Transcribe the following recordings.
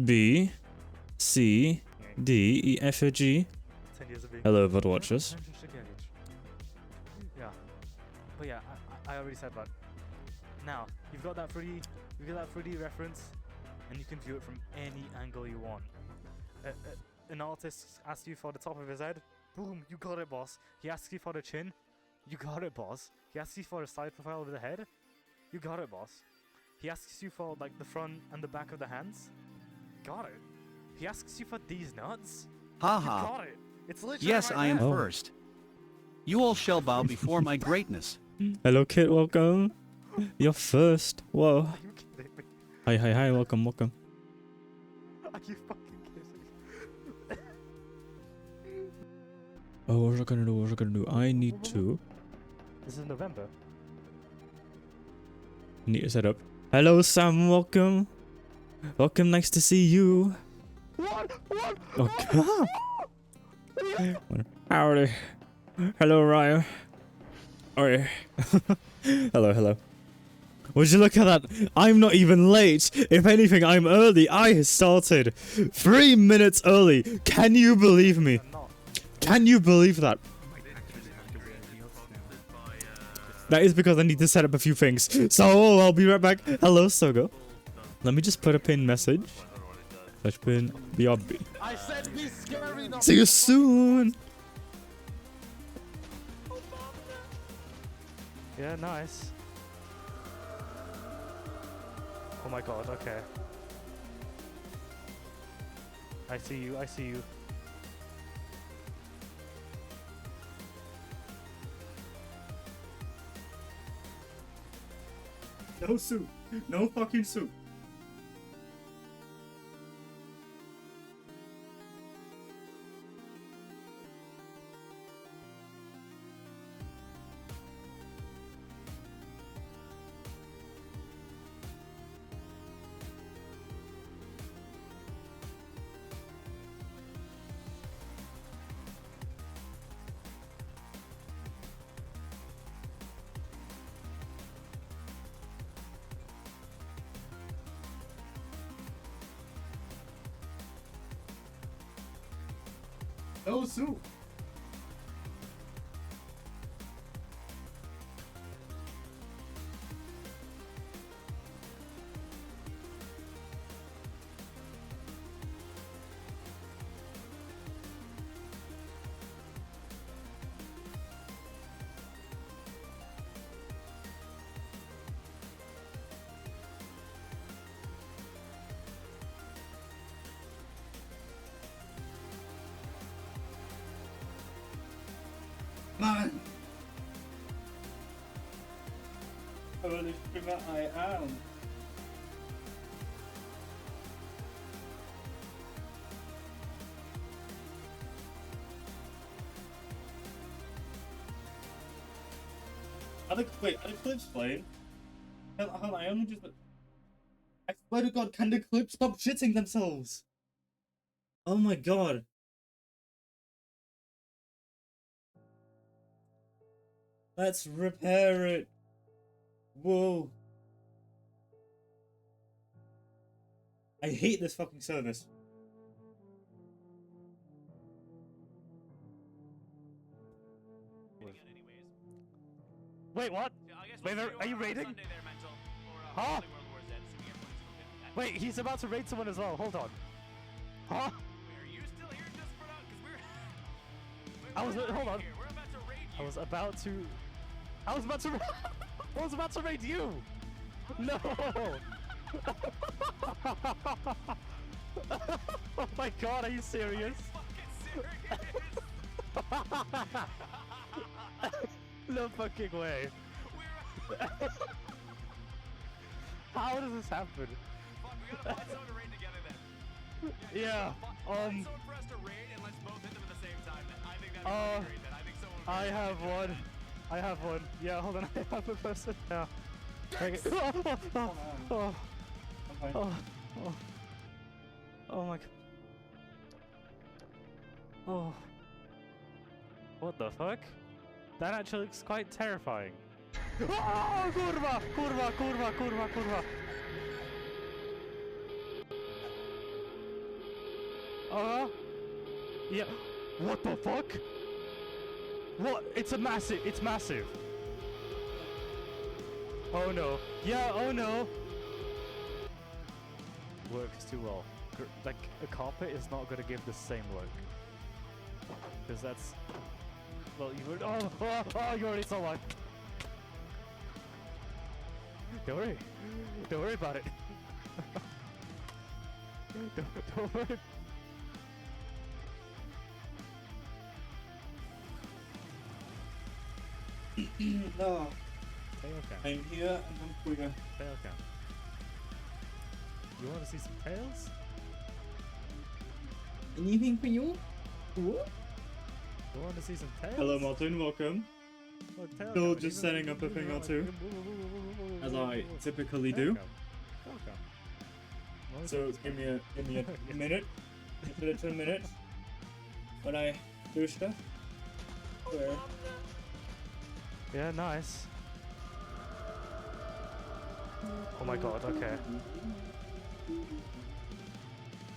B, C, D, E, F, G. 10 years of being. Hello, VOD watchers. Yeah. But yeah, I already said that. Now, you've got that 3D reference, and you can view it from any angle you want. An artist asks you for the top of his head, boom, you got it, boss. He asks you for the chin, you got it, boss. He asks you for a side profile of the head, you got it, boss. He asks you for like the front and the back of the hands, got it. He asks you for these nuts, Haha. got it. It's literally Yes, right I am there. first. You all shall bow before my greatness. Hello, kid. Welcome. You're first. Whoa. Are you kidding me? Hi. Welcome. Are you fucking kidding me? Oh, what was I gonna do? I need to This is November. set up. Hello, Sam. Welcome. Nice to see you. What? Okay. Howdy. Hello, Ryan. Oh yeah. Hello. Would you look at that? I'm not even late. If anything, I'm early. I started 3 minutes early. Can you believe me? I'm not. Can you believe that? That is because I need to set up a few things. So I'll be right back. Hello, Sogo. Let me just put a pin message. Slash pin BRB. I said be scary. See you soon. Yeah, nice. Oh my god, okay. I see you. No soup. No fucking soup. No soup. Man. Holy shit, I am. Are the clips playing? Hold on, I only just. I swear to God, can the clips stop shitting themselves? Oh my god. Let's repair it. Whoa. I hate this fucking service. Wait, what? Wait, are you raiding? Huh? Wait, he's about to raid someone as well. Hold on. Huh? Are you still here, jusFono? Because Hold on. we're about to raid you. I was about to raid you. No. Oh my god, are you serious? No fucking way. How does this happen? Fuck, we gotta find someone to raid together then. Yeah. Find someone for us to raid and let's both hit them at the same time. I think that'd be great. Then I think someone. I have one. Yeah, hold on. I have a person. Yeah. Okay. Oh my god. Oh. What the fuck? That actually looks quite terrifying. Oh, kurwa! Yeah. What the fuck? What? It's massive. Oh no. Yeah, oh no. Works too well. Like, a carpet is not gonna give the same look. Because that's... Well, you would... Oh, you already saw one. Don't worry. Don't worry about it. don't worry. No, Tail cam. I'm here and I'm queer. Tail cam. You want to see some tails? Anything for you? You want to see some tails? Hello, Martin. Welcome. Look, tail Still cam. just setting up a thing or two, as I typically do. Tail cam. What So is give me a minute, just a little minute, when I do stuff. Where? Yeah, nice. Oh my god, okay.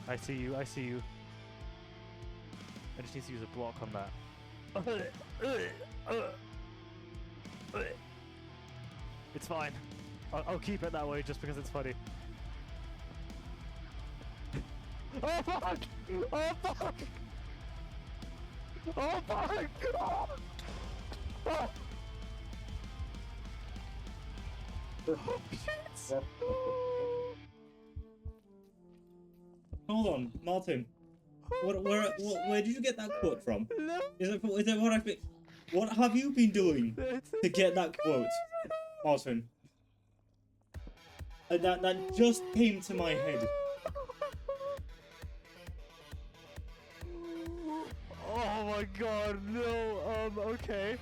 I see you. I just need to use a block on that. It's fine. I'll keep it that way just because it's funny. Oh fuck! Oh fuck! Oh fuck! Oh! Oh! Oh shit! Hold on, Martin. Where did you get that quote from? No, Is it what I think? What have you been doing to get that quote, Martin? That just came to my head. oh my god, no, okay.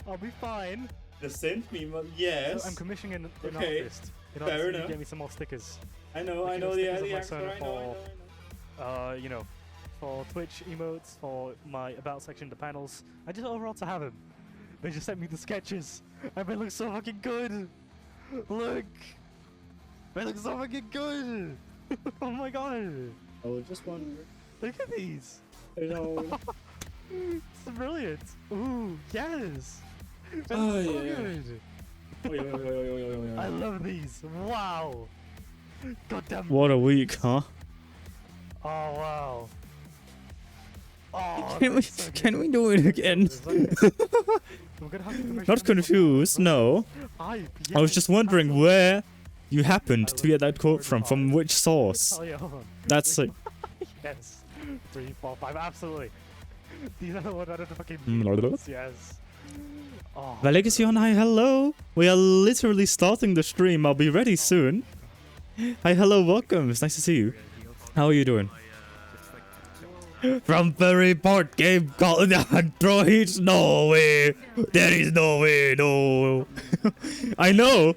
I'll be fine. The synth meme, yes. So I'm commissioning an Okay, artist in order fair to enough. get me some more stickers. I know Like, the stickers of my actor, Persona I know. you know, for Twitch emotes, for my about section, the panels. I just overall to have them. They just sent me the sketches, and they look so fucking good. Look, they look so fucking good. Oh my god, I was just wondering. look at these. You know. It's brilliant. Ooh, yes. That's Oh, so yeah. good. I I love these. Wow. Goddamn. What a week, huh? Oh wow. Oh, Can we that's so good. can we do it again? We're gonna have to commission Not some confused, no. I I was just wondering where you happened to get that quote from which source. Oh yeah, hold on. That's like. Yes. 3, 4, 5, absolutely. These are the ones that are the fucking Mm, memes, yes. Oh, Valegacion, hi, hello. We are literally starting the stream. I'll be ready soon. Hi, hello, welcome. It's nice to see you. How are you doing? From very board game called Androids? No way. There is no way, no. I know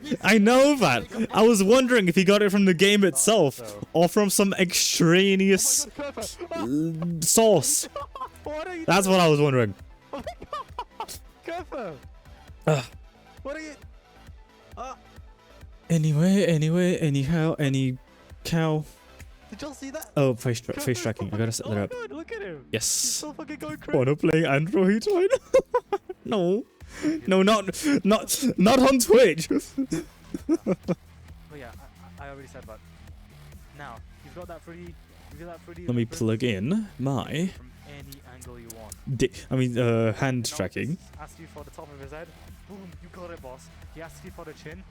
that. I was wondering if he got it from the game itself or from some extraneous source. what are you That's what I was wondering. Gopher? Ugh. What are you? Anyway, anyhow, any cow. Did y'all see that? Oh, face tracking. I gotta set that Oh up. god, look at him. Yes. He's so fucking going crazy. Wanna play Android right now? No, not on Twitch. But yeah, I already said that. Now, you've got that 3D. Let me reference plug in my from any angle you want. hand Now, tracking. Asked you for the top of his head. Boom, you got it, boss. He asked you for the chin.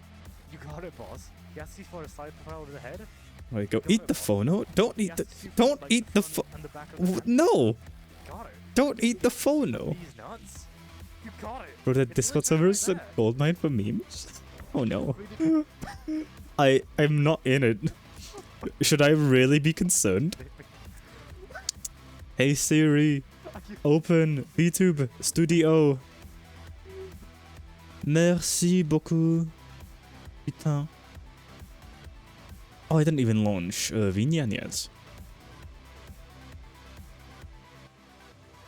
You got it, boss. He asked you for the side profile of the head. There we go. Eat the phono. Don't He eat the. asked you for, Don't like, eat the front and the back of the head. No. Got it. Don't eat the phono. These nuts. You got it. Bro, the It's Discord literally servers a right goldmine for memes. Oh no. there. I'm not in it. Should I really be concerned? Hey Siri, open VTube Studio. Merci beaucoup. Putain. Oh, I didn't even launch Vinyan yet.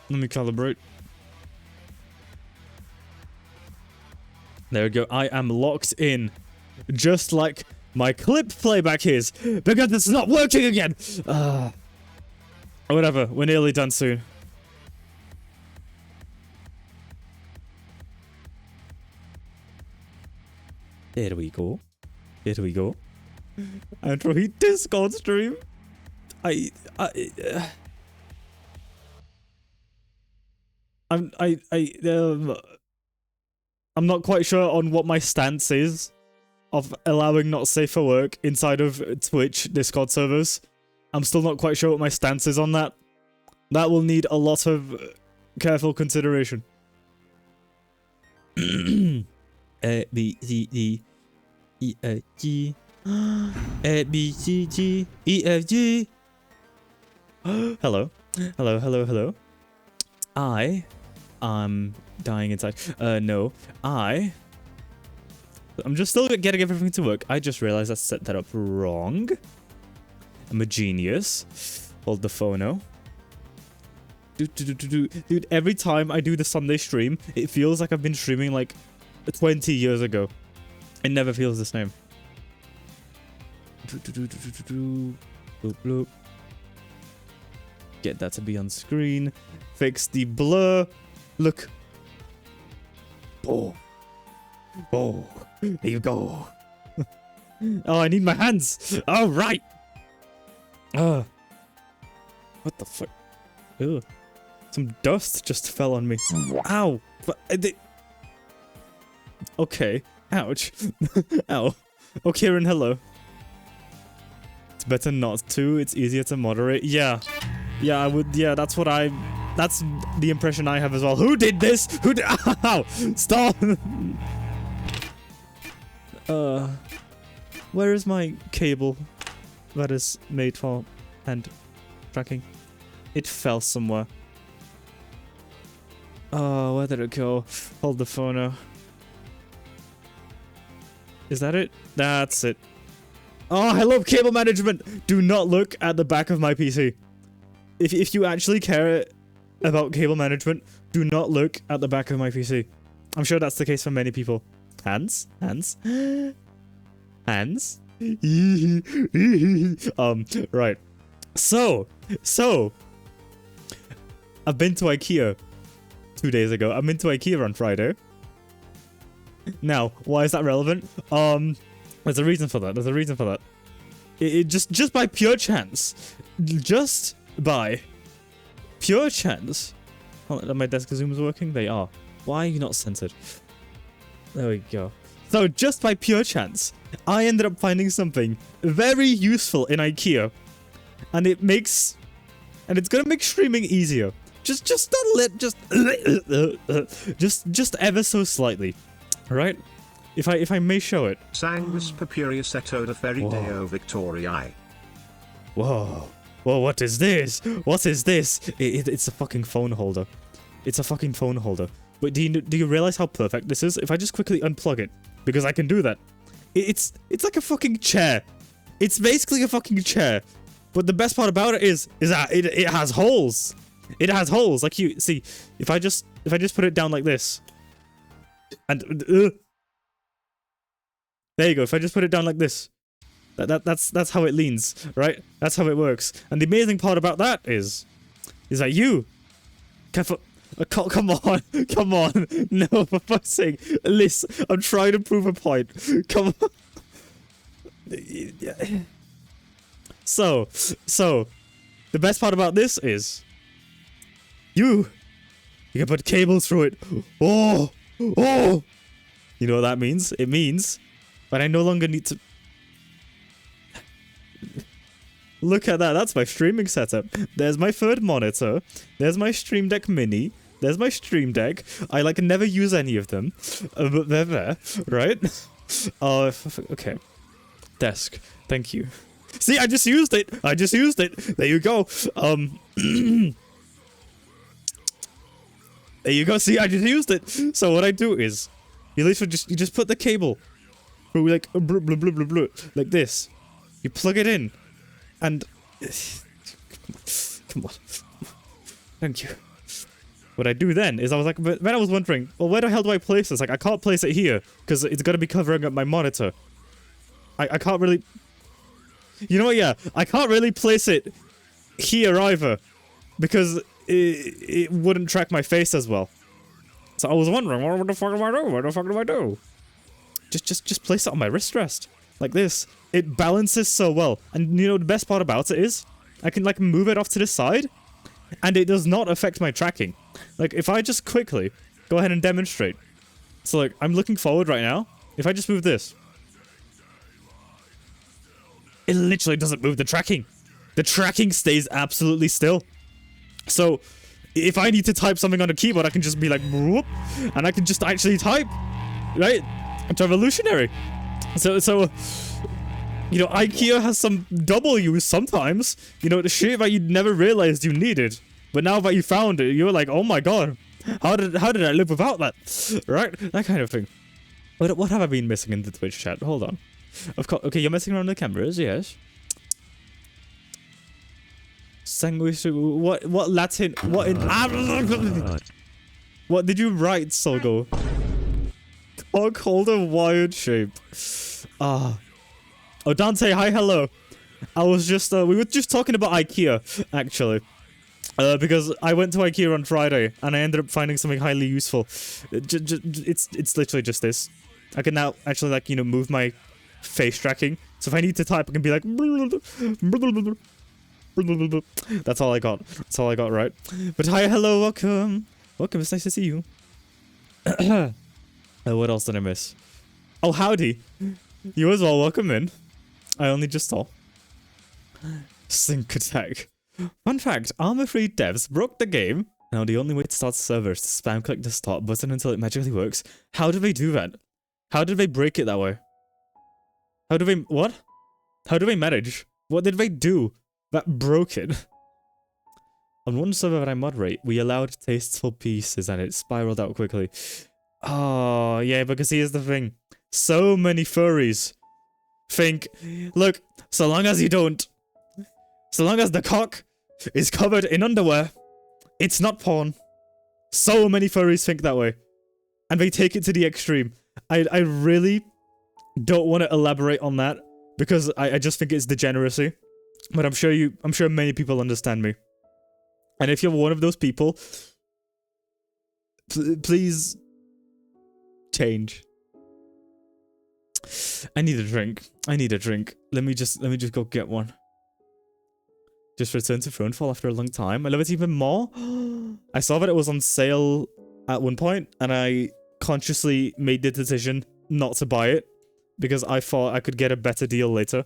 Let me calibrate. There we go. I am locked in. Just like my clip playback is. Because it's not working again. Whatever, we're nearly done soon. There we go. There we go. Android Discord stream. I'm not quite sure on what my stance is of allowing not safe for work inside of Twitch Discord servers. I'm still not quite sure what my stance is on that. That will need a lot of careful consideration. A, B, C, D, E, F, G. A, B, C, G, E, F, G. Hello. Hello, hello, hello. I'm dying inside. No. I'm just still getting everything to work. I just realized I set that up wrong. I'm a genius. Hold the phono. Dude, every time I do the Sunday stream, it feels like I've been streaming like 20 years ago. It never feels the same. Bloop, bloop. Get that to be on screen. Fix the blur. Look. Oh. Oh. There you go. Oh, I need my hands. All right. What the fuck? Ugh. Some dust just fell on me. Ow. Okay. Ouch. Ow. Oh, Kieran, hello. It's better not to. It's easier to moderate. Yeah. Yeah, I would. Yeah, that's what I... That's the impression I have as well. Who did this? Who did... Ow! Stop! Where is my cable that is made for hand tracking? It fell somewhere. Oh, where did it go? Hold the phono. Is that it? That's it. Oh, I love cable management! Do not look at the back of my PC. If you actually care about cable management, do not look at the back of my PC. I'm sure that's the case for many people. Hands? Hands? Hands? Right. So, I've been to IKEA 2 days ago. I've been to IKEA on Friday. Now, why is that relevant? There's a reason for that. There's a reason for that. It just by pure chance. Just by pure chance. Oh, are my desk zooms working? They are. Why are you not censored? There we go. So, just by pure chance, I ended up finding something very useful in IKEA. And it makes... And it's gonna make streaming easier. Just ever so slightly. Right? If I may show it. Sanguis Papirius etoda ferideo Victoriae. Whoa. Whoa, what is this? What is this? It's a fucking phone holder. It's a fucking phone holder. But do you realize how perfect this is? If I just quickly unplug it, because I can do that. It's like a fucking chair. It's basically a fucking chair. But the best part about it is that it has holes. It has holes. Like you see, if I just put it down like this, and there you go. If I just put it down like this, that's how it leans, right? That's how it works. And the amazing part about that is that you, careful. Come on, come on. No, for fuck's sake. Listen, I'm trying to prove a point. Come on. So, the best part about this is you can put cables through it. Oh. You know what that means? It means that I no longer need to... Look at that. That's my streaming setup. There's my third monitor. There's my Stream Deck Mini. There's my Stream Deck. I like never use any of them, but they're there, right? Okay. Desk. Thank you. See, I just used it. I just used it. There you go. There you go. See, I just used it. So what I do is, you just put the cable through like like this. You plug it in, and come on. Thank you. What I do then is I was like, but then I was wondering, well, where the hell do I place this? Like, I can't place it here because it's gonna be covering up my monitor. I can't really. You know what? Yeah, I can't really place it here either because it wouldn't track my face as well. So I was wondering, what the fuck do I do? What the fuck do I do? Just place it on my wrist rest. Like this. It balances so well. And you know, the best part about it is, I can like move it off to the side, and it does not affect my tracking. Like, if I just quickly go ahead and demonstrate. So like, I'm looking forward right now. If I just move this, it literally doesn't move the tracking. The tracking stays absolutely still. So, if I need to type something on the keyboard, I can just be like, whoop, and I can just actually type, right? It's revolutionary. So, you know, IKEA has some W's sometimes. You know, the shit that you never realized you needed. But now that you found it, you're like, oh my god, how did I live without that? Right? That kind of thing. What have I been missing in the Twitch chat? Hold on. Of course, okay, you're messing around the cameras, yes. What Latin, what in... What did you write, Solgo? Cock holder wired shape. Ah. Oh, Dante, hi, hello. I was just, we were just talking about IKEA, actually. Because I went to IKEA on Friday, and I ended up finding something highly useful. It's literally just this. I can now actually, like, you know, move my face tracking. So if I need to type, I can be like... That's all I got. That's all I got, right? But hi, hello, welcome. Welcome, it's nice to see you. What else did I miss? Oh, howdy. You as well, welcome in. I only just saw. Sync attack. Fun fact, Armor-free devs broke the game. Now the only way to start servers is to spam click the start button until it magically works. How did they do that? How did they break it that way? How do they... What? How do they manage? What did they do that broke it? On one server that I moderate, we allowed tasteful pieces and it spiraled out quickly. Oh, yeah, because here's the thing. So many furries think, look, so long as you don't... So long as the cock is covered in underwear, it's not porn. So many furries think that way. And they take it to the extreme. I really don't want to elaborate on that because I just think it's degeneracy. But I'm sure many people understand me. And if you're one of those people, please change. I need a drink. I need a drink. Let me just go get one. Just returned to Thronefall after a long time. I love it even more. I saw that it was on sale at one point, and I consciously made the decision not to buy it because I thought I could get a better deal later.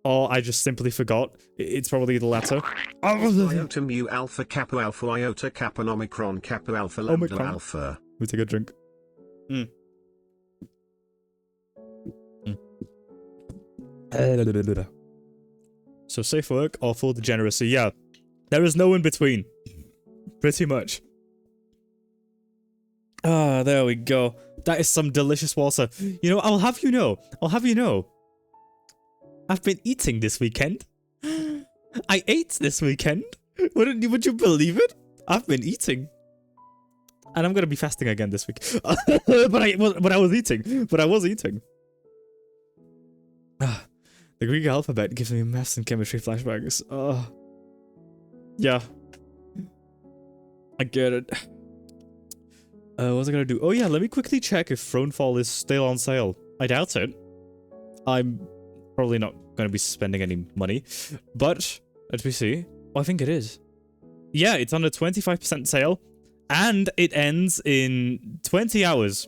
Or I just simply forgot. It's probably the latter. Iota mu alpha kappa alpha iota kappa omicron kappa alpha lambda Omicron. alpha. Let me take a drink. So safe work or full degeneracy? Yeah. There is no in between. Pretty much. Ah, there we go. That is some delicious water. You know, I'll have you know. I've been eating this weekend. I ate this weekend. Would you believe it? I've been eating. And I'm gonna be fasting again this week. but I was eating. But I was eating. The Greek alphabet gives me maths and chemistry flashbacks. Yeah. I get it. What was I gonna do? Oh yeah, let me quickly check if Thronefall is still on sale. I doubt it. I'm probably not gonna be spending any money. But, let me see. Oh, I think it is. Yeah, it's on a 25% sale. And it ends in 20 hours.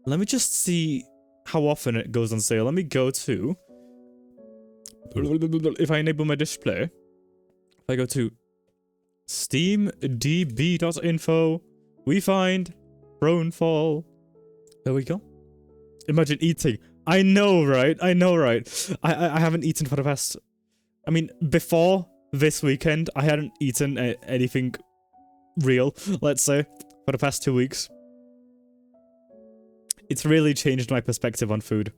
Let me just see how often it goes on sale. Let me go to... If I enable my display, if I go to steamdb.info, we find Thronefall. There we go. Imagine eating. I know, right? I know, right? I haven't eaten for the past... I mean, before this weekend, I hadn't eaten anything real, let's say, for the past 2 weeks. It's really changed my perspective on food.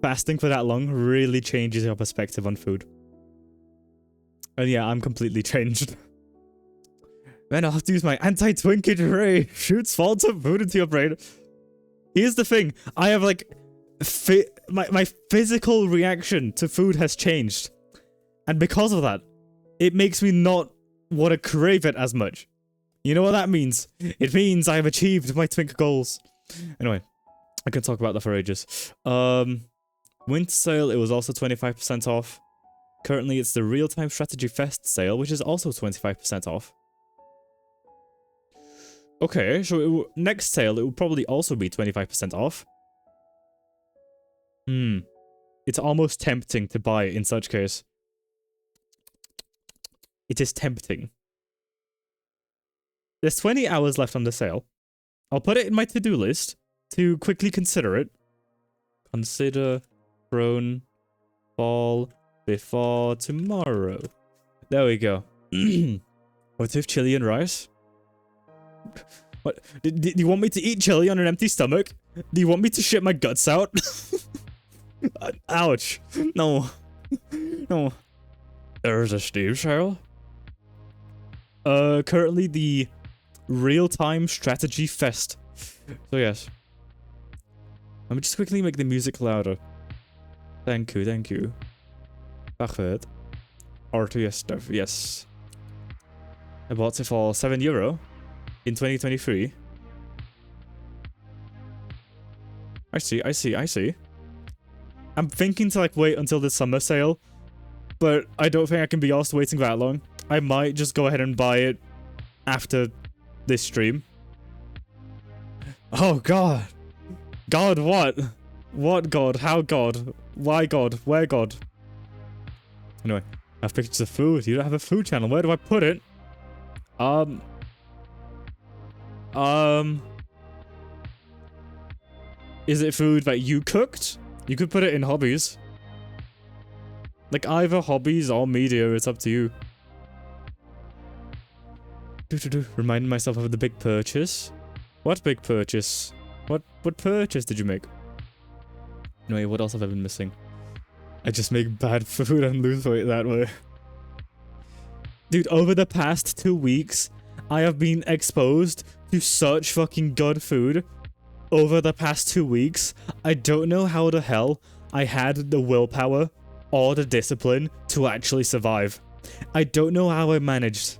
Fasting for that long really changes your perspective on food. And yeah, I'm completely changed. Then I'll have to use my anti-twinkage ray. Shoots faults of food into your brain. Here's the thing. I have like... my physical reaction to food has changed. And because of that, it makes me not want to crave it as much. You know what that means? It means I have achieved my twink goals. Anyway, I can talk about that for ages. Winter sale, it was also 25% off. Currently, it's the real-time strategy fest sale, which is also 25% off. Okay, so next sale, it will probably also be 25% off. It's almost tempting to buy it in such case. It is tempting. There's 20 hours left on the sale. I'll put it in my to-do list to quickly consider it. Consider prone fall before tomorrow. There we go. What if chili and rice? What? Do you want me to eat chili on an empty stomach? Do you want me to shit my guts out? Ouch. No. No. There's a Steam sale. Currently the real-time strategy fest. So yes. Let me just quickly make the music louder. Thank you, thank you. Perfect. RTS stuff, yes. I bought it for €7 in 2023. I see. I'm thinking to like wait until the summer sale, but I don't think I can be asked waiting that long. I might just go ahead and buy it after this stream. Oh god. God what? What god? How god? Why god? Where god? Anyway, I have pictures of food. You don't have a food channel. Where do I put it? Is it food that you cooked? You could put it in hobbies. Like either hobbies or media, it's up to you. Reminding myself of the big purchase. What big purchase? What purchase did you make? Anyway, what else have I been missing? I just make bad food and lose weight that way. Dude, over the past 2 weeks, I have been exposed to such fucking good food. Over the past 2 weeks, I don't know how the hell I had the willpower or the discipline to actually survive. I don't know how I managed,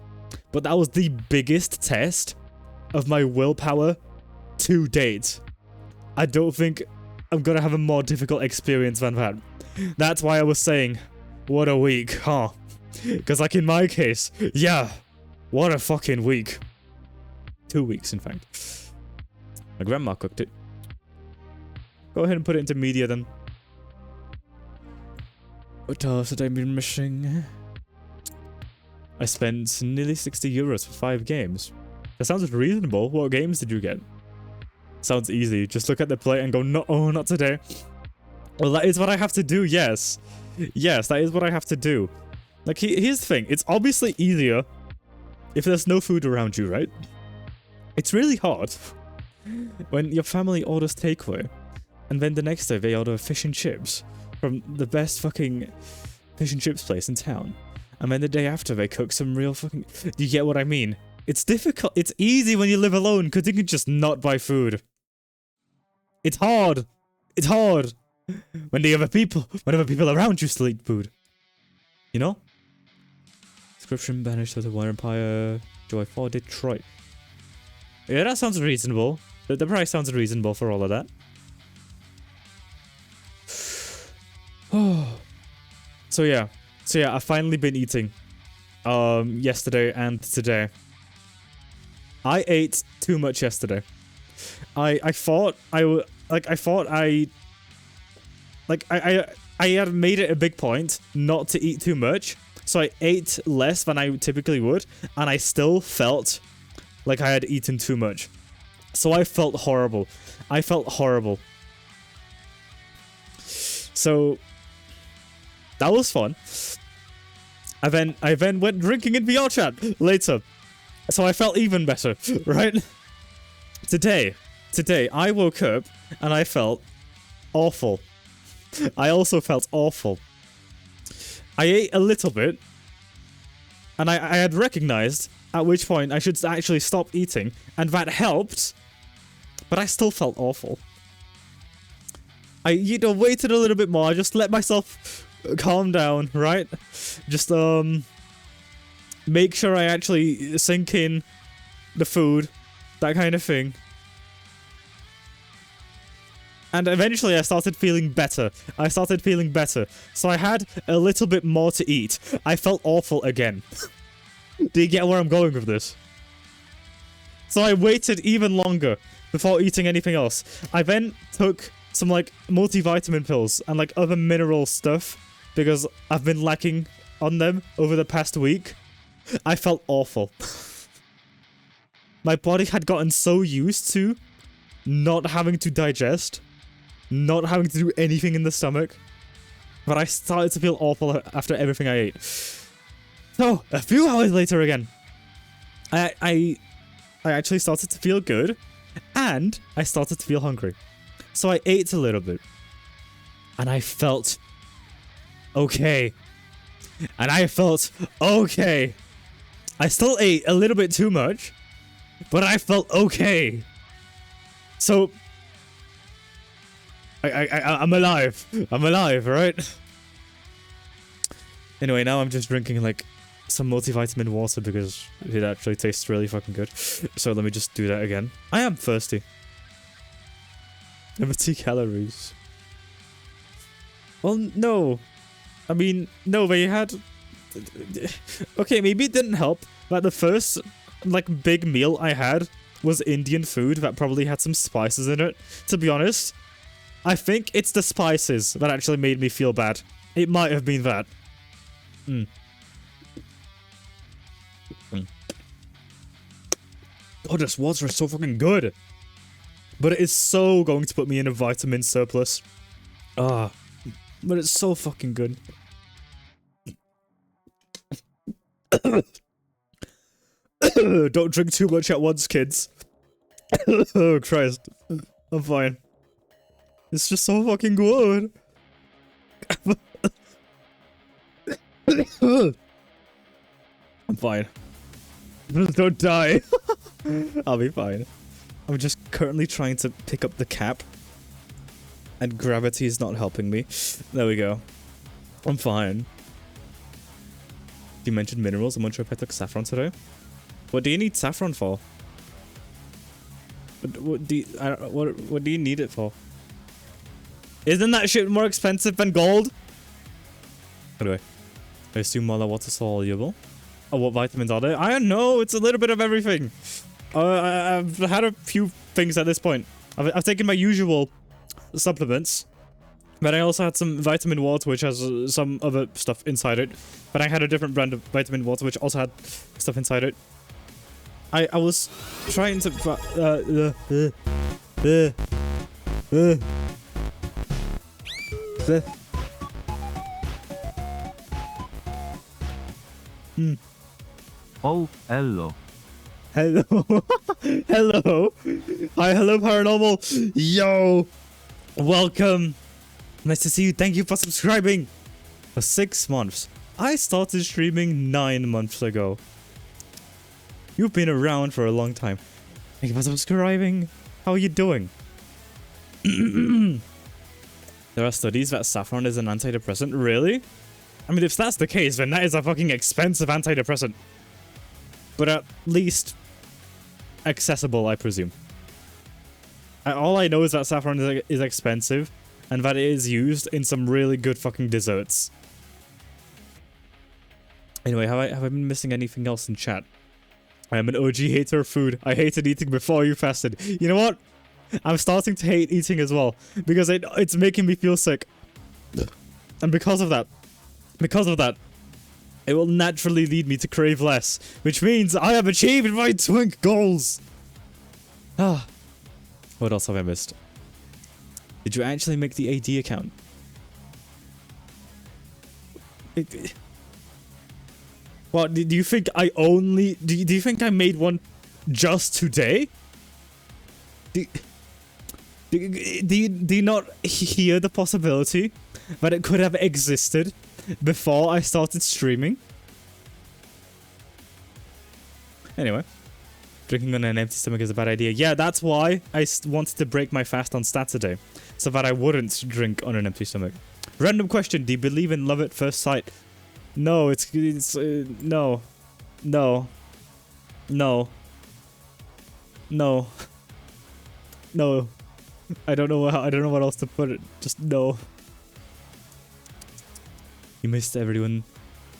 but that was the biggest test of my willpower to date. I don't think I'm gonna have a more difficult experience than that. That's why I was saying, what a week, huh? Because like in my case, yeah, what a fucking week. 2 weeks, in fact. My grandma cooked it. Go ahead and put it into media then. What else have I been missing? I spent nearly €60 for 5 games. That sounds reasonable. What games did you get? Sounds easy. Just look at the plate and go, no, oh, not today. Well, that is what I have to do, yes. Yes, that is what I have to do. Like, here's the thing. It's obviously easier if there's no food around you, right? It's really hard when your family orders takeaway, and then the next day they order fish and chips from the best fucking fish and chips place in town. And then the day after they cook some real fucking... You get what I mean? It's difficult. It's easy when you live alone because you can just not buy food. It's hard. It's hard. Whenever people around you still eat food. You know? Description banished to the War Empire. Joy 4 Detroit. Yeah, that sounds reasonable. The price sounds reasonable for all of that. So yeah, I've finally been eating. Yesterday and today. I ate too much yesterday. I had made it a big point not to eat too much, so I ate less than I typically would, and I still felt like I had eaten too much. So I felt horrible. So that was fun. I then went drinking in VR chat later. So I felt even better, right? Today I woke up and I felt awful. I also felt awful. I ate a little bit, and I had recognized at which point I should actually stop eating, and that helped, but I still felt awful. I, waited a little bit more. I just let myself calm down, right? Just, make sure I actually sink in the food, that kind of thing. And eventually I started feeling better. So I had a little bit more to eat. I felt awful again. Do you get where I'm going with this? So I waited even longer before eating anything else. I then took some like multivitamin pills and like other mineral stuff because I've been lacking on them over the past week. I felt awful. My body had gotten so used to not having to digest, not having to do anything in the stomach, but I started to feel awful after everything I ate. So, a few hours later again, I actually started to feel good, and I started to feel hungry. So I ate a little bit, and I felt okay. I still ate a little bit too much, but I felt okay. So I'm alive. Right? Anyway, now I'm just drinking like some multivitamin water because it actually tastes really fucking good. So let me just do that again. I am thirsty. 70 calories. Well, no. I mean, no, but you had... Okay, maybe it didn't help that the first, like, big meal I had was Indian food that probably had some spices in it. To be honest, I think it's the spices that actually made me feel bad. It might have been that. Oh, this water is so fucking good. But it is so going to put me in a vitamin surplus. But it's so fucking good. Don't drink too much at once, kids. Oh, Christ. I'm fine. It's just so fucking good. I'm fine. Just don't die. I'll be fine. I'm just currently trying to pick up the cap. And gravity is not helping me. There we go. I'm fine. You mentioned minerals. I'm wondering if I took saffron today. What do you need saffron for? What do you need it for? Isn't that shit more expensive than gold? Anyway, I assume all are water soluble. Oh, what vitamins are there? I don't know. It's a little bit of everything. I've had a few things at this point. I've taken my usual supplements, but I also had some vitamin water which has some other stuff inside it. But I had a different brand of vitamin water which also had stuff inside it. I was trying to Oh, hello. Hello. Hello. Hi, hello, Paranormal. Yo. Welcome. Nice to see you. Thank you for subscribing. For 6 months. I started streaming 9 months ago. You've been around for a long time. Thank you for subscribing. How are you doing? There are studies that saffron is an antidepressant. Really? I mean, if that's the case, then that is a fucking expensive antidepressant. But at least accessible, I presume. All I know is that saffron is expensive, and that it is used in some really good fucking desserts. Anyway, have I been missing anything else in chat? I am an OG hater of food. I hated eating before you fasted. You know what? I'm starting to hate eating as well, because it's making me feel sick. And because of that, it will naturally lead me to crave less, which means I have achieved my twink goals. What else have I missed? Did you actually make the AD account? What, do you think I only... Do you think I made one just today? Do you not hear the possibility that it could have existed before I started streaming? Anyway. Drinking on an empty stomach is a bad idea. Yeah, that's why I wanted to break my fast on Saturday. So that I wouldn't drink on an empty stomach. Random question. Do you believe in love at first sight? No, no. No. No. No. No. I don't know what else to put it. Just no. You missed everyone.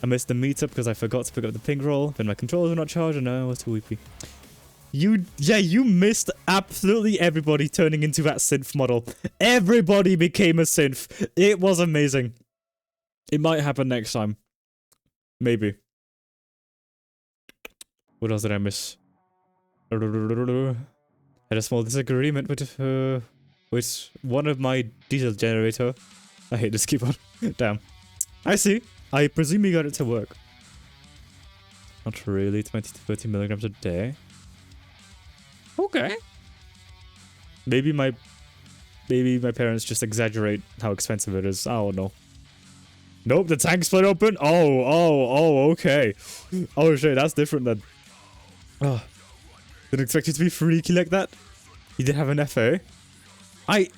I missed the meetup because I forgot to pick up the ping roll. Then my controllers were not charged and I was too weepy. You missed absolutely everybody turning into that synth model. Everybody became a synth. It was amazing. It might happen next time. Maybe. What else did I miss? Had a small disagreement with one of my diesel generator. I hate this keyboard. Damn. I see. I presume you got it to work. Not really. 20 to 30 milligrams a day. Okay. Maybe my parents just exaggerate how expensive it is. I don't know. Nope, the tank split open. Oh, okay. Oh shit, that's different then. Oh, didn't expect you to be freaky like that. You did have an FA. I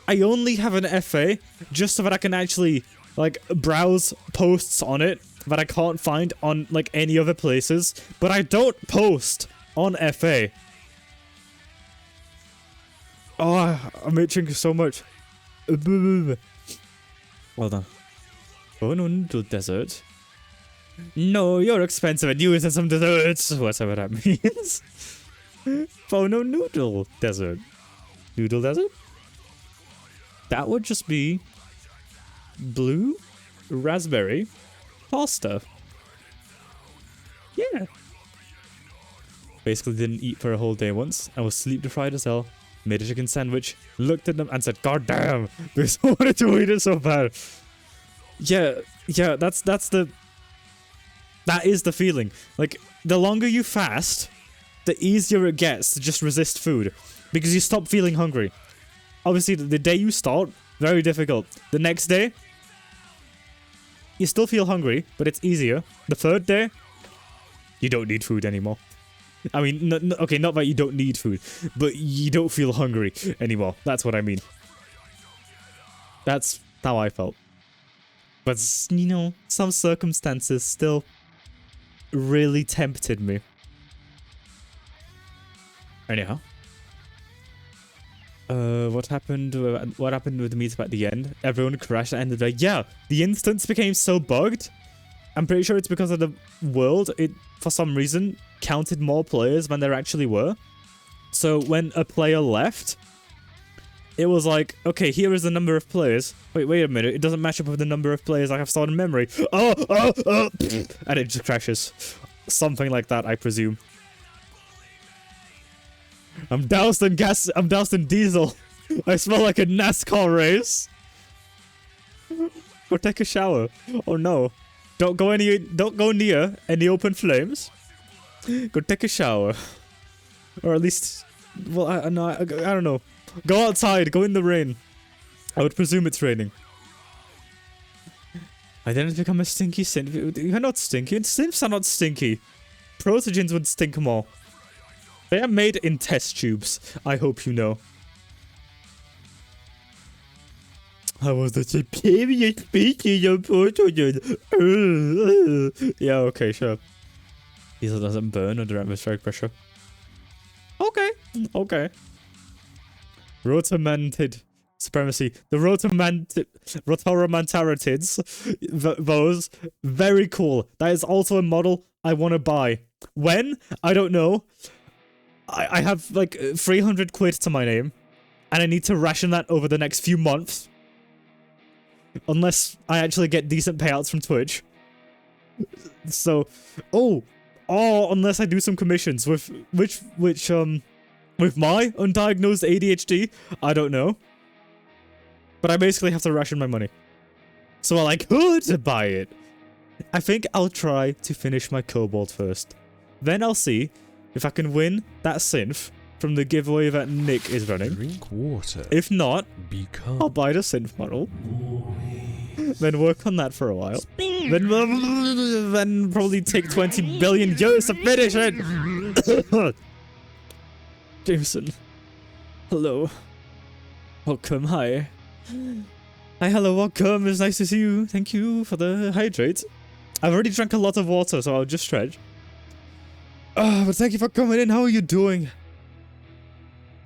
only have an FA just so that I can actually like browse posts on it that I can't find on like any other places. But I don't post on FA. Oh, I'm itching so much. Well done. Oh no, noodle desert. No, you're expensive and using some desserts. Whatever that means. Oh no, noodle desert. Noodle desert? That would just be blue raspberry pasta. Yeah. Basically didn't eat for a whole day once. I was sleep deprived as hell. Made a chicken sandwich, looked at them and said, "God damn, because I wanted to eat it so bad." Yeah, that is the feeling. Like, the longer you fast, the easier it gets to just resist food. Because you stop feeling hungry. Obviously, the day you start, very difficult. The next day, you still feel hungry, but it's easier. The third day, you don't need food anymore. I mean, okay, not that you don't need food, but you don't feel hungry anymore. That's what I mean. That's how I felt. But, you know, some circumstances still really tempted me. Anyhow. What happened with the meetup at the end? Everyone crashed and ended like, yeah, the instance became so bugged. I'm pretty sure it's because of the world. It, for some reason, counted more players than there actually were. So when a player left, it was like, okay, here is the number of players. Wait a minute. It doesn't match up with the number of players I have stored in memory. Oh, and it just crashes. Something like that, I presume. I'm doused in gas. I'm doused in diesel. I smell like a NASCAR race. Go take a shower. Oh no. Don't go near any open flames. Go take a shower. Or at least, well, I don't know. Go outside, go in the rain. I would presume it's raining. I didn't become a stinky synth. You're not stinky. Synths are not stinky. Protogens would stink more. They are made in test tubes. I hope you know. I was the superior species of protogen. Yeah, okay, sure. Diesel doesn't burn under atmospheric pressure. Okay. Rotomantid supremacy. The Rotoromantarids. Those. Very cool. That is also a model I want to buy. When? I don't know. I have like 300 quid to my name. And I need to ration that over the next few months. Unless I actually get decent payouts from Twitch. So, unless I do some commissions with with my undiagnosed ADHD, I don't know. But I basically have to ration my money. So I could buy it. I think I'll try to finish my Cobalt first. Then I'll see if I can win that synth from the giveaway that Nick is running. Drink water. If not, Become. I'll buy the synth model. Then work on that for a while. Then probably take 20 billion years to finish it. Jameson. Hello. Welcome, hi. Hi, hello, welcome. It's nice to see you. Thank you for the hydrate. I've already drank a lot of water, so I'll just stretch. But thank you for coming in. How are you doing?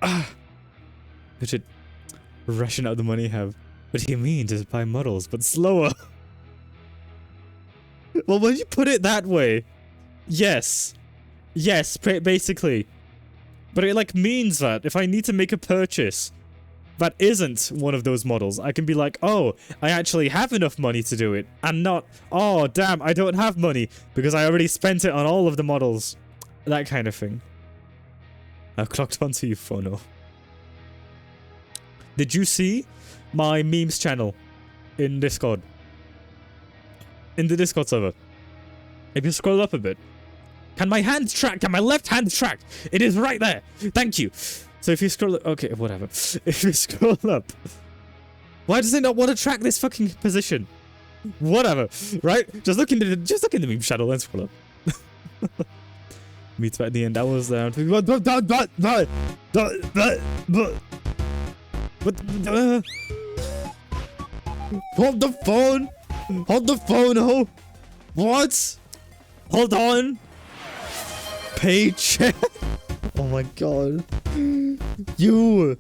We should ration out the money you have. What do you mean? Just buy models, but slower. Well, when you put it that way, yes. Yes, basically. But it like means that if I need to make a purchase that isn't one of those models, I can be like, oh, I actually have enough money to do it. And not, oh, damn, I don't have money because I already spent it on all of the models. That kind of thing. I've clocked onto you, Phono. Did you see my memes channel in Discord? In the Discord server. If you scroll up a bit. Can my hand track? Can my left hand track? It is right there. Thank you. So if you scroll up, okay, whatever. If you scroll up, why does it not want to track this fucking position? Whatever, right? Just look in the meme channel and scroll up. Meets at the end. That was there. Hold the phone. Hold the phone. Oh, what? Hold on. Paycheck. Oh my god. You.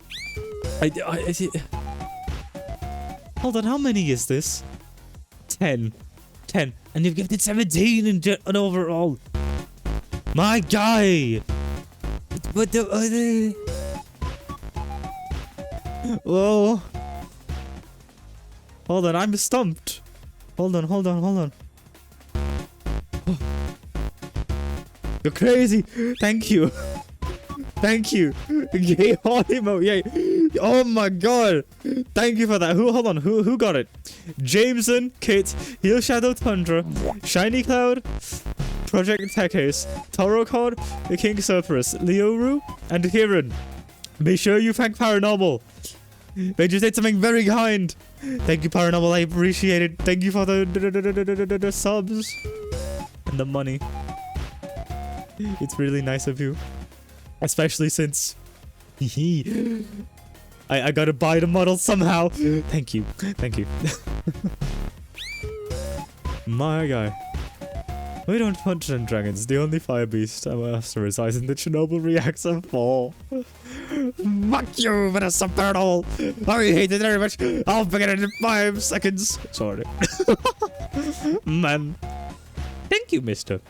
Hold on. How many is this? 10. 10. And you've gifted 17 in overall. My guy. What the? Whoa. Hold on, I'm stumped. Hold on. You're crazy. Thank you. Thank you. Yay, emote. Yay. Oh my god. Thank you for that. Hold on. Who got it? Jameson, Kit, Heel Shadow Tundra, Shiny Cloud, Project Tech Ace, Toro Cod, the King Cerberus, Leoru, and Kieran. Be sure you thank Paranormal. They just did something very kind. Thank you, Paranormal. I appreciate it. Thank you for the subs and the money. It's really nice of you. Especially since I gotta buy the model somehow. Thank you. Thank you. My guy. We don't hunt on dragons. The only fire beast our master resides in the Chernobyl reactor 4. Fuck you, Vanessa Bernal. I hate it very much. I'll forget it in 5 seconds. Sorry. Man. Thank you, mister.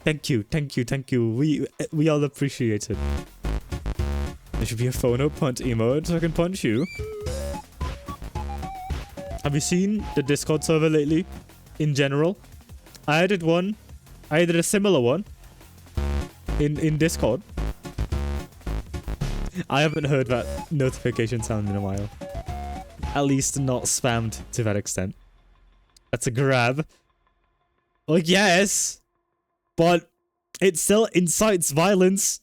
Thank you. We all appreciate it. There should be a phono punch emote so I can punch you. Have you seen the Discord server lately? In general? I did a similar one in Discord. I haven't heard that notification sound in a while. At least not spammed to that extent. That's a grab. Well, yes, but it still incites violence.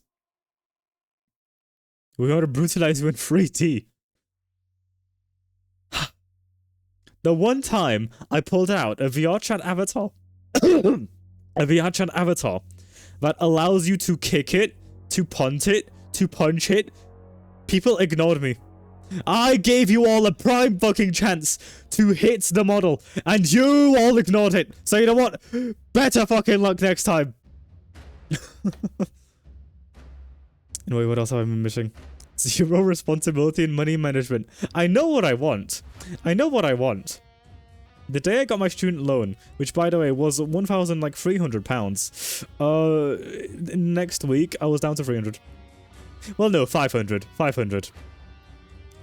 We gotta brutalize you in 3D. The one time I pulled out a VR chat avatar, a VR chat avatar that allows you to kick it, to punt it, to punch it, people ignored me. I gave you all a prime fucking chance to hit the model, and you all ignored it. So you know what? Better fucking luck next time. Anyway, what else have I been missing? Zero responsibility in money management. I know what I want. The day I got my student loan, which by the way was £1,300, next week I was down to 300. Well, no, 500.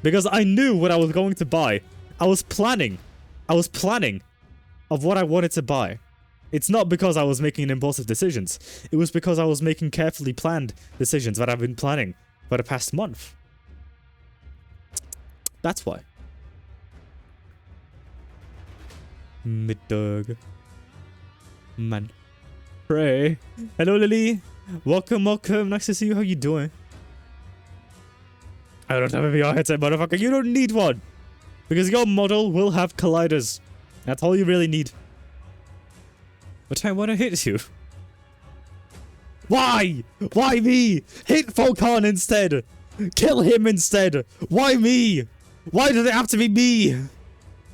Because I knew what I was going to buy. I was planning of what I wanted to buy. It's not because I was making impulsive decisions. It was because I was making carefully planned decisions that I've been planning for the past month. That's why. Mid-dog. Man. Pray. Hello, Lily. Welcome. Nice to see you. How you doing? I don't have a VR headset, motherfucker. You don't need one. Because your model will have colliders. That's all you really need. But I want to hit you. Why? Why me? Hit Falcon instead. Kill him instead. Why me? Why does it have to be me?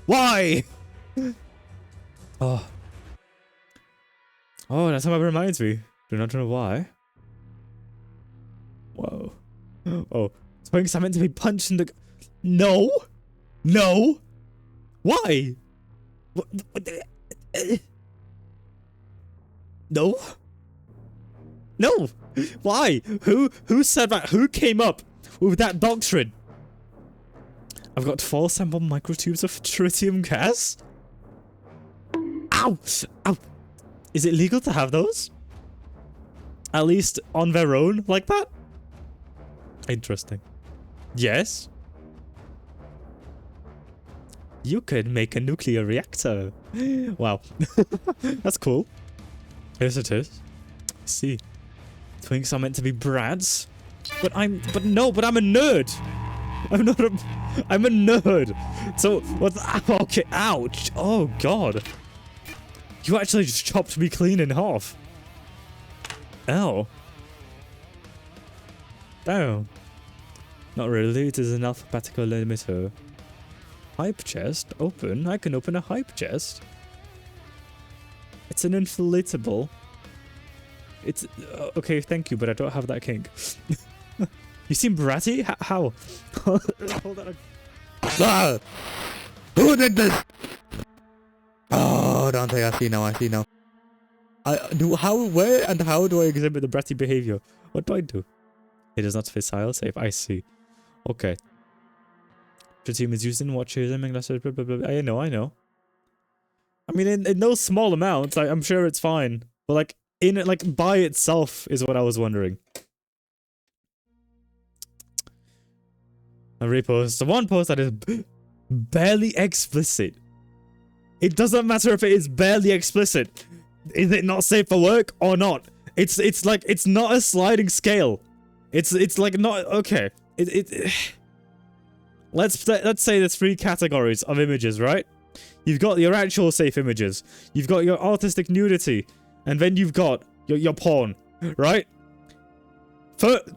Why? Oh. Oh, that's how it reminds me. Do not know why. Whoa. Oh, Twinks are meant to be punched in the... No! No! Why? No? No! Why? Who said that? Who came up with that doctrine? I've got 4 sample microtubes of tritium gas? Ow! Ow! Is it legal to have those? At least on their own, like that? Interesting. Yes? You could make a nuclear reactor. Wow. That's cool. Yes, it is. See. Twinks are meant to be brads. But I'm a nerd. I'm a nerd. So, what's, okay, ouch. Oh, God. You actually just chopped me clean in half. Ow. Damn. Not really, it is an alphabetical limiter. Hype chest? Open? I can open a hype chest. It's an inflatable. It's... okay, thank you, but I don't have that kink. You seem bratty? How? Hold on. Ah! Who did this? Oh, Dante, I see now, I see now. Where and how do I exhibit the bratty behavior? What do I do? It is not fissile safe, I see. Okay. Tritium is used in watches, and glasses, blah, blah, blah. I know. I mean, in those small amounts, I'm sure it's fine. But like, by itself is what I was wondering. A repost. The one post that is barely explicit. It doesn't matter if it is barely explicit. Is it not safe for work or not? It's like, it's not a sliding scale. It's like not, okay. Let's say there's 3 categories of images, right? You've got your actual safe images. You've got your artistic nudity. And then you've got your porn, right?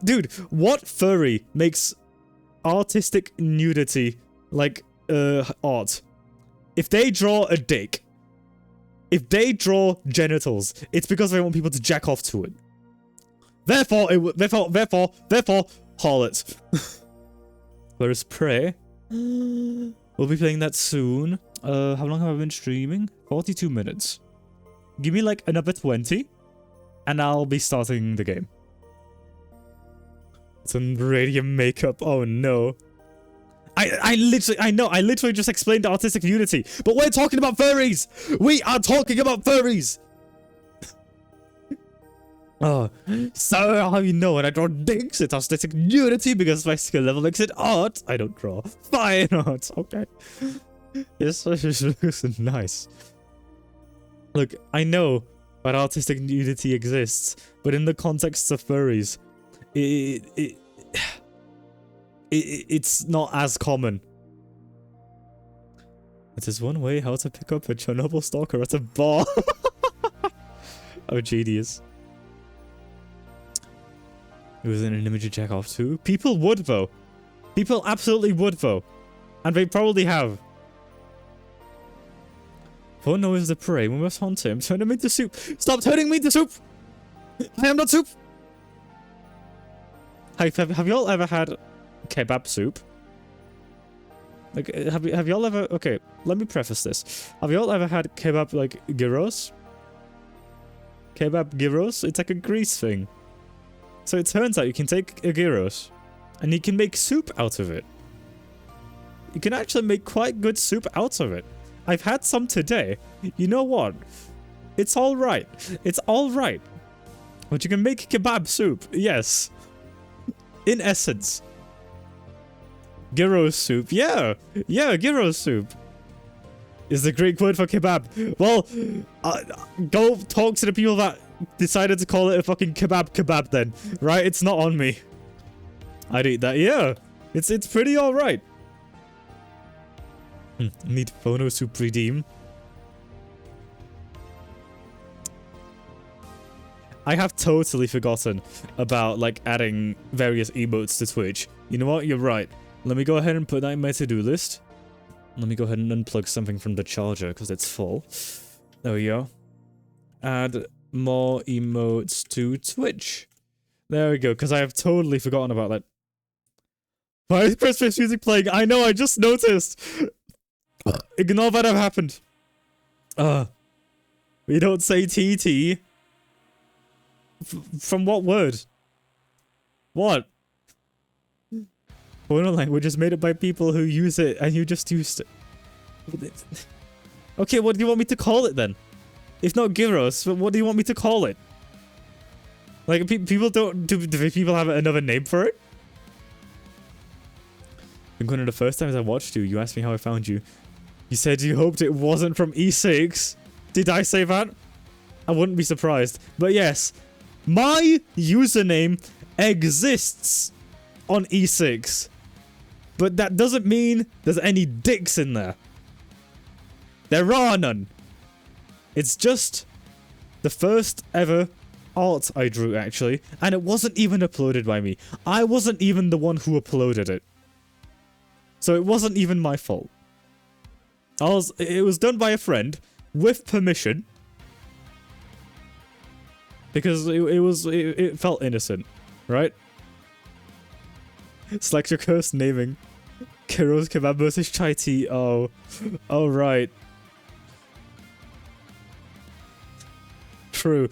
Dude, what furry makes artistic nudity like art? If they draw a dick, if they draw genitals, it's because they want people to jack off to it. Therefore, harlot. Whereas Prey, we'll be playing that soon. How long have I been streaming? 42 minutes. Give me like another 20, and I'll be starting the game. Some radium makeup. Oh no. I literally just explained artistic nudity, but we're talking about furries. We are talking about furries. Oh, so how you know when I draw dicks, it's artistic nudity because my skill level makes it art. I don't draw fine art. Okay. Yes, it looks nice. Look, I know that artistic nudity exists, but in the context of furries, it's not as common. It is one way how to pick up a Chernobyl stalker at a bar. Oh, genius. It was in an image to check off too. People would though. People absolutely would though. And they probably have. Fono is the prey. We must hunt him. Turn him into soup. Stop turning me into soup! I am not soup! Have y'all ever had kebab soup? Like, have y'all ever... Okay, let me preface this. Have y'all ever had kebab, like, gyros? Kebab gyros? It's like a grease thing. So it turns out you can take a gyros, and you can make soup out of it. You can actually make quite good soup out of it. I've had some today. You know what? It's alright. It's alright. But you can make kebab soup. Yes. In essence. Gyros soup. Yeah. Yeah, gyros soup. Is the Greek word for kebab. Well, go talk to the people that decided to call it a fucking kebab then. Right? It's not on me. I'd eat that. Yeah. It's pretty alright. Need Fono soup redeem. I have totally forgotten about, like, adding various emotes to Twitch. You know what? You're right. Let me go ahead and put that in my to-do list. Let me go ahead and unplug something from the charger, because it's full. There we go. Add more emotes to Twitch. There we go, because I have totally forgotten about that. Why is Christmas music playing? I know, I just noticed. Ignore that have happened. We don't say TT. From what word? What? Fono language is made up by people who use it, and you just used it. Okay, what do you want me to call it then? If not gyros, what do you want me to call it? Like, people don't... Do people have another name for it? I think one of the first times I watched you, you asked me how I found you. You said you hoped it wasn't from E6. Did I say that? I wouldn't be surprised. But yes, my username exists on E6. But that doesn't mean there's any dicks in there. There are none. It's just the first ever art I drew, actually. And it wasn't even uploaded by me. I wasn't even the one who uploaded it. So it wasn't even my fault. It was done by a friend with permission. Because it felt innocent, right? Select your curse naming. Kiro's kebab versus chai tea. Oh, right. True.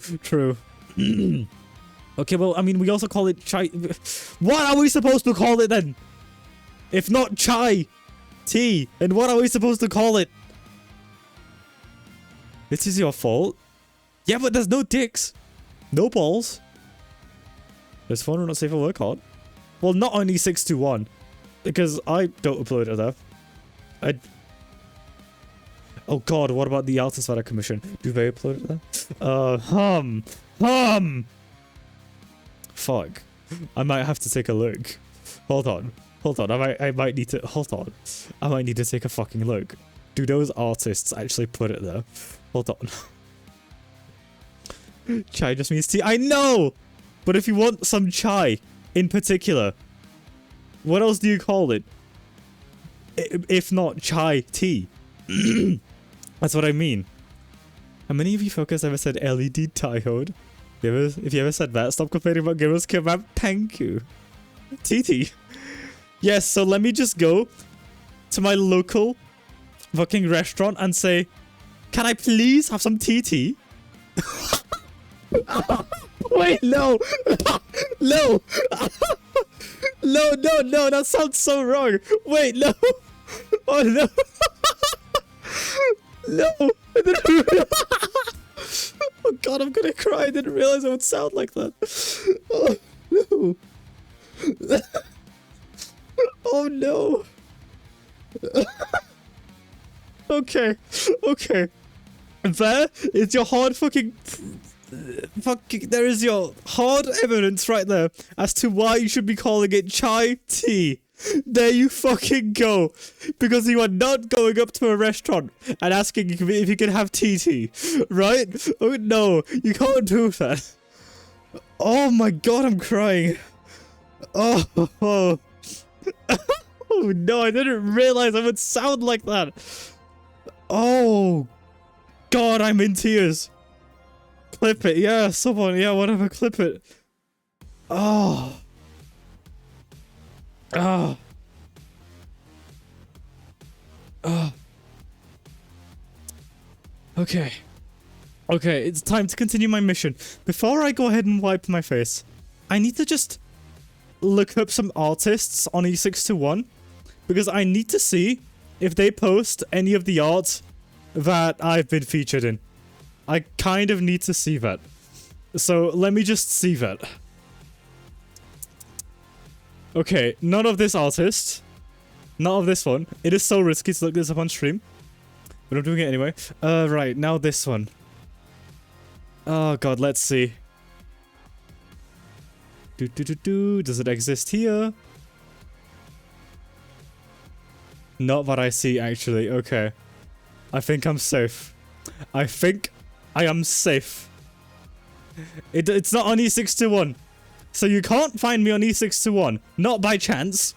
Okay, well, I mean, we also call it chai. What are we supposed to call it then? If not chai tea, and what are we supposed to call it? This is your fault. Yeah, but there's no dicks. No balls. Is Fono not safe for work hard? Well, not on E621. Because I don't upload it there. Oh god, what about the artists that I commission? Do they upload it there? Fuck. I might have to take a look. Hold on. I might need to... Hold on. I might need to take a fucking look. Do those artists actually put it there? Hold on. Chai just means tea. I know! But if you want some chai, in particular, what else do you call it? If not chai tea. That's what I mean. How many of you fuckers ever said LED diode? If you ever said that, stop complaining about Gyros Kebab. Thank you. TT. Yes, so let me just go to my local fucking restaurant and say, can I please have some TT? Wait, no. No. No, that sounds so wrong. Wait, no. Oh, no. No. Oh, God, I'm gonna cry. I didn't realize it would sound like that. Oh, no. Oh, no. Okay. There is your hard there is your hard evidence right there as to why you should be calling it chai tea. There you fucking go. Because you are not going up to a restaurant and asking if you can have TT. Right? Oh no, you can't do that. Oh my god, I'm crying. Oh. Oh no, I didn't realize I would sound like that. Oh god, I'm in tears. Clip it, yeah, someone, yeah, whatever, clip it. Oh. Oh. Oh. Okay. Okay, it's time to continue my mission. Before I go ahead and wipe my face, I need to just look up some artists on E621 because I need to see if they post any of the art that I've been featured in. I kind of need to see that. So let me just see that. Okay, none of this artist. None of this one. It is so risky to look this up on stream. But I'm doing it anyway. Right, now this one. Oh god, let's see. Does it exist here? Not that I see, actually. Okay. I think I'm safe. I think I am safe. It's not on E621. So you can't find me on E621. Not by chance.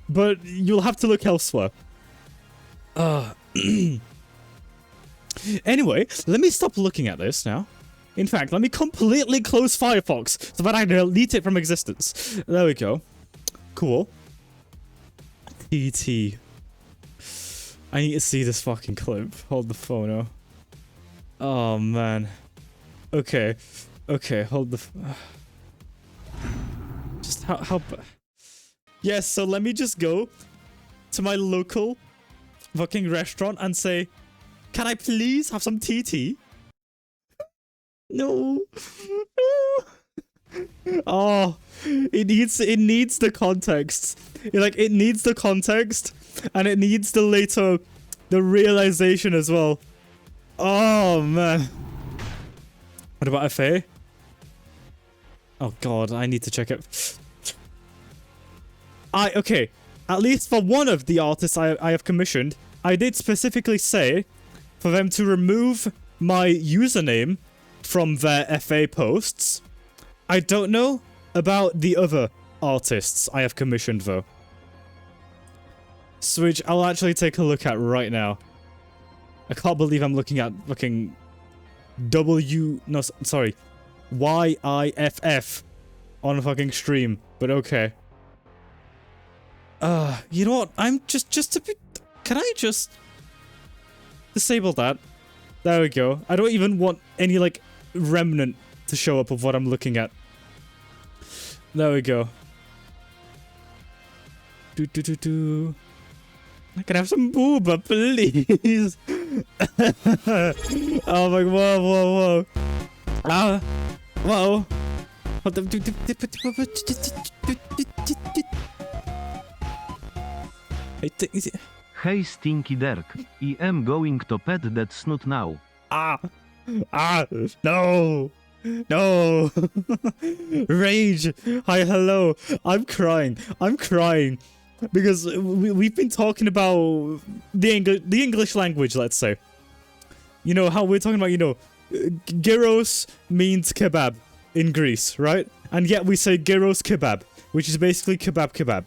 But you'll have to look elsewhere. Anyway, let me stop looking at this now. In fact, let me completely close Firefox so that I delete it from existence. There we go. Cool. TT. I need to see this fucking clip. Hold the phono. Oh, man. Okay. Okay, hold the... Just how... Yes, so let me just go to my local fucking restaurant and say, can I please have some TT? No. No. Oh, it needs the context. It needs the context, and it needs the realization as well. Oh, man. What about FA? Oh, God, I need to check it. Okay, at least for one of the artists I have commissioned, I did specifically say for them to remove my username from their FA posts. I don't know about the other artists I have commissioned, though. Which I'll actually take a look at right now. I can't believe I'm looking at fucking YIFF on a fucking stream, but okay. You know what? I'm just to be... Can I just disable that? There we go. I don't even want any, like, remnant to show up of what I'm looking at. There we go. I can have some booba, please. Oh my... Whoa. Whoa. What the... Hey Stinky Dirk, I am going to pet that snoot now. No! No! Rage! Hi, hello! I'm crying. Because we've been talking about the English language, let's say. You know, how we're talking about, you know, gyros means kebab in Greece, right? And yet we say gyros kebab, which is basically kebab.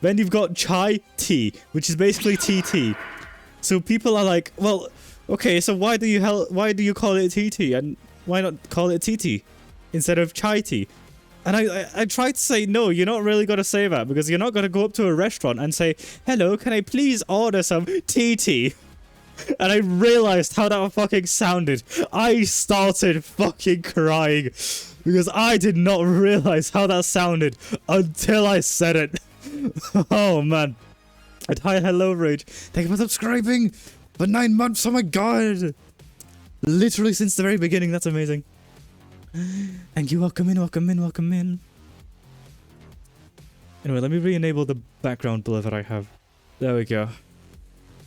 Then you've got chai tea, which is basically TT. So people are like, well, okay, so why do you call it TT, and why not call it TT instead of chai tea? And I tried to say, no, you're not really gonna say that, because you're not gonna go up to a restaurant and say, hello, can I please order some TT? And I realized how that fucking sounded. I started fucking crying because I did not realize how that sounded until I said it. Oh, man. And hi, hello, Rage. Thank you for subscribing for 9 months. Oh, my God. Literally since the very beginning. That's amazing. Thank you. Welcome in. Anyway, let me re-enable the background blur that I have. There we go.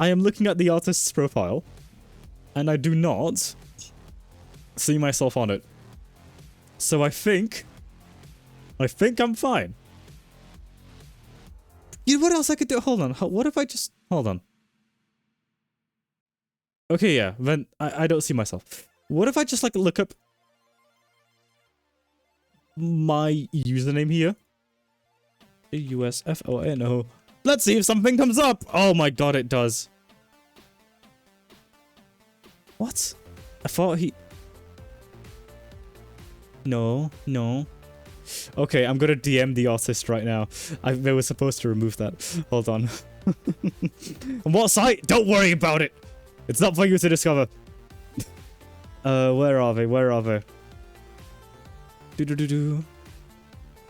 I am looking at the artist's profile, and I do not see myself on it. So I think I'm fine. You know what else I could do? Hold on. What if I just... Hold on. Okay, yeah. Then I don't see myself. What if I just, like, look up my username here? USFONO. Let's see if something comes up. Oh my God, it does. What? I thought he... No. Okay, I'm gonna DM the artist right now. They were supposed to remove that. Hold on. On what site? Don't worry about it. It's not for you to discover. Where are they?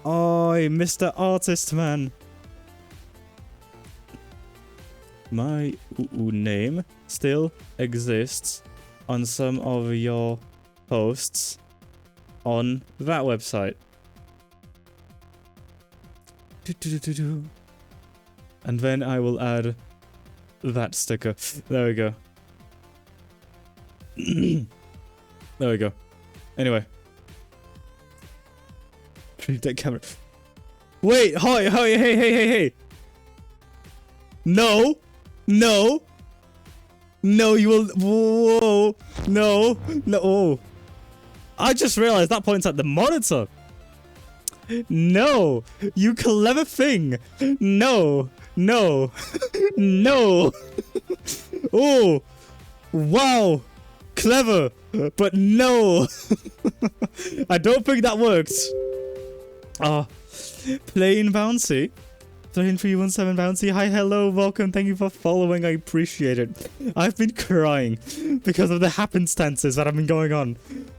Oi, Mr. Artist Man. My name still exists on some of your posts on that website. And then I will add that sticker. There we go. There we go. Anyway. Treat that camera. Wait, hey. No, you will. Whoa, no. I just realized that points at the monitor. No, you clever thing. No. Oh, wow. Clever, but no. I don't think that works. Ah, Plain Bouncy. Plain 317 Bouncy. Hi, hello, welcome. Thank you for following. I appreciate it. I've been crying because of the happenstances that have been going on.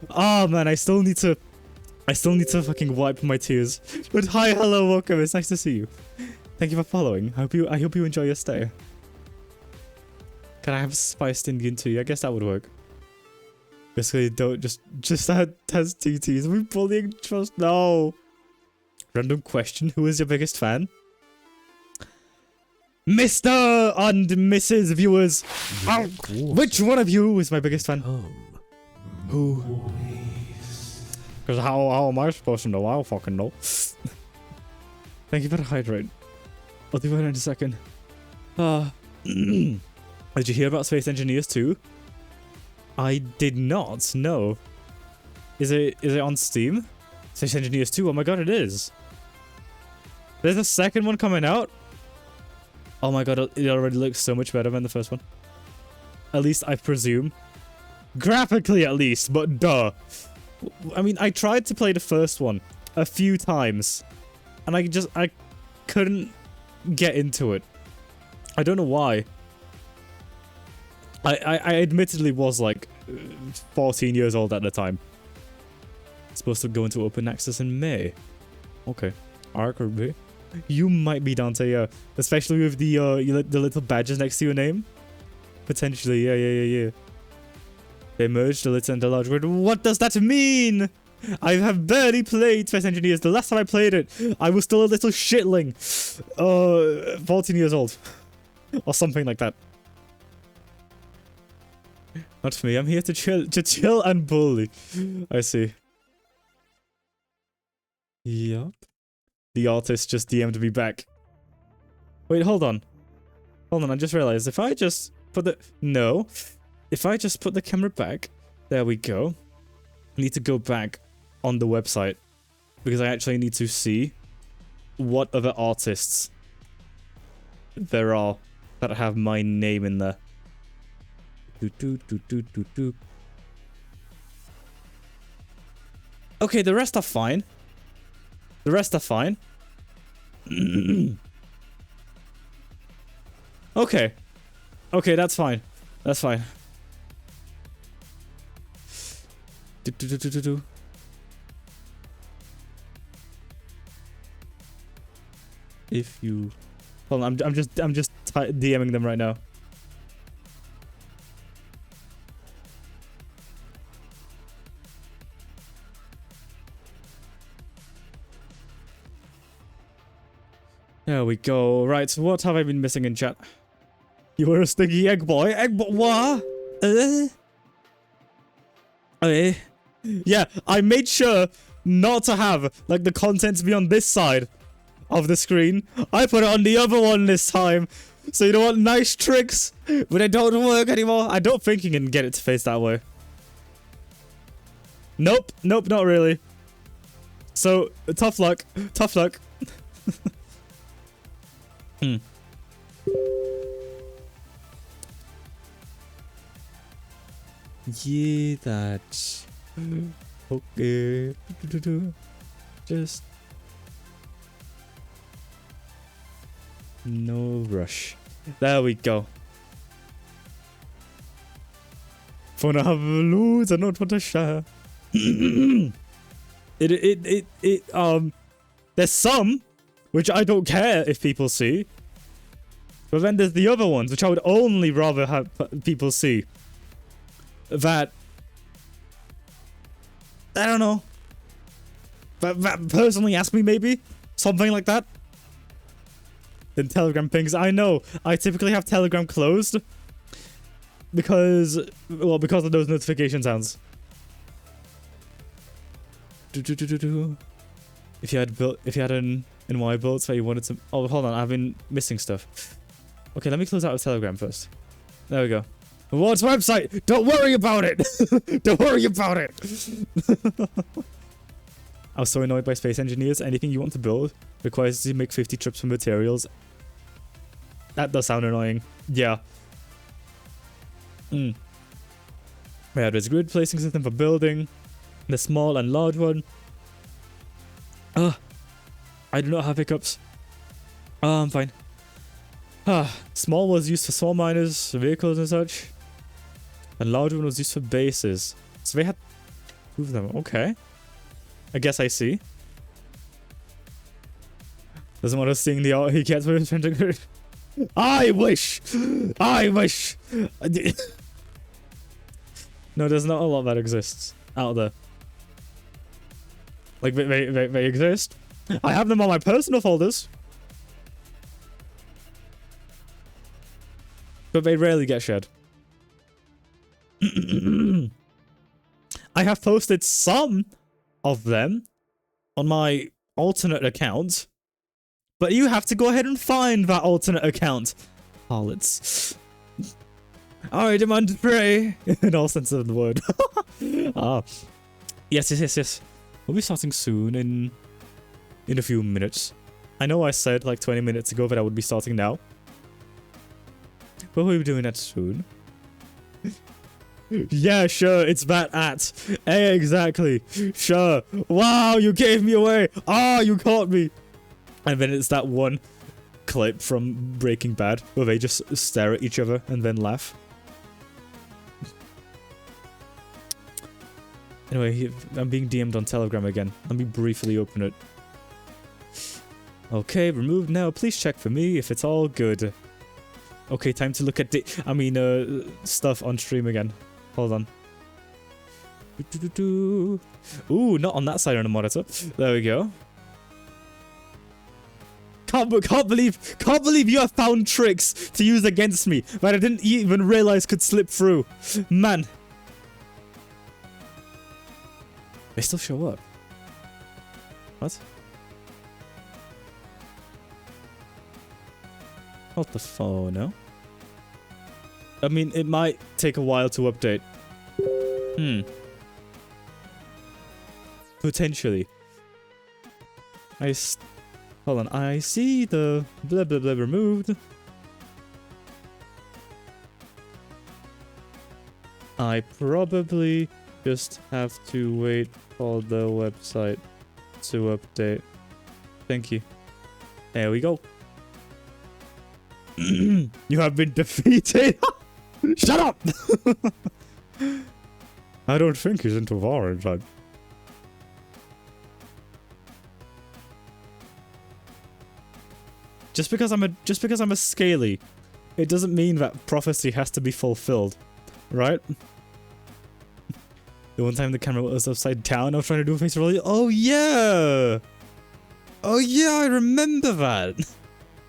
Oh man, I still need to fucking wipe my tears. But hi, hello, welcome. It's nice to see you. Thank you for following. I hope you enjoy your stay. Can I have spiced Indian tea? I guess that would work. Basically, don't just add test TTs. Are we bullying trust? No. Random question. Who is your biggest fan? Mr. and Mrs. Viewers. Which one of you is my biggest fan? Who? Because how am I supposed to know? I don't fucking know. Thank you for the hydrate. I'll do it in a second. Did you hear about Space Engineers 2? I did not. No. Is it on Steam? Space Engineers 2. Oh my god, it is. There's a second one coming out. Oh my god, it already looks so much better than the first one. At least I presume. Graphically, at least. But duh. I mean, I tried to play the first one a few times, and I couldn't get into it. I don't know why. I admittedly was like 14 years old at the time. Supposed to go into open access in May. Okay. Arc or B. You might be Dante, yeah. Especially with the little badges next to your name. Potentially, yeah. They merged the little and the large word. What does that mean? I have barely played Space Engineers. The last time I played it, I was still a little shitling. 14 years old. Or something like that. Not for me. I'm here to chill and bully. I see. Yup. The artist just DM'd me back. Wait, hold on. Hold on, I just realized if I just put the... No. If I just put the camera back, there we go. I need to go back on the website because I actually need to see what other artists there are that have my name in there. Okay, the rest are fine. The rest are fine. Okay. Okay, that's fine. That's fine. If you... Hold on, I'm just DMing them right now. There we go. Right, so what have I been missing in chat? You were a stinky egg boy. Egg boy? What? Yeah, I made sure not to have, like, the content to be on this side of the screen. I put it on the other one this time. So you know what? Nice tricks. But they don't work anymore. I don't think you can get it to face that way. Nope. Nope, not really. So, tough luck. Tough luck. Yeah, that's okay. Just no rush. There we go. Wanna have loads and not want to share. There's some which I don't care if people see. But then there's the other ones, which I would only rather have people see. That... I don't know. That personally ask me, maybe? Something like that? Then Telegram pings. I know. I typically have Telegram closed. Because... Well, because of those notification sounds. If you had an NY built that you wanted to... Oh, hold on. I've been missing stuff. Okay, let me close out of Telegram first. There we go. What's website? Don't worry about it! Don't worry about it! I was so annoyed by Space Engineers. Anything you want to build requires you to make 50 trips for materials. That does sound annoying. Yeah. Yeah, there's grid placing system for building. The small and large one. I do not have hiccups. I'm fine. Small was used for small miners, vehicles and such. And large one was used for bases. So they had two of them. Okay. I guess I see. Doesn't want us seeing the art he gets with his pentagram. I wish! I wish! No, there's not a lot that exists out there. Like, they exist. I have them on my personal folders. But they rarely get shared. I have posted some of them on my alternate account. But you have to go ahead and find that alternate account. Harlots. I demand to pray. In all sense of the word. Yes. We'll be starting soon in a few minutes. I know I said like 20 minutes ago that I would be starting now. But we'll be doing that soon. Yeah, sure, it's that at. Exactly. Sure. Wow, you gave me away. You caught me. And then it's that one clip from Breaking Bad where they just stare at each other and then laugh. Anyway, I'm being DM'd on Telegram again. Let me briefly open it. Okay, removed now. Please check for me if it's all good. Okay, time to look at stuff on stream again. Hold on. Ooh, not on that side on the monitor. There we go. Can't believe you have found tricks to use against me that I didn't even realize could slip through. Man. They still show up. What? Not the phone, no? I mean, it might take a while to update. Potentially. Hold on, I see the blah blah blah removed. I probably just have to wait for the website to update. Thank you. There we go. You have been defeated. Shut up! I don't think he's into orange. Just because I'm a scaly, it doesn't mean that prophecy has to be fulfilled, right? The one time the camera was upside down, I was trying to do a face roll. Oh yeah! Oh yeah, I remember that.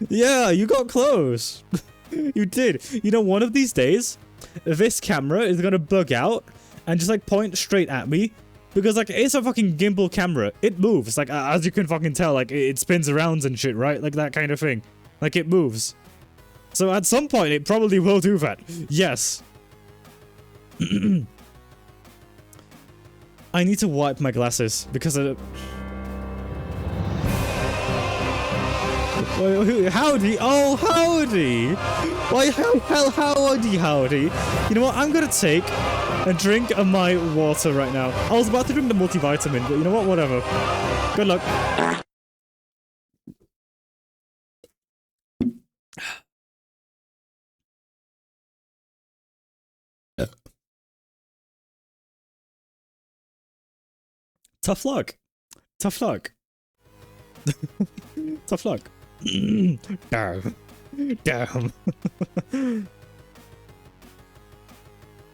Yeah, you got close. You did. You know, one of these days, this camera is gonna bug out and just like point straight at me. Because like, it's a fucking gimbal camera. It moves. Like, as you can fucking tell, like, it spins around and shit, right? Like that kind of thing. Like, it moves. So at some point, it probably will do that. Yes. I need to wipe my glasses because howdy! Oh, howdy! Why, howdy! You know what? I'm gonna take a drink of my water right now. I was about to drink the multivitamin, but you know what? Whatever. Good luck. Tough luck. Tough luck. Tough luck. Damn. Damn.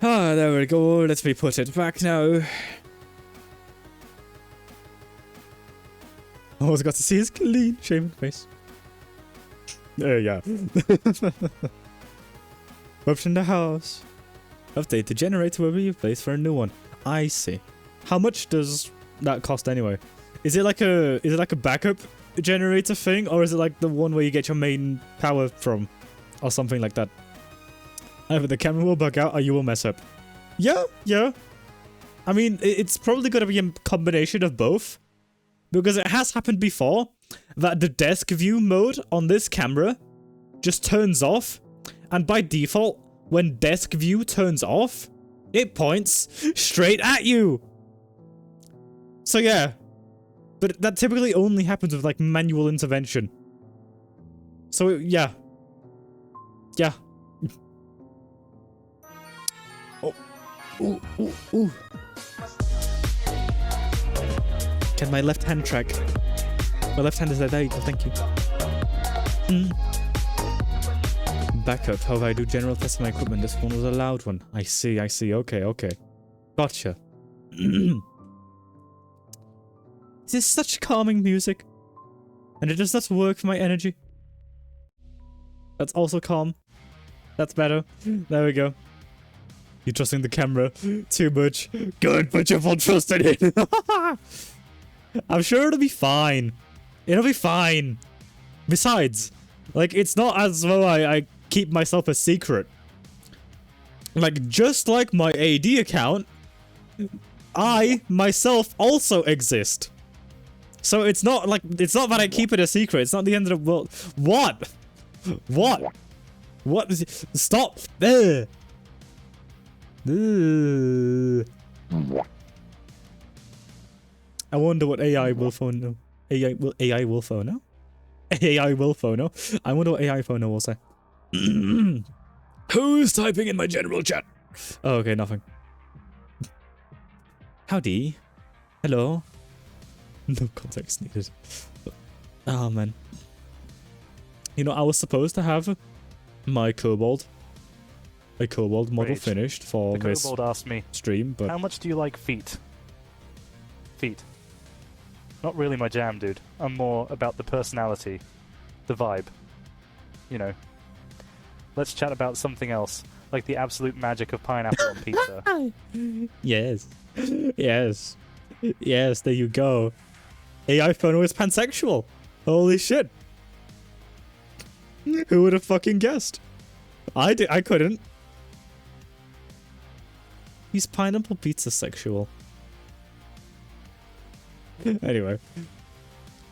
There we go. Let me put it back now. I always got to see his clean, shaven face. Yeah. Up in the house. Update the generator wherever you place for a new one. I see. How much does that cost anyway? Is it like a backup generator thing, or is it like the one where you get your main power from, or something like that? Either the camera will bug out or you will mess up. Yeah. I mean, it's probably gonna be a combination of both, because it has happened before that the desk view mode on this camera just turns off, and by default, when desk view turns off, It points straight at you. So yeah. But that typically only happens with like manual intervention. So yeah. Yeah. Oh. Ooh, ooh, ooh. Can my left hand track? My left hand is there. There you go. Thank you. Backup. How do I do general tests of my equipment? This one was a loud one. I see. I see. Okay. Okay. Gotcha. This is such calming music. And it does not work for my energy. That's also calm. That's better. There we go. You're trusting the camera too much. Good, put your full trust in it. I'm sure it'll be fine. It'll be fine. Besides, like, it's not as though I keep myself a secret. Like, just like my AD account, I, myself, also exist. So it's not like, it's not that I keep it a secret. It's not the end of the world. What? What? What is it? Stop there. I wonder what AI will phone. AI will phone. AI will phone. I wonder what AI phone will say. Who's typing in my general chat? Oh, okay, nothing. Howdy. Hello. No context needed. Oh man. You know, I was supposed to have my Kobold, a Kobold model Wait, finished for The this kobold asked me, stream, but how much do you like feet? Feet. Not really my jam, dude. I'm more about the personality, the vibe. You know. Let's chat about something else, like the absolute magic of pineapple on pizza. yes, yes, yes. There you go. AI phono is pansexual. Holy shit! Who would have fucking guessed? I couldn't. He's pineapple pizza sexual. Anyway,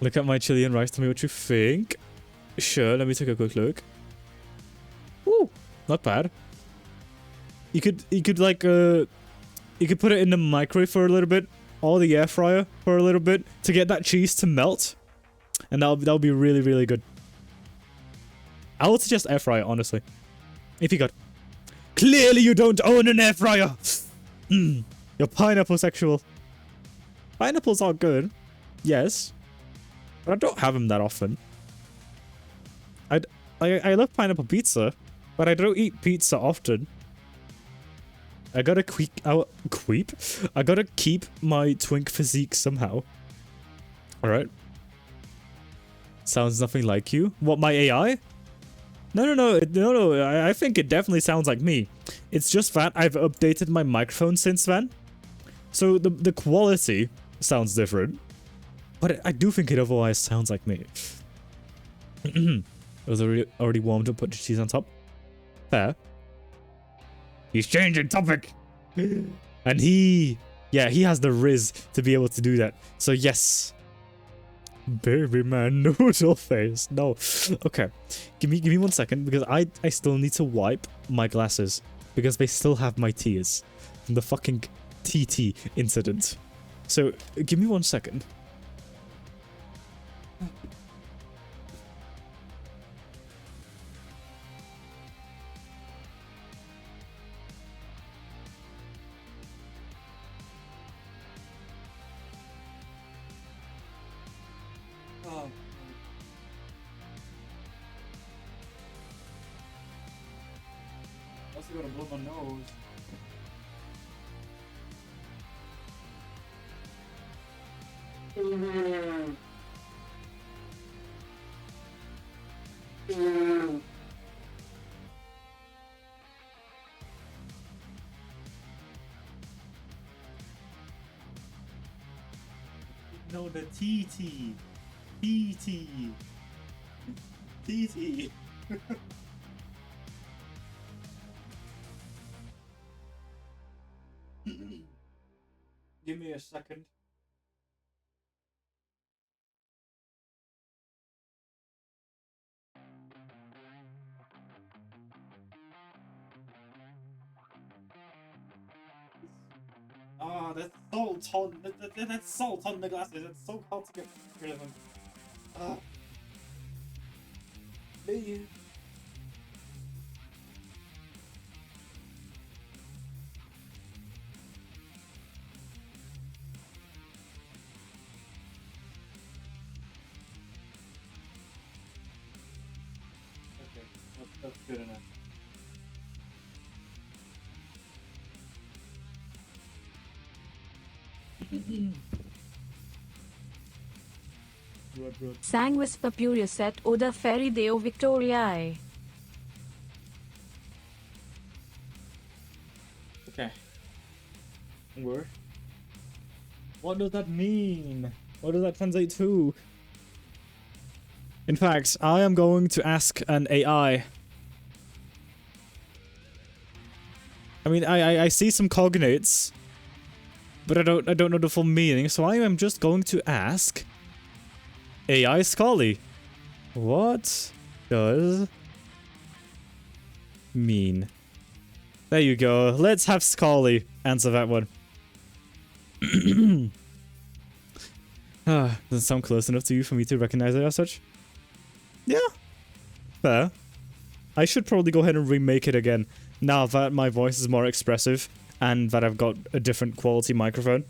look at my chili and rice. Tell me what you think. Sure, let me take a quick look. Ooh, not bad. You could like you could put it in the microwave for a little bit, or the air fryer for a little bit to get that cheese to melt, and that'll be really really good. I would suggest air fryer, honestly. If you got, clearly you don't own an air fryer. You're pineapple sexual. Pineapples are good, yes, but I don't have them that often. I love pineapple pizza, but I don't eat pizza often. I gotta I gotta keep my twink physique somehow. Alright. Sounds nothing like you. What, my AI? No. I think it definitely sounds like me. It's just that I've updated my microphone since then. So the quality sounds different. But I do think it otherwise sounds like me. It was already warmed up, put the cheese on top. Fair. He's changing topic. And he has the riz to be able to do that. So yes. Baby man noodle face. No. Okay. Give me 1 second because I still need to wipe my glasses because they still have my tears from the fucking TT incident. So give me 1 second. Also gotta blow my nose. No, the TT. TT. TT. Give me a second. Ah, that's salt on. That's salt on the glasses. It's so hard to get rid of them. Ah. Me. Okay, that's good enough. Sanguis Papurius et Oda Feri Deo Victoriae. Okay. Word. What does that mean? What does that translate to? In fact, I am going to ask an AI. I mean, I see some cognates, but I don't know the full meaning, so I am just going to ask AI Scully. What does mean? There you go. Let's have Scully answer that one. Doesn't sound close enough to you for me to recognize it as such. Yeah, fair. I should probably go ahead and remake it again now that my voice is more expressive and that I've got a different quality microphone.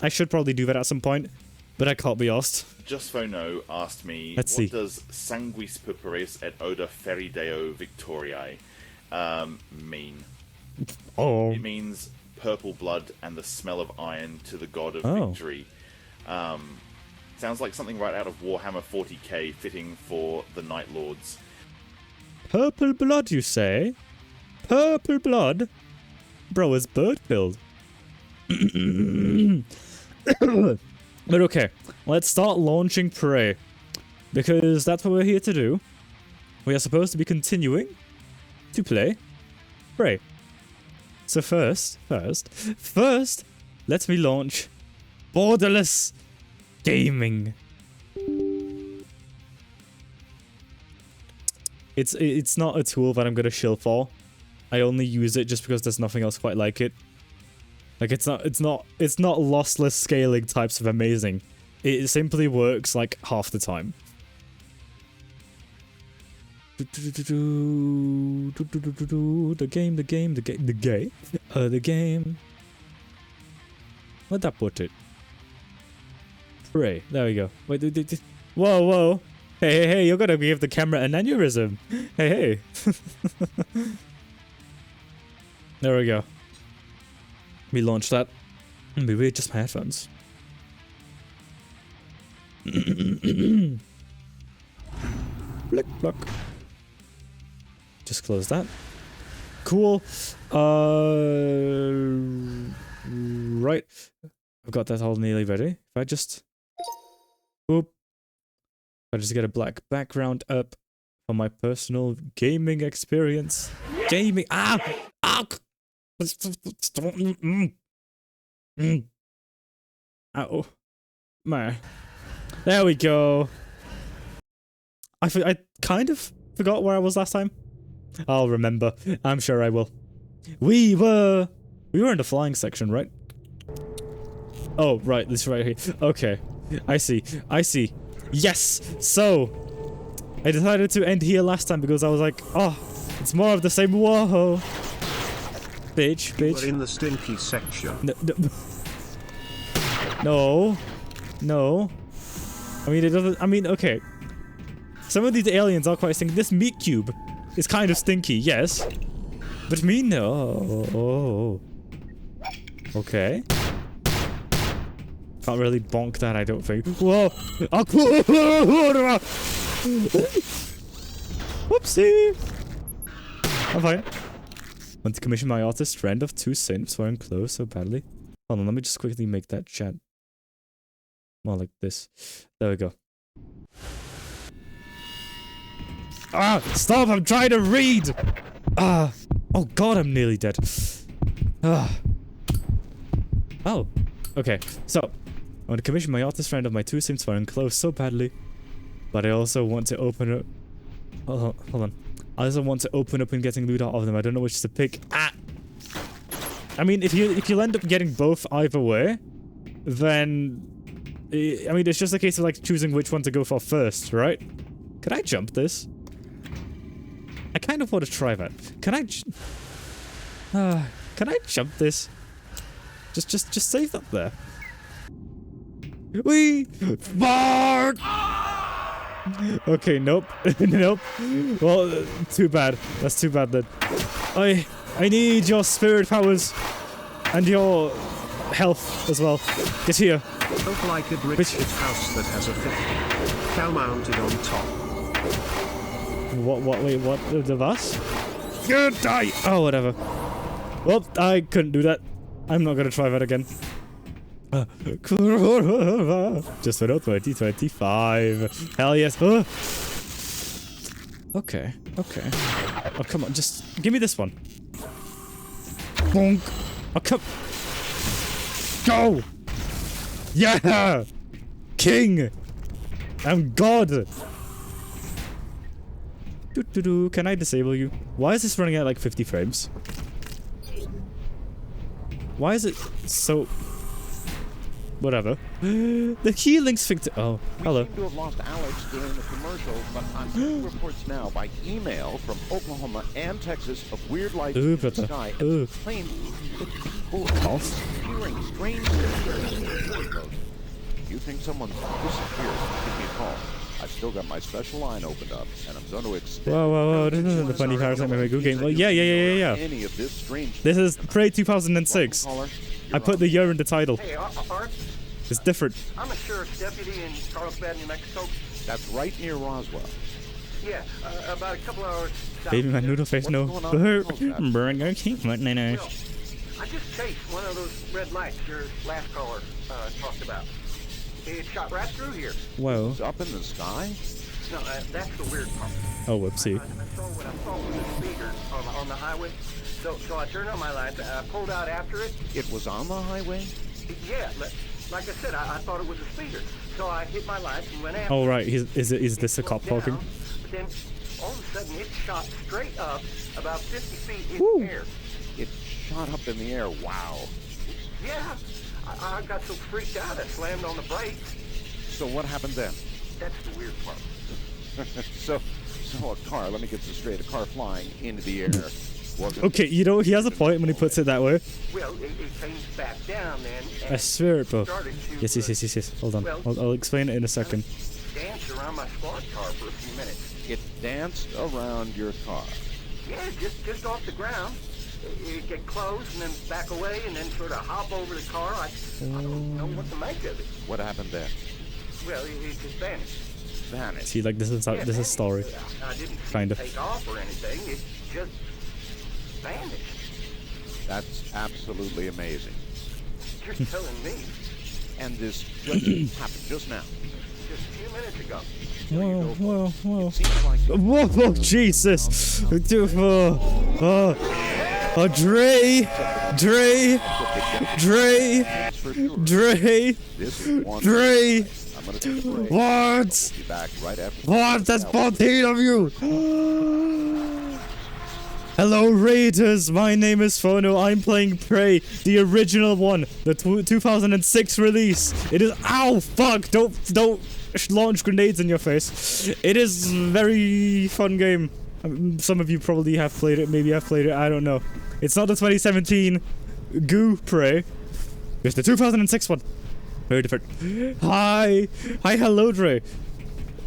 I should probably do that at some point, but I can't be asked. jusFono asked me, Let's what see. does Sanguis Purpureus et Oda Ferideo Victoriae mean? Oh. It means purple blood and the smell of iron to the god of victory. Sounds like something right out of Warhammer 40k, fitting for the Night Lords. Purple blood, you say? Purple blood? Bro, it's bird killed. But okay, let's start launching Prey. Because that's what we're here to do. We are supposed to be continuing to play Prey. So first, let me launch Borderless Gaming. It's not a tool that I'm gonna shill for. I only use it just because there's nothing else quite like it. Like it's not lossless scaling types of amazing. It simply works like half the time. The game. Where'd that put it? Prey. There we go. Wait, whoa. Hey, you're gonna give the camera an aneurysm. Hey. There we go. We launched that. And we readjust my headphones. Blick, block. Just close that. Cool. Right. I've got that all nearly ready. If I just... Oop. I just get a black background up for my personal gaming experience. Gaming. Ah! Ow. Man. There we go. I kind of forgot where I was last time. I'll remember. I'm sure I will. We were in the flying section, right? Oh, right. This right here. Okay. I see. Yes! So, I decided to end here last time because I was like, oh, it's more of the same. Whoa. Bitch. We're in the stinky section. No. I mean, it doesn't... I mean, okay. Some of these aliens are quite stinky. This meat cube is kind of stinky, yes. But me, no. Okay. Can't really bonk that, I don't think. Whoa! Whoopsie! I'm fine. Want to commission my artist friend of two synths wearing clothes so badly? Hold on, let me just quickly make that chat more like this. There we go. Ah! Stop! I'm trying to read! Ah! Oh god, I'm nearly dead. Ah. Oh. Okay, so I want to commission my artist friend of my two synths wearing clothes so badly, but I also want to open up. Hold on. I also want to open up and getting loot out of them. I don't know which to pick. Ah! I mean, if you'll end up getting both either way, then I mean, it's just a case of like choosing which one to go for first, right? Could I jump this? I kind of want to try that. Can I jump this? Just save that there. Wee! Bark! Okay, nope. Nope. Well, too bad. That's too bad then. I need your spirit powers. And your health as well. Get here. Look like a brick house that has a cow mounted on top. Wait, what? The bus? Good die! Oh, whatever. Well, I couldn't do that. I'm not gonna try that again. jusFono 2025. Hell yes. Okay. Oh, come on. Just give me this one. Bonk. Oh, come. Go! Yeah! King! I'm God! Can I disable you? Why is this running at like 50 frames? Why is it so... Whatever. The healing's fixed. Oh, hello. We seem to have lost Alex during the commercial, but I'm getting reports now by email from Oklahoma and Texas of weird lights in the sky. Claim that people are hearing strange things. You think someone disappeared? Give me a call. I've still got my special line opened up, and I'm going to extend. Whoa! This isn't the funny cars like my Go game. Well, yeah. Any of this strange. This is Prey 2006. I put the year in the title. Hey, Art. It's different. I'm a sheriff's deputy in Carlsbad, New Mexico. That's right near Roswell. Yeah, about a couple hours. Baby, my noodle face, no. Well, I just chased one of those red lights your last caller talked about. It shot right through here. Whoa. It's up in the sky? No, that's the weird part. Oh, whoopsie. I saw what I thought was a speeder on the highway. So I turned on my lights. I pulled out after it. It was on the highway? Yeah, like I said, I thought it was a speeder. So I hit my lights and went after it. Oh, right. Is this a cop talking? But then all of a sudden it shot straight up about 50 feet in the air. It shot up in the air. Wow. Yeah. I got so freaked out I slammed on the brakes. So what happened then? That's the weird part. so a car, let me get this straight, a car flying into the air. Okay, you know, he has a point when he puts it that way. Well, it came back down then. I swear it, bro. Yes. Hold on. Well, I'll explain it in a second. Danced around my squad car for a few minutes. It danced around your car? Yeah, just off the ground. It'd get close and then back away and then sort of hop over the car. I don't know what to make of it. What happened then? Well, it just vanished. Vanished? See, like, this is a story. I didn't kind of take off or anything. It just vanished. That's absolutely amazing. You're telling me. And this just happened just now? Just a few minutes ago. Whoa. Like Whoa, Jesus. Dre. What? What? That's 14 of you. Hello, Raiders. My name is Fono. I'm playing Prey, the original one, the 2006 release. It is. Ow! Fuck! Don't launch grenades in your face. It is a very fun game. Some of you probably have played it. Maybe have played it. I don't know. It's not the 2017 Goo Prey. It's the 2006 one. Very different. Hi, hello, Dre.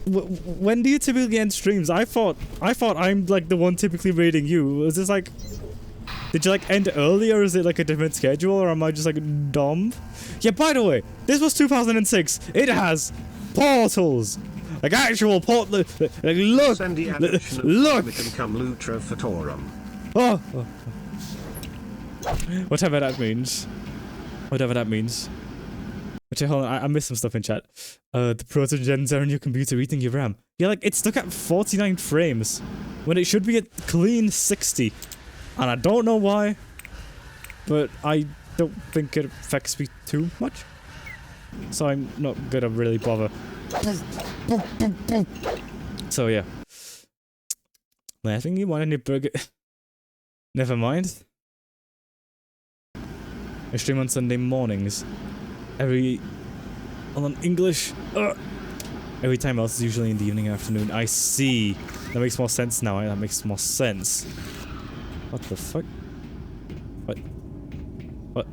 When do you typically end streams? I thought I'm like the one typically raiding you. Is this like... Did you like end early, or is it like a different schedule, or am I just like dumb? Yeah, by the way, this was 2006. It has portals. Like actual portal. Like look. Look. Oh. Whatever that means. Which, hold on, I missed some stuff in chat. The proto-gens are on your computer eating your RAM. Yeah, like, it's stuck at 49 frames, when it should be at clean 60. And I don't know why, but I don't think it affects me too much. So I'm not gonna really bother. So, yeah. I think you want any burger... Never mind. I stream on Sunday mornings. On English. Every time else is usually in the evening and afternoon. I see. That makes more sense now. That makes more sense. What the fuck? What?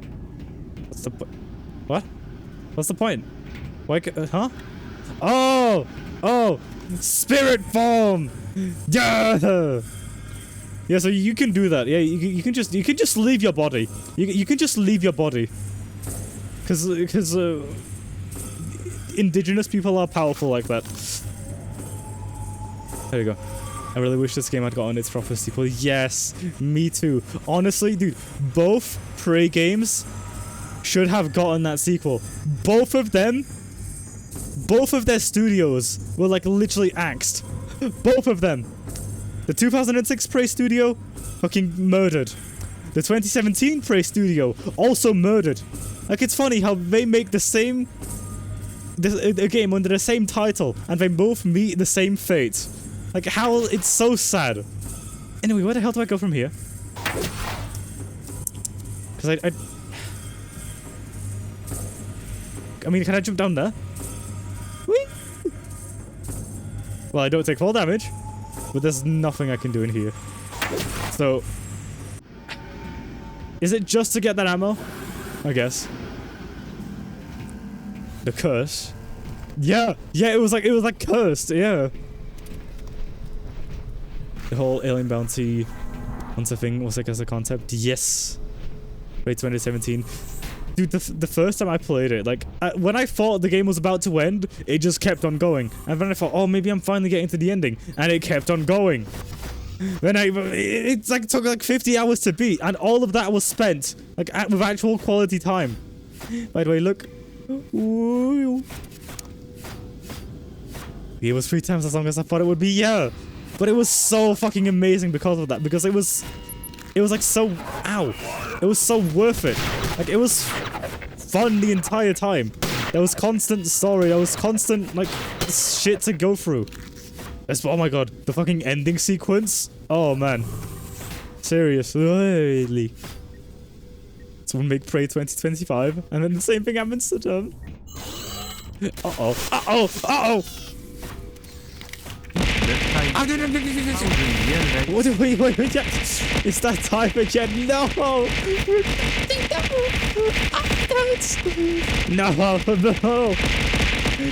What's the point? What? What's the point? Why? Huh? Oh! Oh! Spirit form! Yeah! Yeah, so you can do that. Yeah, you can just leave your body. You can just leave your body. Cause indigenous people are powerful like that. There you go. I really wish this game had gotten its proper sequel. Yes, me too. Honestly, dude, both Prey games should have gotten that sequel. Both of them, both of their studios were like literally axed. Both of them. The 2006 Prey studio, fucking murdered. The 2017 Prey studio, also murdered. Like, it's funny how they make the same... a game under the same title, and they both meet the same fate. Like, how... It's so sad. Anyway, where the hell do I go from here? Because I mean, can I jump down there? Whee! Well, I don't take fall damage. But there's nothing I can do in here. So... Is it just to get that ammo? I guess. The curse? Yeah! Yeah, it was like cursed, yeah. The whole alien bounty hunter thing was like as a concept. Yes! Wait, 2017. Dude, the first time I played it, like, when I thought the game was about to end, it just kept on going. And then I thought, oh, maybe I'm finally getting to the ending. And it kept on going. Then it's like, took like 50 hours to beat. And all of that was spent, like, with actual quality time. By the way, look. Ooh. It was 3 times as long as I thought it would be, yeah. But it was so fucking amazing because of that. Because it was like so, ow. It was so worth it. Like, it was fun the entire time. There was constant story. There was constant, like, shit to go through. Oh my god. The fucking ending sequence. Oh, man. Seriously. Someone make Prey 2025. And then the same thing happens to them. Uh-oh. Uh-oh. Uh-oh. Wait, it's that time again. No! No!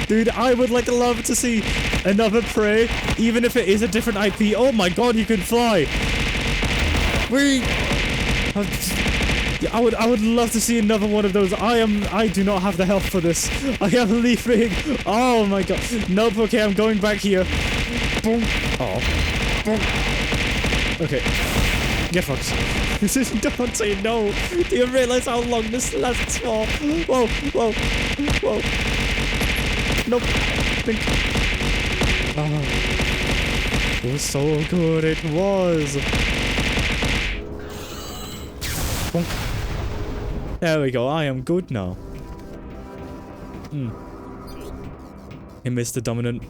Dude, I would like love to see another Prey, even if it is a different IP. Oh my god, you can fly! I would love to see another one of those. I do not have the health for this. I am leaving. Oh my god. Nope, okay, I'm going back here. Boom. Oh. Boom. Okay. Get fucked. This is don't say no. Do you realize how long this lasts for? Whoa, whoa, whoa. Nope. Think. Oh. It was so good, it was. Boom. There we go, I am good now. I missed the dominant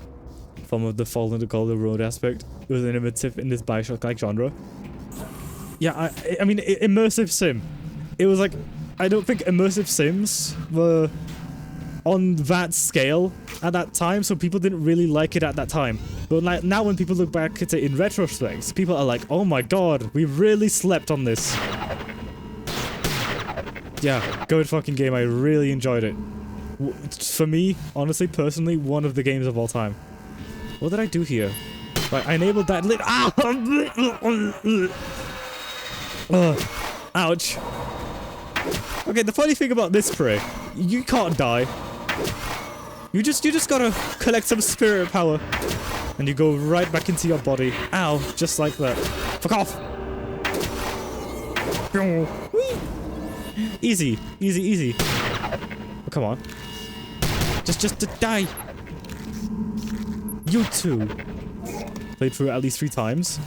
form of the Fall into Golden Road aspect. It was innovative in this Bioshock-like genre. Yeah, I mean, immersive sim. It was like, I don't think immersive sims were on that scale at that time, so people didn't really like it at that time. But like now when people look back at it in retrospect, people are like, oh my god, we really slept on this. Yeah, good fucking game. I really enjoyed it. For me, honestly, personally, one of the games of all time. What did I do here? Right, I enabled that lit. Ah! Ouch. Okay, the funny thing about this Prey, you can't die. You just gotta collect some spirit power, and you go right back into your body. Ow, just like that. Fuck off. Whee! Easy, easy, easy. Oh, come on. Just to die. You too. Played through it at least 3 times.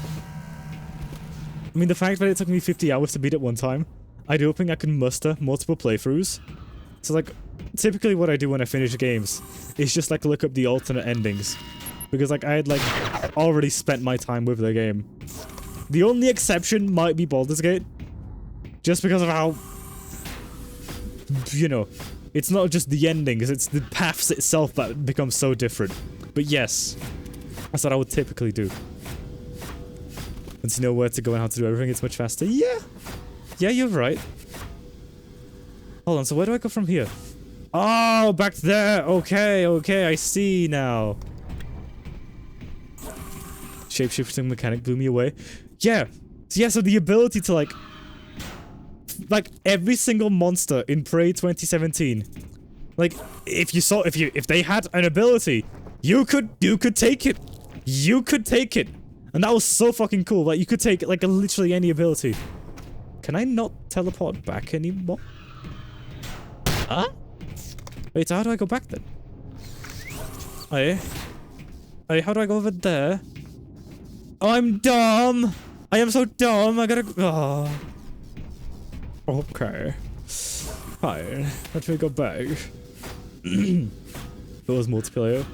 I mean, the fact that it took me 50 hours to beat it one time, I do think I can muster multiple playthroughs. So, like, typically what I do when I finish games is just, like, look up the alternate endings. Because, like, I had, like, already spent my time with the game. The only exception might be Baldur's Gate. Just because of how you know, it's not just the endings, it's the paths itself that become so different. But yes, that's what I would typically do. Once you know where to go and how to do everything, it's much faster. Yeah. Yeah, you're right. Hold on, so where do I go from here? Oh, back there. Okay, okay, I see now. Shapeshifting mechanic blew me away. Yeah. So yeah, so the ability to like every single monster in Prey 2017. Like if they had an ability, you could take it. You could take it. And that was so fucking cool. Like you could take like literally any ability. Can I not teleport back anymore? Huh? Wait, so how do I go back then? Hey. Hey, how do I go over there? Oh, I'm dumb! I am so dumb, I gotta... Oh. Okay. Fine. Let me go back. It was multiplayer.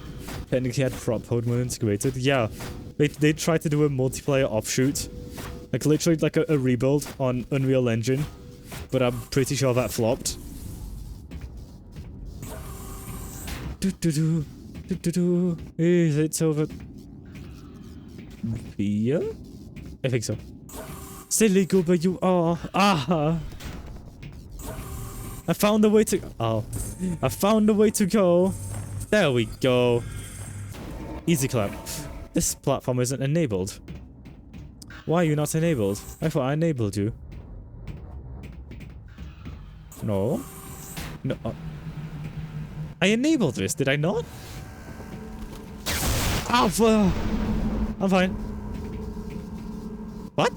Technically had prop Pokemon integrated. Yeah. They tried to do a multiplayer offshoot. Like literally like a rebuild on Unreal Engine. But I'm pretty sure that flopped. Is it over here? I think so. Silly goober you are. Ah! I found a way to... Oh. I found a way to go. There we go. Easy clap. This platform isn't enabled. Why are you not enabled? I thought I enabled you. No. No. I enabled this, did I not? Oh, I'm fine. What?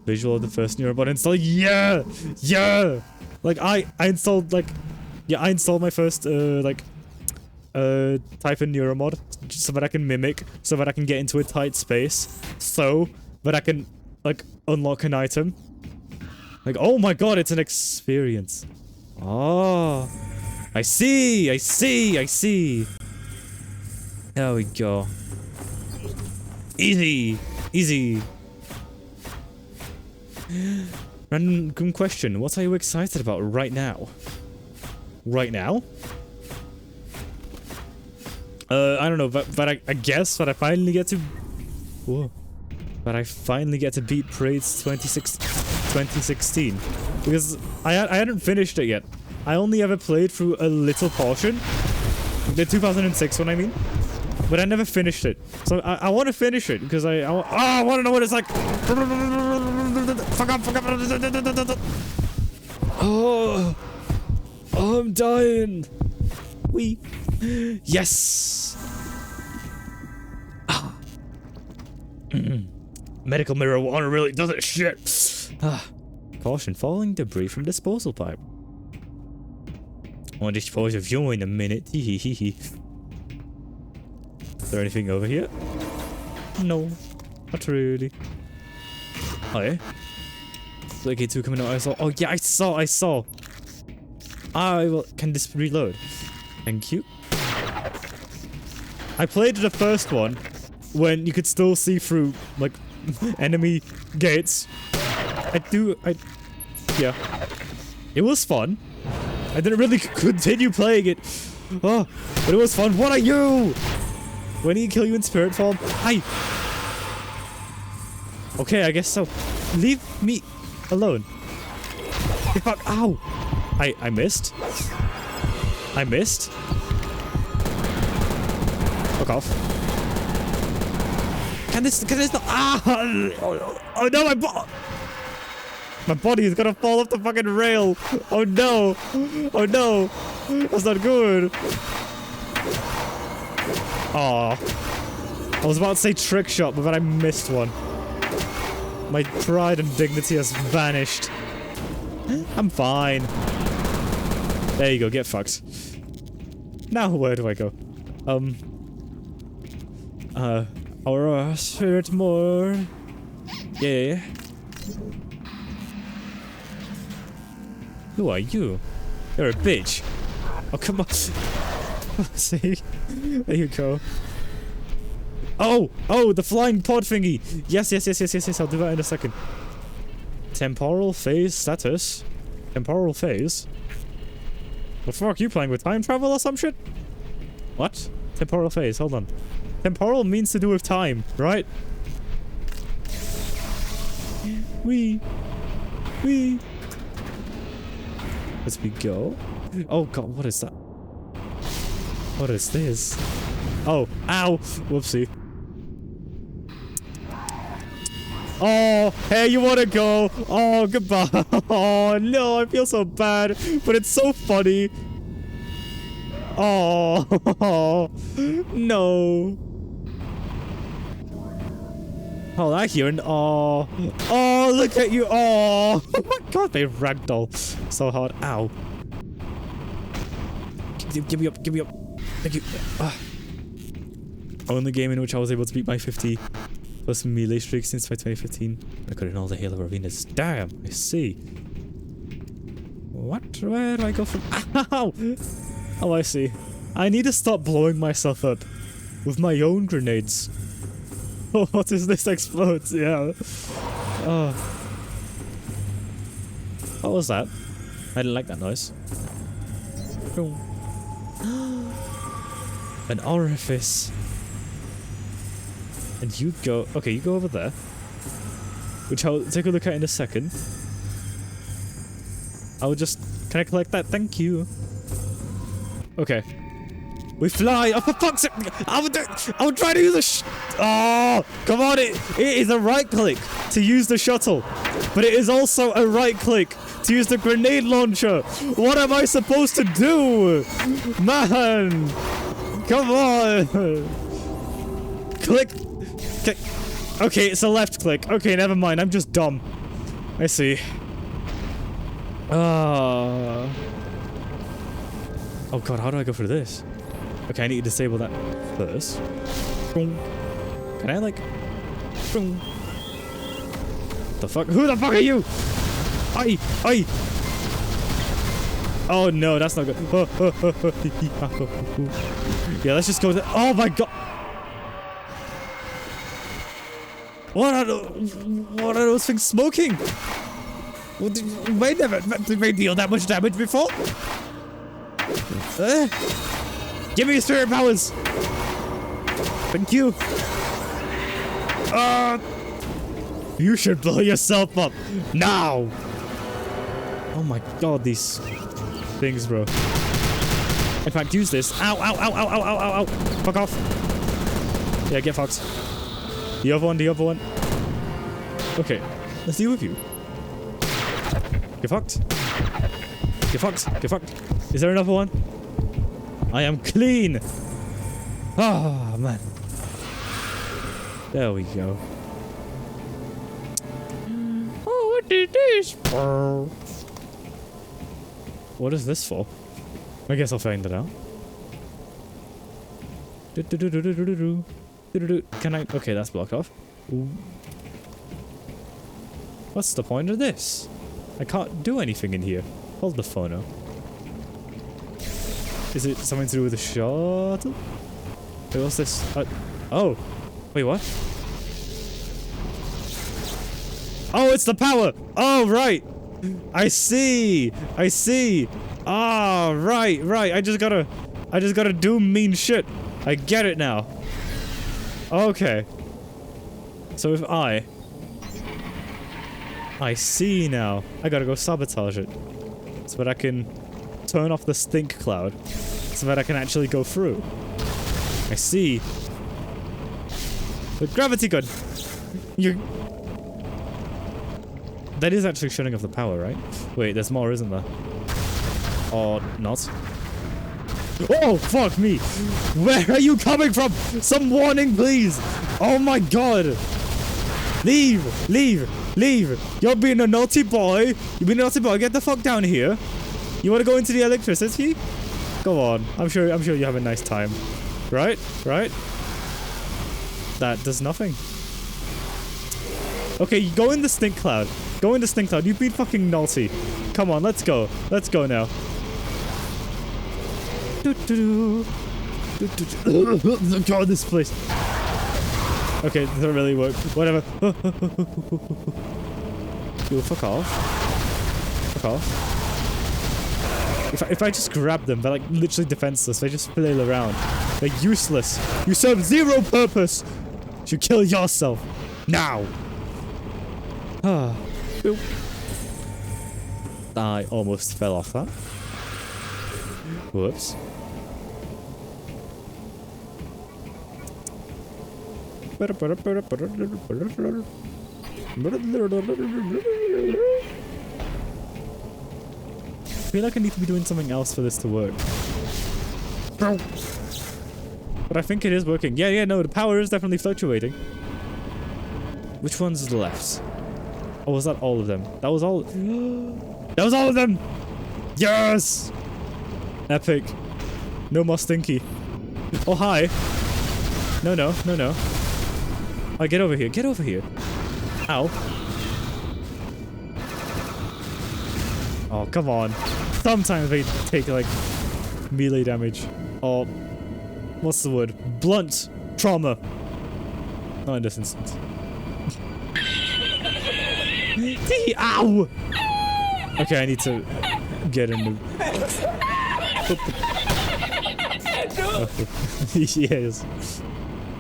Visual of the first neurobot install. Yeah! Yeah! Like, I installed, like... Yeah, I installed my first, type in neuromod so that I can mimic, so that I can get into a tight space, so that I can, like, unlock an item. Like, oh my god, it's an experience. Oh. I see, I see, I see. There we go. Easy, easy. Random question, what are you excited about right now? Right now? I don't know, but I guess that I finally get to... Whoa. But I finally get to beat Parade's 2016. Because I hadn't finished it yet. I only ever played through a little portion. The 2006 one, I mean. But I never finished it. So I want to finish it, because I want to know what it's like. Fuck up, fuck up. Oh, I'm dying. Wee. Yes. Ah. Medical mirror water really does it shit. Caution, falling debris from disposal pipe. I'll dispose of you in a minute. Is there anything over here? No, not really. Oh yeah. Like A2 coming out. I saw. Oh yeah, I saw. Can this reload? Thank you. I played the first one when you could still see through like enemy gates. Yeah. It was fun. I didn't really continue playing it. Oh, but it was fun. What are you? When he kill you in spirit form? Hi. Okay, I guess so. Leave me alone. Hey, fuck. Ow. I missed. I missed. Fuck off. Can this not? Ah! Oh no, my body is gonna fall off the fucking rail. Oh no. Oh no. That's not good. Aw. I was about to say trick shot, but then I missed one. My pride and dignity has vanished. I'm fine. There you go, get fucked. Now where do I go? Our spirit more. Yeah. Who are you? You're a bitch. Oh, come on. See? There you go. Oh, the flying pod thingy. Yes. I'll do that in a second. Temporal phase status. Temporal phase? The fuck, you playing with time travel or some shit? What? Temporal phase, hold on. Temporal means to do with time, right? Wee. As we go. Oh god, what is that? What is this? Oh, ow! Whoopsie. Oh, hey, you wanna go? Oh, goodbye. Oh, no, I feel so bad, but it's so funny. Oh, no. Oh, I hear an oh. Oh, look at you. Oh, oh my god, they ragdoll so hard. Ow. Give me up, give me up. Thank you. Only game in which I was able to beat my 50 plus melee streak since my 2015. I got in all the Halo arenas. Damn, I see. What? Where do I go from? Ow! Oh, I see. I need to stop blowing myself up with my own grenades. Oh, what is this? Explodes, yeah. Oh. What was that? I didn't like that noise. An orifice. And you go... Okay, you go over there. Which I'll take a look at in a second. I'll just... Can I collect that? Thank you. Okay. We fly! Oh, for fuck's sake! I would try to use a oh! Come on! It is a right click to use the shuttle. But it is also a right click to use the grenade launcher. What am I supposed to do? Man! Come on! Click! Okay, it's a left click. Okay, never mind. I'm just dumb. I see. Oh god, how do I go for this? Okay, I need to disable that first. Can I like... The fuck? Who the fuck are you? Aye! Aye! Oh no, that's not good. Yeah, let's just go to... Oh my god! What are those things smoking? Well, they deal that much damage before? Give me your spirit powers! Thank you. You should blow yourself up now! Oh my god, these things, bro. In fact, use this. Ow, ow, ow, ow, ow, ow, ow, ow. Fuck off. Yeah, get fucked. The other one, the other one. Okay, let's deal with you. Get fucked. Get fucked. Get fucked. Is there another one? I am clean. Oh, man. There we go. Oh, what is this? What is this for? I guess I'll find it out. Can I? Okay, that's blocked off. Ooh. What's the point of this? I can't do anything in here. Hold the phono. Is it something to do with the shuttle? Wait, what's this? Oh. Wait, what? Oh, it's the power! Oh, right! I see! I see! Ah, right, right. I just gotta do mean shit. I get it now. Okay. So if I see now. I gotta go sabotage it. So that I can turn off the stink cloud. So that I can actually go through. I see. The gravity gun! That is actually shutting off the power, right? Wait, there's more, isn't there? Or not? Oh, fuck me! Where are you coming from? Some warning, please! Oh my god! Leave! Leave! Leave! You're being a naughty boy! You're being a naughty boy, get the fuck down here! You wanna go into the electricity? Go on. I'm sure you have a nice time. Right? Right? That does nothing. Okay, go in the stink cloud. Go in the stink cloud. You've been fucking naughty. Come on, let's go. Let's go now. God, this place. Okay, doesn't really work. Whatever. Yo, fuck off. Fuck off. If I just grab them, they're like literally defenseless. They just flail around. They're useless. You serve zero purpose. You should kill yourself. Now. Boop. I almost fell off that. Whoops. I feel like I need to be doing something else for this to work. But I think it is working. Yeah, no, the power is definitely fluctuating. Which one's left? Or was that all of them? That was all... That was all of them! Yes! Epic. No more stinky. Oh, hi. No. Oh, get over here. Get over here. Ow. Oh, come on. Sometimes they take, like, melee damage. Or, what's the word? Blunt trauma. Not in this instance. Ow! Okay, I need to get in the... Yes.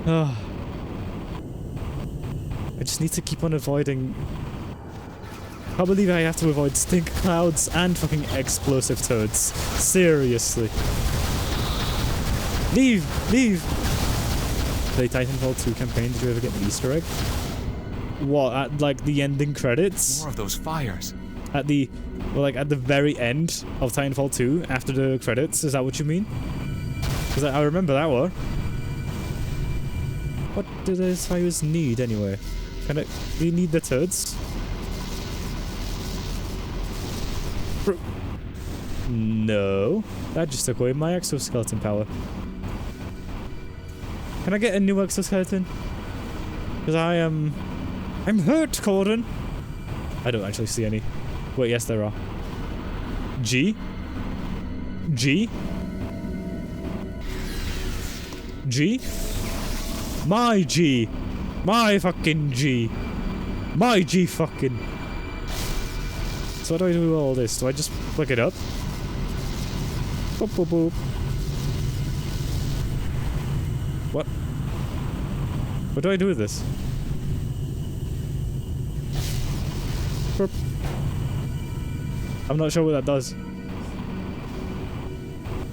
Oh. I just need to keep on avoiding... I believe I have to avoid stink clouds and fucking explosive toads. Seriously. Leave! The Titanfall 2 campaign, did you ever get the Easter egg? What, at like the ending credits? More of those fires. At the... Well, like at the very end of Titanfall 2, after the credits, is that what you mean? Because I remember that one. What do those fires need anyway? Do you need the turds? No. That just took away my exoskeleton power. Can I get a new exoskeleton? Because I'm hurt, Corden. I don't actually see any. Wait, yes there are. G? My G! My fucking G! My G fucking... So what do I do with all this? Do I just plug it up? Boop, boop, boop. What? What do I do with this? Boop. I'm not sure what that does.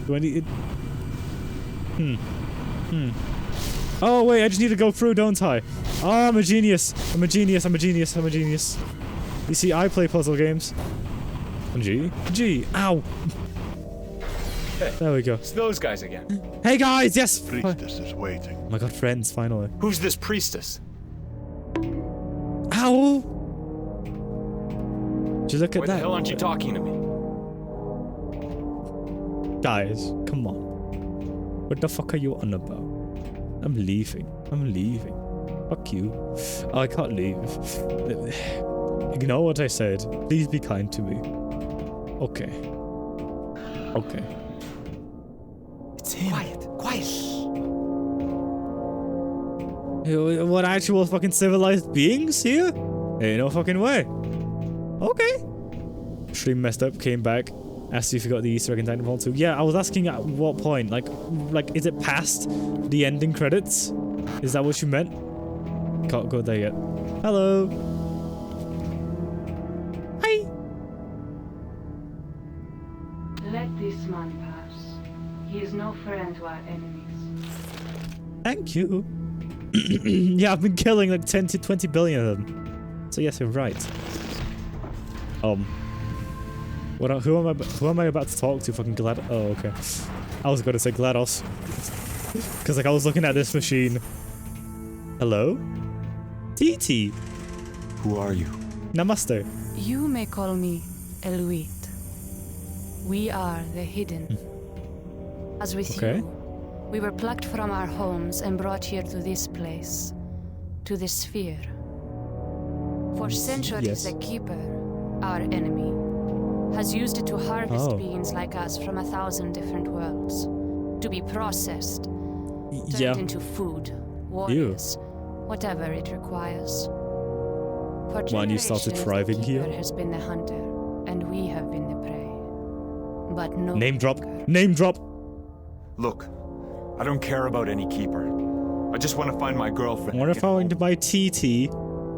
Do I need it? Oh wait, I just need to go through, don't I? Oh, I'm a genius. I'm a genius. You see, I play puzzle games. G. Ow. There we go. It's those guys again. Hey guys, yes. Priestess is waiting. Oh my god, friends, finally. Who's this priestess? Ow. Did you look at Why that? the hell aren't you talking to me? Guys, come on. What the fuck are you on about? I'm leaving. Fuck you. Oh, I can't leave. Ignore what I said. Please be kind to me. Okay. It's him. Quiet. What, actual fucking civilized beings here? Ain't no fucking way. Okay. Stream messed up, came back. Asked you if you got the Easter egg in Titanfall 2. Yeah, I was asking at what point. Like, is it past the ending credits? Is that what you meant? Can't go there yet. Hello. Hi. Let this man pass. He is no friend to our enemies. Thank you. Yeah, I've been killing like 10 to 20 billion of them. So yes, you're right. Who am I about to talk to? Fucking Glad. Oh, okay. I was going to say GLaDOS. Because like I was looking at this machine. Hello? TT. Who are you? Namaste. You may call me Eluit. We are the Hidden. As with you, we were plucked from our homes and brought here to this place. To the sphere. For centuries the Keeper, our enemy, has used it to harvest beings like us from 1,000 different worlds. To be processed. Turned into food, warriors, whatever it requires. when you started generations, thriving the here. keeper has been the hunter, and we have been the prey. But no Name drop. longer. Name drop. Look, I don't care about any keeper. I just want to find my girlfriend. What if I went to my TT?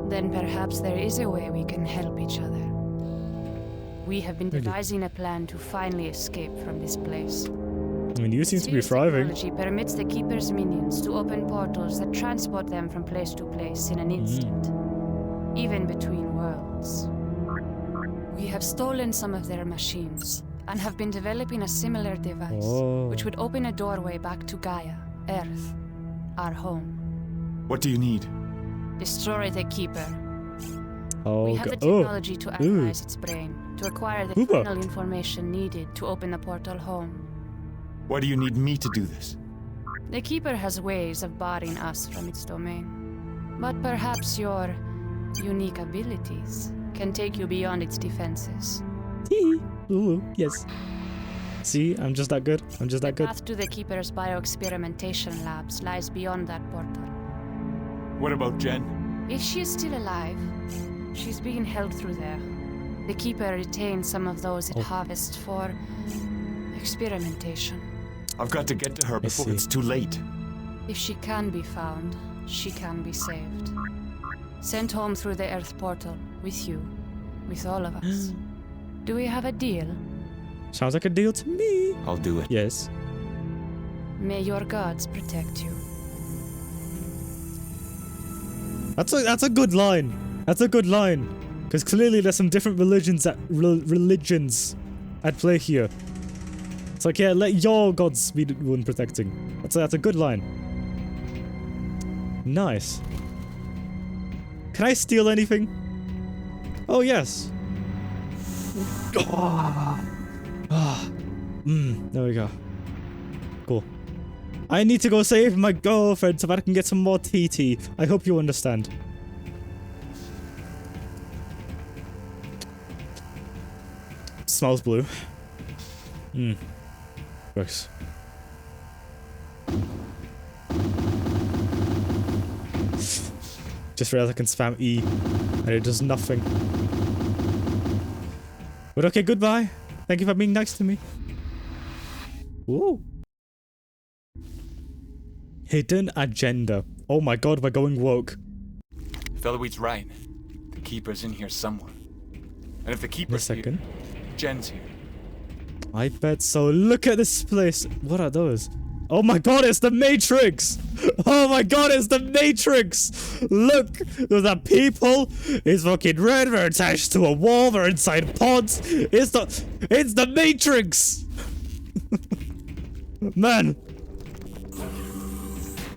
Then perhaps there is a way we can help each other. We have been devising a plan to finally escape from this place. I mean, you seem to be thriving. Technology permits the Keeper's minions to open portals that transport them from place to place in an instant, even between worlds. We have stolen some of their machines and have been developing a similar device, which would open a doorway back to Gaia, Earth, our home. What do you need? Destroy the Keeper. Oh, We have the technology to analyze its brain, to acquire the final information needed to open the portal home. Why do you need me to do this? The Keeper has ways of barring us from its domain. But perhaps your unique abilities can take you beyond its defenses. Ooh, yes. See, I'm just that good. I'm just that The good. path to the Keeper's bioexperimentation labs lies beyond that portal. What about Jen? If she is still alive, she's being held through there. The Keeper retains some of those it harvests for experimentation. I've got to get to her before it's too late. If she can be found, she can be saved. Sent home through the Earth portal, with you, with all of us. Do we have a deal? Sounds like a deal to me. I'll do it. Yes. May your gods protect you. That's a good line. That's a good line. Because clearly there's some different religions at play here. It's like, yeah, let your gods be the one protecting. That's a good line. Nice. Can I steal anything? Oh, yes. There we go. Cool. I need to go save my girlfriend so that I can get some more TT. I hope you understand. Smells blue. Works. Just realized I can spam E and it does nothing. But okay, goodbye. Thank you for being nice to me. Ooh. Hidden agenda. Oh my god, we're going woke. If Eloise's right, the Keeper's in here somewhere. And if the Keeper's here, Jen's here. I bet so. Look at this place. What are those? Oh my god, it's the Matrix! Oh my god, it's the Matrix! Look! Those are people! It's fucking red, they're attached to a wall, they're inside pods! It's the Matrix! Man!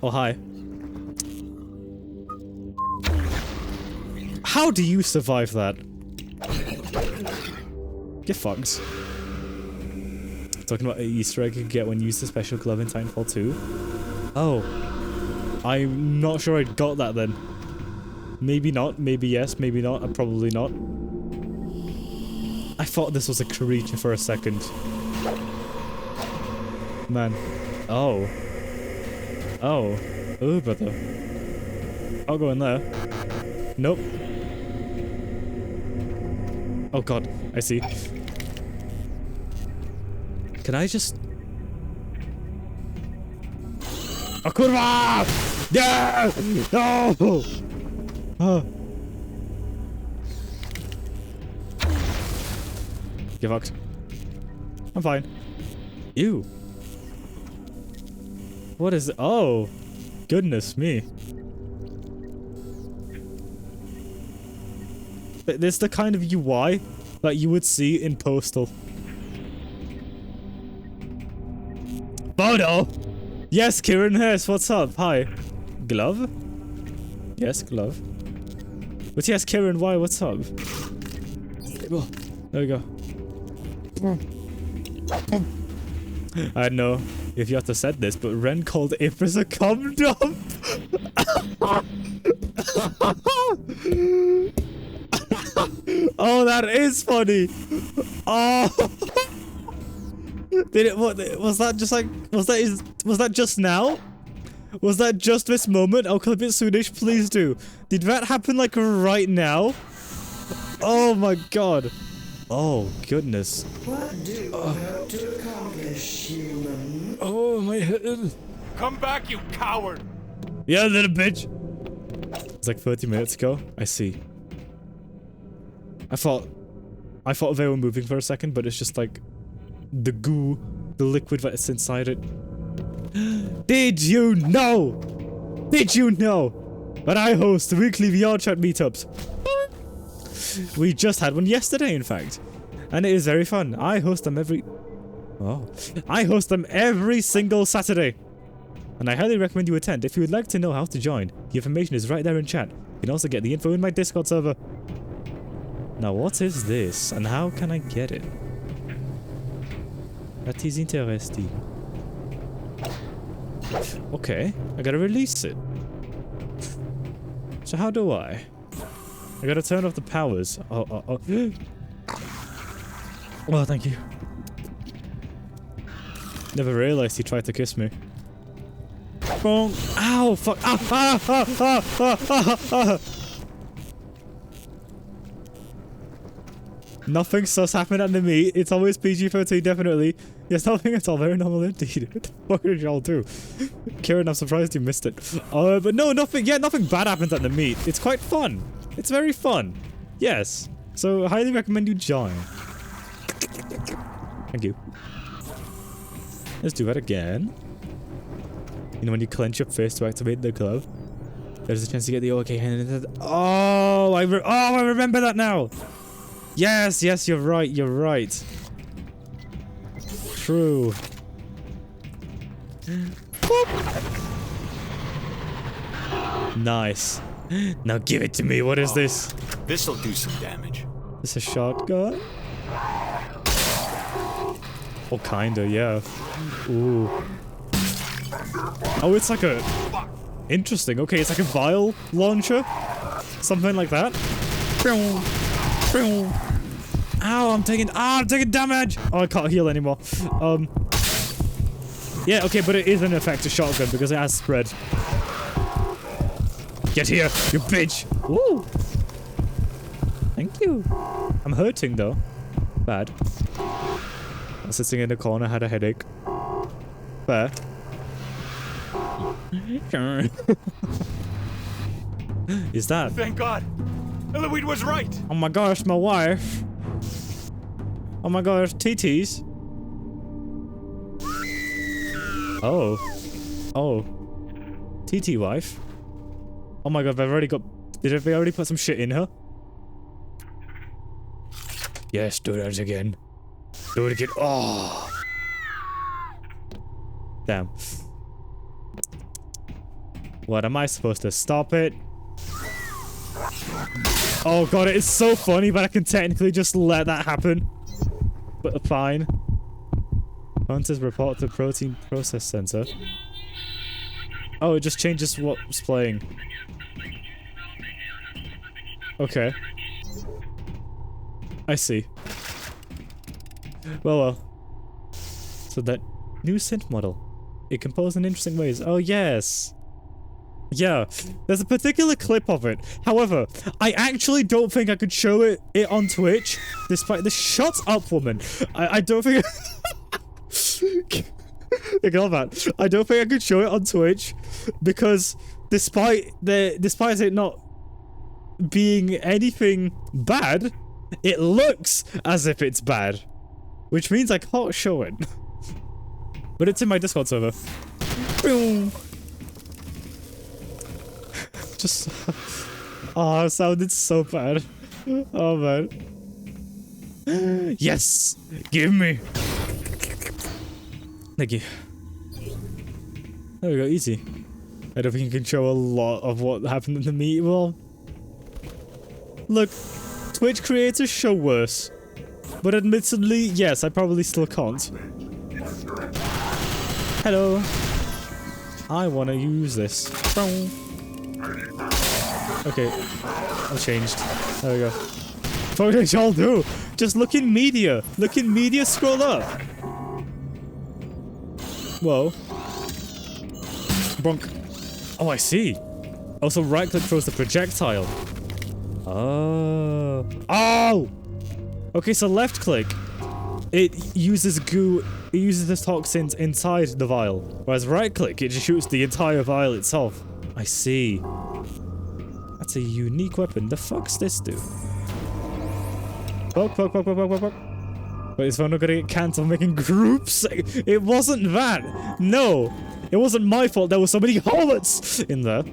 Oh, hi. How do you survive that? Get fucked. Talking about an Easter egg you can get when you use the special glove in Titanfall 2. Oh. I'm not sure I got that then. Maybe not, maybe yes, maybe not, probably not. I thought this was a creature for a second. Man. Oh. Oh. Oh, brother. I'll go in there. Nope. Oh god, I see. Can I just... Oh, kurwa! Yeah! No! Oh. Get fucked. I'm fine. Ew. What is it? Oh. Goodness me. This is the kind of UI that you would see in Postal. Bono! Yes, Kieran Hurst, what's up? Hi. Glove? Yes, glove. But yes, Kieran, why? What's up? There we go. I don't know if you have to said this, but Ren called Ypres a cum dump. Oh, that is funny. Oh. Did it? What was that? Just like was that just now? Was that just this moment? I'll clip it soonish. Please do. Did that happen like right now? Oh my god. Oh goodness. What do you have to accomplish, human? Oh my head. Come back, you coward! Yeah, little bitch. It's like 30 minutes ago. I see. I thought they were moving for a second, but it's just like the goo, the liquid that's inside it. Did you know? Did you know that I host weekly VR chat meetups? We just had one yesterday, in fact, and it is very fun. I host them every single Saturday, and I highly recommend you attend. If you would like to know how to join, the information is right there in chat. You can also get the info in my Discord server. Now, what is this, and how can I get it? That is interesting. Okay, I gotta release it. So how do I? I gotta turn off the powers. Oh. Oh, thank you. Never realized he tried to kiss me. Boom. Ow, fuck. Nothing sus happened at the meet. It's always PG-13, definitely. Yes, nothing at all. Very normal indeed. What did y'all do? Kieran, I'm surprised you missed it. But no, nothing. Yeah, nothing bad happens at the meet. It's quite fun. It's very fun. Yes. So, I highly recommend you join. Thank you. Let's do that again. You know when you clench your fist to activate the glove? There's a chance to get the OK hand. Oh, I remember that now. Yes, you're right, True. Nice. Now give it to me, what is this? This'll do some damage. Is this a shotgun? Oh, kinda, yeah. Ooh. Oh, it's like a... Interesting, okay, it's like a vial launcher? Something like that? Ow, I'm taking damage! Oh, I can't heal anymore. Yeah, okay, but it is an effective shotgun because it has spread. Get here, you bitch! Woo! Thank you. I'm hurting though. Bad. I'm sitting in the corner, had a headache. Fair. Is that? Thank God! Eloise was right! Oh my gosh, my wife. Oh my gosh, TTs. Oh. TT wife. Oh my god, they've already got... Did they already put some shit in her? Yes, do that again. Do it again. Oh. Damn. What am I supposed to stop it? Oh god, it is so funny, but I can technically just let that happen. But fine. Hunters report to protein process center. Oh, it just changes what's playing. Okay. I see. Well. So that new synth model. It composed in interesting ways. Oh, yes. Yeah, there's a particular clip of it. However, I actually don't think I could show it on Twitch, despite the shut up, woman. I don't think... Ignore that. I don't think I could show it on Twitch because despite it not being anything bad, it looks as if it's bad, which means I can't show it. But it's in my Discord server. Boom. Just... Oh, it sounded so bad. Oh, man. Yes! Give me! Thank you. There we go, easy. I don't think you can show a lot of what happened in the meet. Well... Look, Twitch creators show worse. But admittedly, yes, I probably still can't. Hello. I want to use this. Okay, I changed. There we go. What did y'all do? Just look in media. Look in media, scroll up. Whoa. Bonk. Oh, I see. Also, right click throws the projectile. Oh. Oh! Okay, so left click. It uses goo. It uses the toxins inside the vial. Whereas right click, it just shoots the entire vial itself. I see. That's a unique weapon. The fuck's this do? Fuck. Wait, is Fono gonna get cancelled making groups? It wasn't that. No. It wasn't my fault there were so many harlots in there.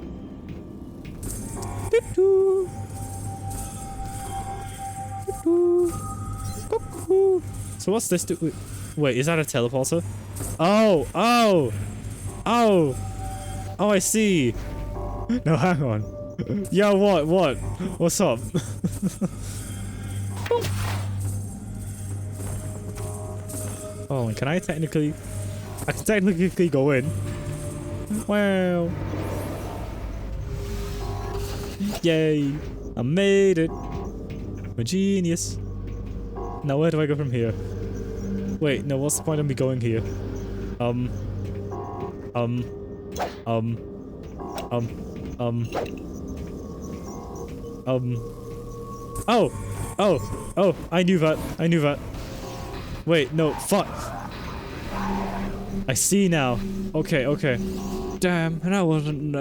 So what's this do? Wait, is that a teleporter? Oh, I see. No, hang on. Yo, what? What's up? Oh, can I technically... I can technically go in. Wow. Yay. I made it. I'm a genius. Now where do I go from here? Wait, no, what's the point of me going here? Oh, I knew that. Wait, no, fuck. I see now. Okay. Damn, that wasn't,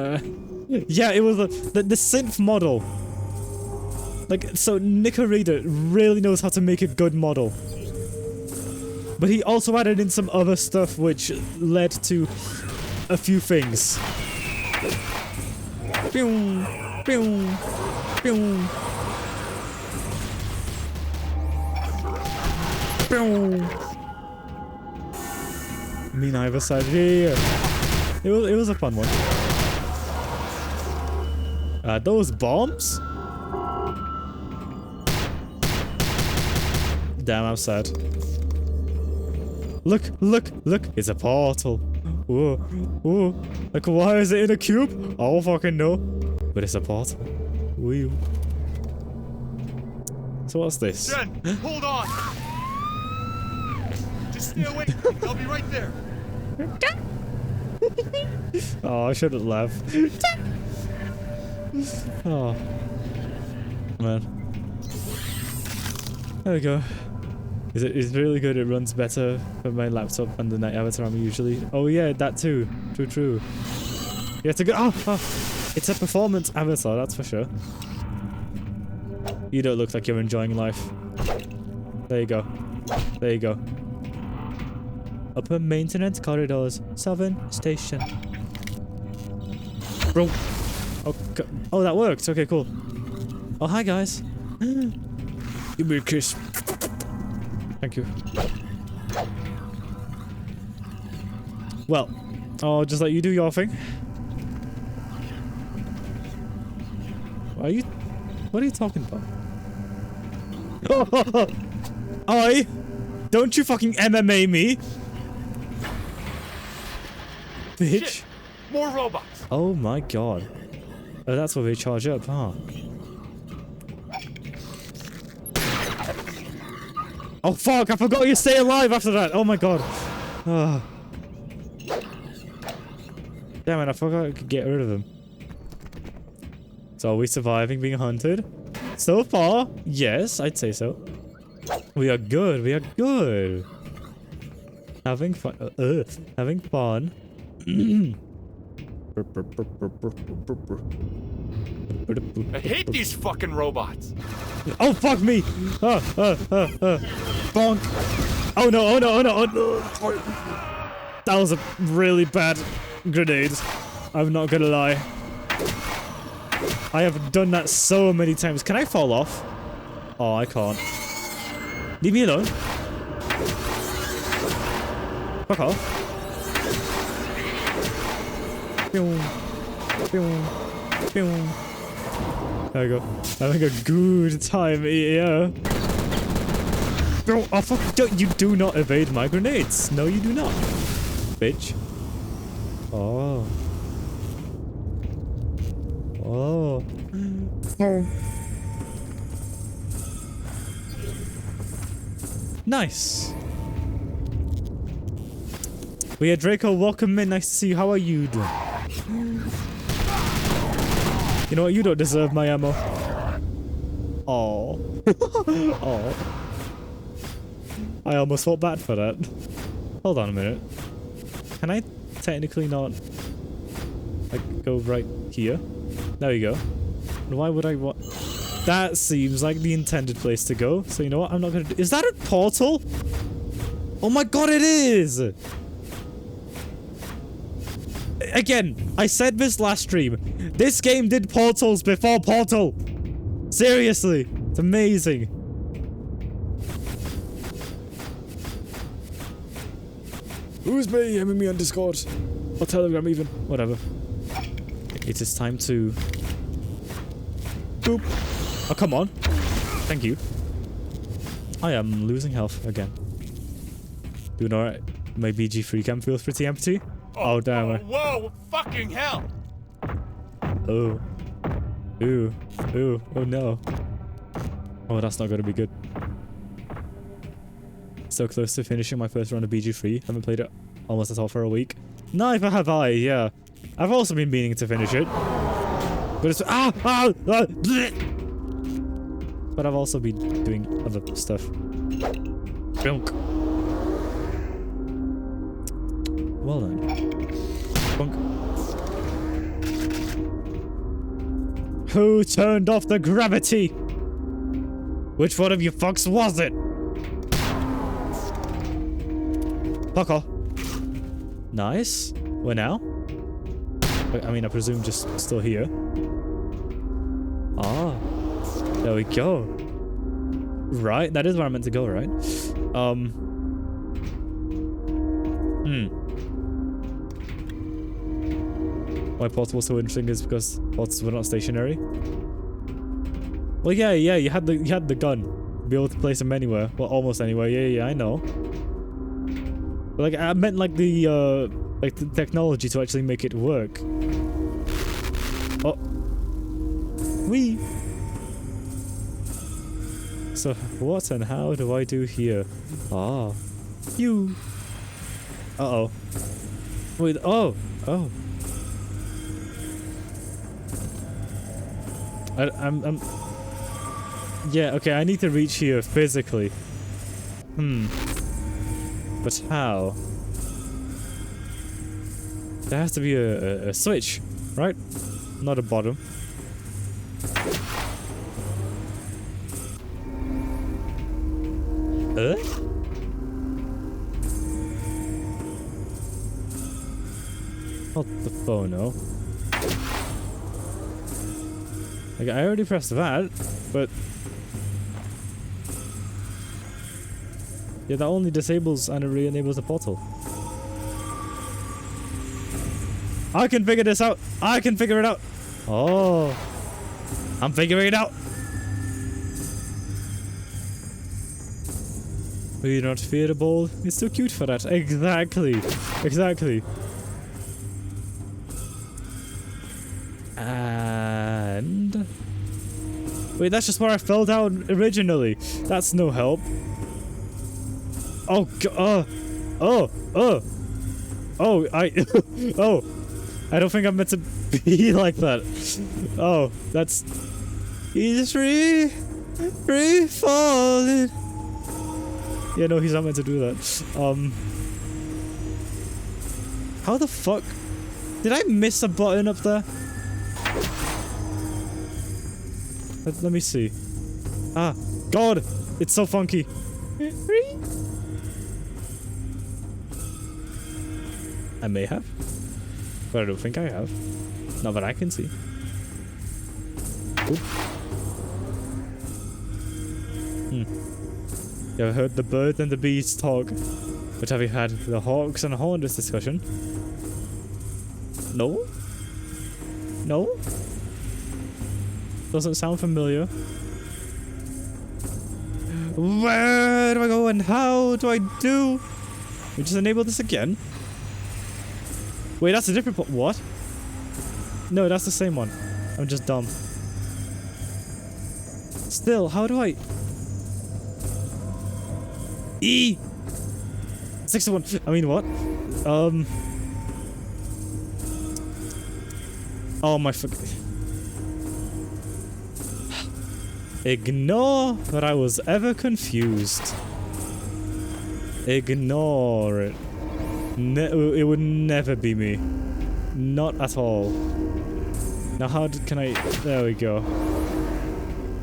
Yeah, it was the synth model. Like, so Nicorida really knows how to make a good model. But he also added in some other stuff which led to a few things. Pew, pew, pew. Pew. Me neither side. Yeah. It was a fun one. Those bombs? Damn, I'm sad. Look! It's a portal. Ooh. Like, why is it in a cube? I don't fucking know. But it's a portal. Ooh. So what's this? Jen, hold on! Just stay away. I'll be right there. Oh, I shouldn't laugh. Oh. Man. There we go. It's really good. It runs better for my laptop and the night avatar I'm usually. Oh yeah, that too. True. Yeah, it's a good. Oh, it's a performance avatar, that's for sure. You don't look like you're enjoying life. There you go. Upper maintenance corridors, Southern Station. Bro. Okay. Oh, that worked. Okay, cool. Oh, hi guys. Give me a kiss. Thank you. Well, I'll just let you do your thing. What are you talking about? Oi! Don't you fucking MMA me! Bitch. Shit. More robots. Oh my god. Oh, that's where they charge up, huh? Oh fuck, I forgot you stay alive after that. Oh my god. Oh. Damn it, I forgot I could get rid of them. So are we surviving being hunted? So far, yes, I'd say so. We are good. Having fun. Having fun. I hate these fucking robots. Oh fuck me! Bonk! Oh no! That was a really bad grenade. I'm not gonna lie. I have done that so many times. Can I fall off? Oh, I can't. Leave me alone. Fuck off. There we go. Having a good time here. Bro, oh fuck, you do not evade my grenades. No, you do not. Bitch. Oh. Nice. Well, yeah, Draco, welcome in. Nice to see you. How are you doing? You know what? You don't deserve my ammo. Oh. Oh. I almost felt bad for that. Hold on a minute. Can I technically not like go right here? There you go. Why would I want? That seems like the intended place to go. So you know what? I'm not gonna do. Is that a portal? Oh my god, it is! Again, I said this last stream. This game did portals before Portal. Seriously, it's amazing. Who's me? I'm me on Discord or Telegram even. Whatever. It is time to boop. Oh, come on. Thank you. I am losing health again. Doing alright. My BG free cam feels pretty empty. Oh, damn it. Whoa, fucking hell! Oh. Ooh. Ooh. Oh no. Oh, that's not gonna be good. So close to finishing my first run of BG3. Haven't played it almost at all for a week. Neither have I, yeah. I've also been meaning to finish it. But it's... But I've also been doing other stuff. Bunk. Well then. Bunk. Who turned off the gravity? Which one of you fucks was it? Fuck off. Nice. Where now? I mean, I presume just still here. Ah. There we go. Right, that is where I'm meant to go, right? Why portals were so interesting is because portals were not stationary. Well, yeah, you had the gun. Be able to place them anywhere. Well, almost anywhere. Yeah, I know. But like, I meant like the technology to actually make it work. Oh. Wee. So what and how do I do here? Ah. You. Uh-oh. Wait, oh. I'm... Yeah, okay, I need to reach here physically. But how? There has to be a switch, right? Not a bottom. Not the phono. Like, I already pressed that, but... Yeah, that only disables and re-enables the portal. I can figure this out! I can figure it out! Oh! I'm figuring it out! Will you not fear the ball? It's too cute for that. Exactly! Exactly! And... Wait, that's just where I fell down originally. That's no help. Oh, God. Oh, I don't think I'm meant to be like that. Oh, that's... He's free falling. Yeah, no, he's not meant to do that. How the fuck? Did I miss a button up there? Let me see. Ah, God! It's so funky. I may have, but I don't think I have. Not that I can see. Oop. You have heard the birds and the bees talk, but have you had the hawks and hornets discussion? No? No? Doesn't sound familiar. Where do I go and how do I do? We just enable this again? Wait, that's a different what? No, that's the same one. I'm just dumb. Still, how do I... E! 61. I mean, what? Oh my fuck. Ignore that I was ever confused. Ignore it. It would never be me. Not at all. Now how can I... There we go.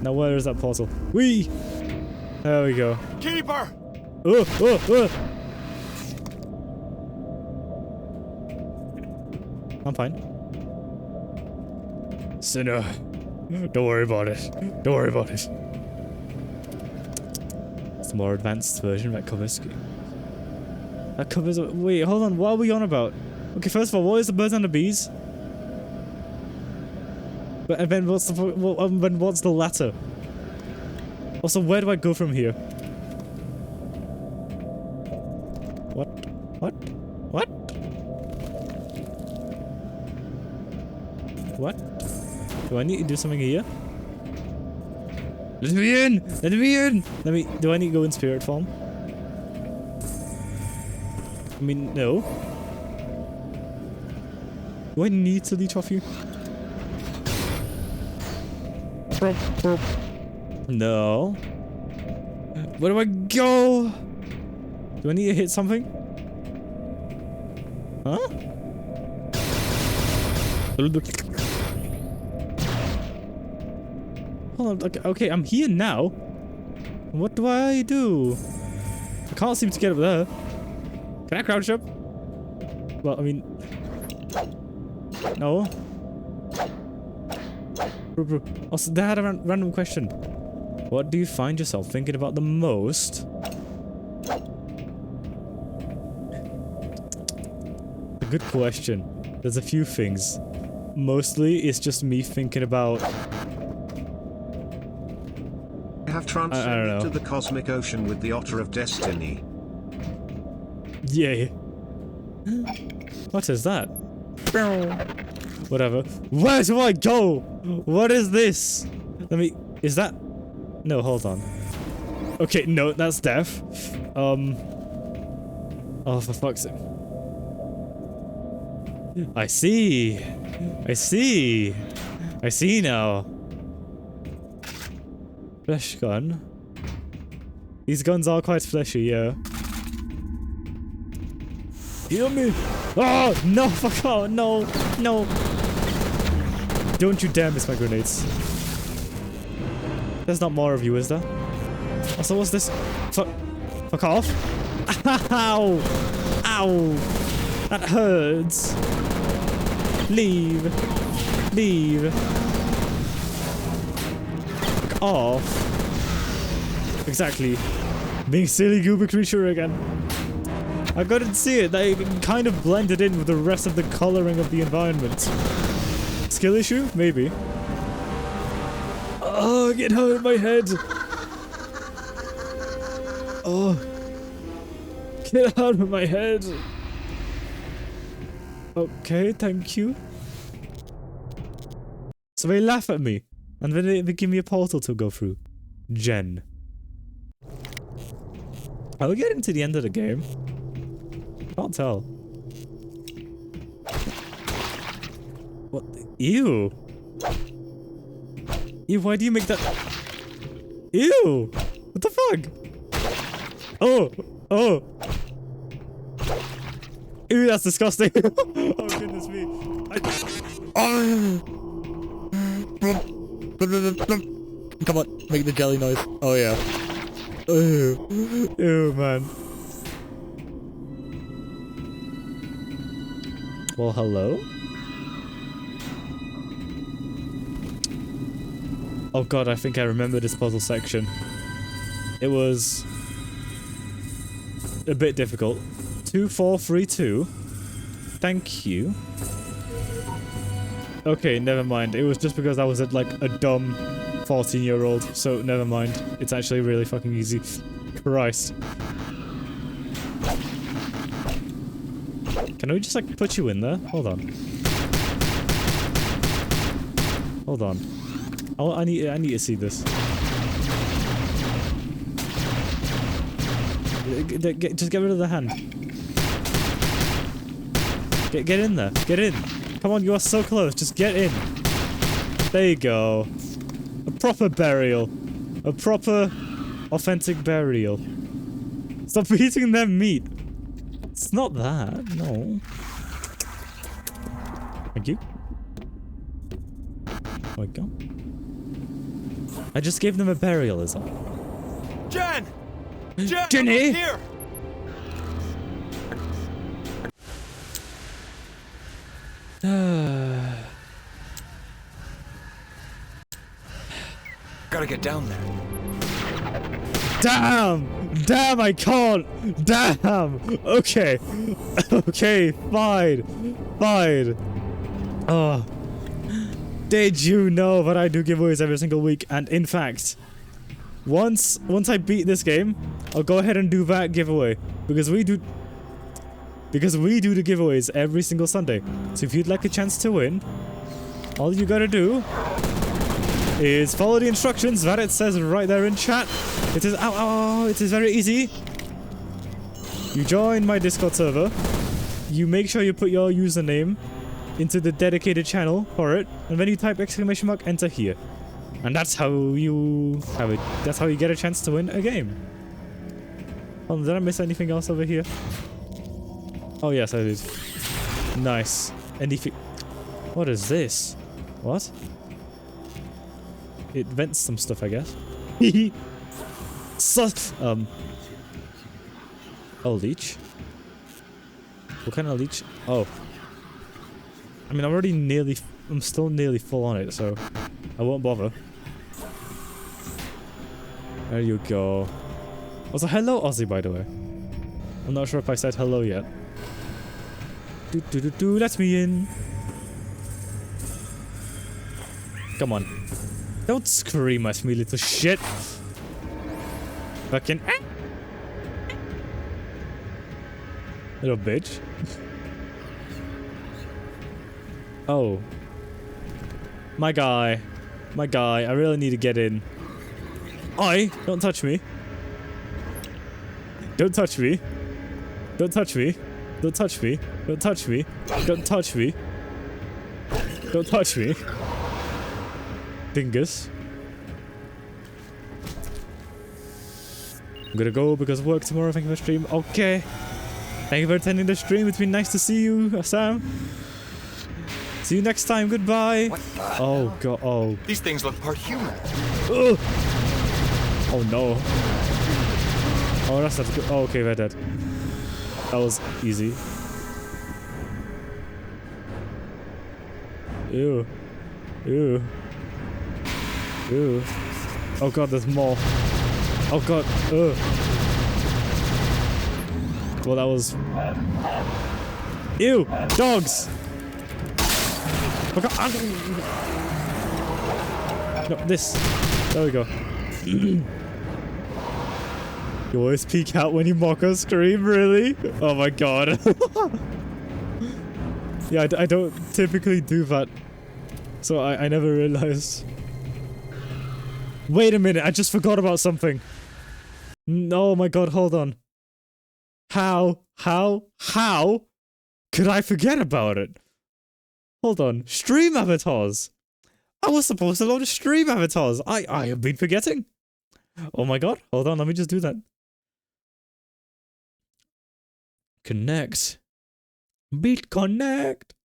Now where is that portal? Whee! There we go. Keeper! Oh, oh, oh! I'm fine. Sinner. Don't worry about it. Don't worry about it. It's a more advanced version that covers... That covers... Wait, hold on. What are we on about? Okay, first of all, what is the birds and the bees? And then what's the latter? Also, where do I go from here? What? What? What? What? Do I need to do something here? Let me in! Let me in! Do I need to go in spirit form? I mean, no. Do I need to leech off you? No. Where do I go? Do I need to hit something? Huh? Hold on. Okay, I'm here now. What do I do? I can't seem to get up there. Can I crouch up? Well, I mean... No. Also, that had a random question. What do you find yourself thinking about the most? A good question. There's a few things. Mostly, it's just me thinking about... I have transcended to the cosmic ocean with the Otter of Destiny. Yay. What is that? Whatever. Where do I go? What is this? Is that... No, hold on. Okay, no, that's death. Oh, for fuck's sake. I see. I see. I see now. Flesh gun. These guns are quite fleshy, yeah. Heal me! Oh, no, fuck off, no, no. Don't you dare miss my grenades. There's not more of you, is there? Also, what's this? Fuck off. Ow! Ow! That hurts. Leave. Leave. Fuck off. Exactly. Being silly goober creature again. I couldn't see it. They kind of blended in with the rest of the coloring of the environment. Skill issue? Maybe. Oh, get out of my head. Oh. Get out of my head. Okay, thank you. So they laugh at me. And then they give me a portal to go through. Jen. Are we getting to the end of the game? Can't tell. What? Ew. Ew, why do you make that? Ew. What the fuck? Oh. Oh. Ew, that's disgusting. Oh, goodness me. Come on, make the jelly noise. Oh, yeah. Ew. Ew, man. Well, hello? Oh god, I think I remember this puzzle section. It was a bit difficult. 2, 4, 3, 2. Thank you. Okay, never mind. It was just because I was like a dumb 14-year-old, so never mind. It's actually really fucking easy. Christ. Can we just like put you in there? Hold on. Hold on. Oh, I need to see this. Just get rid of the hand. Get in there. Get in. Come on, you are so close. Just get in. There you go. A proper burial. A proper, authentic burial. Stop eating their meat. It's not that, no. Thank you. There we go. I just gave them a burial, is all. Jen! Jen! Jenny! Here! Gotta get down there. Damn! Damn, I can't! Damn! Okay. Okay, fine. Fine. Oh. Did you know that I do giveaways every single week? And in fact, once I beat this game, I'll go ahead and do that giveaway. Because we do the giveaways every single Sunday. So if you'd like a chance to win, all you gotta do is follow the instructions that it says right there in chat. It is it is very easy. You join my Discord server. You make sure you put your username into the dedicated channel for it, and then you type !, enter here. And that's how you have it. That's how you get a chance to win a game. Oh, did I miss anything else over here? Oh yes, I did. Nice. Anything? What is this? What? It vents some stuff, I guess. Oh, leech? What kind of leech? Oh. I mean, I'm still nearly full on it, so I won't bother. There you go. Also, hello, Ozzy, by the way. I'm not sure if I said hello yet. Let me in. Come on. Don't scream at me, little shit. Fucking little bitch. Oh. My guy. My guy. I really need to get in. Don't touch me. Don't touch me. Don't touch me. Don't touch me. Don't touch me. Don't touch me. Don't touch me. Dingus. I'm gonna go because of work tomorrow. Thank you for the stream. Okay. Thank you for attending the stream. It's been nice to see you, Sam. See you next time. Goodbye. Oh god. Oh. These things look part human. Ugh. Oh no. Oh, that's not good. Oh, okay, they're dead. That was easy. Ew. Ew. Ew. Oh god, there's more. Oh god. Ugh. Well, that was... Ew! Dogs! Oh god. No, this. There we go. You always peek out when you mock or scream, really? Oh my god. Yeah, I don't typically do that. So I never realized. Wait a minute, I just forgot about something. Oh my god, hold on. How could I forget about it? Hold on, stream avatars. I was supposed to load stream avatars. I have been forgetting. Oh my god, hold on, let me just do that. Connect. Beat connect.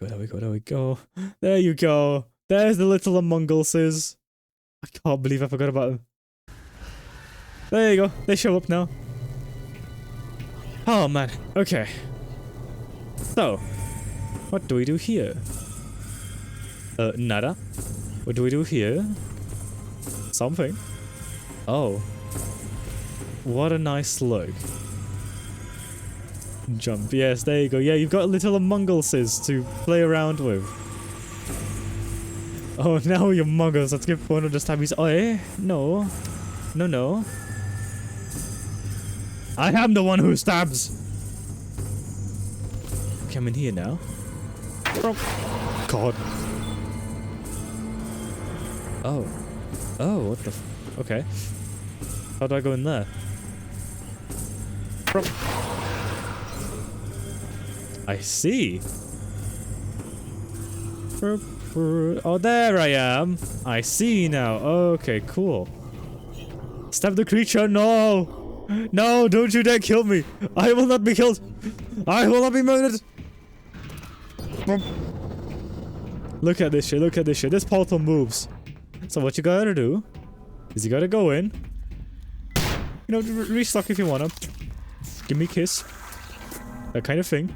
There we go, there we go. There you go. There's the little Among Uses. I can't believe I forgot about them. There you go. They show up now. Oh man. Okay. So, what do we do here? Nada. What do we do here? Something. Oh. What a nice look. Jump. Yes, there you go. Yeah, you've got little Among Uses to play around with. Oh, now you're Among Us. Let's give Fono just stab his eye. No. No, no. I am the one who stabs. Okay, I'm in here now. God. Oh. Oh, what the f... Okay. How do I go in there? I see. Oh, there I am. I see now. Okay, cool. Stab the creature. No. No, don't you dare kill me. I will not be killed. I will not be murdered. Look at this shit. Look at this shit. This portal moves. So what you gotta do is you gotta go in. You know, restock if you wanna. Give me a kiss. That kind of thing.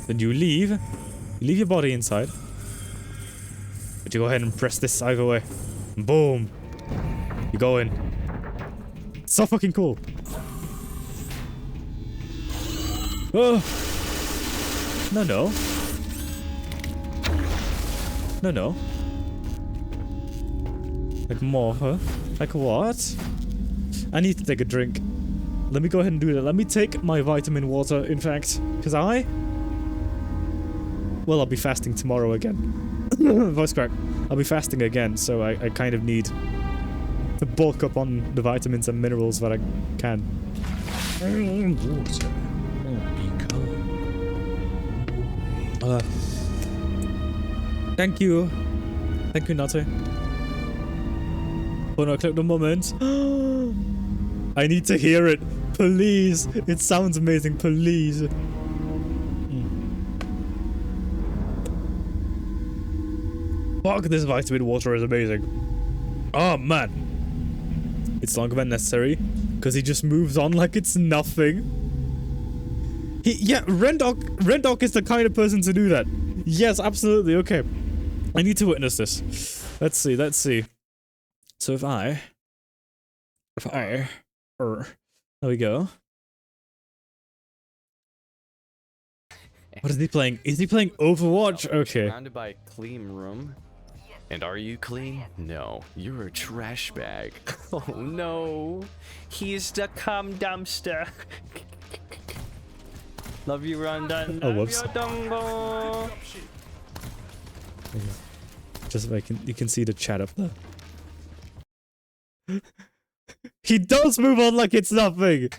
Then you leave. You leave your body inside. But you go ahead and press this either way. Boom. You go in. It's so fucking cool. Oh. No, no. No, no. Like more, huh? Like what? I need to take a drink. Let me go ahead and do that. Let me take my vitamin water, in fact. Because well, I'll be fasting tomorrow again. Voice crack. I'll be fasting again, so I kind of need to bulk up on the vitamins and minerals that I can. Water. Thank you. Thank you, Nate. Oh no, I clicked the moment. I need to hear it. Please. It sounds amazing. Please. Fuck, this vitamin water is amazing. Oh, man. It's longer than necessary. Because he just moves on like it's nothing. Yeah, Rendok is the kind of person to do that. Yes, absolutely. Okay. I need to witness this. Let's see, let's see. So there we go. What is he playing? Is he playing Overwatch? Okay. Surrounded by a clean room. And are you clean? No, you're a trash bag. Oh no, he's the cum dumpster. Love you, Rondon. Oh, whoops. Dongo. Just like you can see the chat up there. He does move on like it's nothing.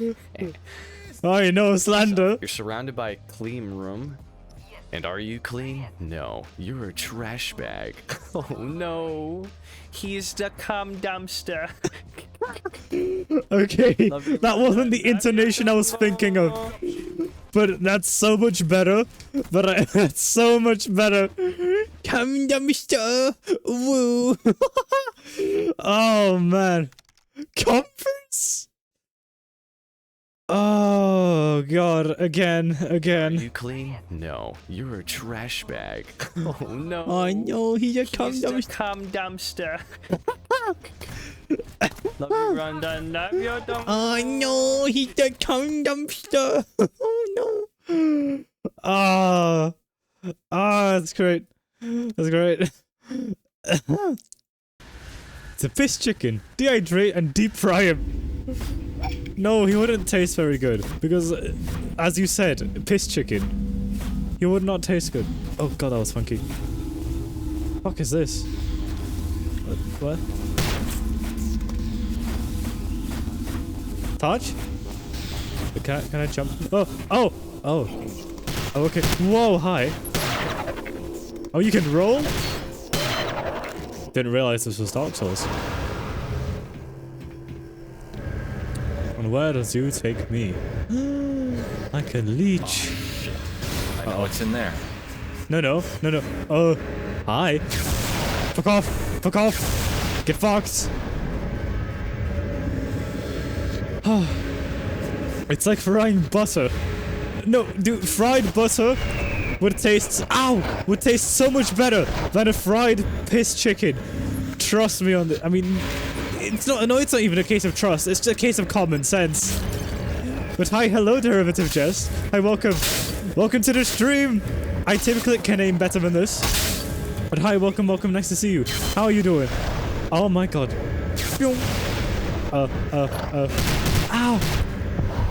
I know, slander. You're surrounded by a clean room. And are you clean? No, you're a trash bag. Oh no, he's the cum dumpster. Okay, that wasn't the intonation I was thinking of. But that's so much better. That's so much better. Cum dumpster. Woo. Oh man. Conference? Oh god, again. Are you clean? No, you're a trash bag. Oh no. I know, he's a cum dumpster. Cum dumpster. Love you, Rondon. Love you, Dom. I know, he's a cum dumpster. Oh no. Ah, that's great. That's great. It's a fish chicken. Dehydrate and deep fry him. No, he wouldn't taste very good because, as you said, piss chicken. He would not taste good. Oh god, that was funky. Fuck is this? What? Touch? Can I jump? Oh! Okay. Whoa, hi. Oh, you can roll? Didn't realize this was Dark Souls. And where does you take me? I can leech. I know what's in there. No. Oh, hi. Fuck off. Fuck off. Get fucked. It's like frying butter. No, dude, fried butter would taste so much better than a fried piss chicken. Trust me on the. I mean, it's not even a case of trust. It's just a case of common sense. But hi, hello, derivative Jess. Hi, welcome to the stream. I typically can aim better than this. But hi, welcome. Nice to see you. How are you doing? Oh my god.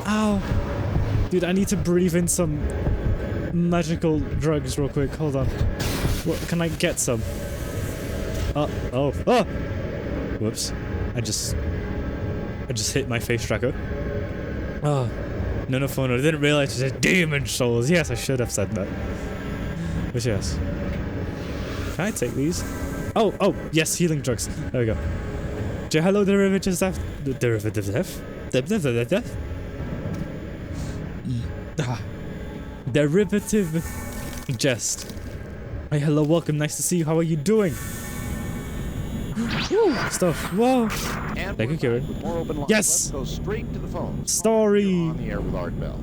Ow. Dude, I need to breathe in some magical drugs real quick. Hold on. What, can I get some? Whoops. I just hit my face tracker. Oh. No, I didn't realize it said demon souls. Yes, I should have said that. But yes. Can I take these? Oh, oh, yes, healing drugs. There we go. Hello, derivative death. Derivative death? Derivative jest. Hey, hello, welcome. Nice to see you. How are you doing? Woo, stuff. Whoa. And thank you, Kieran. more open lines. Yes. Let's go straight to the phone. Story. You're on the air with Art Bell.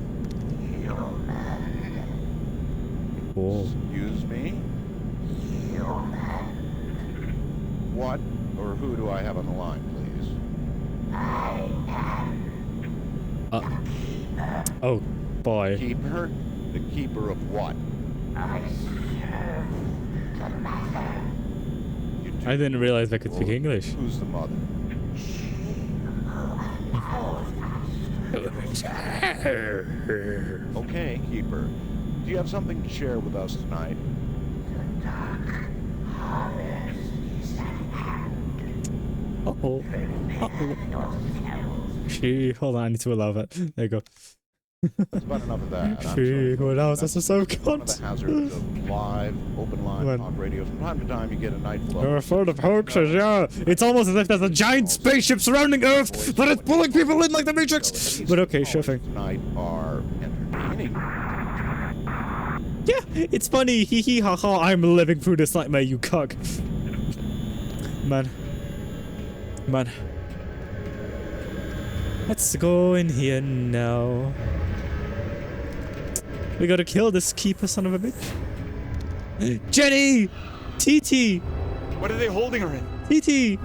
Oh. Excuse me? What or who do I have on the line, please? Oh, boy. Keeper? The keeper of what? I didn't realize I could speak English. Who's the mother? Okay, Keeper. Do you have something to share with us tonight? Uh-oh. Uh-oh. She, hold on, I need to allow that. There you go. That's about enough of that. She, what else? That's so good. One of the hazards of live, open line talk radio. From time to time, you get a night full You're full of hoaxes, yeah. It's almost as if there's a giant spaceship surrounding Earth that is pulling people in like the Matrix. But okay, sure thing. Tonight are entertaining. Yeah, it's funny. Hee hee ha ha. I'm living through this nightmare, you cuck. Man. Man. Let's go in here now. We gotta kill this keeper son of a bitch. Jenny! TT! What are they holding her in? TT!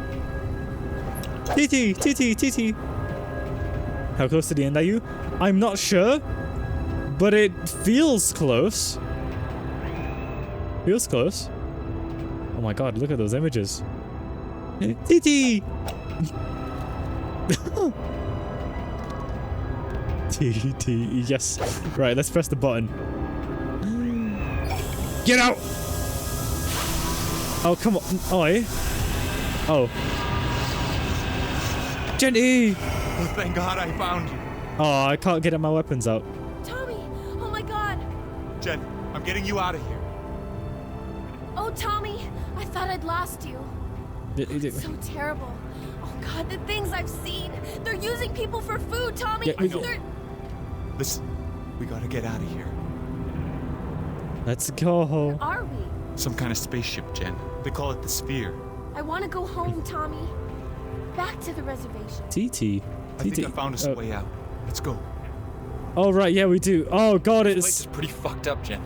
TT! TT! TT! How close to the end are you? I'm not sure, but it feels close. Feels close. Oh my god, look at those images. TT! TT, yes. Right, let's press the button. Get out! Oh, come on. Oi. Oh. Jenny! Oh, thank God I found you. Oh, I can't get my weapons out. Tommy! Oh my god! Jen, I'm getting you out of here. Oh, Tommy! I thought I'd lost you. It's so terrible. Oh god, the things I've seen! They're using people for food, Tommy! Yeah, Listen, we gotta get out of here. Let's go. Where are we? Some kind of spaceship, Jen. They call it the Sphere. I want to go home, Tommy. Back to the reservation. TT. I think I found us a way out. Let's go. Oh, right, yeah, we do. Oh, God, This it's... place is pretty fucked up, Jen.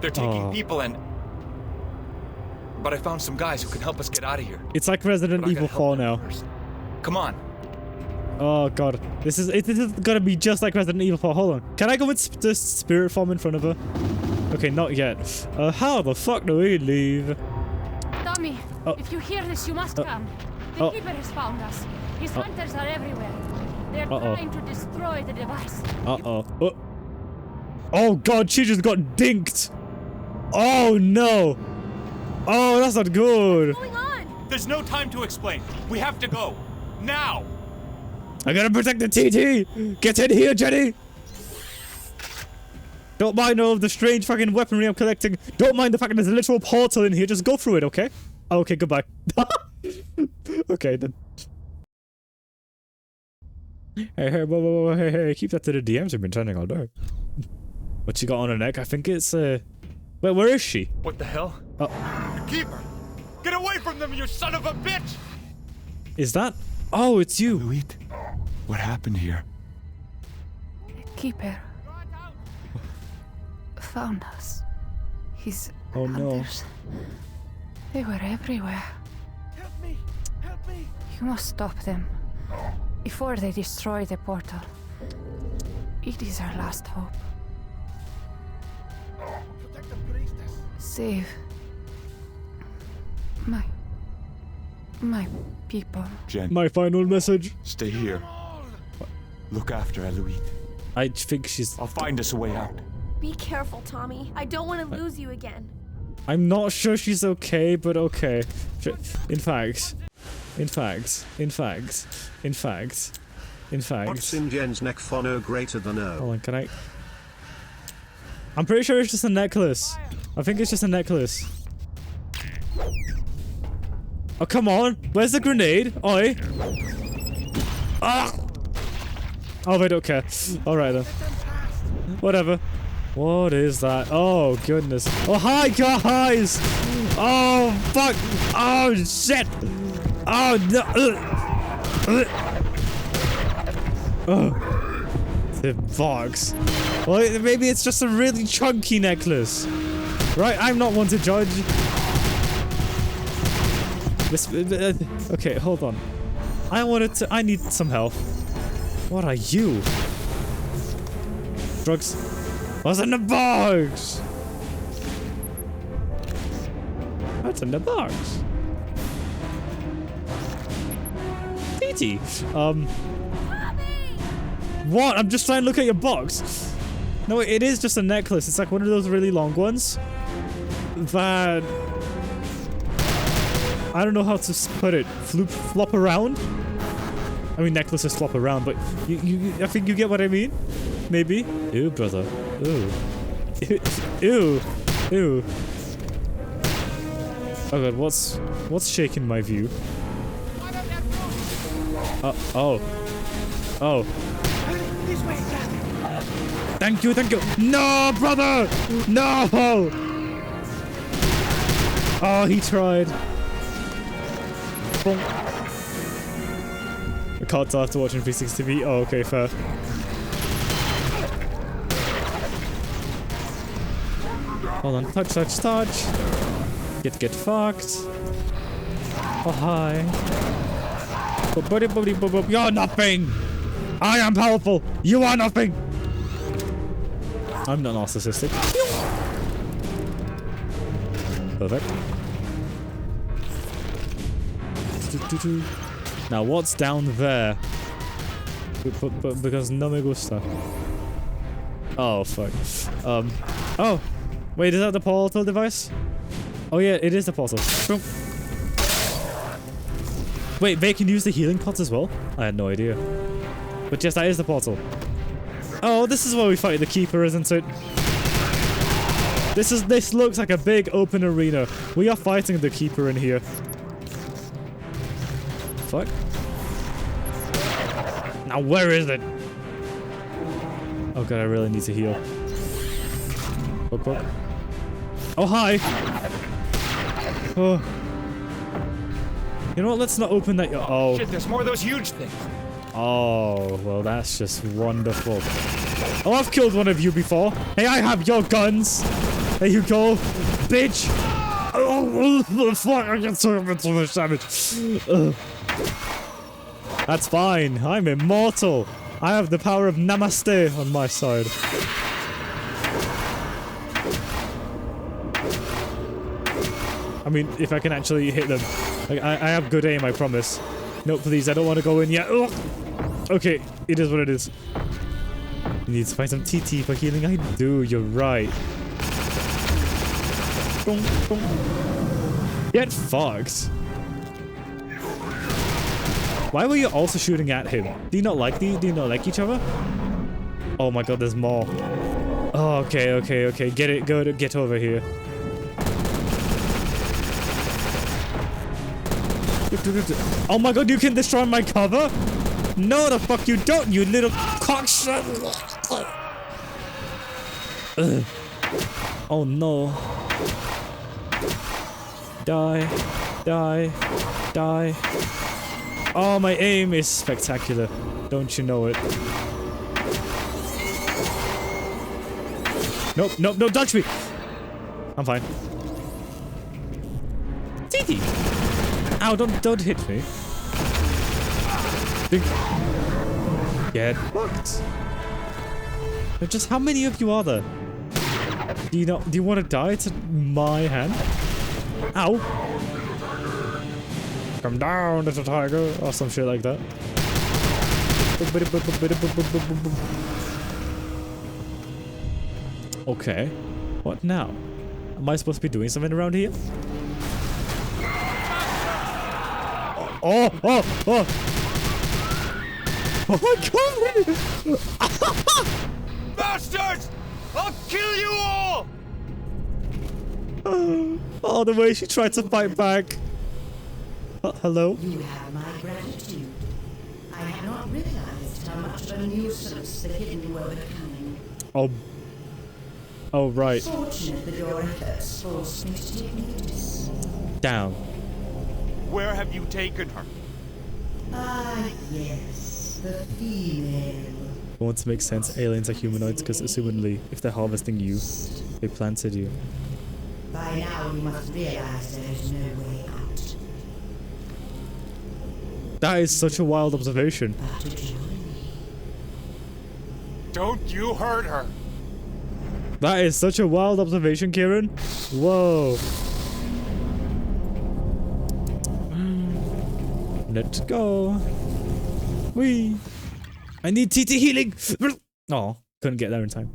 They're taking people and... But I found some guys who can help us get out of here. It's like Resident Evil 4 now. Come on. Oh, God. This is gonna be just like Resident Evil 4. Hold on. Can I go with the spirit form in front of her? Okay, not yet. How the fuck do we leave? Tommy, if you hear this, you must come. The Keeper has found us. His hunters are everywhere. They're trying to destroy the device. Oh, God, she just got dinked. Oh, no. Oh, that's not good. What's going on? There's no time to explain. We have to go. Now. I gotta protect the TT. Get in here, Jenny. Don't mind all of the strange fucking weaponry I'm collecting. Don't mind the fact that there's a literal portal in here. Just go through it, okay? Okay, goodbye. Okay, then. Hey, whoa, hey, keep that to the DMs I've been turning all day. What she got on her neck? I think it's, Wait, where is she? What the hell? Keeper! Get away from them, you son of a bitch! Is that? Oh, it's you. Louis, what happened here? The Keeper found us. His hunters. They were everywhere. Help me! Help me! You must stop them before they destroy the portal. It is our last hope. Save my people. Jen. My final message. Stay here. Look after Eloise. I think she's... I'll find us a way out. Be careful, Tommy. I don't want to lose you again. I'm not sure she's okay, but okay. In fact. What's in Jen's neck? Phono greater than O. Hold on, can I... I'm pretty sure it's just a necklace. I think it's just a necklace. Oh, come on. Where's the grenade? Oi. Ah! Oh, they don't care. Alright then. Whatever. What is that? Oh, goodness. Oh, hi, guys! Oh, fuck! Oh, shit! Oh, no! Oh. The box. Well, maybe it's just a really chunky necklace. Right? I'm not one to judge. Okay, hold on. I need some help. What are you? Drugs. What's in the box? What's in the box? TT. What? I'm just trying to look at your box. No, it is just a necklace. It's like one of those really long ones. That... I don't know how to put it. Flop around? I mean, necklaces flop around, but I think you get what I mean? Maybe? Ew, brother. Ew. Ew. Ew. Oh god, what's shaking my view? Oh. Oh. Thank you, thank you. No, brother! No! Oh, he tried. I can't tell after watching 360 TV. Oh, okay, fair. Hold on. Touch, touch, touch. Get fucked. Oh, hi. You're nothing! I am powerful! You are nothing! I'm not narcissistic. Perfect. Now, what's down there? Because no me gusta. Oh, fuck. Oh! Wait, is that the portal device? Oh, yeah, it is the portal. Boom. Wait, they can use the healing pots as well? I had no idea. But yes, that is the portal. Oh, this is where we fight the Keeper, isn't it? This looks like a big open arena. We are fighting the Keeper in here. Fuck. Now where is it? Oh god, I really need to heal. Poke, poke. Oh, hi! Oh. You know what? Let's not open that. Oh. Shit, there's more of those huge things. Oh, well, that's just wonderful. Oh, I've killed one of you before. Hey, I have your guns. There you go, bitch. Oh, fuck, I get so much damage. That's fine. I'm immortal. I have the power of Namaste on my side. I mean, if I can actually hit them. Like, I have good aim, I promise. No, please, I don't want to go in yet. Ugh. Okay, it is what it is. You need to find some TT for healing. I do, you're right. Get fucked. Why were you also shooting at him? Do you not like each other? Oh my god, there's more. Oh, okay. Get it, get over here. Oh my god, you can destroy my cover? No, the fuck you don't, you little cocksucker! Oh no. Die. Oh, my aim is spectacular. Don't you know it? Nope, don't touch me! I'm fine. TT! Ow, don't hit me. Get fucked. Just how many of you are there? Do you want to die to my hand? Ow. Come down, little tiger, or some shit like that. Okay. What now? Am I supposed to be doing something around here? Oh my god! Bastards! I'll kill you all! Oh, the way she tried to fight back. Hello? You have my gratitude. I had not realized how much of a nuisance the hidden were becoming. Oh. Oh, right. Fortunate that your efforts forced me to take notice. Down. Where have you taken her? Ah, yes, the female. Want to make sense, aliens are humanoids because assumedly, if they're harvesting you, they planted you. By now you must realize there is no way out. That is such a wild observation. Don't you hurt her. That is such a wild observation, Kieran. Whoa. Let's go. Whee. I need TT healing. Oh, couldn't get there in time.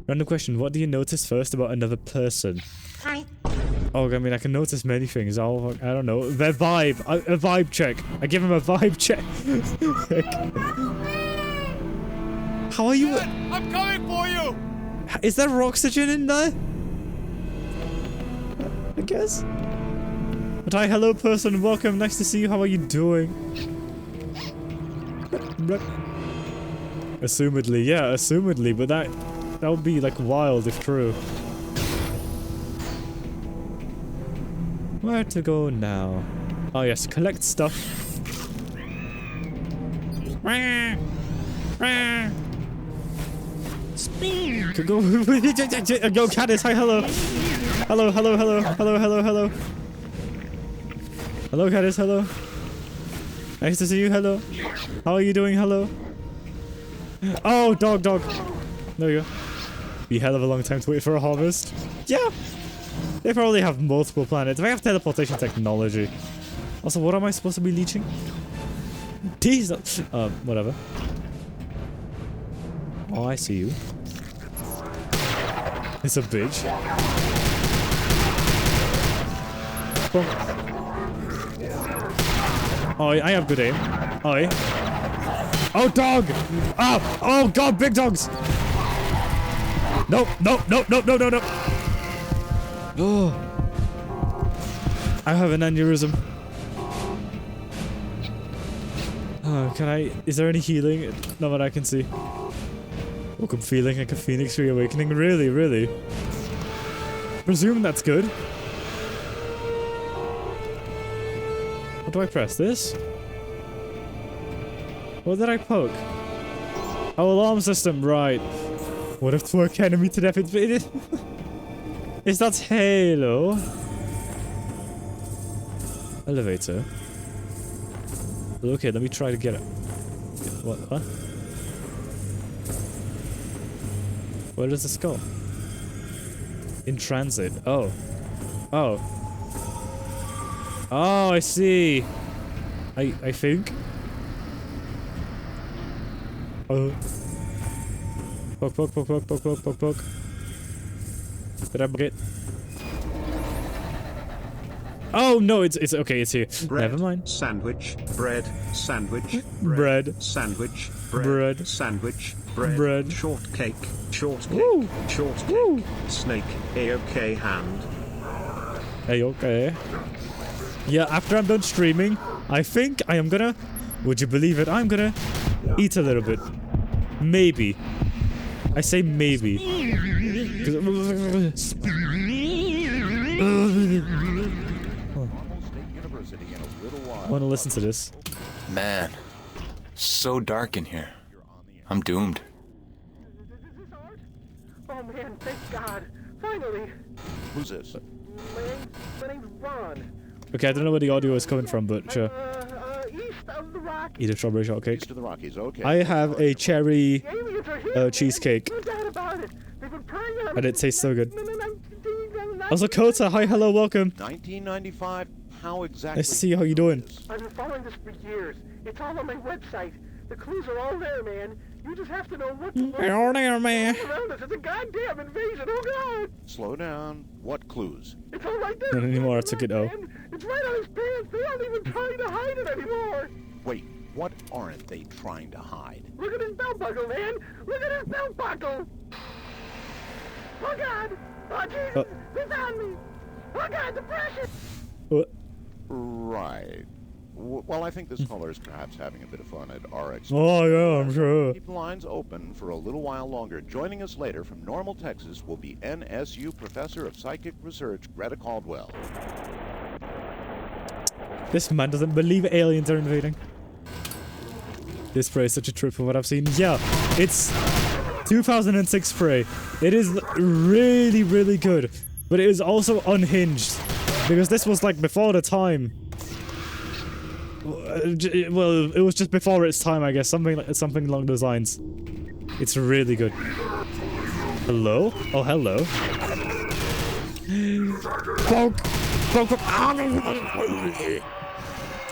Random question. What do you notice first about another person? Hi. Oh, I mean, I can notice many things. Oh, I don't know. Their vibe. A vibe check. I give him a vibe check. How are you? I'm coming for you. Is there oxygen in there? I guess. But hi, hello person, welcome, nice to see you, how are you doing? Assumedly, yeah, assumedly, but that would be like wild if true. Where to go now? Oh yes, collect stuff. Go, go, Caddis, hi, hello. Hello, hello, hello, hello, hello, hello. Hello, Caddis, hello. Nice to see you, hello. How are you doing, hello? Oh, dog, dog. There you go. Be hell of a long time to wait for a harvest. Yeah. They probably have multiple planets. They have teleportation technology. Also, what am I supposed to be leeching? Diesel. Whatever. Oh, I see you. It's a bitch. Boom. Oh, I have good aim. Oh, oh, dog! Ah! Oh, God, big dogs! No, no, no, no, no, no, no! Oh. I have an aneurysm. Oh, can I... Is there any healing? Not that I can see. Woke up feeling like a phoenix reawakening. Really, really? Presume that's good. What do I press? This? What did I poke? Oh, alarm system, right. What if twerk enemy to death? Is that Halo? Elevator. Okay, let me try to get it. What? Where does this go? In transit. Oh. Oh. Oh, I see. I think. Oh. Poke, poke, poke, poke, poke, poke, poke, poke. Did I break it? Oh no, it's okay, it's here. Bread, Never mind. Sandwich, bread, sandwich, bread, sandwich, bread, sandwich, bread, bread, shortcake, shortcake, Woo. shortcake, Woo. snake, a-okay hand. Hey, okay. Yeah, after I'm done streaming, I think I am gonna, would you believe it, I'm gonna eat a little bit. Maybe. I say maybe. I want to listen to this. Man, so dark in here. I'm doomed. Oh man, thank God. Finally. Who's this? My name's Ron. Okay, I don't know where the audio is coming from, but sure. East of the Rockies. Eat a strawberry shortcake. East of the Rockies, okay. I have a cherry Aliens are here. cheesecake. No doubt about it. They've been preying on And it tastes so good. us. Also, Kota, hi, hello, welcome. 1995. How exactly? Nice to see you. How you doing? I've been following this for years. It's all on my website. The clues are all there, man. You just have to know what to look for. They're all there, man. All around us. It's a goddamn invasion. Oh God! Slow down. What clues? It's all right there. Not anymore. I took it out. It's right on his pants. They aren't even trying to hide it anymore. Wait, what aren't they trying to hide? Look at his belt buckle, man. Look at his belt buckle. Oh God! Oh Jesus! It's on me! Oh God, the pressure! What? Right. Well, I think this caller is perhaps having a bit of fun at our expense. Oh, yeah, I'm sure. Keep the lines open for a little while longer. Joining us later from Normal, Texas will be NSU Professor of Psychic Research, Greta Caldwell. This man doesn't believe aliens are invading. This spray is such a trip for what I've seen. Yeah, it's 2006 spray. It is really, really good. But it is also unhinged. Because this was like before the time. Well, it was just before its time, I guess. Something along those lines. It's really good. Hello? Oh, hello. Poke! Poke! Poke!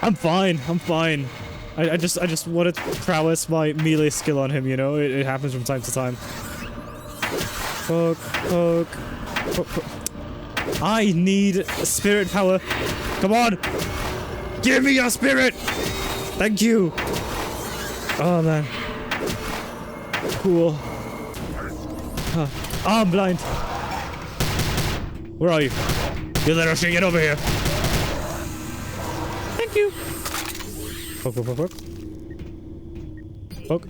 I'm fine. I'm fine. I just wanted to prowess my melee skill on him, you know? It happens from time to time. Poke! Poke! Poke! Poke! I need spirit power. Come on! Give me your spirit! Thank you! Oh, man. Cool. Oh, I'm blind. Where are you? You little shit, get over here. Thank you. Poke, poke, poke, poke. Poke.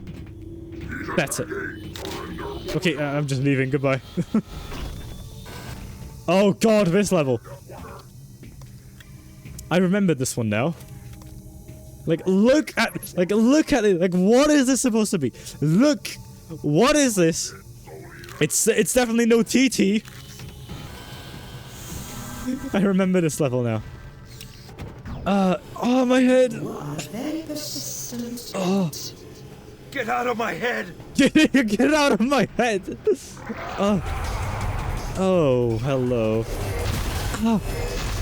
That's it. Okay, I'm just leaving. Goodbye. Oh god, this level. I remember this one now. Like, look at it. Like, what is this supposed to be? Look. What is this? It's definitely no TT. I remember this level now. Oh, my head. Oh. Get out of my head! Get out of my head. Oh, hello. Oh.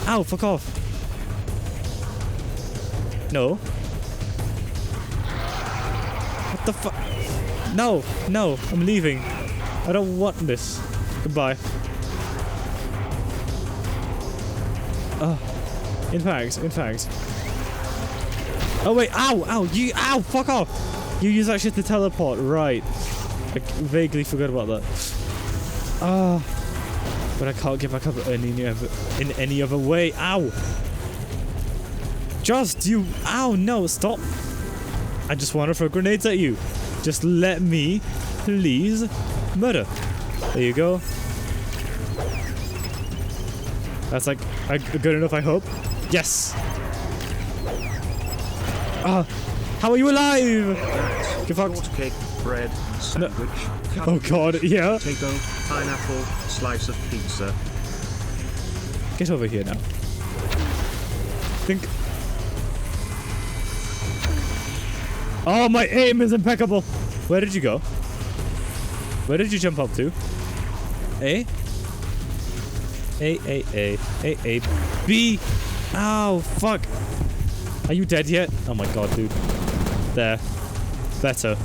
Ow, fuck off. No. What the fuck? No, no, I'm leaving. I don't want this. Goodbye. In fact. Oh wait, ow, ow, fuck off. You use that shit to teleport, right. I vaguely forgot about that. But I can't get back up in any other way. Ow. Just you. Ow, no, stop. I just want to throw grenades at you. Just let me, please, murder. There you go. That's like good enough, I hope. Yes. How are you alive? Get fucked. Cake, bread, sandwich. No. Oh god, yeah. Potato, pineapple, slice of pizza. Get over here now. Think. Oh, my aim is impeccable. Where did you go? Where did you jump up to? A? A, B. Ow, fuck. Are you dead yet? Oh my god, dude. There. Better.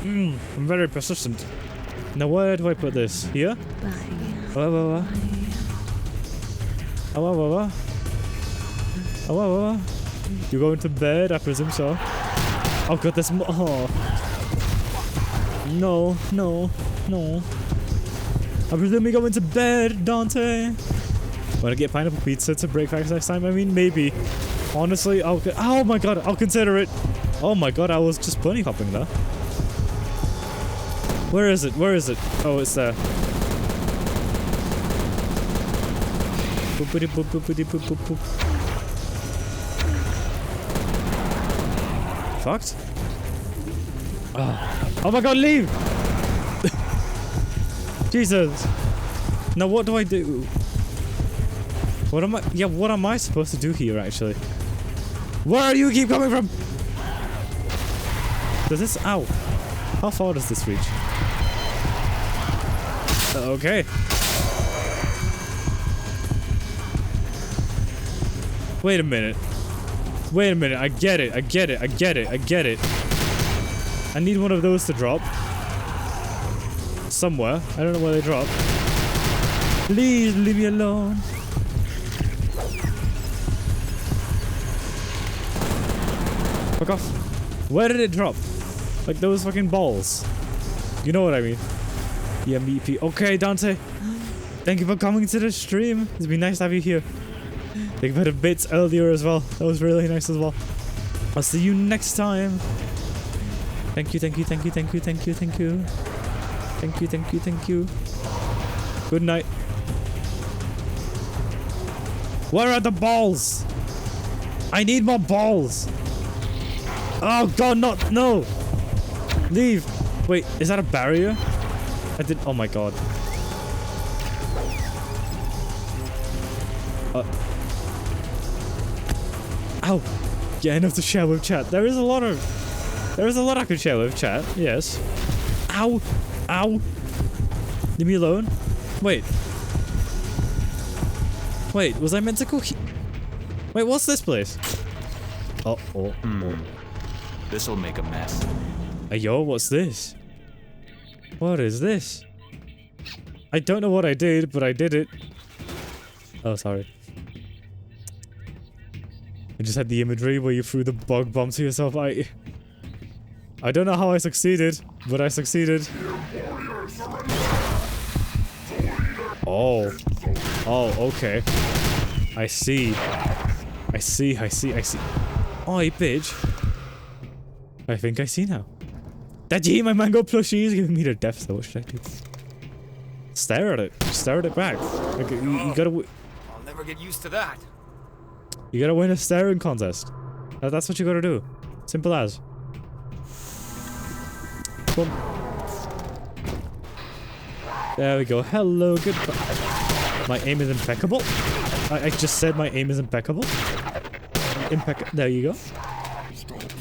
I'm very persistent. Now where do I put this? Here? You going to bed? I presume so. Oh god, there's more. Oh. No. I presume you're going to bed, Dante. Wanna get pineapple pizza to break fast next time? I mean, maybe. Honestly, oh my god, I'll consider it. Oh my god, I was just bunny hopping there. Where is it? Oh, it's there. Boopity boop boopity boop boop boop. Fucked? Oh my god, leave! Jesus! Now what do I do? What am I supposed to do here, actually? Where do you keep coming from? Does this... Ow. How far does this reach? Okay. Wait a minute. I get it. I need one of those to drop. Somewhere. I don't know where they drop. Please leave me alone. Fuck off. Where did it drop? Like those fucking balls. You know what I mean. The MVP. Okay, Dante. Thank you for coming to the stream. It's been nice to have you here. They put a bit earlier as well. That was really nice as well. I'll see you next time. Thank you, thank you, thank you, thank you, thank you, thank you. Thank you, thank you, thank you. Good night. Where are the balls? I need more balls. Oh god, not, no. Leave. Wait, is that a barrier? I did, oh my god. Ow. Yeah, enough to share with chat. There is a lot I could share with chat, yes. Ow. Ow. Leave me alone. Wait. Wait, was I meant to cook? Wait, what's this place? Oh. This'll make a mess. Hey, yo, what's this? What is this? I don't know what I did, but I did it. Oh, sorry. I just had the imagery where you threw the bug bomb to yourself. I don't know how I succeeded, but I succeeded. Oh. Oh, okay. I see. I see. Oi, bitch. I think I see now. Did you eat my mango plushie? He's giving me the death, so what should I do? Stare at it. Stare at it back. Like, you gotta... I'll never get used to that. You gotta win a staring contest. That's what you gotta do. Simple as. Boom. There we go. Hello, goodbye. My aim is impeccable. I just said my aim is impeccable. There you go.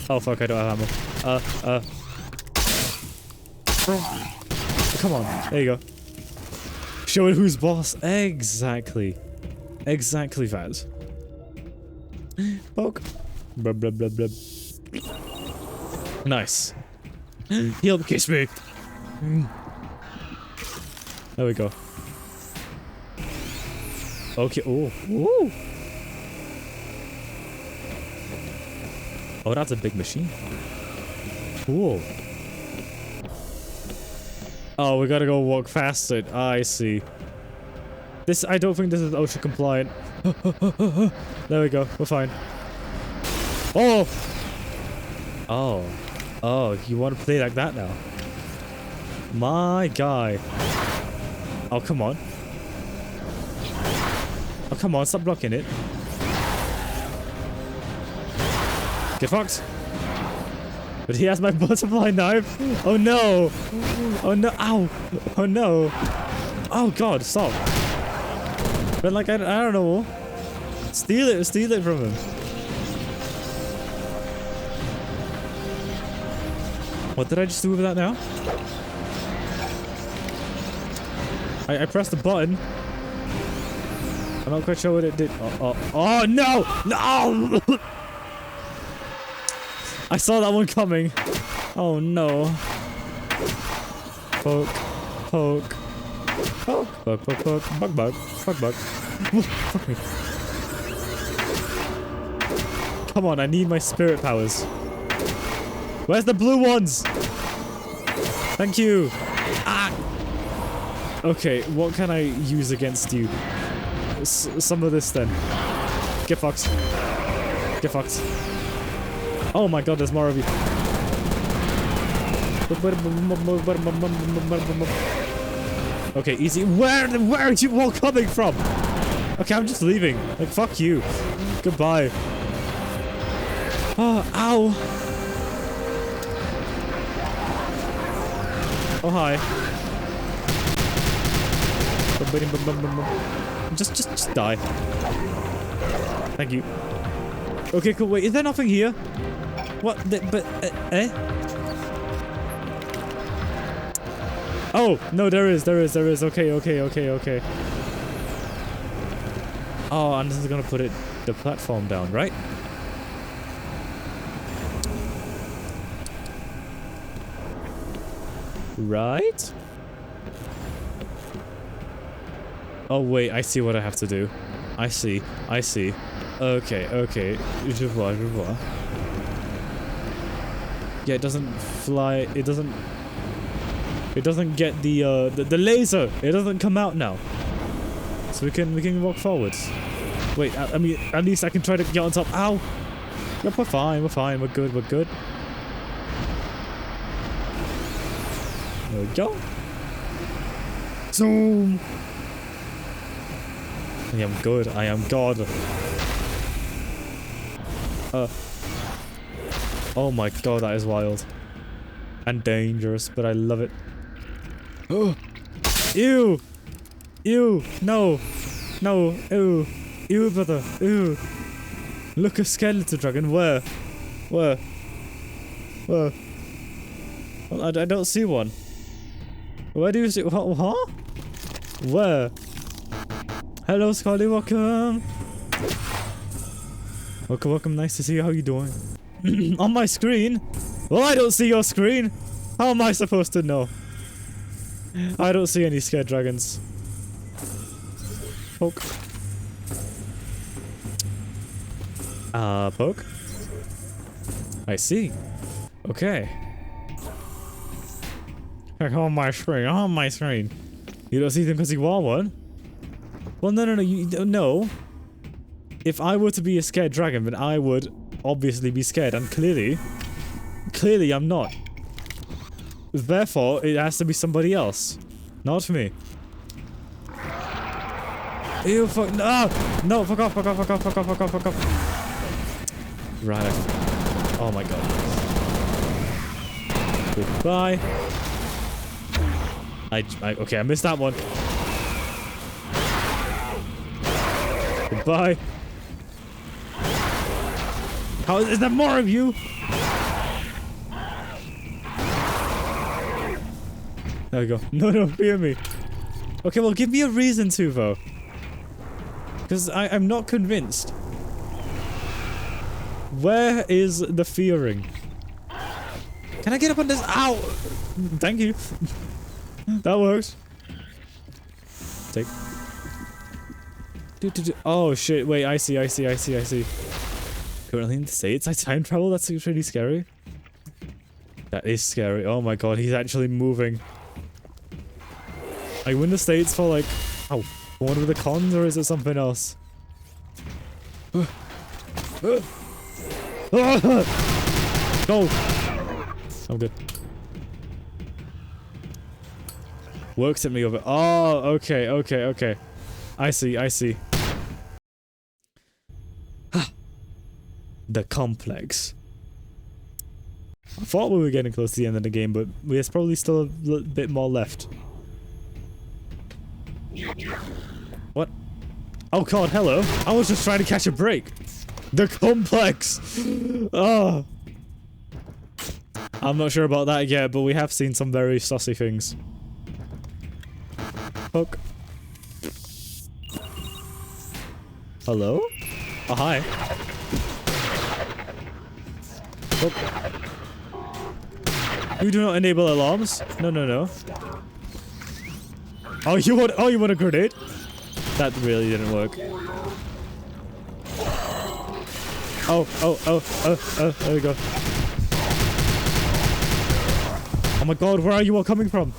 Oh fuck, I don't have ammo. Come on. There you go. Show it who's boss. Exactly. Exactly, Vaz. Poke. Blub, blub, blub, blub. Nice. He'll kiss me. There we go. Okay. Oh. Ooh. Oh, that's a big machine. Cool. Oh, we gotta go walk faster. I see. This, I don't think this is OSHA compliant. There we go. We're fine. Oh! Oh. Oh, you want to play like that now? My guy. Oh, come on. Oh, come on. Stop blocking it. Get fucked. But he has my butterfly knife. Oh, no. Oh, no. Ow. Oh, no. Oh, God. Stop. But, like, I don't know. Steal it from him. What did I just do with that now? I pressed the button. I'm not quite sure what it did. Oh no! No! I saw that one coming. Oh no. Poke. Poke. Poke. Poke, poke, poke. Bug, bug. Bug, bug. Fuck me. Come on, I need my spirit powers. Where's the blue ones? Thank you. Ah. Okay, what can I use against you? Some of this then. Get fucked. Get fucked. Oh my god, there's more of you. Okay, easy. Where are you all coming from? Okay, I'm just leaving. Like, fuck you. Goodbye. Oh, ow. Oh, hi. Just die. Thank you. Okay, cool. Wait, is there nothing here? What? Eh? Oh, no, there is. Okay. Oh, and this is gonna put the platform down, right? Right? Oh, wait, I see what I have to do. I see. Okay. Je vois. Yeah, it doesn't fly. It doesn't get the laser. It doesn't come out now. So we can walk forwards. Wait, I mean, at least I can try to get on top. Ow! Yep, we're fine, we're good, we're good. There we go. Zoom! I am good, I am God. Oh my god, that is wild. And dangerous, but I love it. Oh! Ew! Ew! No! No! Ew! Ew, brother! Ew! Look, a skeleton dragon. Where? Where? Where? Well, I don't see one. Where do you see? What? Huh? Where? Hello, Scully. Welcome. Welcome, welcome. Nice to see you. How you doing? On my screen? Well, I don't see your screen. How am I supposed to know? I don't see any scared dragons. Poke. Poke. I see. Okay. On my screen. On my screen. You don't see them because you are one? Well, no, no, no. You no. If I were to be a scared dragon, then I would obviously be scared, and clearly I'm not. Therefore, it has to be somebody else, not me. Ew, fuck, no, no, fuck off, fuck off, fuck off, fuck off, fuck off, fuck off. Right, oh my god. Goodbye. Okay, I missed that one. Goodbye. How is there more of you? There we go. No, no, fear me. Okay, well, give me a reason to, though. Because I'm not convinced. Where is the fearing? Can I get up on this? Ow! Thank you. That works. Take. Oh, shit. Wait, I see. Currently in the States, I time travel? That's really scary. That is scary. Oh my god, he's actually moving. Are you in the States for like... Oh, one of the cons, or is it something else? Go! I'm good. Works at me over... Oh, okay. I see. The complex. I thought we were getting close to the end of the game, but there's probably still a little bit more left. What? Oh god, hello. I was just trying to catch a break. The complex. Oh. I'm not sure about that yet, but we have seen some very saucy things. Hook. Hello? Oh, hi. Hook. You do not enable alarms. No. Oh, you want a grenade? That really didn't work. Oh, there we go. Oh my god, where are you all coming from?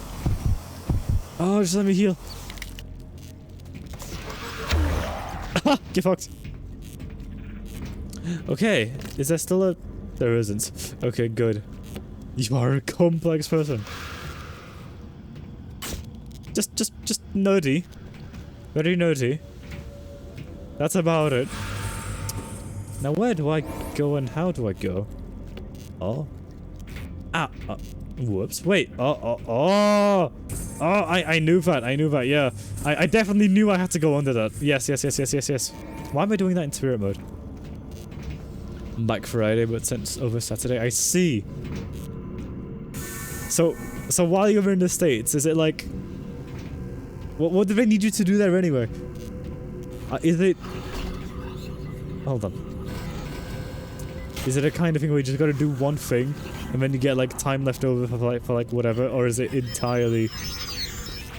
Oh, just let me heal. Get fucked. Okay, is there still a... There isn't. Okay, good. You are a complex person. Just nerdy. Very nerdy. That's about it. Now where do I go and how do I go? Oh. Ah. Whoops. Wait. Oh, I knew that, yeah. I definitely knew I had to go under that. Yes. Why am I doing that in spirit mode? Black Friday, but since over Saturday. I see. So while you're in the States, is it like... What do they need you to do there anyway? Is it... Hold on. Is it a kind of thing where you just gotta do one thing, and then you get like time left over for like whatever, or is it entirely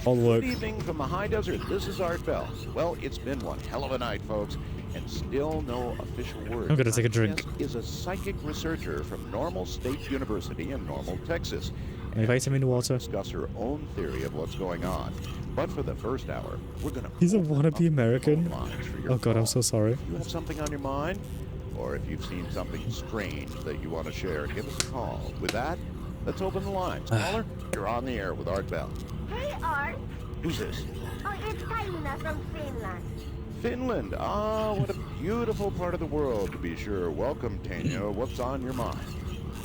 all work? Good evening from the high desert. This is Art Bell. Well, it's been one hell of a night, folks, and still no official word. I'm gonna take a drink. Is a psychic researcher from Normal State University in Normal, Texas. Invite him in the water. Discuss her own theory of what's going on. But for the first hour, we're gonna. He's a wannabe American. Oh god, I'm so sorry. You have something on your mind? Or if you've seen something strange that you want to share, give us a call. With that, let's open the lines. Caller, you're on the air with Art Bell. Hey, Art. Who's this? Oh, it's Taina from Finland. Finland. Ah, what a beautiful part of the world, to be sure. Welcome, Tanya. What's on your mind?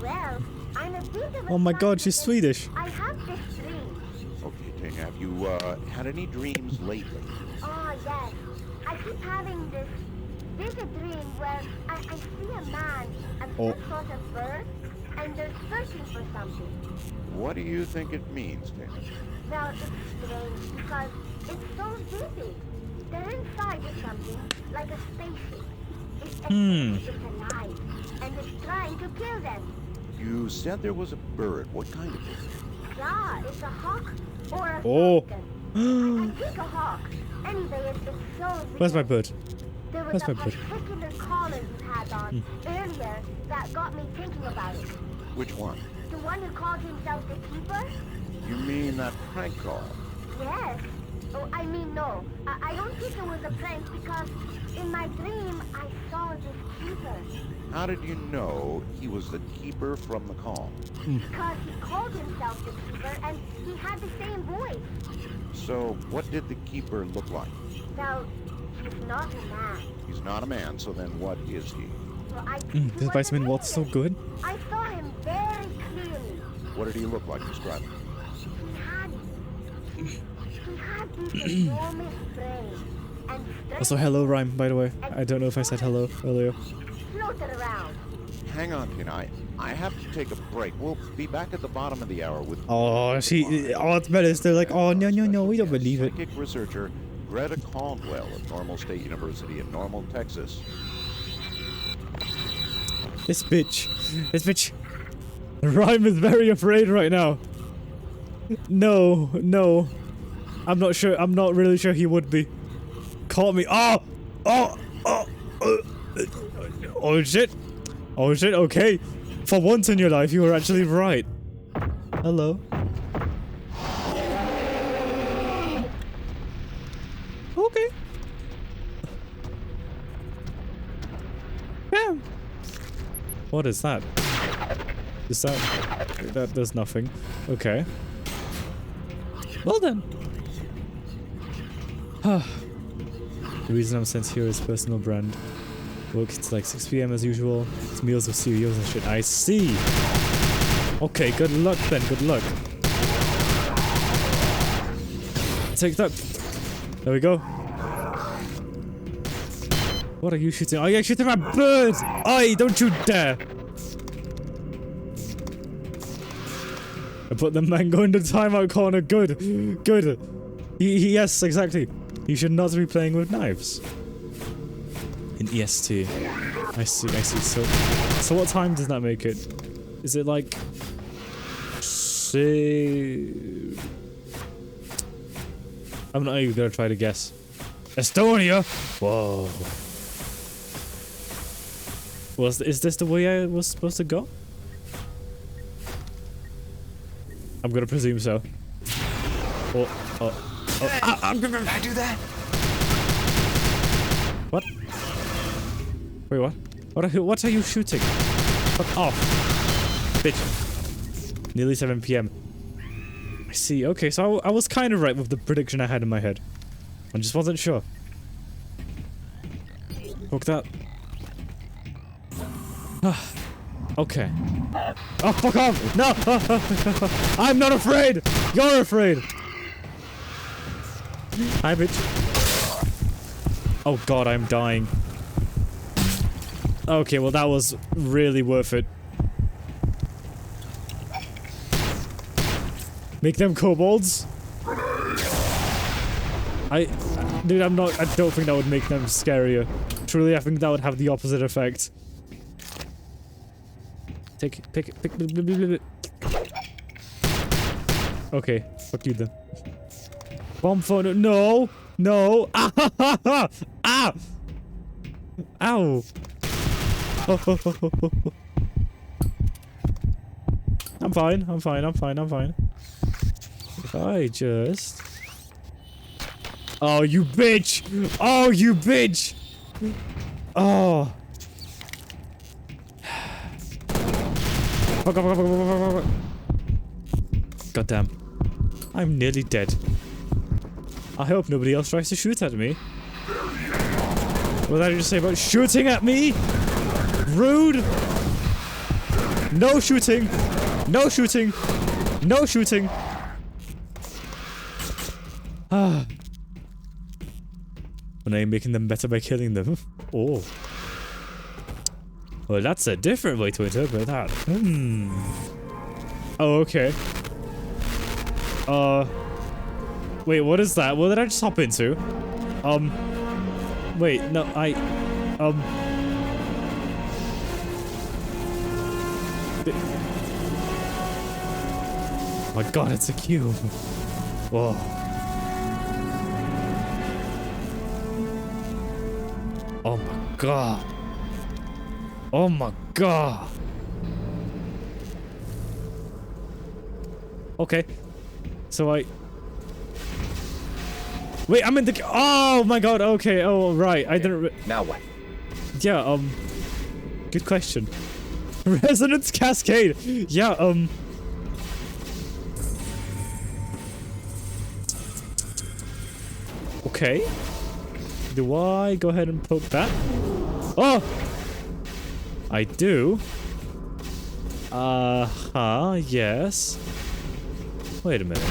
Well, I'm a bit of a Oh my god, she's Swedish. I have this dream. Okay, Tanya, have you had any dreams lately? Oh, yes. I keep having this vivid dream where I see a man and some sort of bird, and they're searching for something. What do you think it means, Tanya? Well, it's strange because it's so vivid. They're inside of something, like a spaceship. It's alive, and it's trying to kill them. You said there was a bird. What kind of bird? Yeah, it's a hawk or a falcon. I think a hawk. Anyway, it's so weird. Where's my bird? There was a particular collar you had on earlier that got me thinking about it. Which one? The one who called himself the Keeper? You mean that prank call? Yes. Oh, I mean, no. I don't think it was a prank because in my dream I saw this Keeper. How did you know he was the Keeper from the call? Because he called himself the Keeper and he had the same voice. So, what did the Keeper look like? Well, he's not a man. He's not a man, so then what is he? Well, this vitamin water's so good. I saw him very clearly. What did he look like? Describe him. He had this enormous brain. And Also, hello, Rhyme, by the way. I don't know if I said hello earlier. floated around. Hang on, Tina. I have to take a break. We'll be back at the bottom of the hour with... Oh, it's better. They're like, oh, no, we don't believe it. Psychic researcher Greta Caldwell of Normal State University in Normal, Texas. This bitch. Rhyme is very afraid right now. No. I'm not sure. I'm not really sure he would be. Caught me. Oh shit. Okay. For once in your life, you were actually right. Hello. Okay. Yeah. What is that? Is that there's nothing. Okay. Well then. The reason I'm sent here is personal brand. Work it's like 6 PM as usual. It's meals with cereals and shit. I see. Okay, good luck then. Good luck. Take that. There we go. What are you shooting? Oh, you're shooting my bird! Oi, don't you dare! I put the mango in the timeout corner. Good. Good. Yes, exactly. You should not be playing with knives. In EST. I see. So what time does that make it? Is it like... I'm not even gonna try to guess. Estonia! Whoa. Is this the way I was supposed to go? I'm gonna presume so. Can I do that? What? Wait, what? What are you shooting? Fuck off. Bitch. Nearly 7 PM. I see. Okay, so I was kind of right with the prediction I had in my head. I just wasn't sure. Fuck that. Okay. Oh, fuck off! No! I'm not afraid! You're afraid! Hi, bitch. Oh god, I'm dying. Okay, well that was really worth it. Make them kobolds? Dude, I don't think that would make them scarier. Truly, I think that would have the opposite effect. Pick. Okay, fuck you then. Bomb phone. No! Ah! Ah! Ow! I'm fine. If I just Oh, you bitch! Oh, you bitch! Oh. God damn. I'm nearly dead. I hope nobody else tries to shoot at me. What did I just say about shooting at me? Rude! No shooting! No shooting! No shooting! Ah. And I'm making them better by killing them. Oh. Well, that's a different way to interpret that. Oh, okay. Wait, what is that? What did I just hop into? Wait, no, oh my god, it's a cube. Whoa. Oh my god. Oh my god. Okay. So I... Wait, I'm in the... Oh my god, okay. Oh, right. I didn't... Now what? Yeah, good question. Resonance Cascade! Yeah, okay. Do I go ahead and poke that? Oh! I do. Yes. Wait a minute.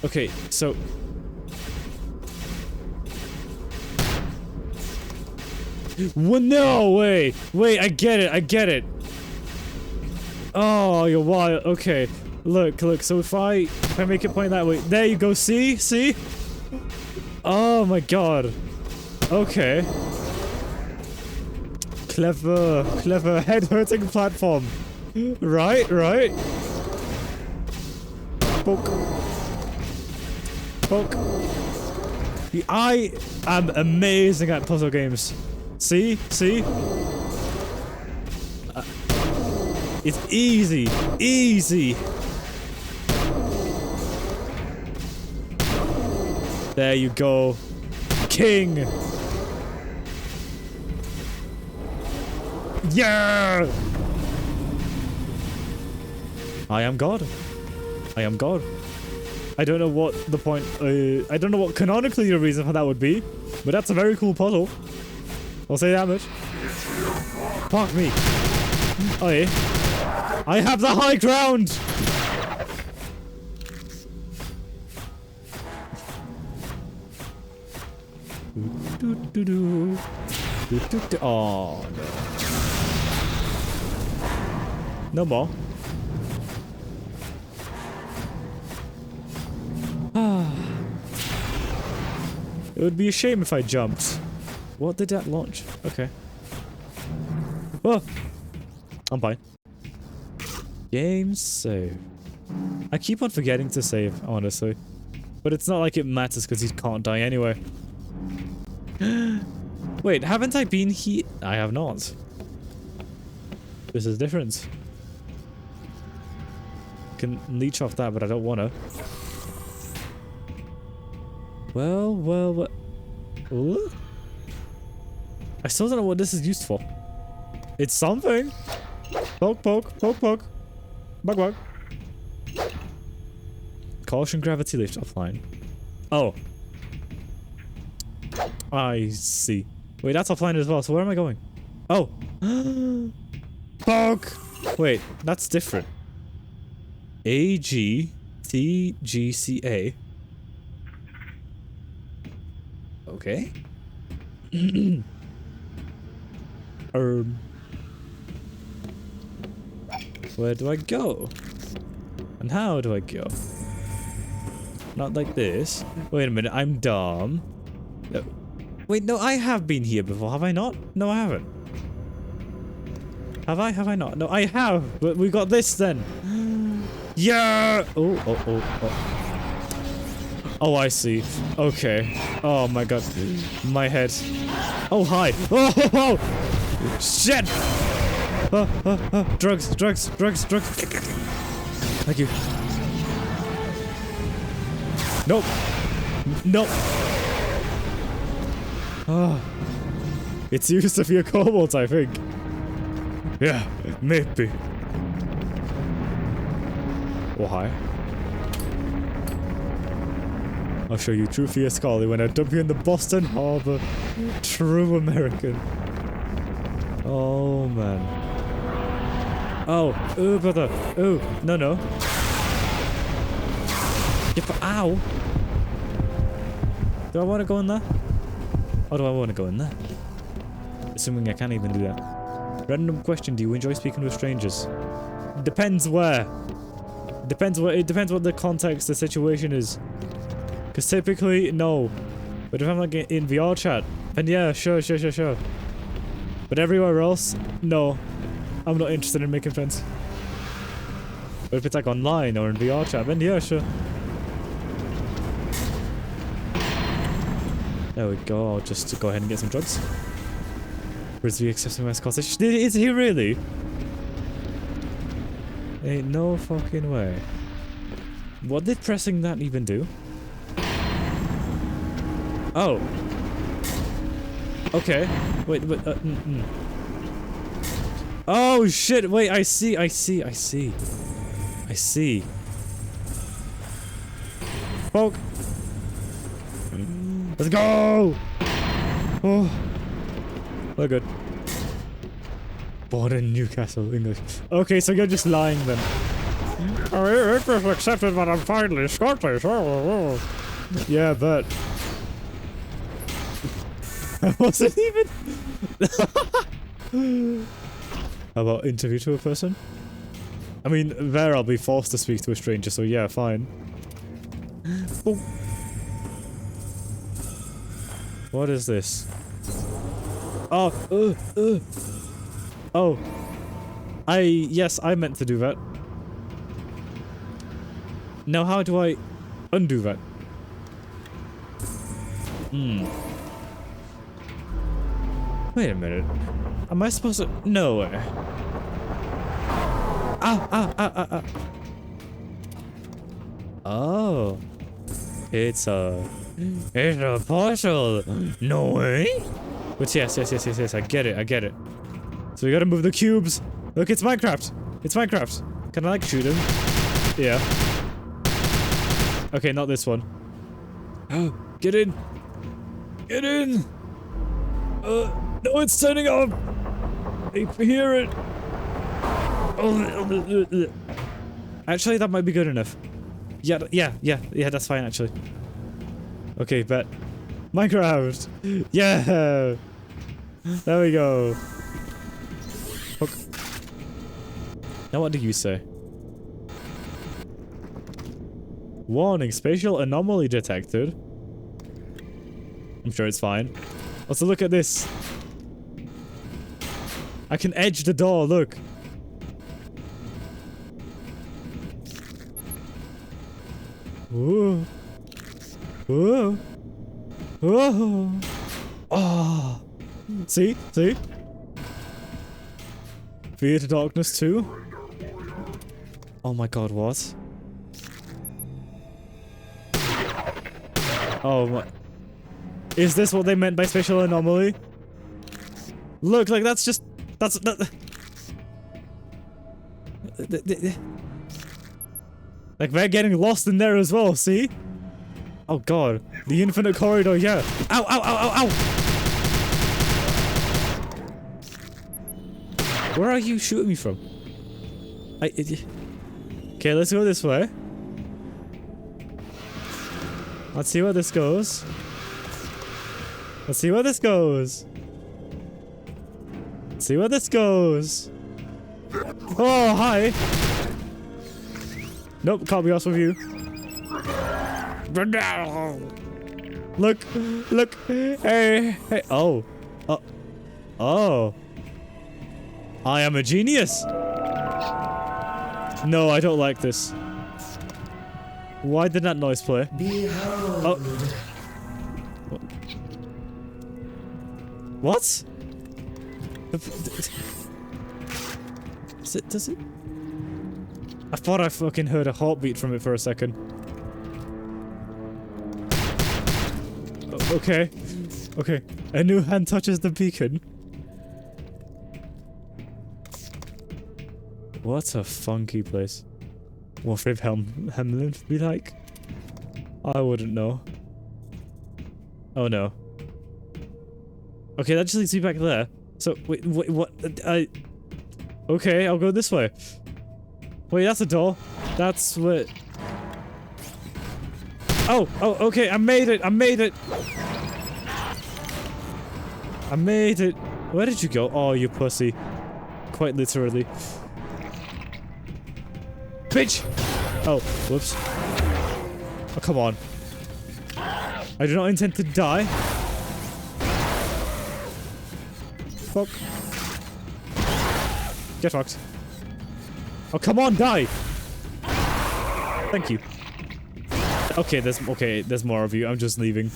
Okay, so... Well, no way! Wait, I get it. Oh, you're wild. Okay. Look, so if I make it point that way, there you go, see? Oh my god. Okay. Clever head-hurting platform. Right. Poke. I am amazing at puzzle games. See? It's easy. There you go. King. Yeah! I am God. I don't know what the point, I don't know what canonically the reason for that would be, but that's a very cool puzzle. I'll say that much. Fuck me. Oh yeah. I have the high ground! Oh no. No more. It would be a shame if I jumped. What did that launch? Okay. Oh! I'm fine. Game save. I keep on forgetting to save, honestly. But it's not like it matters because he can't die anyway. Wait, haven't I been here? I have not. This is different. Can leech off that, but I don't want to. Well. Ooh? I still don't know what this is used for. It's something. Poke. Bug. Caution gravity lift offline. Oh. I see. Wait, that's offline as well, so where am I going? Oh. Poke! Wait, that's different. AGTGCA. Okay. Where do I go? And how do I go? Not like this. Wait a minute, I'm dumb. No. Wait, no, I have been here before, have I not? No, I haven't. Have I not? No, I have, but we got this then. Yeah! Oh. Oh, I see. Okay. Oh my god. My head. Oh, hi. Oh! Shit! Drugs. Thank you. Nope. Nope. Oh. It's used to be a kobold, I think. Yeah, maybe. Oh, hi. I'll show you true fierce Carly when I dump you in the Boston Harbor. True American. Oh, man. Oh, ooh, brother. Ooh, no, no. Yeah, but ow. Do I want to go in there? Or do I want to go in there? Assuming I can't even do that. Random question, do you enjoy speaking with strangers? Depends where. Depends what it depends what the context, the situation is. Because typically, no. But if I'm like in VR chat, then yeah, sure. But everywhere else, no. I'm not interested in making friends. But if it's like online or in VR chat, then yeah, sure. There we go, I'll just go ahead and get some drugs. Frisbee accepting my Scottish. Is he really? Ain't no fucking way. What did pressing that even do? Oh. Okay. Wait. Oh shit! Wait, I see. Poke. Let's go! Oh. We're good. Born in Newcastle, English. Okay, so you're just lying then. Oh, it was accepted that I'm finally Scottish. Oh. Yeah, but... I wasn't even... How about interview to a person? I mean, there I'll be forced to speak to a stranger, so yeah, fine. Oh. What is this? Oh, oh. Yes, I meant to do that. Now how do I undo that? Wait a minute. Am I supposed to? No way. Oh. It's a portal. No way. But yes, I get it. So we gotta move the cubes. Look, it's Minecraft. Can I like shoot him? Yeah. Okay, not this one. Oh, get in. No, it's turning off. I hear it. Actually, that might be good enough. Yeah, that's fine, actually. Okay, bet. Minecraft! Yeah! There we go. Hook. Now what do you say? Warning, spatial anomaly detected. I'm sure it's fine. Also, look at this. I can edge the door, look. Whoa. Whoa. Whoa. Oh. See? Fear to darkness too? Oh my god, what? Oh my... Is this what they meant by spatial anomaly? Look, like that's just... Like they're getting lost in there as well, see? Oh god. The infinite corridor, yeah. Ow! Where are you shooting me from? Okay, let's go this way. Let's see where this goes. Oh, hi. Nope, can't be asked with you. Look. Hey. Oh. I am a genius. No, I don't like this. Why did that noise play? Behold. Oh. What? Does it? I thought I fucking heard a heartbeat from it for a second. Okay. Okay. A new hand touches the beacon. What a funky place. What would Hemlin be like? I wouldn't know. Oh no. Okay, that just leads me back there. So, wait, what? Okay, I'll go this way. Wait, that's a door. That's what... Oh, okay, I made it, I made it! I made it! Where did you go? Oh, you pussy. Quite literally. Bitch! Oh, whoops. Oh, come on. I do not intend to die. Fuck. Get fucked. Oh, come on, die! Thank you. Okay, there's more of you. I'm just leaving.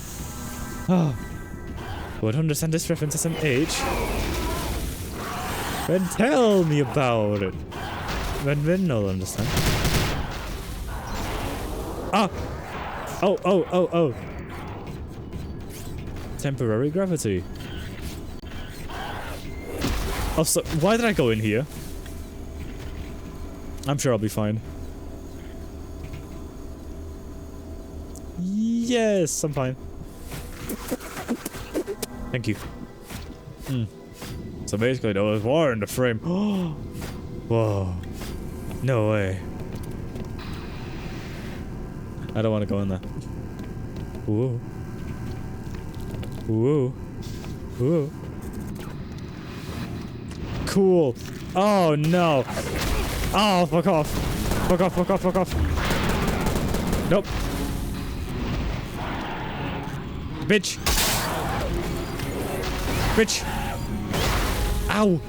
Oh. Would understand this reference as an age. Then tell me about it. When I'll understand. Ah! Oh. Temporary gravity. Oh, so why did I go in here? I'm sure I'll be fine. Yes, I'm fine. Thank you. So basically, there was war in the frame. Whoa. No way. I don't want to go in there. Whoa. Whoa. Whoa. Cool. Oh no. Oh, fuck off. Fuck off, fuck off, fuck off. Nope. Bitch. Bitch. Ow.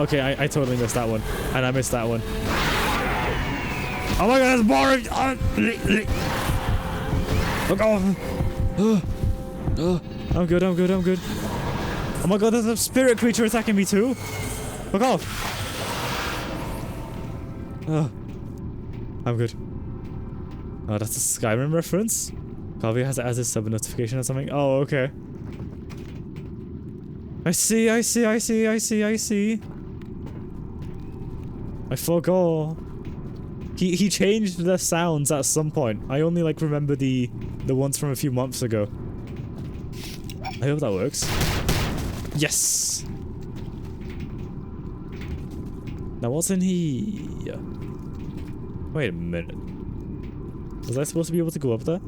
Okay, I totally missed that one. And I missed that one. Oh my god, that's boring! Fuck off. I'm good, I'm good, I'm good. Oh my god, there's a spirit creature attacking me too. Fuck off. I'm good. Oh, that's a Skyrim reference? Probably has it as a sub notification or something. Oh, okay. I see. I forgot. He changed the sounds at some point. I only like remember the ones from a few months ago. I hope that works. Yes. Now what's in here? Wait a minute. Was I supposed to be able to go up there?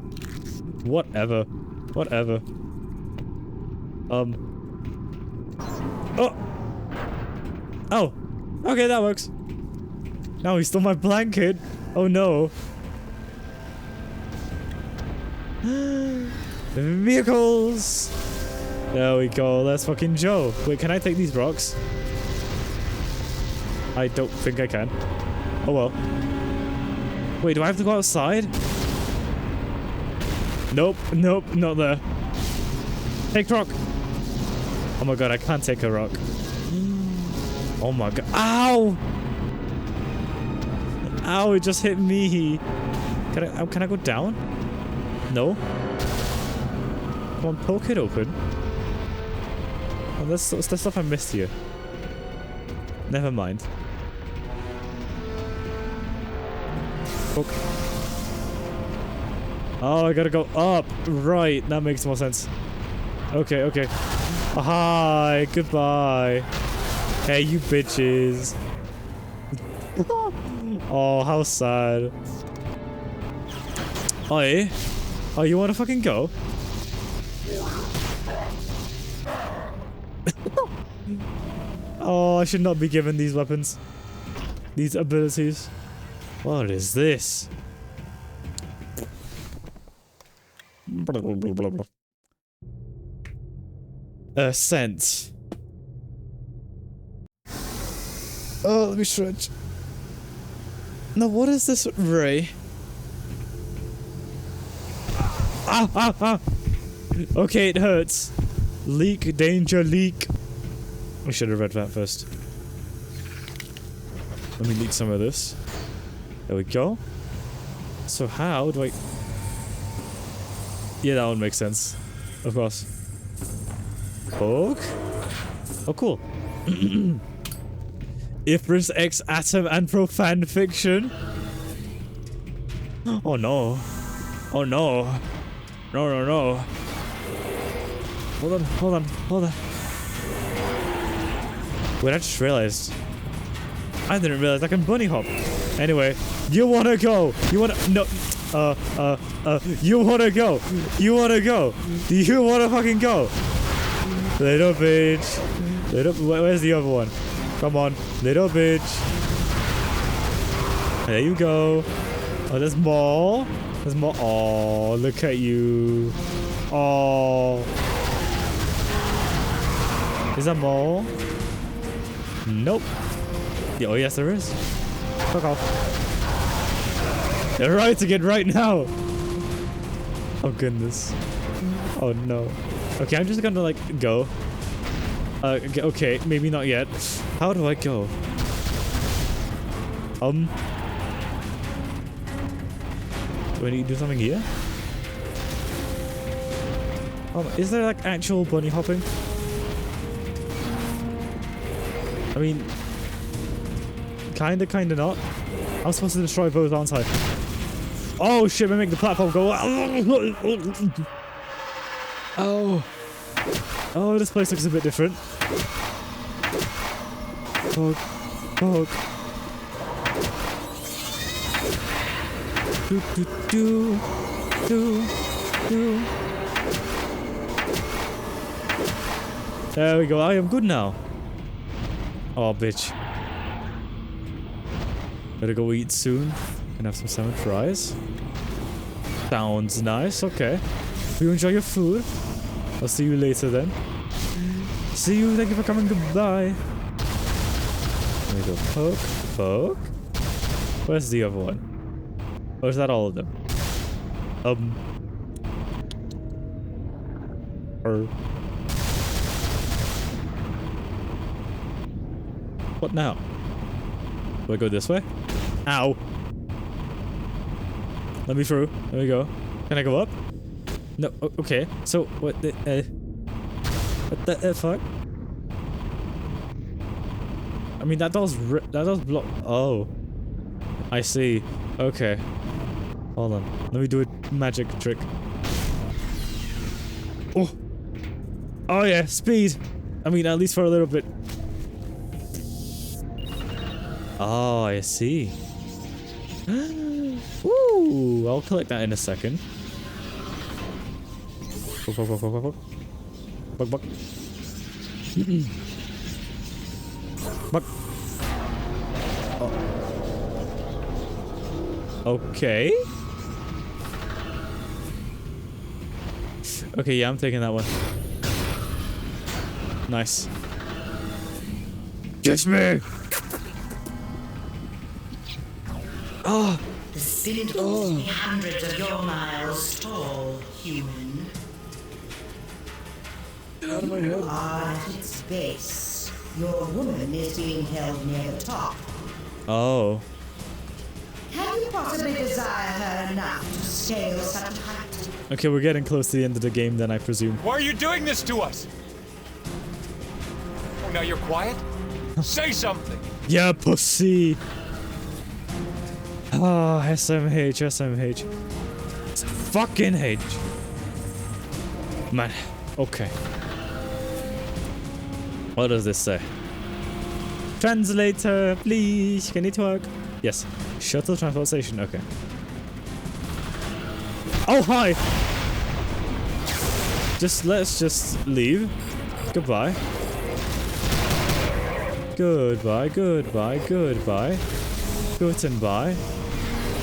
Whatever. Whatever. Oh. Oh. Okay, that works. Now he stole my blanket. Oh no. Vehicles. There we go. Let's fucking Joe. Wait, can I take these rocks? I don't think I can. Oh well. Wait, do I have to go outside? Nope, nope, not there. Take rock. Oh my god, I can't take a rock. Oh my god. Ow! Ow, it just hit me. Can I go down? No. Come on, poke it open. Oh, that's stuff I missed here. Never mind. Poke. Oh, I gotta go up. Right, that makes more sense. Okay, okay. Oh, hi, goodbye. Hey, you bitches. Oh, how sad. Oi. Oh, you wanna fucking go? Oh, I should not be given these weapons. These abilities. What is this? Scent. Oh, let me stretch. Now, what is this ray? Ah! Okay, it hurts. Leak, danger, leak. I should have read that first. Let me leak some of this. There we go. So how do I... Yeah, that one makes sense. Of course. Book? Oh, cool. Ifris X Atom and Profane Fiction. Oh no. Oh no. No, no, no. Hold on, hold on, hold on. Wait, I just realized. I didn't realize I can bunny hop. Anyway, you wanna go? You wanna no? You wanna go? You wanna go? Do you wanna fucking go? Little bitch. Little. Where's the other one? Come on, little bitch. There you go. Oh, there's more. There's more. Oh, look at you. Oh. Is that more? Nope. Yeah, oh, yes, there is. Fuck off. They're right again right now. Oh, goodness. Oh, no. Okay, I'm just gonna, like, go. Okay, maybe not yet. How do I go? Do I need to do something here? Oh, is there, like, actual bunny hopping? I mean, kinda not. I'm supposed to destroy both, aren't I? Oh shit, I make the platform go. Oh. Oh, this place looks a bit different. Poke. Poke. Do do do. Do. Do. There we go, I am good now. Oh, bitch. Better go eat soon. Can have some salmon fries. Sounds nice, okay. You enjoy your food. I'll see you later then. See you, thank you for coming, goodbye. There we go, poke, poke. Where's the other one? Or is that all of them? What now? Do I go this way? Ow! Let me through. There we go. Can I go up? No. Okay. So what the? What the fuck? I mean that does block. Oh, I see. Okay. Hold on. Let me do a magic trick. Oh. Oh yeah, speed. I mean, at least for a little bit. Oh, I see. Ooh, I'll collect that in a second. Buck, buck, buck, buck, buck, buck. Buck, buck. Buck. Oh. Okay. Okay, yeah, I'm taking that one. Nice. Catch me! Oh! The spindles be hundreds of your miles tall, human. Out of my head. At its base, your woman is being held near the top. Oh. Can you possibly desire her enough to scale such a height? Okay, we're getting close to the end of the game then, I presume. Why are you doing this to us? Oh, now you're quiet? Say something! Yeah, pussy! Oh, SMH, SMH. It's fucking H. Man, okay. What does this say? Translator, please, can it work? Yes. Shuttle transport station, okay. Oh, hi! Let's just leave. Goodbye. Goodbye, goodbye, goodbye. Goodbye.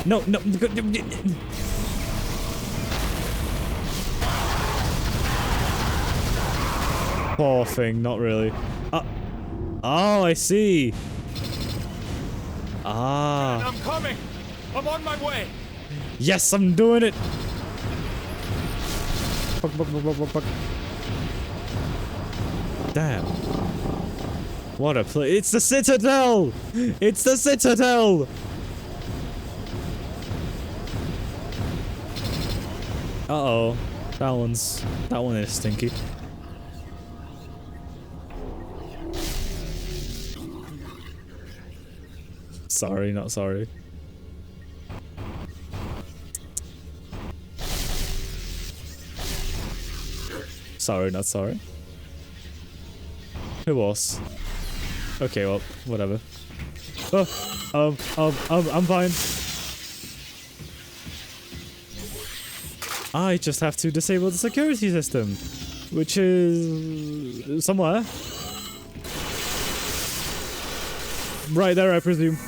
No, no. Poor thing, not really. Oh, I see. Ah. I'm coming. I'm on my way. Yes, I'm doing it. Fuck, fuck, fuck, fuck, fuck. Damn. What a play. It's the Citadel! It's the Citadel! Uh-oh. That one is stinky. Sorry, not sorry. Sorry, not sorry. Who was? Okay, well, whatever. Oh, I'm fine. I just have to disable the security system, which is somewhere. Right there, I presume.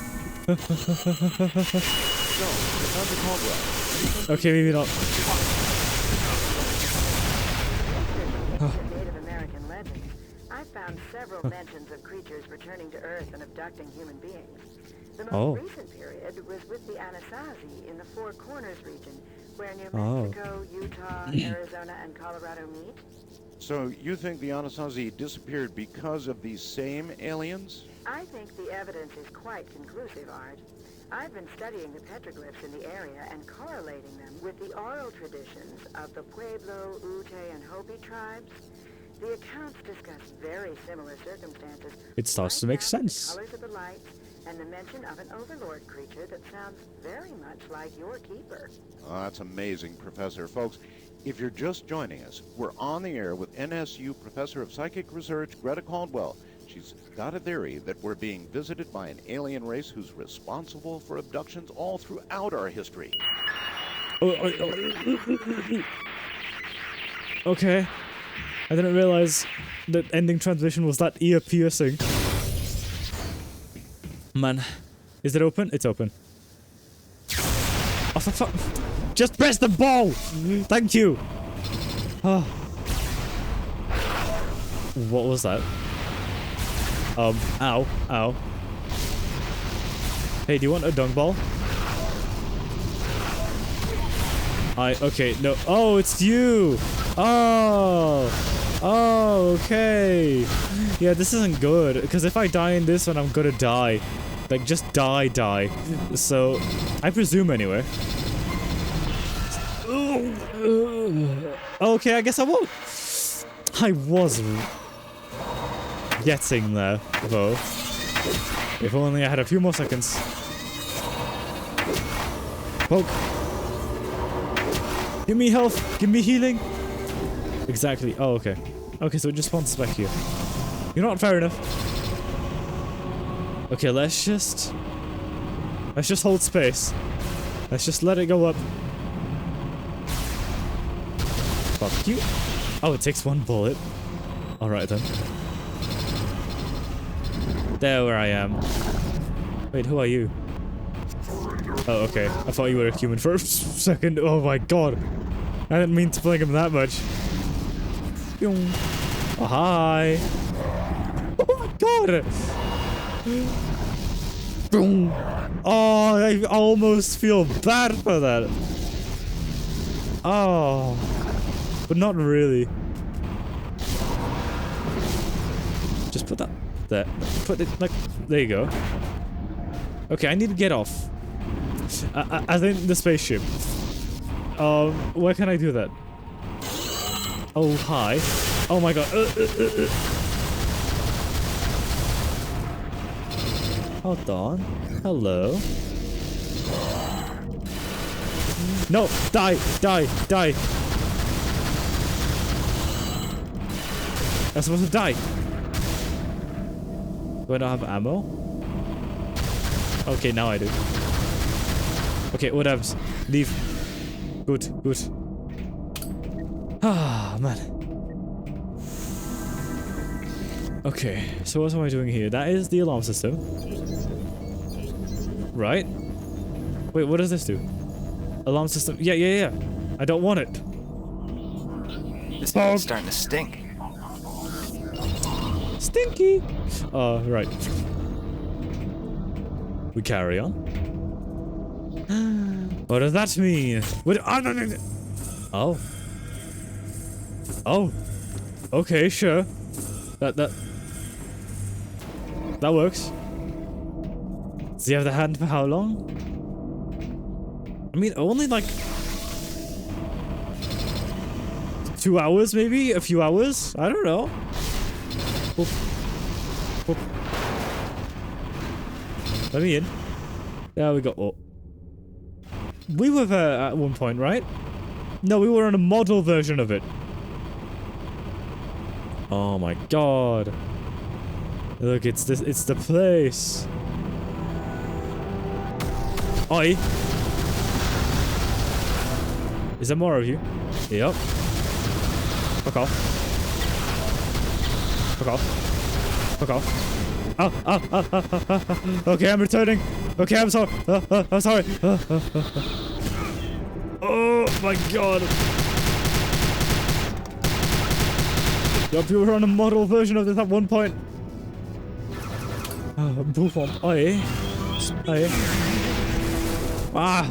Okay, maybe not. Native American legends, I found several mentions of creatures returning to Earth and abducting human beings. The most recent period was with the Anasazi in the Four Corners region, where New Mexico, Utah, Arizona, and Colorado meet. So you think the Anasazi disappeared because of these same aliens? I think the evidence is quite conclusive, Art. I've been studying the petroglyphs in the area and correlating them with the oral traditions of the Pueblo, Ute, and Hopi tribes. The accounts discuss very similar circumstances. It starts to make sense. The colors of the lights and the mention of an overlord creature that sounds very much like your keeper. Oh, that's amazing, Professor. Folks, if you're just joining us, we're on the air with NSU Professor of Psychic Research, Greta Caldwell. She's got a theory that we're being visited by an alien race who's responsible for abductions all throughout our history. Okay. I didn't realize that ending transmission was that ear-piercing. Man. Is it open? It's open. Oh, for fuck. Just press the ball! Thank you! Oh. What was that? Ow. Ow. Hey, do you want a dung ball? Okay, no. Oh, it's you! Oh! Oh, okay. Yeah, this isn't good, because if I die in this one, I'm gonna die. Like, just die. So, I presume anyway. Okay, I guess I won't. I was getting there, though. If only I had a few more seconds. Poke. Give me health. Give me healing. Exactly. Oh, okay. Okay, so it just spawns back here. You're not fair enough. Okay, let's just hold space. Let's just let it go up. Fuck you. Oh, it takes one bullet. Alright then. There where I am. Wait, who are you? Oh, okay. I thought you were a human for a second. Oh my god. I didn't mean to fling him that much. Oh, hi. Oh my god. Oh, I almost feel bad for that. Oh. But not really. Just put that there. Put it like, there you go. Okay, I need to get off. I think the spaceship. Where can I do that? Oh, hi. Oh my god. Hold on. Hello. No! Die! I'm supposed to die. Do I not have ammo? Okay, now I do. Okay, whatevs. Leave. Good. Ah, man. Okay, so what am I doing here? That is the alarm system. Right? Wait, what does this do? Alarm system. Yeah. I don't want it. This thing's starting to stink. Stinky! Right. We carry on. What does that mean? What? Oh. Oh. Okay, sure. That works. Does he have the hand for how long? I mean, only like... 2 hours, maybe? A few hours? I don't know. Oop. Oop. Let me in. There we go. Oh. We were there at one point, right? No, we were on a model version of it. Oh my god. Look, it's the place. Oi. Is there more of you? Yep. Fuck off. Fuck off. Fuck off. Oh. Okay, I'm returning. Okay, I'm sorry. I'm sorry. Oh my god. Yup, you were on a model version of this at one point. Move on. Oi. Oi. Ah.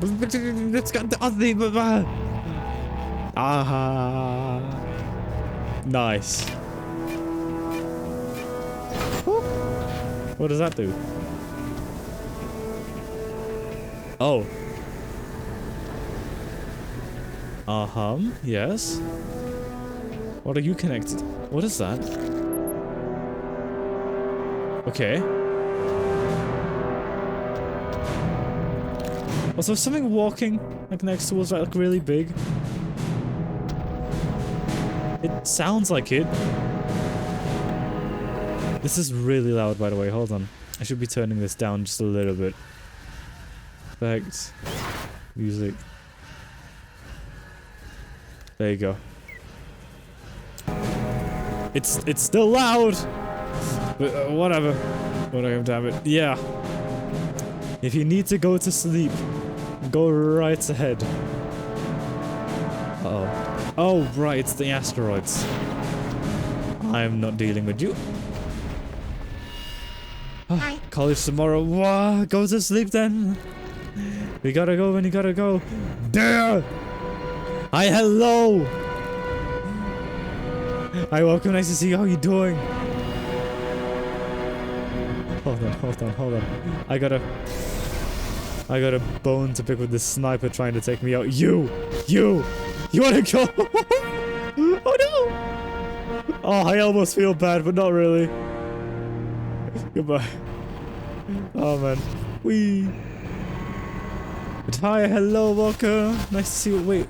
Let's get the other. Ah. Nice. What does that do? Oh. Yes. What are you connected? What is that? Okay. Also, something walking like next to us, like really big. It sounds like it. This is really loud, by the way. Hold on. I should be turning this down just a little bit. Effects. Music. There you go. It's still loud! But whatever. Whatever, damn it. Yeah. If you need to go to sleep, go right ahead. Uh-oh. Oh, right, it's the asteroids. I'm not dealing with you. College tomorrow. Whoa, go to sleep then. We gotta go when you gotta go. There! Hi, hello! Hi, welcome, nice to see you. How you doing? Hold on. I got a bone to pick with this sniper trying to take me out. You wanna go? Oh no! Oh, I almost feel bad, but not really. Goodbye. Oh man. Wee. But hi, hello, welcome. Nice to see you. Wait.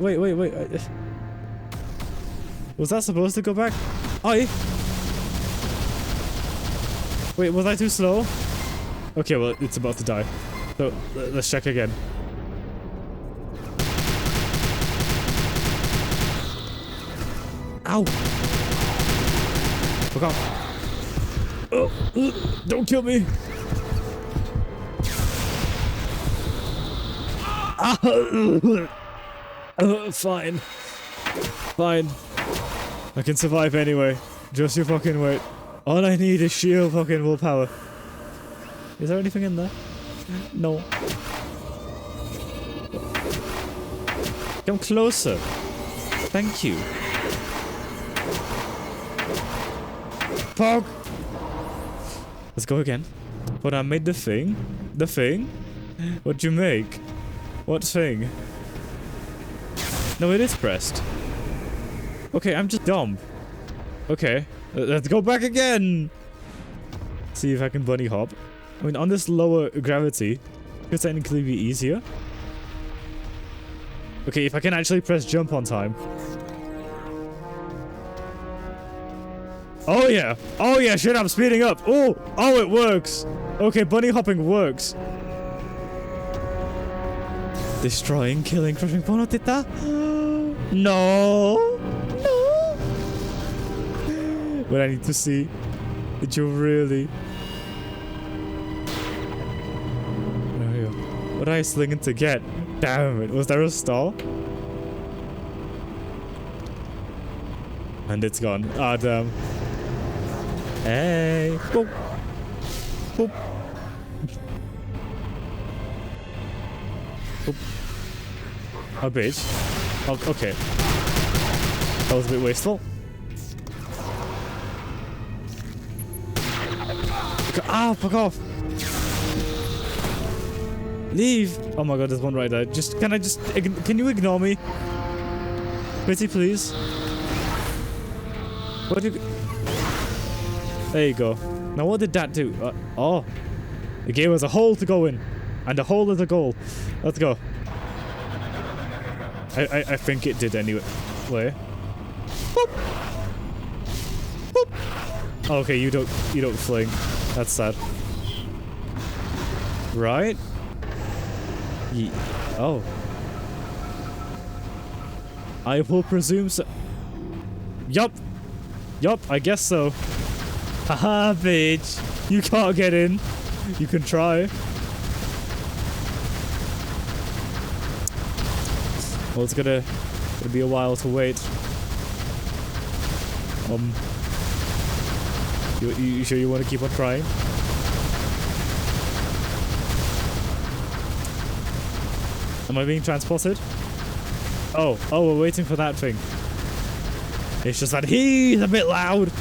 Was that supposed to go back? Oi! Wait, was I too slow? Okay, well, it's about to die. So, let's check again. Ow! Fuck off. Oh, don't kill me! Fine. Fine. I can survive anyway. Just you fucking wait. All I need is sheer fucking willpower. Is there anything in there? No. Come closer. Thank you. Pog! Let's go again. But I made the thing. The thing? What'd you make? What thing? No, it is pressed. Okay, I'm just dumb. Okay, let's go back again. See if I can bunny hop. I mean, on this lower gravity, it could technically be easier. Okay, if I can actually press jump on time. Oh yeah! Oh yeah, shit, I'm speeding up! Oh! Oh, it works! Okay, bunny hopping works. Destroying, killing, crushing, Ponotita? No! No! But I need to see. Did you really? There you go. What are I slinging to get? Damn it, was there a stall? And it's gone. Ah, damn. Hey! Boop! Boop! Boop. Oh, bitch. Oh, okay. That was a bit wasteful. Ah, fuck off! Leave. Oh my god, there's one right there. Can you ignore me? Pretty please. What do you... There you go. Now what did that do? Oh. It gave us a hole to go in. And a hole is a goal. Let's go. I think it did anyway. Wait. Boop. Boop. Okay, you don't fling. That's sad. Right? Oh. I will presume so. Yup. Yup, I guess so. Haha, bitch. You can't get in. You can try. Well, it's gonna be a while to wait. You sure you want to keep on trying? Am I being transported? Oh, we're waiting for that thing. It's just that he's a bit loud.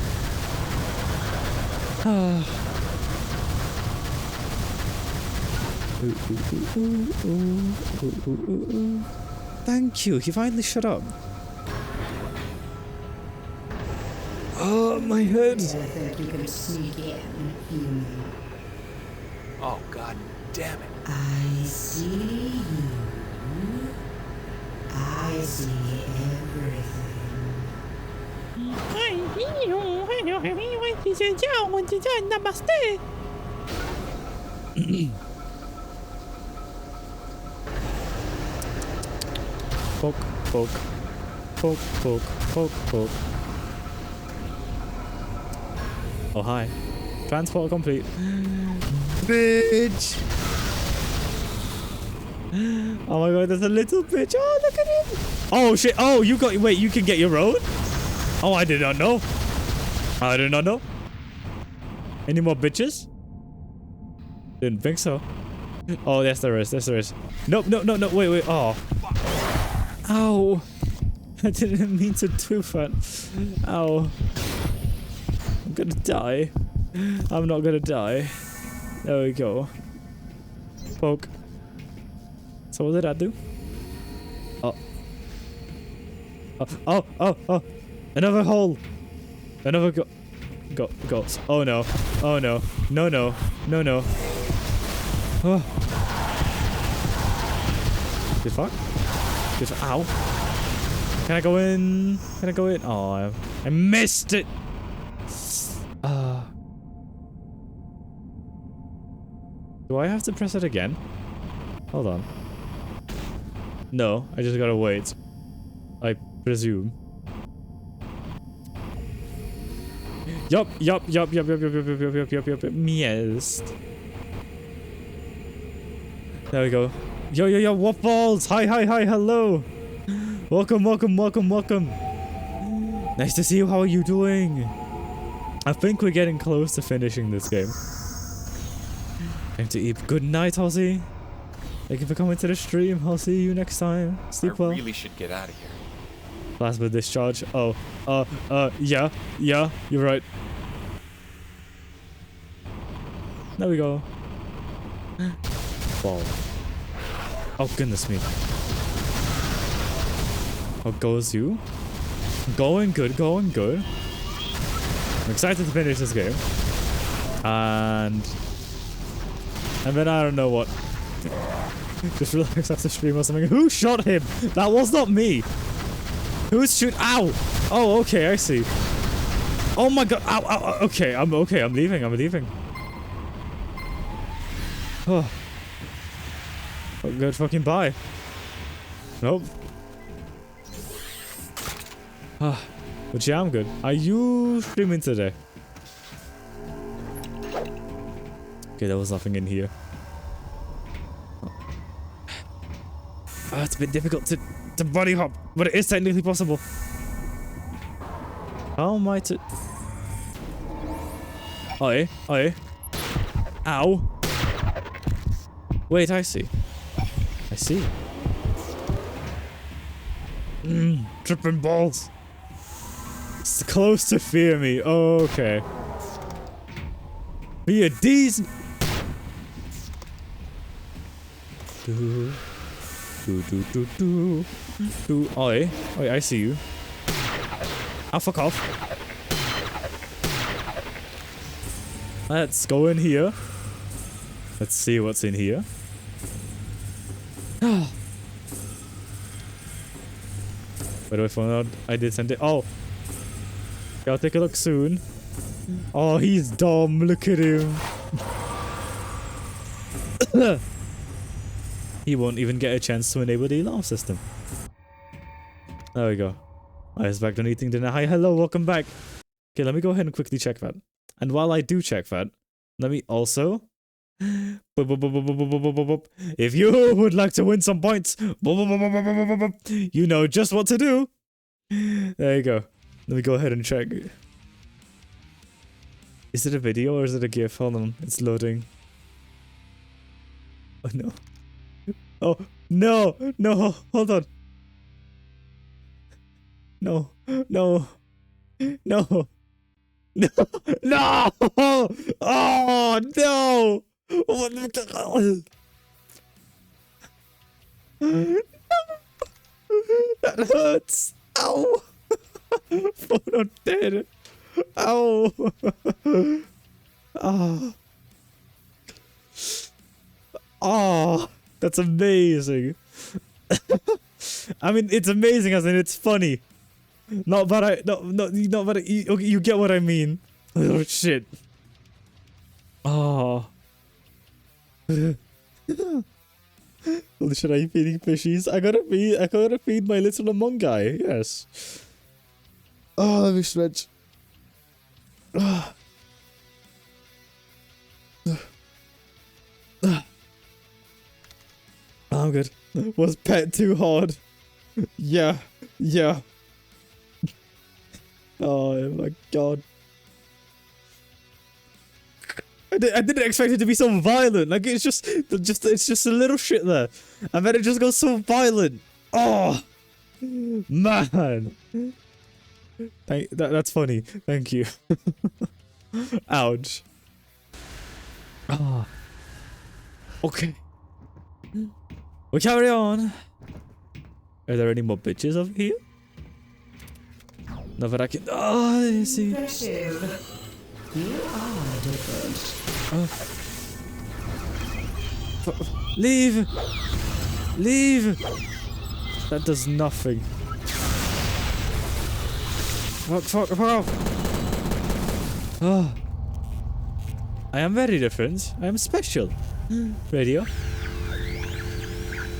Thank you. He finally shut up. Oh, my head. I think you can sneak in, human. Oh, god damn it. I see you. I see everything. Poke, poke, poke, poke, poke, poke. Oh, hi. Transport complete. Bitch! Oh my god, there's a little bitch. Oh, look at him! Oh shit, oh, wait, you can get your own? Oh, I did not know. I did not know. Any more bitches? Didn't think so. Oh, yes there is, Nope, no, wait, oh. Ow. I didn't mean to do that. Ow. I'm gonna die. I'm not gonna die. There we go. Poke. So what did that do? Oh. Oh. Another hole. Another goats. Oh no. Oh no. No. Oh. Good fuck. Ow. Can I go in? Oh, I missed it. Do I have to press it again? Hold on. No, I just gotta wait. I presume. Yup. Yes. There we go. Yo, what balls? Hi, hello. Welcome. Nice to see you. How are you doing? I think we're getting close to finishing this game. Time to eat. Good night, Ozzy. Thank you for coming to the stream. I'll see you next time. Sleep well. I really should get out of here. Plasma discharge. Oh, yeah, you're right. There we go. Ball. Oh, goodness me. How goes you? Going good. I'm excited to finish this game. And then I don't know what. Just relax after stream or something. Who shot him? That was not me. Who's shoot? Ow! Oh, okay, I see. Oh my god! Ow! Okay, I'm leaving. Oh. Good fucking bye. Nope. But yeah, I'm good. Are you streaming today? Okay, there was nothing in here. It's a bit difficult to body hop, but it is technically possible. How am I to... Oi. Ow. Wait, I see. Tripping balls. It's close to fear me. Oh, okay. Be a decent... Do. Oi, I see you. Oh, fuck off. Let's go in here. Let's see what's in here. Where do I find out? I did send it. Oh. Yeah, I'll take a look soon. Oh, he's dumb. Look at him. He won't even get a chance to enable the alarm system. There we go. I was back on eating dinner. Hi, hello, welcome back. Okay, let me go ahead and quickly check that. And while I do check that, let me also... If you would like to win some points, you know just what to do. There you go. Let me go ahead and check. Is it a video or is it a GIF? Hold on, it's loading. Oh no. Oh, no, no, hold on. No, no, no, no, no! Oh, no! That hurts! Ow! Phono dead! Ow! Oh. Oh, that's amazing. I mean, it's amazing as in it's funny. Not that I, not that I, okay, you get what I mean. Oh shit. Oh. Holy shit, are you feeding fishies? I gotta feed my little Among guy, yes. Oh, let me stretch. Oh. I'm good. Was pet too hard? Yeah, yeah. Oh my god. I didn't expect it to be so violent. Like it's just a little shit there, and then it just goes so violent. Oh man. That's funny. Thank you. Ouch. Oh. Okay. We carry on. Are there any more bitches over here? No, but I can. Oh, I see. Impressive. You are different. Leave! Leave! That does nothing. Fuck off! Oh. I am very different. I am special. Radio.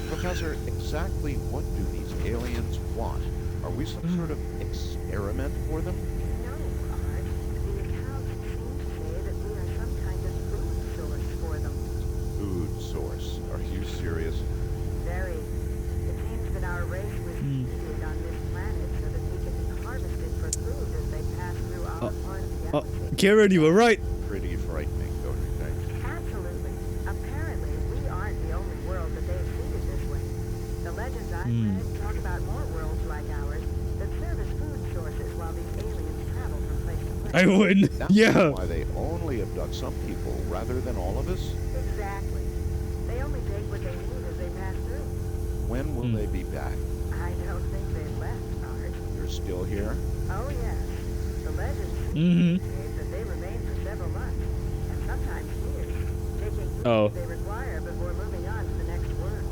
Professor, exactly what do these aliens want? Are we some sort of experiment for them? No, Art. The accounts seem to say that we are some kind of food source for them. Food source? Are you serious? Very. It seems that our race was seeded on this planet so that we can be harvested for food as they pass through our part of the galaxy. Kieran, you were right. Pretty frightening, don't you think? Absolutely. Apparently, we aren't the only world that they've seeded this way. The legends I've read talk about more worlds like ours that serve as food sources while these aliens travel from place to place. I win. That's Yeah. why they only abduct some people rather than all of us? Exactly. They only take what they need as they pass through. When will they be back? I don't think they've left, Art. You're still here? Oh, yes. The legends Mm-hmm. indicate that they remain for several months, and sometimes years, taking food Oh. they require before moving on to the next world.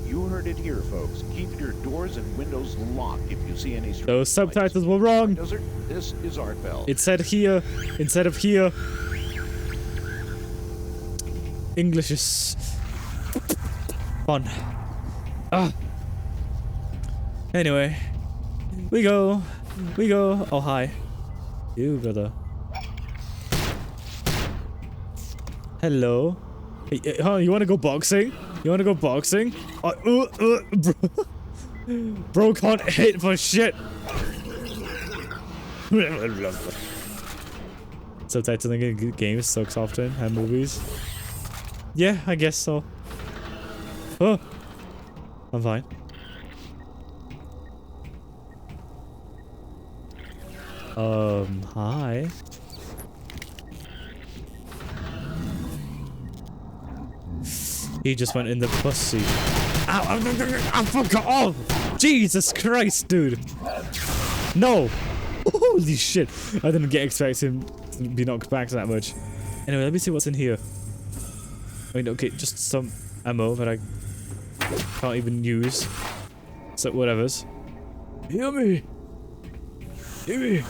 You heard it here, folks. Keep your doors and windows locked if you see any... Those subtitles were wrong. Desert, this is Art Bell. It said here instead of here. English is fun. Ah. Anyway, we go. Oh hi, you brother. Hello. Hey, huh, you wanna go boxing? You wanna go boxing? Bro can't hit for shit. Subtitling in games sucks often, and movies. Yeah, I guess so. Oh, I'm fine. Hi. He just went in the bus seat. Ow! I forgot! Oh! Jesus Christ, dude! No! Holy shit! I didn't expect him to be knocked back that much. Anyway, let me see what's in here. I mean, okay, just some ammo that I can't even use. So, whatever's. Hear me! Hear me!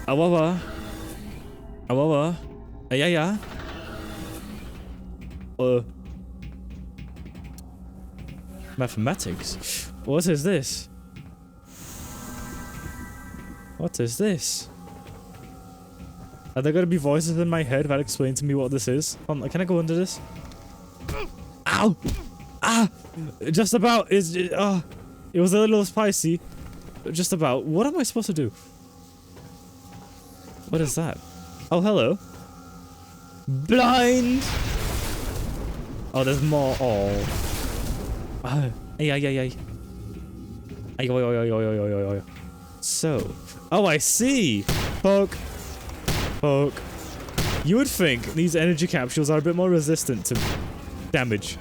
Awawa! Awawa! Ayaya! Mathematics? What is this? What is this? Are there gonna be voices in my head that explain to me what this is? Can I go under this? Ow! Ah! Just about is it was a little spicy. Just about. What am I supposed to do? What is that? Oh, hello. Blind! Oh, there's more. Oh. Ay. So. Oh, I see! Poke. Poke. You would think these energy capsules are a bit more resistant to damage.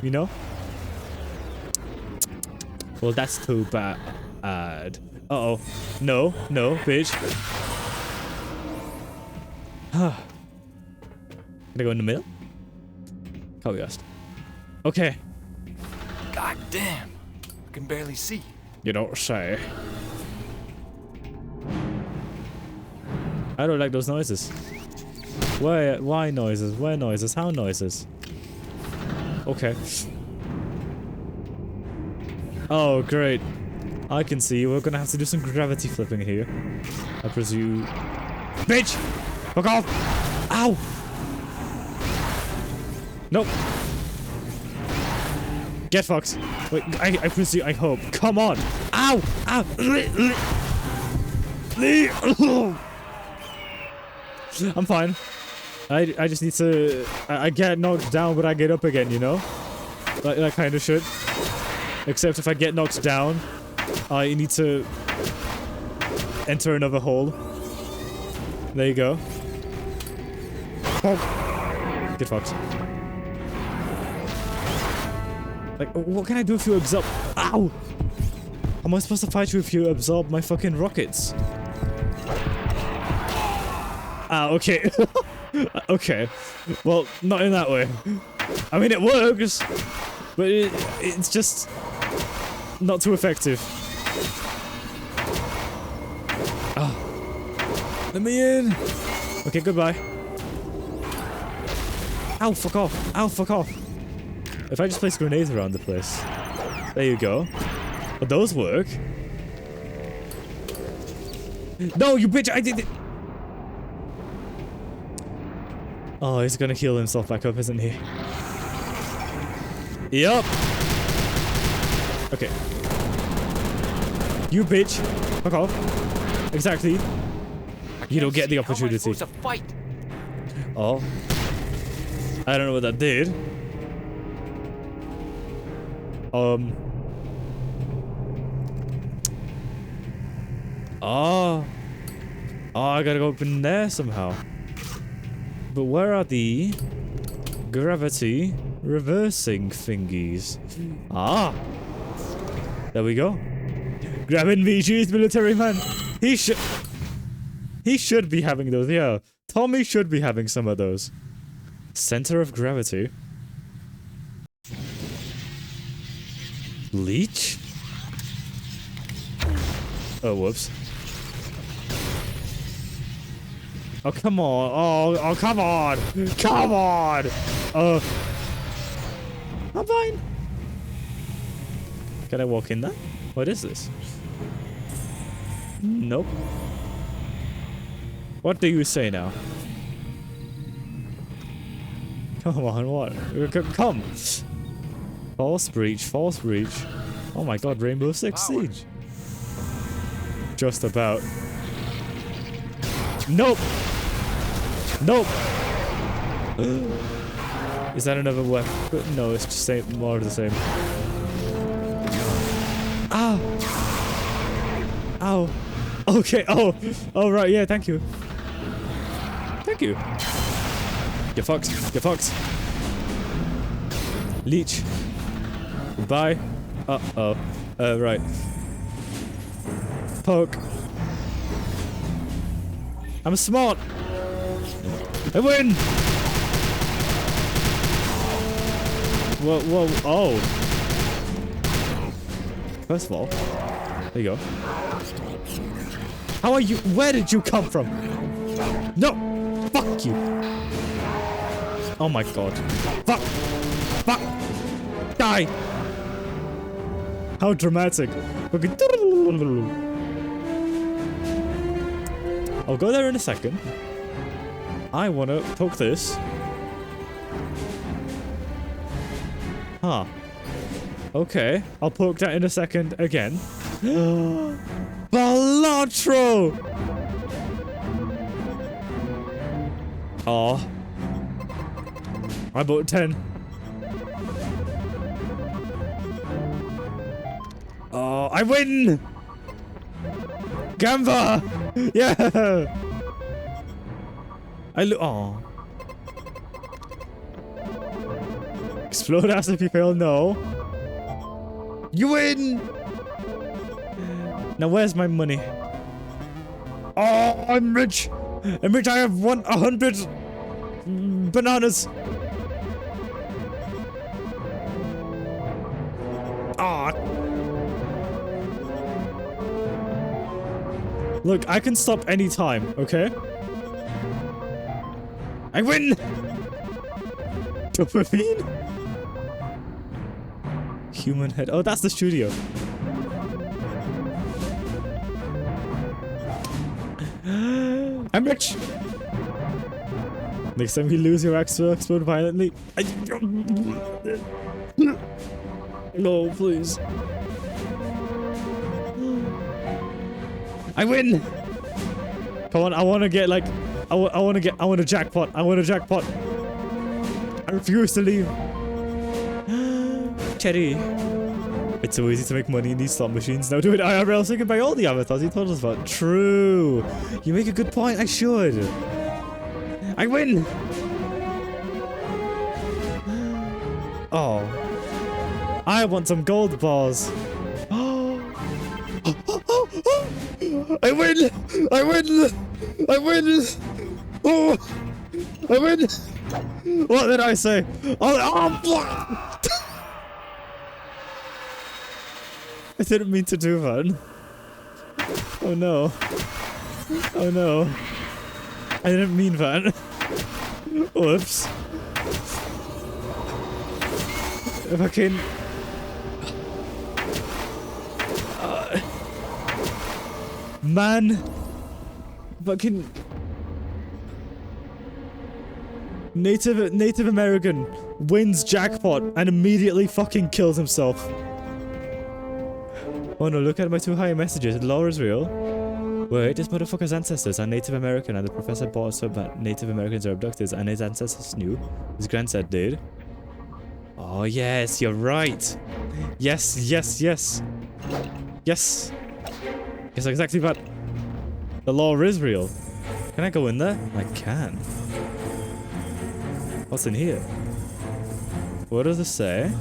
You know? Well, that's too bad. Uh-oh. No, bitch. Can I go in the middle? Can't be asked. Okay. God damn. I can barely see. You don't say. I don't like those noises. Why noises? Where noises? How noises? Okay. Oh, great. I can see we're gonna have to do some gravity flipping here. I presume. Bitch! Fuck off! Ow! Nope. Get fucked. Wait, I presume, I hope. Come on! Ow! Ow! I'm fine. I just need to... I get knocked down, but I get up again, you know? Like that kind of shit. Except if I get knocked down, I need to enter another hole. There you go. Oh. Get fucked. Like, what can I do if you absorb... Ow! How am I supposed to fight you if you absorb my fucking rockets? Ah, okay. Okay. Well, not in that way. I mean, it works, but it's just not too effective. Ah. Let me in. Okay, goodbye. Ow, fuck off. Ow, fuck off. If I just place grenades around the place. There you go. But those work. No, you bitch! I did it! Oh, he's gonna heal himself back up, isn't he? Yup! Okay. You bitch! Fuck off. Exactly. You don't get the opportunity. Oh. I don't know what that did. Oh. Oh, I gotta go up in there somehow. But where are the gravity reversing thingies? Ah! There we go. Grabbing VG's military man. He should be having those, yeah. Tommy should be having some of those. Center of gravity. Leech? Oh, whoops. Oh, come on. Oh, come on. Come on. I'm fine. Can I walk in there? What is this? Nope. What do you say now? Come on, what? Come. False breach, false breach. Oh my god, Rainbow Six Siege. Just about. Nope. Nope. Is that another weapon? No, it's just more of the same. Ah. Ow. Okay. Oh. Oh right. Yeah. Thank you. Thank you. Get fucked. Get fucked. Leech. Goodbye. Uh-oh. Right. Poke. I'm smart. I win! Whoa, whoa, oh. First of all, there you go. How are you? Where did you come from? No! Fuck you! Oh my god. Fuck! Fuck! Die! How dramatic. Okay. I'll go there in a second. I wanna poke this. Huh. Okay. I'll poke that in a second again. Balatro! Oh. I bought 10. Oh, I win! Gamba! Yeah! Oh. Explode as if you fail, no. You win! Now where's my money? Oh, I'm rich! I'm rich, I have 100 bananas! Ah. Look, I can stop anytime, okay? I win! Dopamine? Human head. Oh, that's the studio. I'm rich! Next time you lose, your axe will explode violently. No, please. I win! Come on, I want to get like... I want a jackpot. I want a jackpot. I refuse to leave. Cherry. It's so easy to make money in these slot machines. Now do it IRL so you can buy all the avatars you told us about. True. You make a good point. I should. I win. Oh. I want some gold bars. I win! I win! I win! Oh! I win! What did I say? Oh! I didn't mean to do that. Oh no. Oh no. I didn't mean that. Whoops. If I can... Man! Fucking... Native American wins jackpot and immediately fucking kills himself. Oh no, look at my too high messages. The law is real. Wait, this motherfucker's ancestors are Native American and the professor bought us up that Native Americans are abducted and his ancestors knew. His granddad did. Oh yes, you're right. Yes, yes, yes. Yes. Yes, exactly that. The law is real. Can I go in there? I can. What's in here? What does it say?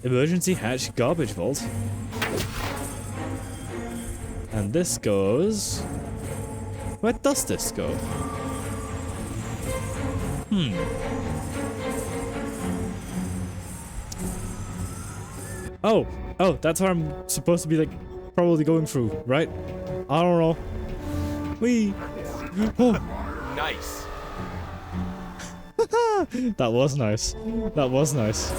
Emergency hatch garbage vault. And this goes... Where does this go? Oh! Oh, that's where I'm supposed to be, like, probably going through, right? I don't know. Whee! Oh! Nice! That was nice. That was nice.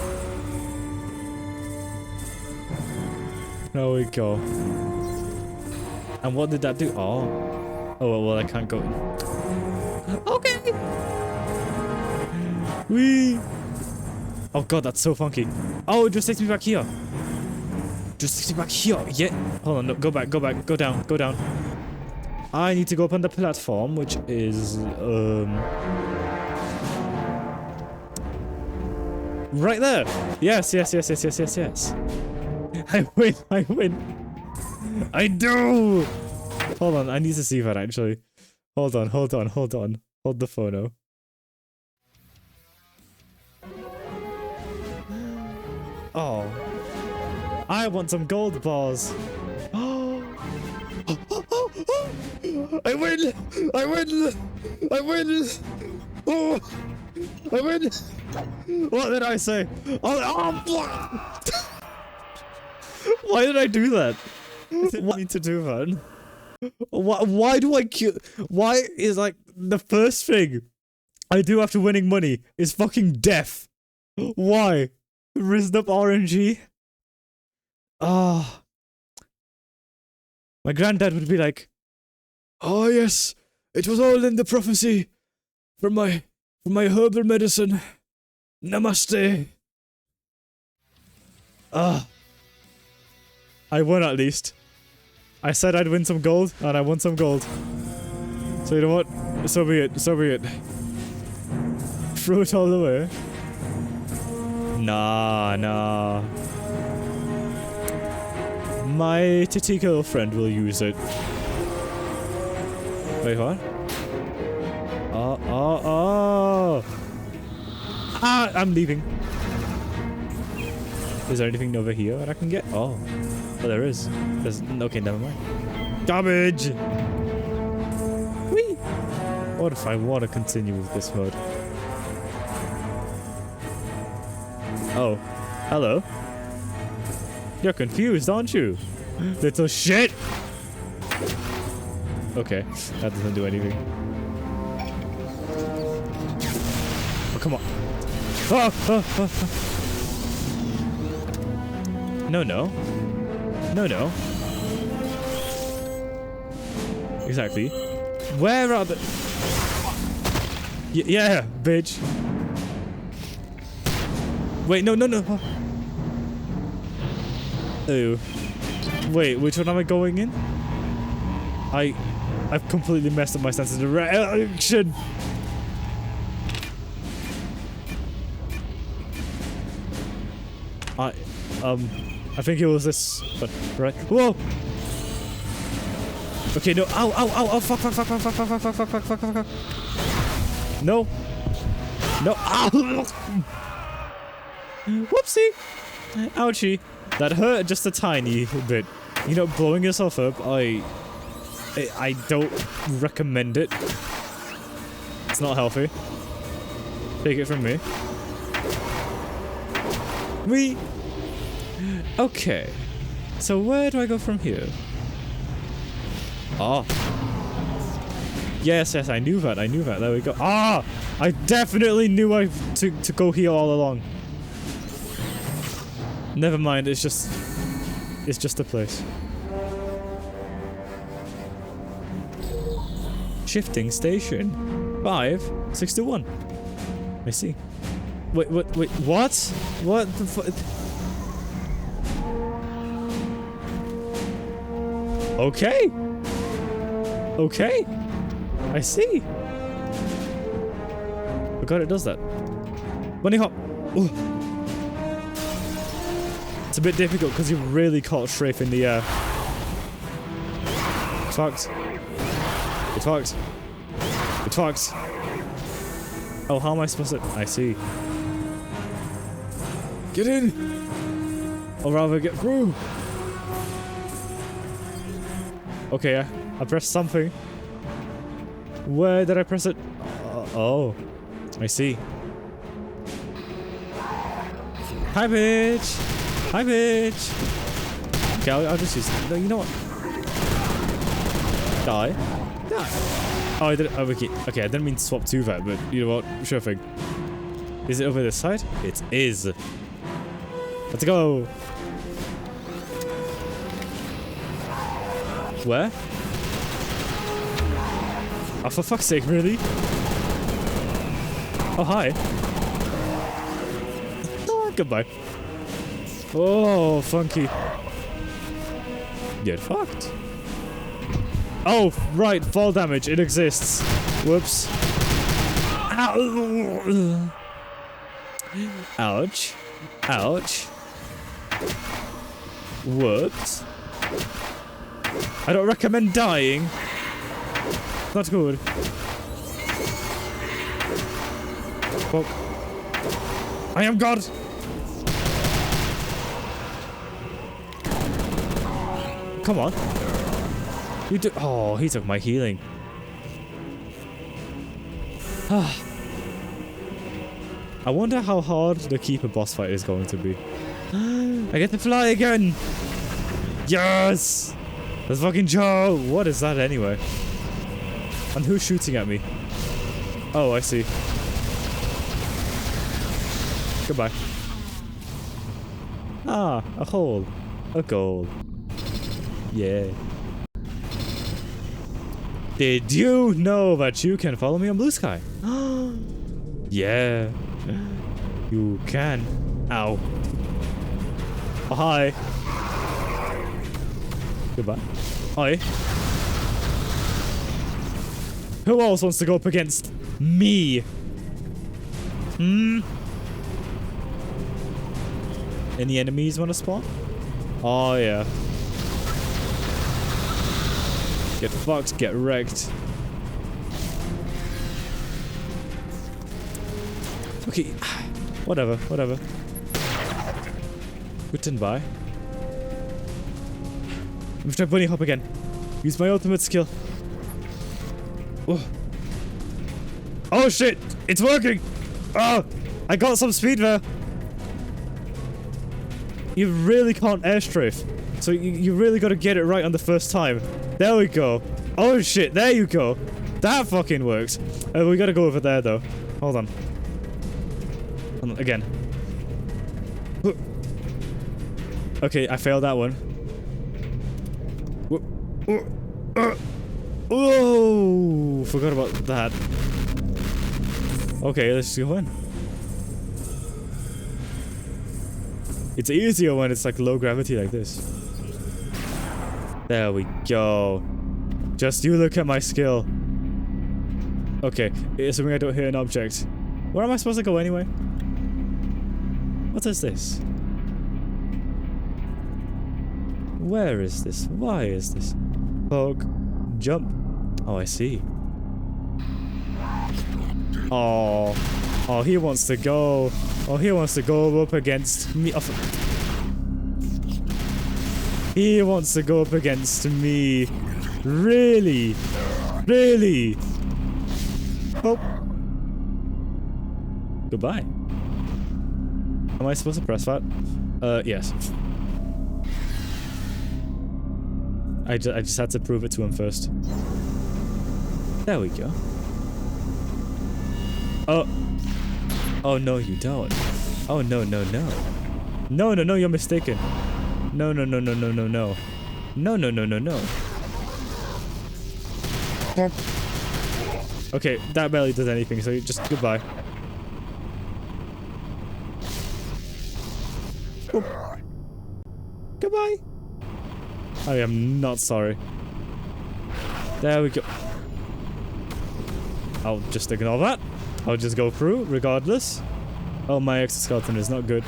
There we go. And what did that do? Oh. Oh, well, I can't go in. Okay! Whee! Oh god, that's so funky. Oh, it just takes me back here. Just takes me back here. Yeah. Hold on, no, go back, go back, go down, go down. I need to go up on the platform, which is, right there. Yes, yes, yes, yes, yes, yes, yes. I win, I win. I do! Hold on, I need to see that actually. Hold on, hold on, hold on. Hold the phono. Oh. I want some gold bars. I win! I win! I win! Oh! I win! What did I say? Oh! Why did I do that? What need to do, man? Why do I kill? Why is like the first thing I do after winning money is fucking death? Why? Risen up RNG? Ah. My granddad would be like, "Oh yes, it was all in the prophecy from my herbal medicine. Namaste." Ah. I won at least. I said I'd win some gold, and I won some gold. So you know what? So be it. So be it. Throw it all the way. Nah, nah. My titico friend will use it. Wait, what? Oh. Ah, I'm leaving. Is there anything over here that I can get? Oh, there is. There's, okay, never mind. Garbage! Whee! What if I want to continue with this mode? Oh, hello. You're confused, aren't you? Little shit! Okay, that doesn't do anything. Oh, come on. Oh. No. No. Exactly. Where are the... yeah, bitch. Wait, no. Oh. Wait, which one am I going in? I've completely messed up my sense of direction. I think it was this, but right. Whoa! Okay, no. Ow, fuck. No. Ow! Whoopsie! Ouchie. That hurt just a tiny bit. You know, blowing yourself up, I don't recommend it. It's not healthy. Take it from me. Okay. So where do I go from here? Oh. Yes, I knew that. There we go. Ah! I definitely knew to go here all along. Never mind, it's just a place. Shifting station. 561. I see. Wait, what? What the fuck? Okay. I see. Oh god, it does that. Bunny hop. Ooh. It's a bit difficult because you're really caught strafe in the air. It's fucked. Oh, how am I supposed to... I see. Get in! Or rather, get through! Okay, I pressed something. Where did I press it? Oh, I see. Hi, bitch! Okay, I'll just use... No, you know what? Die. Oh, I didn't... Oh, okay, I didn't mean to swap to that, but you know what? Sure thing. Is it over this side? It is. Let's go! Where? Oh, for fuck's sake, really? Oh, hi. Oh, goodbye. Oh, funky. Get fucked. Oh, right, fall damage. It exists. Whoops. Ow. Ouch. Whoops. I don't recommend dying. Not good. Well, I am God. Come on. You do. Oh, he took my healing. I wonder how hard the Keeper boss fight is going to be. I get to fly again. Yes. That's fucking Joe. What is that anyway? And who's shooting at me? Oh, I see. Goodbye. Ah, a hole. A goal. Yeah. Did you know that you can follow me on Blue Sky? Yeah. You can. Ow. Oh, hi. Goodbye. Hi. Who else wants to go up against me? Hmm? Any enemies want to spawn? Oh, yeah. Get fucked, get wrecked. Okay, whatever, whatever. Guten bye. Let me try bunny hop again. Use my ultimate skill. Oh, oh shit! It's working! Oh! I got some speed there! You really can't airstrafe. So you really gotta get it right on the first time. There we go. Oh shit, there you go. That fucking works. We gotta go over there though. Hold on. Hold on, again. Okay, I failed that one. Oh, forgot about that. Okay, let's go in. It's easier when it's like low gravity like this. There we go. Just you look at my skill. Okay, assuming I don't hit an object. Where am I supposed to go anyway? What is this? Where is this? Why is this? Poke. Jump. Oh, I see. Oh. Oh, he wants to go. Oh, he wants to go up against me. Oh, he wants to go up against me. Really? Really? Oh. Goodbye. Am I supposed to press that? Yes. I just had to prove it to him first. There we go. Oh. Oh, no, you don't. Oh, no, no, no. No, no, no, you're mistaken. No, no, no, no, no, no, no. No, no, no, no, no. Okay, that barely does anything, so just goodbye. Oh. Goodbye. I am not sorry. There we go. I'll just ignore that. I'll just go through, regardless. Oh, my exoskeleton is not good,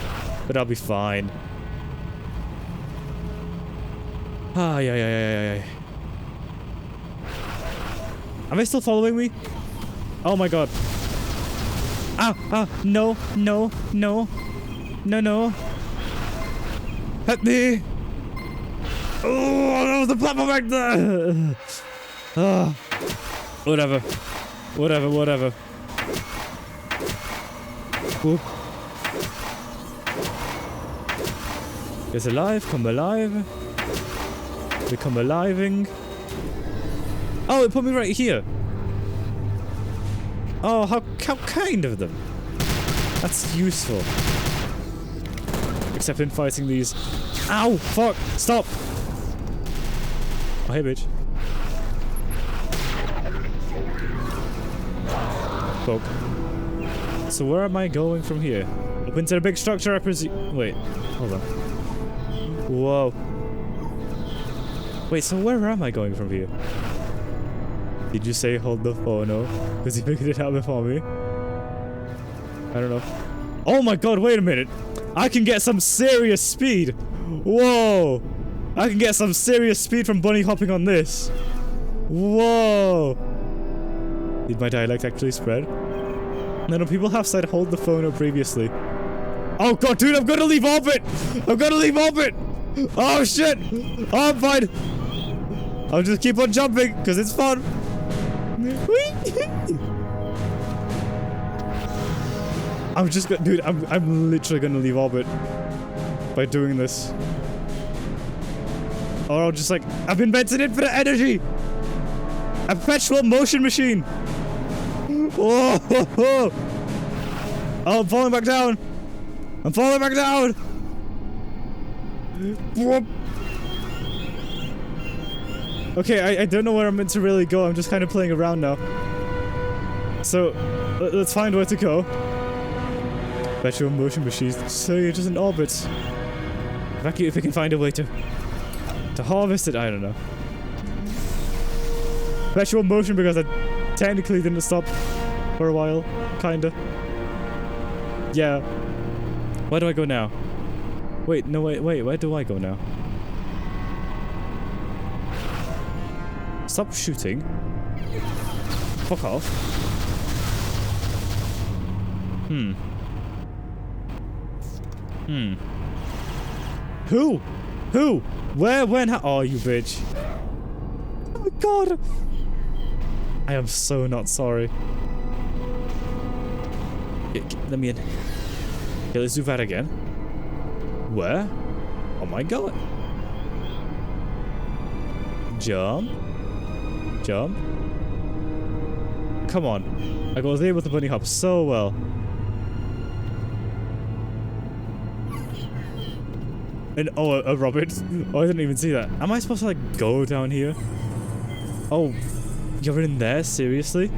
but I'll be fine. Ah, yeah. Am I still following me? Oh my god. Ah, no, no, no. No, no. Help me! Oh, that was the platform back there! Ah. Whatever. Whatever, whatever. Whoop. It's alive, come alive. Become aliving. Oh, it put me right here. Oh, how kind of them. That's useful. Except in fighting these. Ow! Fuck! Stop! Oh, hey, bitch. Poke. So where am I going from here? Up into the big structure, I presume. Wait, hold on. Whoa. Wait, so where am I going from here? Did you say hold the phono? Because he figured it out before me? I don't know. Oh my god, wait a minute. I can get some serious speed. Whoa. I can get some serious speed from bunny hopping on this. Whoa. Did my dialect actually spread? No, people have said hold the phono previously. Oh god, dude, I'm gonna leave orbit! I'm gonna leave orbit! Oh shit! Oh, I'm fine. I'll just keep on jumping because it's fun. I'm just gonna, dude. I'm literally gonna leave orbit by doing this, or I'll just like I've invented infinite energy, a perpetual motion machine. Oh, oh, I'm falling back down. I'm falling back down. Okay, I don't know where I'm meant to really go. I'm just kind of playing around now. So, let's find where to go. Perpetual motion machines. So you're just in orbit. If we can find a way to harvest it, I don't know. Perpetual motion because I technically didn't stop for a while, kinda. Yeah. Where do I go now? Wait, no, wait, where do I go now? Stop shooting. Fuck off. Who? Who? Where? When? How? Oh, you bitch. Oh my god. I am so not sorry. Let me in. Okay, let's do that again. Where? Oh my god. Jump. Jump. Come on. I was able to bunny hop so well. And oh, a rabbit. Oh, I didn't even see that. Am I supposed to like go down here? Oh, you're in there? Seriously?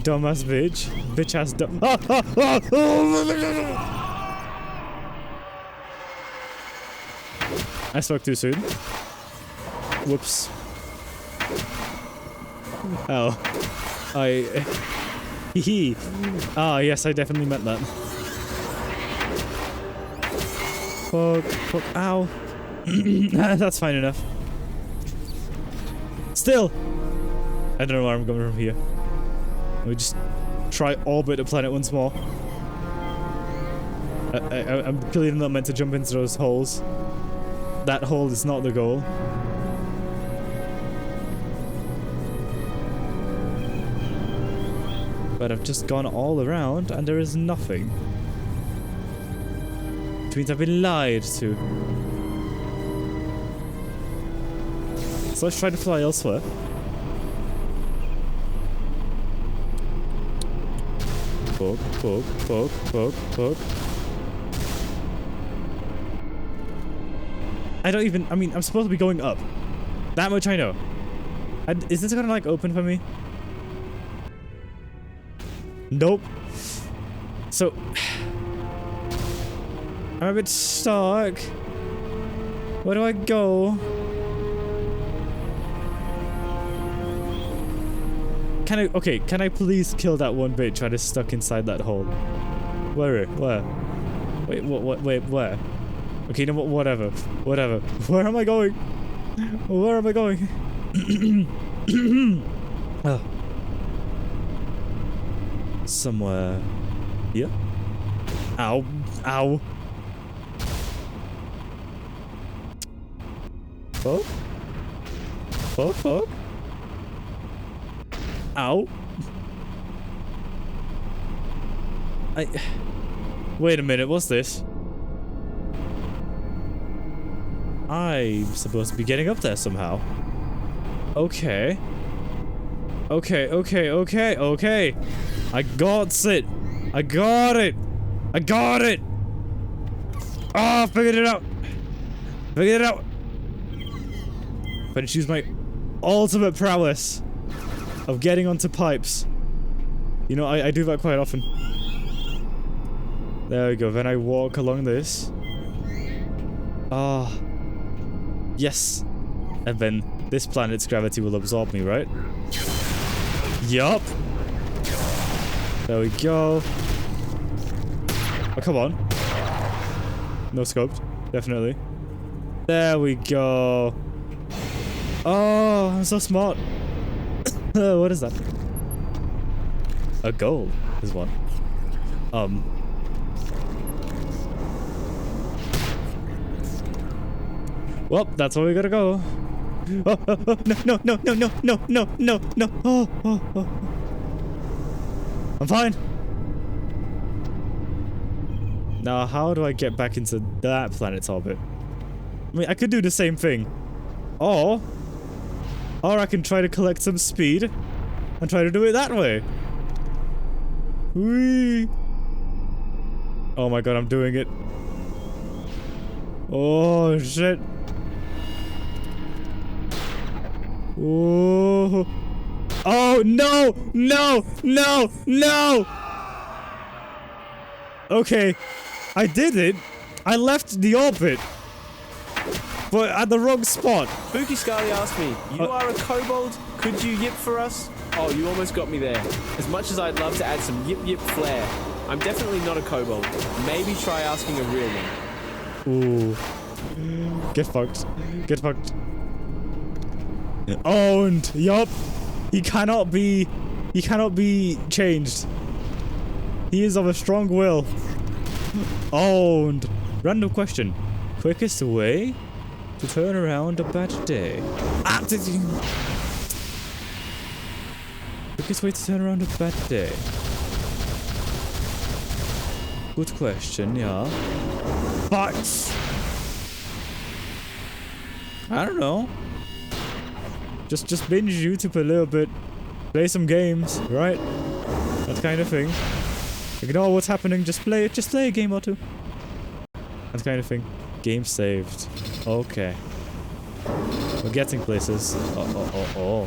Dumbass bitch. Bitch ass dumb. I spoke too soon. Whoops. Oh. Hee. Ah, yes, I definitely meant that. Fuck. Fuck. Ow. That's fine enough. Still. I don't know where I'm going from here. We just try orbit a planet once more. I'm clearly not meant to jump into those holes. That hole is not the goal. But I've just gone all around and there is nothing. Which means I've been lied to. So let's try to fly elsewhere. Poke, poke, poke, poke, poke. I mean, I'm supposed to be going up. That much I know. Is this gonna like open for me? Nope. So, I'm a bit stuck. Where do I go? Can I please kill that one bitch that is stuck inside that hole? Where? Wait, wait, where? Okay, no, whatever. Whatever. Where am I going? Where am I going? Oh. Somewhere here? Ow. Ow. Fuck. Fuck, fuck. Ow. Wait a minute, what's this? I'm supposed to be getting up there somehow. Okay. Okay. I got it. I got it. I got it. Oh, figured it out. Figured it out. Better choose my ultimate prowess of getting onto pipes. You know, I do that quite often. There we go. Then I walk along this. Ah. Oh. Yes. And then this planet's gravity will absorb me, right? Yup. There we go. Oh, come on. No scoped. Definitely. There we go. Oh, I'm so smart. What is that? A goal is one. Well, that's where we gotta go. Oh, oh, oh, no, no, no, no, no, no, no, no. Oh, oh, oh. I'm fine. Now, how do I get back into that planet's orbit? I mean, I could do the same thing. Or I can try to collect some speed and try to do it that way. Whee! Oh my god, I'm doing it. Oh, shit. Oh. Oh, no! No! No! No! Okay. I did it. I left the orbit. But at the wrong spot. Spooky Scarly asked me, you are a kobold? Could you yip for us? Oh, you almost got me there. As much as I'd love to add some yip yip flair, I'm definitely not a kobold. Maybe try asking a real one. Ooh. Get fucked. Get fucked. Owned. Yup. He cannot be changed. He is of a strong will. Owned. Random question. Quickest way to turn around a bad day. Ah, quickest way to turn around a bad day. Good question, yeah. But I don't know. Just binge YouTube a little bit. Play some games, right? That kind of thing. Ignore what's happening, just play a game or two. That kind of thing. Game saved. Okay. We're getting places. Oh.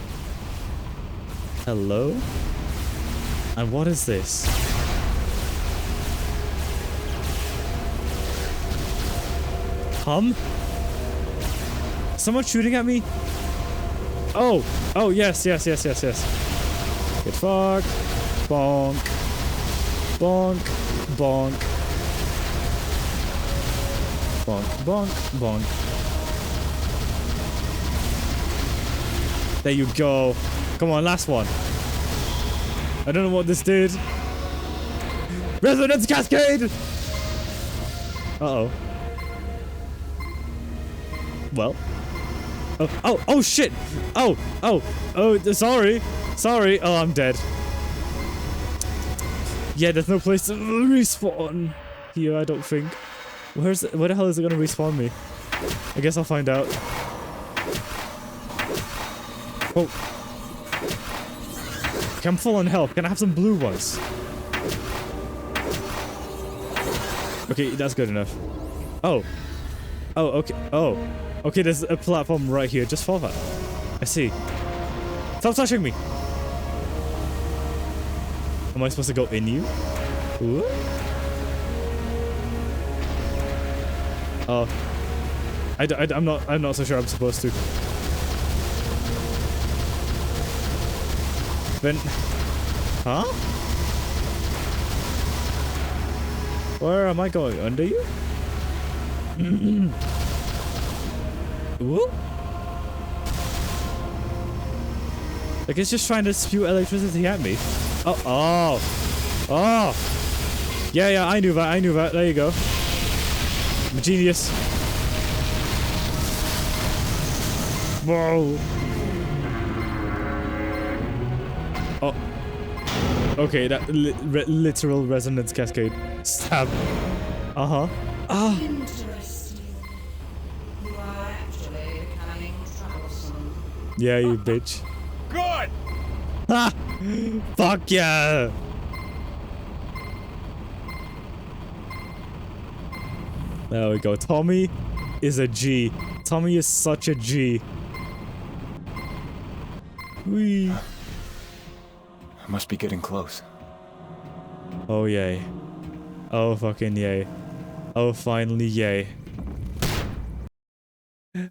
Hello? And what is this? Someone shooting at me? Oh, yes. Get fucked. Bonk. Bonk. Bonk. Bonk, bonk, bonk. There you go. Come on, last one. I don't know what this did. Resonance Cascade! Uh-oh. Well. Oh, shit! Oh, sorry. Sorry. Oh, I'm dead. Yeah, there's no place to respawn here, I don't think. Where the hell is it gonna respawn me? I guess I'll find out. Oh. Okay, I'm full on health. Can I have some blue ones? Okay, that's good enough. Oh, okay. Oh. Okay, there's a platform right here. Just fall that. I see. Stop touching me! Am I supposed to go in you? Ooh. Oh. I'm not so sure I'm supposed to. Then... Huh? Where am I going? Under you? Ooh? Like it's just trying to spew electricity at me. Oh. Yeah, I knew that. There you go. I'm a genius. Whoa. Oh. Okay, that literal resonance cascade. Stab. Uh-huh. Ah. Interesting. You are actually becoming troublesome. Yeah, you bitch. Good! Ha! Fuck yeah! There we go. Tommy is a G. Tommy is such a G. Whee. I must be getting close. Oh yay. Oh fucking yay. Oh finally yay.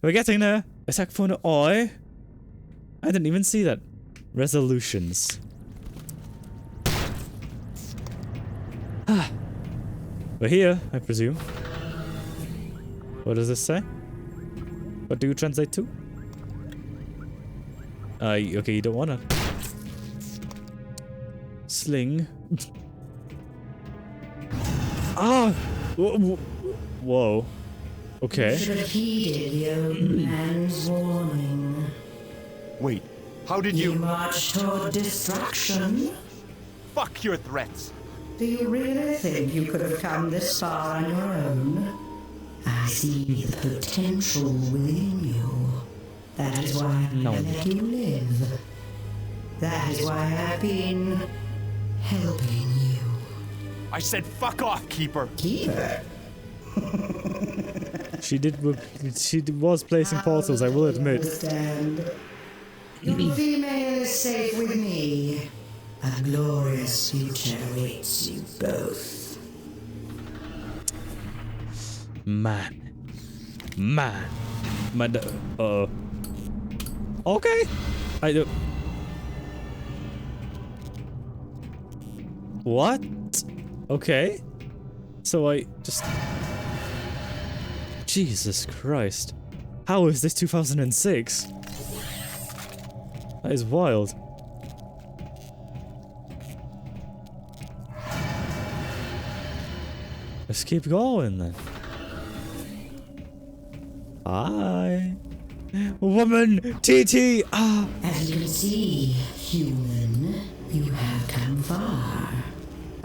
We're getting there. jusFono oi. I didn't even see that. Resolutions. We're here, I presume. What does this say? What do you translate to? Okay, you don't wanna. Sling. Ah! Whoa. Okay. You should have heeded the old man's warning. Wait, how did You you... marched toward destruction? Fuck your threats! Do you really think you could have come this far on your own? I see the potential within you. That is why I let you live. That is why I've been helping you. I said fuck off, Keeper! Keeper? She was placing portals, I will admit. Understand. Your female is safe with me. A glorious future awaits you both. Man. Okay. I do. What? Okay. So I just... Jesus Christ. How is this 2006? That is wild. Let's keep going then. Hi. Woman! TT! Ah! As you can see, human, you have come far.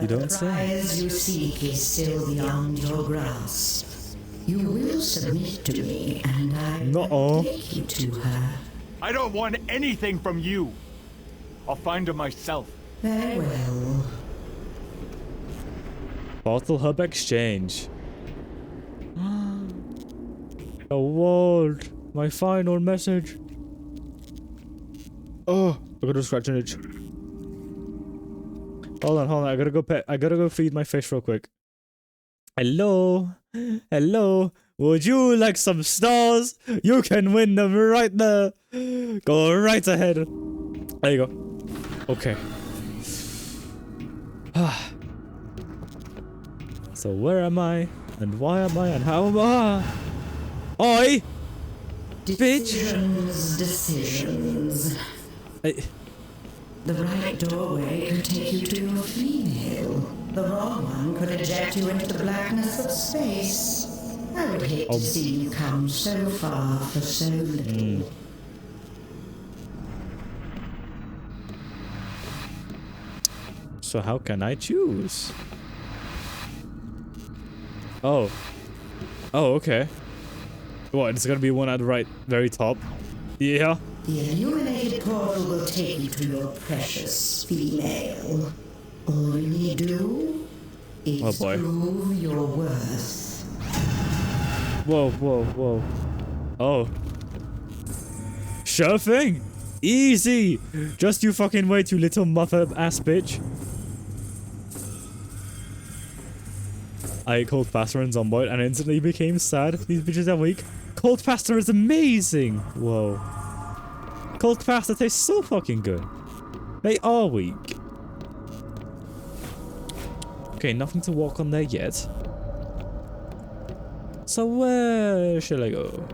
You don't The prize you seek is still beyond your grasp. You will submit to me, and I will take you to her. I don't want anything from you! I'll find her myself. Very well. Portal Hub Exchange. Award. My final message. Oh, I gotta scratch an itch. Hold on. I gotta go feed my fish real quick. Hello. Would you like some stars? You can win them right there. Go right ahead. There you go. Okay. So where am I? And why am I? And how am I? Oi! Decisions. The right doorway could take you to your female. The wrong one could eject you into the blackness of space. I would hate to see you come so far for so little. So how can I choose? Oh, okay. What, it's gonna be one at the right, very top? Yeah. The illuminated portal will take you to your precious female. All you need do is prove your worth. Whoa. Oh. Sure thing. Easy. Just you fucking wait, you little mother ass bitch. I ate cold pasta and Zomboid and instantly became sad. These bitches are weak. Cold pasta is amazing. Whoa. Cold pasta tastes so fucking good. They are weak. Okay, nothing to walk on there yet. So where shall I go?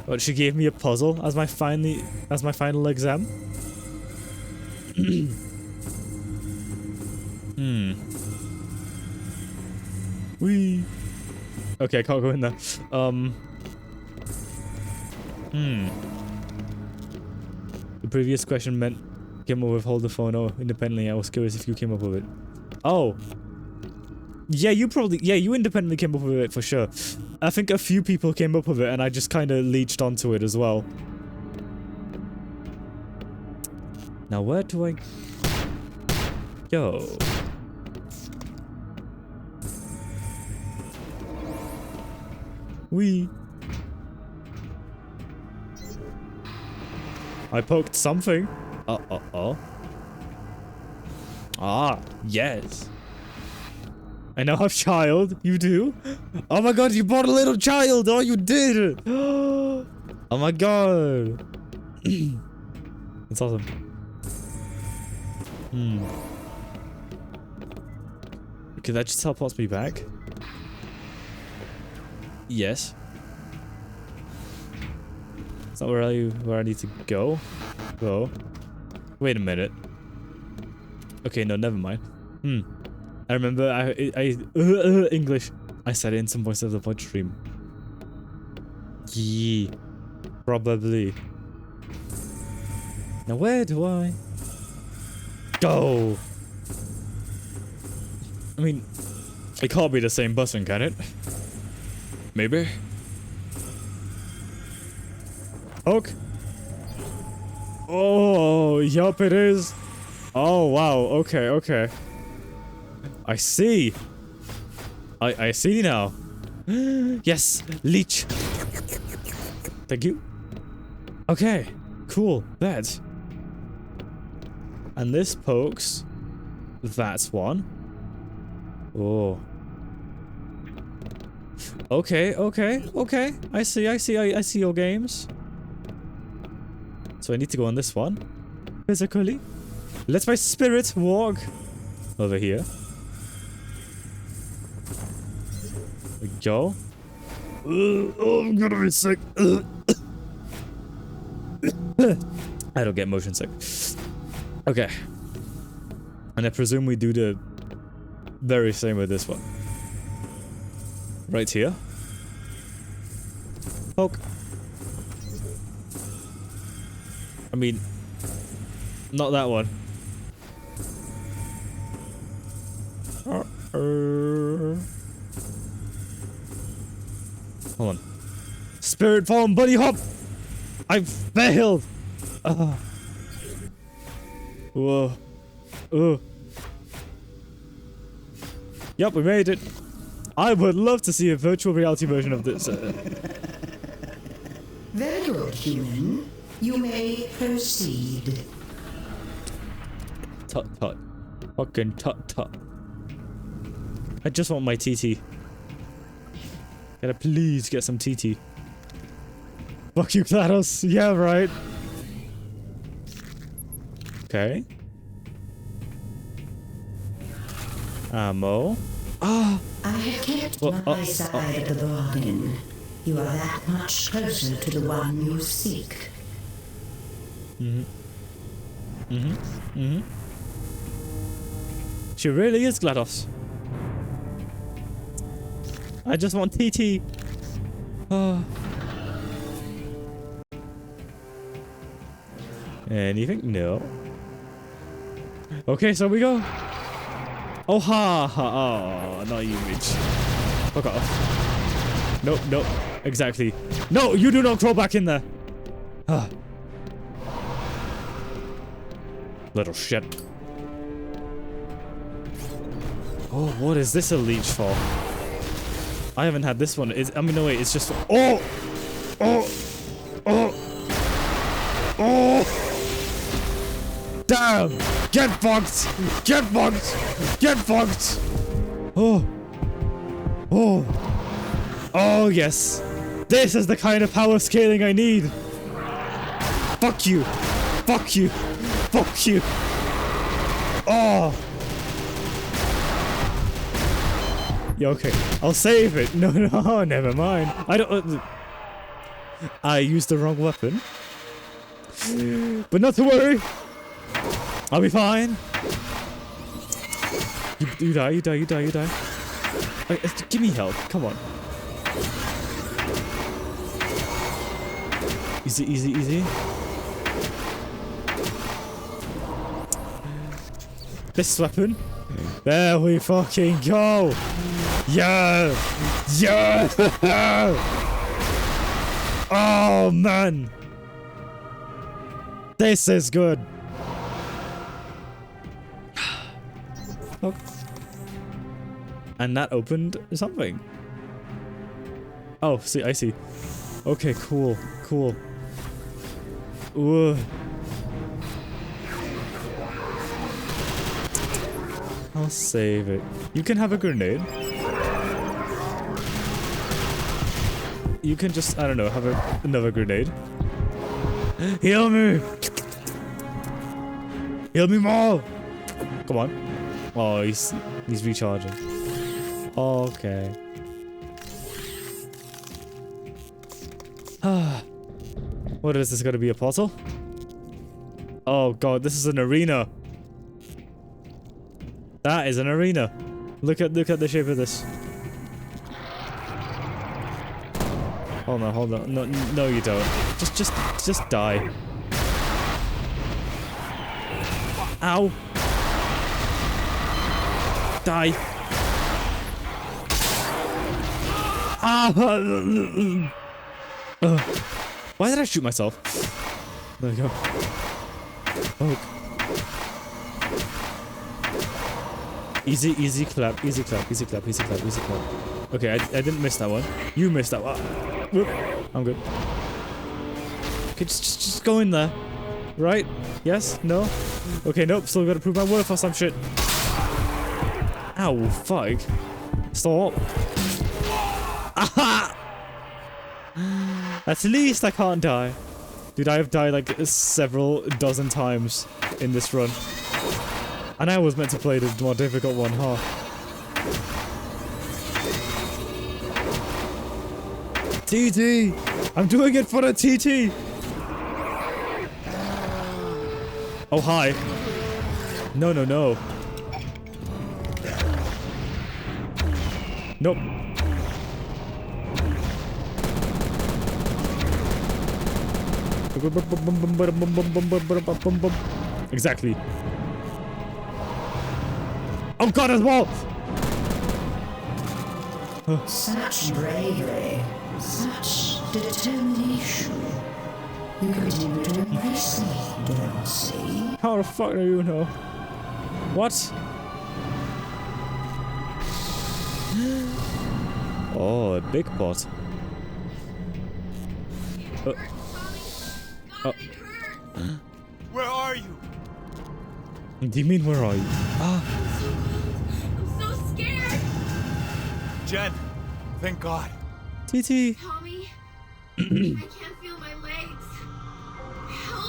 But she gave me a puzzle as my final exam. Wee. Okay, I can't go in there. The previous question meant came up with hold the phone independently. I was curious if you came up with it. Oh. Yeah, you independently came up with it for sure. I think a few people came up with it and I just kind of leeched onto it as well. Now where do I go? Wee. I poked something. Ah, yes. I now have child. You do? Oh my god, you bought a little child. Oh, you did. Oh my god. That's awesome. Okay, that just teleports me back. Yes. Is that where I need to go? Go. Wait a minute. Okay, no, never mind. I remember English. I said it in some Voice of the Void stream. Yeah, probably. Now where do I go? I mean, it can't be the same button, can it? Maybe. Oak. Oh, yup, it is. Oh, wow. Okay, okay. I see. I see now. Yes, leech. Thank you. Okay, cool. That. And this pokes. That's one. Oh. Okay, okay, okay. I see your games. So I need to go on this one. Physically. Let my spirit walk over here. We go. Oh, I'm gonna be sick. I don't get motion sick. Okay. And I presume we do the very same with this one. Right here. Poke. I mean, not that one. Hold on. Spirit form, buddy hop! I've failed! Whoa. Yep, we made it. I would love to see a virtual reality version of this. Very good, human. You may proceed. Tut tut. Fucking tut tut. I just want my TT. Can I please get some TT? Fuck you, GLaDOS. Yeah, right. Okay. Ammo. Ah! I have kept my side of the bargain. You are that much closer to the one you seek. She really is GLaDOS. I just want TT. Oh. Anything? No. Okay, so we go. Oh ha ha! Oh, not you, bitch. Fuck off. Nope, nope. Exactly. No, you do not crawl back in there. Ah. Little shit. Oh, what is this a leech for? I haven't had this one. I mean, no, wait, it's just... Oh! Oh! Oh! Oh! Damn! Get fucked! Get fucked! Get fucked! Oh! Oh! Oh, yes! This is the kind of power scaling I need! Fuck you! Fuck you! Fuck you! Oh! Yeah, okay. I'll save it. No, no, never mind. I don't... I used the wrong weapon. But not to worry. I'll be fine. You die, you die, you die, you die. Give me help. Come on. Easy, easy, easy. This weapon. There we fucking go. Yeah. Yeah. Oh, man. This is good. Oh. And that opened something. Oh, see, I see. Okay, cool, cool. Ooh. I'll save it. You can have a grenade. You can just, I don't know, have another grenade. Heal me! Heal me more! Come on. Oh, he's recharging. Okay. What is this gonna be, a portal? Oh god, this is an arena. That is an arena. Look at the shape of this. Hold on. No, you don't. Just die. Ow. Die. Ah. Why did I shoot myself? There we go. Oh. Easy clap. Okay, I didn't miss that one. You missed that one. Whoop. I'm good. Okay, just go in there. Right? Yes? No? Okay, nope. Still gotta prove my worth or some shit. Ow, fuck. Stop. Aha! At least I can't die. Dude, I have died like several dozen times in this run. And I was meant to play the more difficult one, huh? TT! I'm doing it for the TT! Oh, hi. No. Nope. Exactly. Oh god, as well! Such bravery, such determination. You continue to impress me, Darcy. How the fuck do you know? What? Oh, a big pot. Where are you? Do you mean where are you? Ah. I'm so scared. Jen, thank God. TT. Tommy, I can't feel my legs.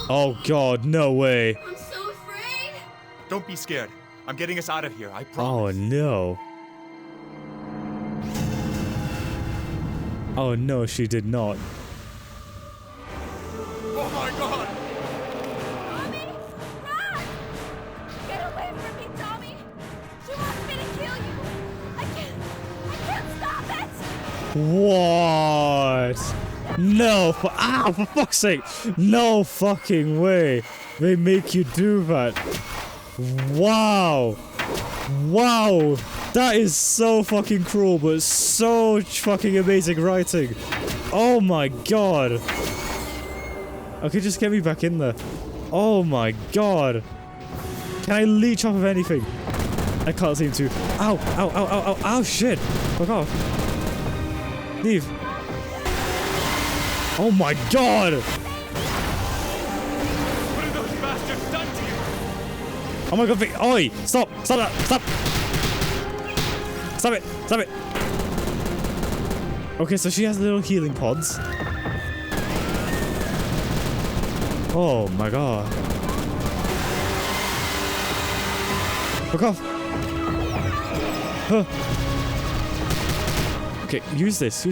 Help Oh god, no way. I'm so afraid. Don't be scared. I'm getting us out of here, I Oh promise. no. Oh no, she did not. Oh my God! Tommy, run! Get away from me, Tommy. She wants me to kill you. I can't stop it. What? No, for fuck's sake. No fucking way. They make you do that. Wow. Wow. That is so fucking cruel, but so fucking amazing writing. Oh my god. Okay, just get me back in there. Oh my god. Can I leech off of anything? I can't seem to. Ow, shit. Fuck off. Leave. Oh my god. What have those bastards done to you? Oh my god, oi! Stop that! Stop it! Okay, so she has little healing pods. Oh my god. Fuck off! Huh. Okay, use this.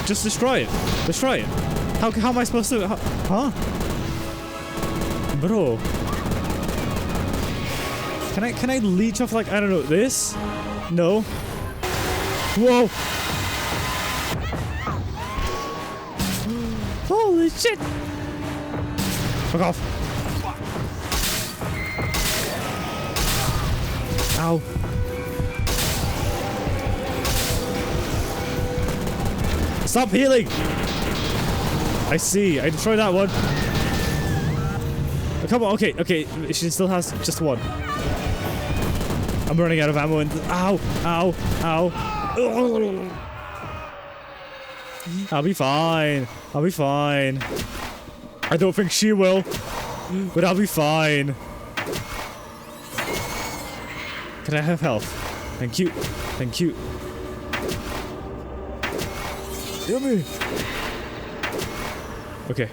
Just destroy it. How am I supposed to? Huh? Bro. Can I leech off like, I don't know, this? No. Whoa. Holy shit. Fuck off. Ow. Stop healing! I see. I destroyed that one. Oh, come on. Okay. She still has just one. I'm running out of ammo and... Ow! Ugh. I'll be fine. I don't think she will, but I'll be fine. Can I have health? Thank you. Yummy. Okay.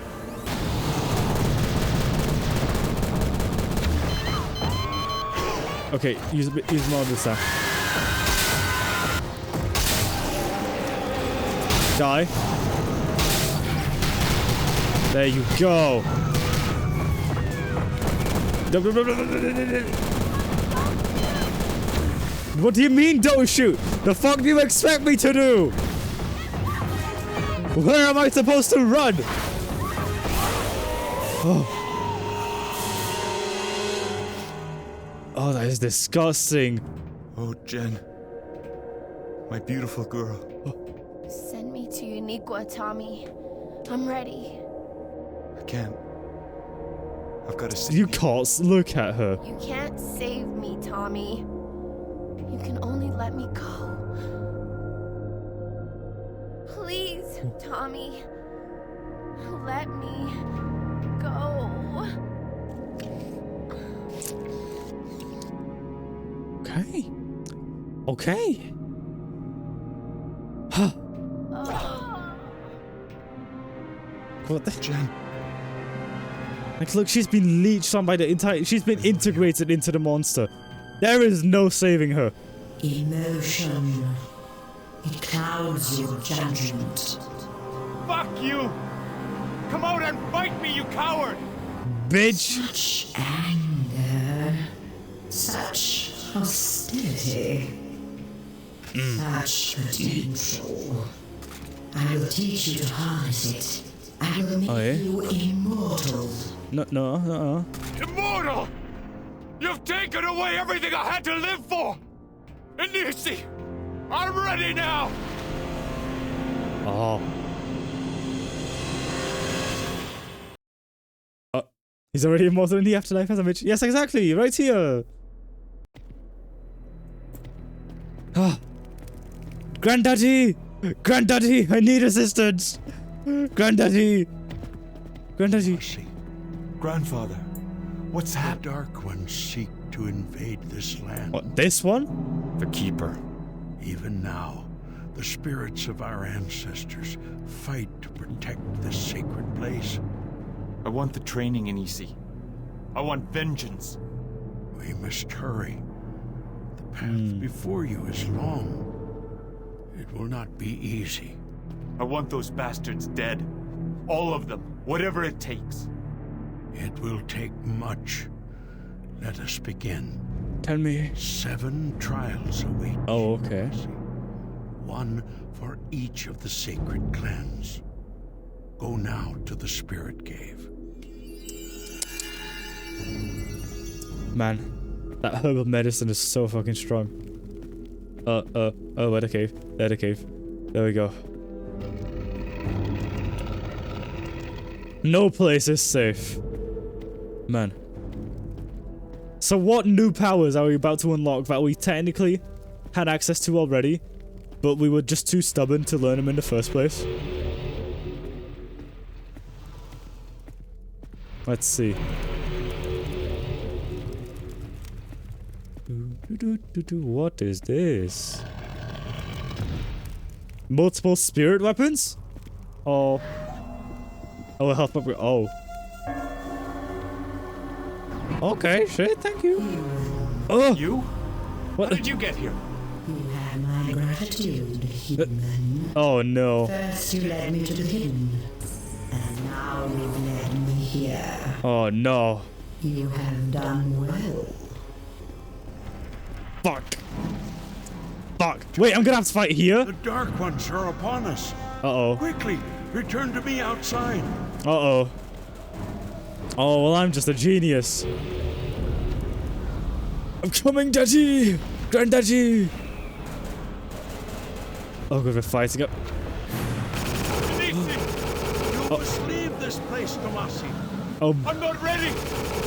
Okay, use more of this stuff. Die. There you go. What do you mean don't shoot? The fuck do you expect me to do? Where am I supposed to run? Oh. Oh, that is disgusting. Oh, Jen. My beautiful girl. Send me to Uniqua, Tommy. I'm ready. I can't. I've got to see. You can't look at her. You can't save me, Tommy. You can only let me go. Please, Tommy. Let me go. Okay. Okay. Huh. What the? Jen. Like, look, she's been leeched on by the entire. She's been integrated into the monster. There is no saving her. Emotion. It clouds your judgment. Fuck you! Come out and fight me, you coward! Bitch! Such anger. Such hostility. Such potential. I will teach you to harness it. I will make you immortal. No. Immortal! You've taken away everything I had to live for! Inisi! I'm ready now! Oh. He's already immortal in the afterlife, as I mentioned. Yes, exactly, right here. Ah. Granddaddy! Granddaddy, I need assistance! Granddaddy! Granddaddy! Grandfather, What's the happened? Dark Ones seek to invade this land. What, this one? The Keeper. Even now, the spirits of our ancestors fight to protect this sacred place. I want the training in EC. I want vengeance. We must hurry. The path before you is long. It will not be easy. I want those bastards dead. All of them. Whatever it takes. It will take much. Let us begin. Tell me. 7 trials await. Oh, okay. One for each of the sacred clans. Go now to the Spirit Cave. Man, that herbal medicine is so fucking strong. Where the cave? There the cave. There we go. No place is safe. Man. So what new powers are we about to unlock that we technically had access to already, but we were just too stubborn to learn them in the first place? Let's see. What is this? Multiple spirit weapons? Oh. Oh, health upgrade. Oh. Okay, shit, thank you. Oh! You? What? How did you get here? You have my gratitude, human. Oh no. First you led me to the hidden, and now you've led me here. Oh no. You have done well. Fuck. Fuck. Wait, I'm gonna have to fight here? The Dark Ones are upon us. Uh-oh. Quickly, return to me outside. Uh-oh. Oh, well, I'm just a genius. I'm coming, Daddy! Granddaddy! Oh, good, we're fighting up. You must leave this place, Tomasi. Oh. I'm not ready!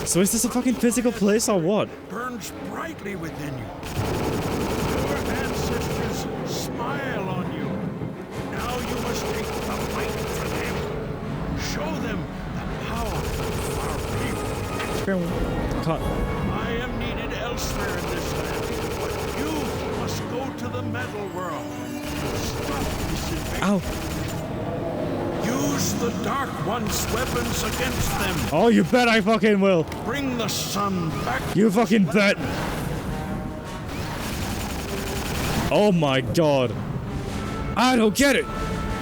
So is this a fucking physical place or what? Burns brightly within you. Your ancestors smile on you. Now you must take the fight for them. Show them the power of our people. Can't. I am needed elsewhere in this land, but you must go to the metal world. Stop this invasion. Ow. Use the Dark One's weapons against them. Oh, you bet I fucking will. Bring the sun back. You fucking bet. Oh my god. I don't get it.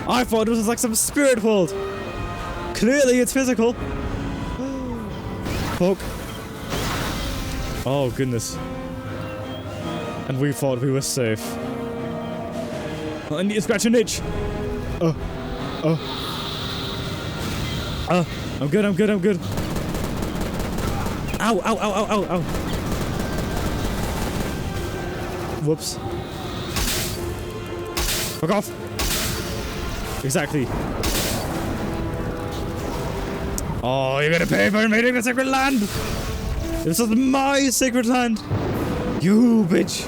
I thought it was like some spirit world. Clearly it's physical. Fuck. Oh, goodness. And we thought we were safe. Oh, I need to scratch an itch. Oh. Oh. Oh. I'm good, I'm good, I'm good. Ow, ow, ow, ow, ow, ow. Whoops. Fuck off. Exactly. Oh, you're gonna pay for invading the sacred land! This is my sacred land! You bitch!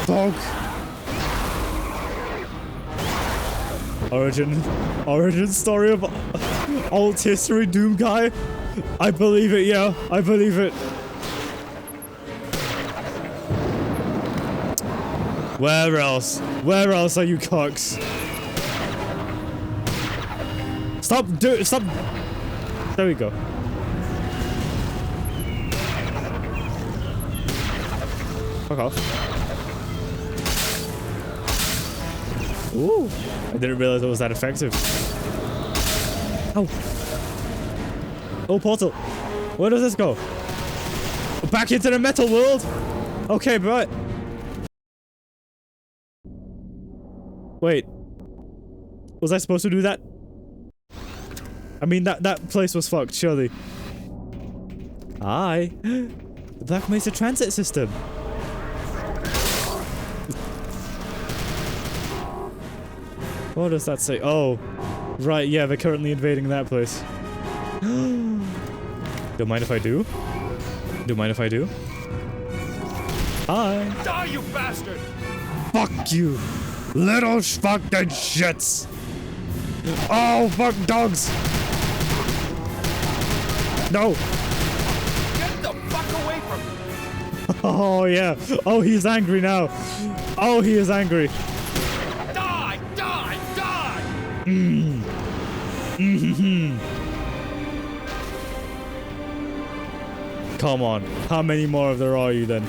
Dog! Origin story of alt history Doom guy? I believe it, yeah, I believe it. Where else? Where else are you cocks? Stop, stop. There we go. Fuck off. Ooh. I didn't realize it was that effective. Ow. Oh, portal. Where does this go? Back into the metal world? Okay, but... Wait. Was I supposed to do that? I mean, that place was fucked, surely. Hi. The Black Mesa Transit System. What does that say? Oh. Right, yeah, they're currently invading that place. Don't mind if I do? Don't mind if I do? Hi. Die, you bastard! Fuck you. Little fucking shits. Oh, fuck dogs. No. Get the fuck away from me! Oh, yeah. Oh, he's angry now. Oh, he is angry. Die! Die! Die! Mm. Mm-hmm. Come on. How many more of there are you then?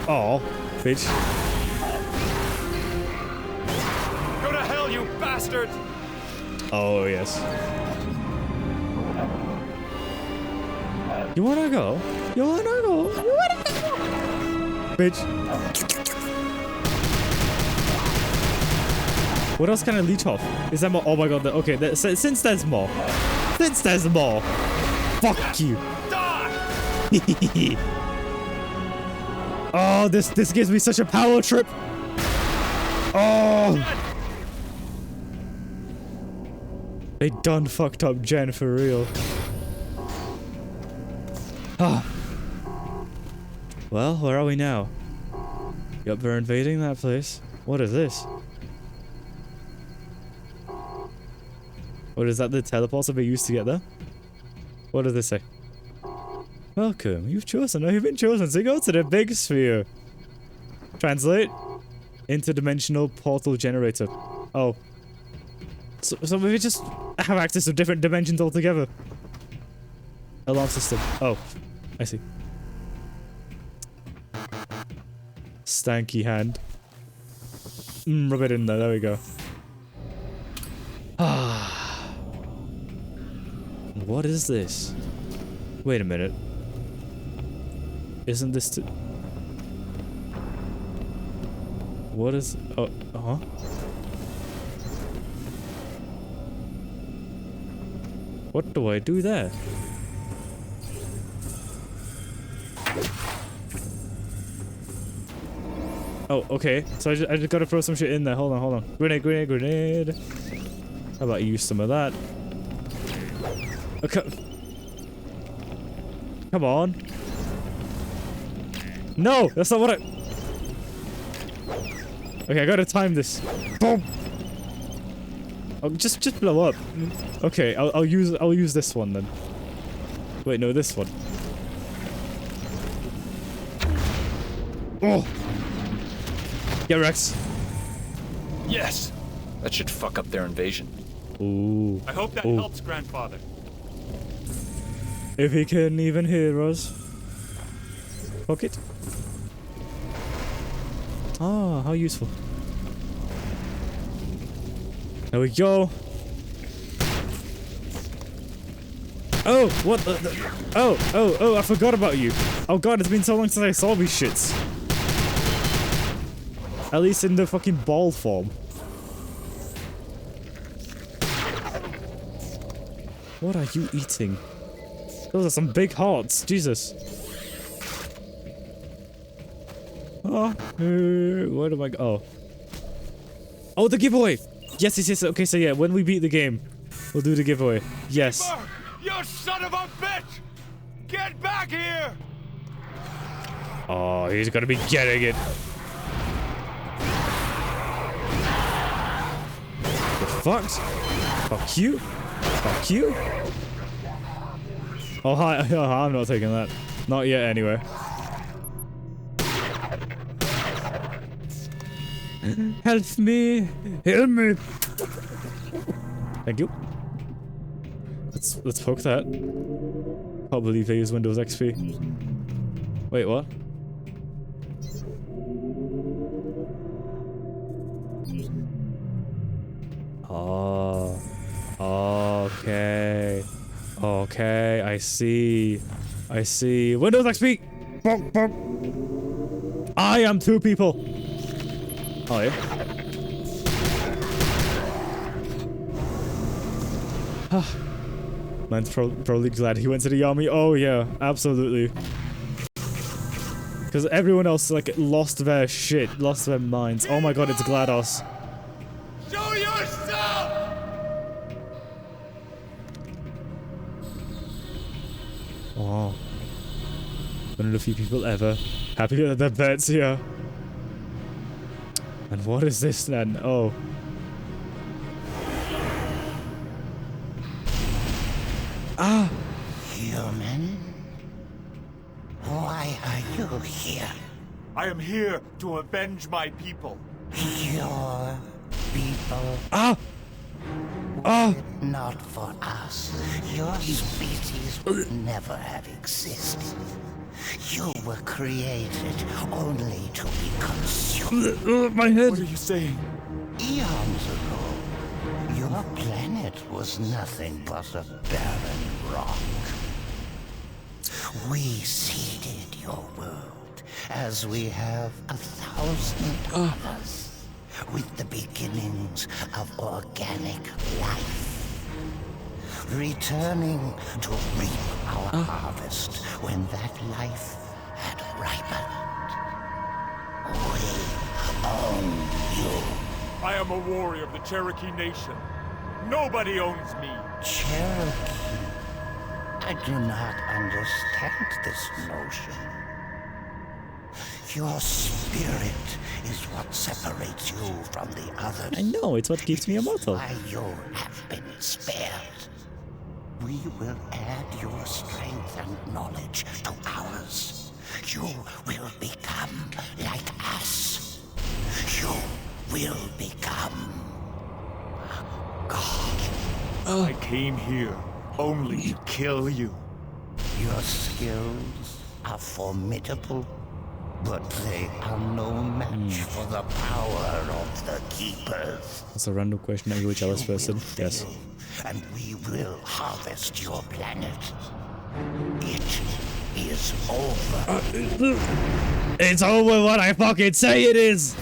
Oh, bitch. Go to hell, you bastard! Oh, yes. You wanna go? You wanna go? You wanna go? Bitch. What else can I leech off? Is that more? Oh my god. Okay, since there's more. Since there's more. Fuck you. Die! Oh, this gives me such a power trip. Oh. They done fucked up Jen for real. Ah. Well, where are we now? Yup, they're invading that place. What is this? What is that? The teleporter they used to get there? What does this say? Welcome, you've been chosen to go to the big sphere. Translate. Interdimensional portal generator. Oh. So we just have access to different dimensions altogether. Alarm system. Oh, I see. Stanky hand. Rub it in there, there we go. Ah. What is this? Wait a minute. Isn't this what is... Oh, huh? What do I do there? Oh, okay. So I just gotta throw some shit in there. Hold on. Grenade, grenade, grenade. How about you use some of that? Okay. Come on. No, that's not what I... Okay, I gotta time this. Boom. Oh, just blow up. Okay, I'll use this one then. Wait, no, this one. Oh. Get Rex. Yes. That should fuck up their invasion. Ooh. I hope that helps, Grandfather. If he can even hear us. Fuck it. Oh, how useful. There we go. Oh, what the oh, I forgot about you. Oh god, it's been so long since I saw these shits. At least in the fucking ball form. What are you eating? Those are some big hearts, Jesus. Oh, where do I go? Oh. Oh, the giveaway! Yes, yes, yes, okay, so yeah, when we beat the game, we'll do the giveaway. Yes. Keeper, you son of a bitch! Get back here! Oh, he's gonna be getting it. Get fucked. Fuck you. Fuck you. Oh, hi. I'm not taking that. Not yet, anyway. Help me. Help me. Thank you. Let's poke that. Can't believe they use Windows XP. Wait, what? Oh. Okay. Okay, I see. I see. Windows XP! Bonk, bonk. I am two people. Oh, yeah. Man's probably glad he went to the army. Oh, yeah, absolutely. Because everyone else, like, lost their shit, lost their minds. Oh my god, it's GLaDOS. Show yourself! Oh. One of the few people ever happy with their pets here. And what is this then? Oh. Ah! Human? Why are you here? I am here to avenge my people. Your people? Ah! Ah! Not for us. Your species would never have existed. You were created only to be consumed. My head! What are you saying? Eons ago, your planet was nothing but a barren rock. We seeded your world, as we have 1,000 others, with the beginnings of organic life. Returning to reap our harvest when that life had ripened. We own you. I am a warrior of the Cherokee Nation. Nobody owns me. Cherokee? I do not understand this notion. Your spirit is what separates you from the others. I know, it's what keeps me immortal. Why you have been spared. We will add your strength and knowledge to ours. You will become like us. You will become a god. I came here only to kill you. Your skills are formidable, but they are no match for the power of the keepers. That's a random question. Are you a jealous person? Yes. And we will harvest your planet. It is over. It's over when I fucking say it is!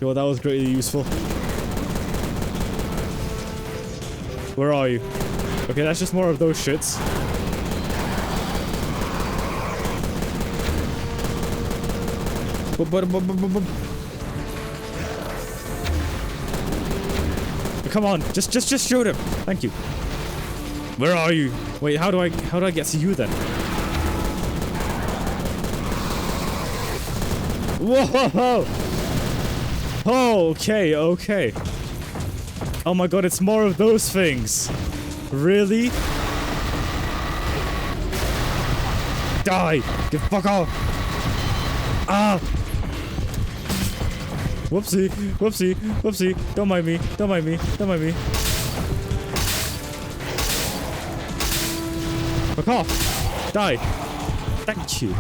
Yo, that was greatly useful. Where are you? Okay, that's just more of those shits. Come on, just shoot him. Thank you. Where are you? Wait, how do I get to you then? Whoa! Oh, okay, okay. Oh my god, it's more of those things. Really? Die! Get fuck off! Ah! Whoopsie, whoopsie, whoopsie. Don't mind me, don't mind me, don't mind me. Fuck off! Die! Thank you.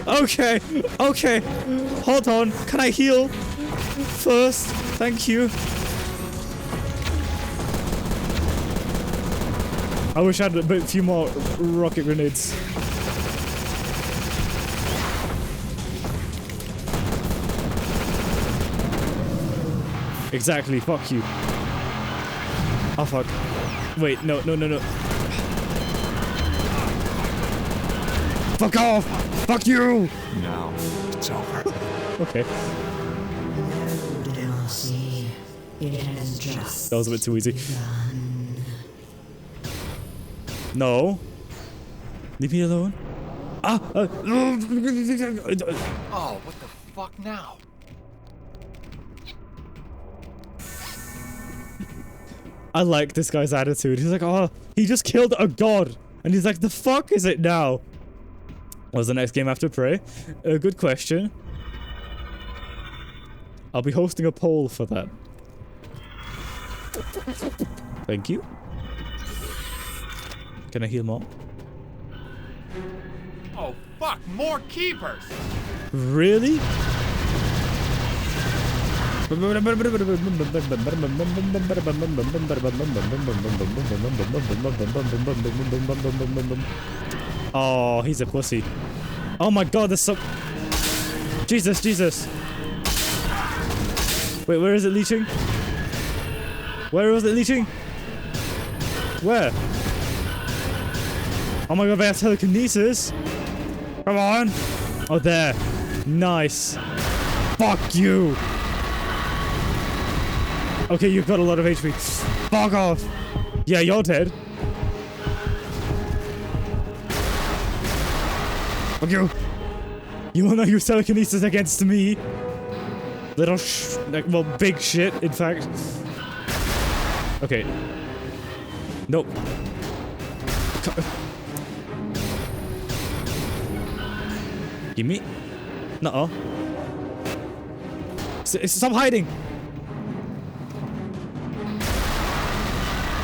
Okay, okay. Hold on. Can I heal first? Thank you. I wish I had a few more rocket grenades. Exactly. Fuck you. Oh fuck. Wait. No. No. No. No. Fuck off! Fuck you! Now it's over. Okay. Darcy, it has just That was a bit too easy. No. Leave me alone. Ah! Oh, what the fuck now? I like this guy's attitude. He's like, oh, he just killed a god. And he's like, the fuck is it now? What's the next game after Prey? Good question. I'll be hosting a poll for that. Thank you. Can I heal more? Oh, fuck, more keepers! Really? Oh, he's a pussy. Oh my god, there's so... Jesus, Jesus. Wait, where is it leeching? Where was it leeching? Where? Oh my god, they have telekinesis. Come on. Oh, there. Nice. Fuck you. Okay, you've got a lot of HP. Fuck off. Yeah, you're dead. Fuck you. You will not use telekinesis against me. Little like, well, big shit, in fact. Okay. Nope. Give me. Nuh-uh. Stop hiding.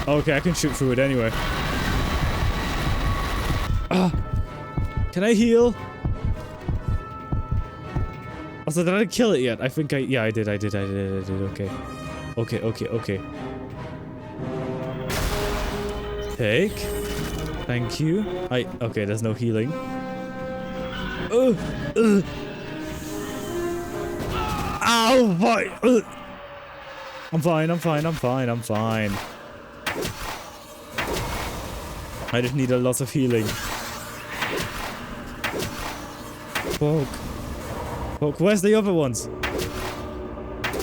Okay, I can shoot through it anyway. Can I heal? Also, did I kill it yet? I think yeah, I did. Okay. Okay. Take. Thank you. Okay, there's no healing. Ow, boy. I'm fine. I just need a lot of healing. Fuck. Where's the other ones?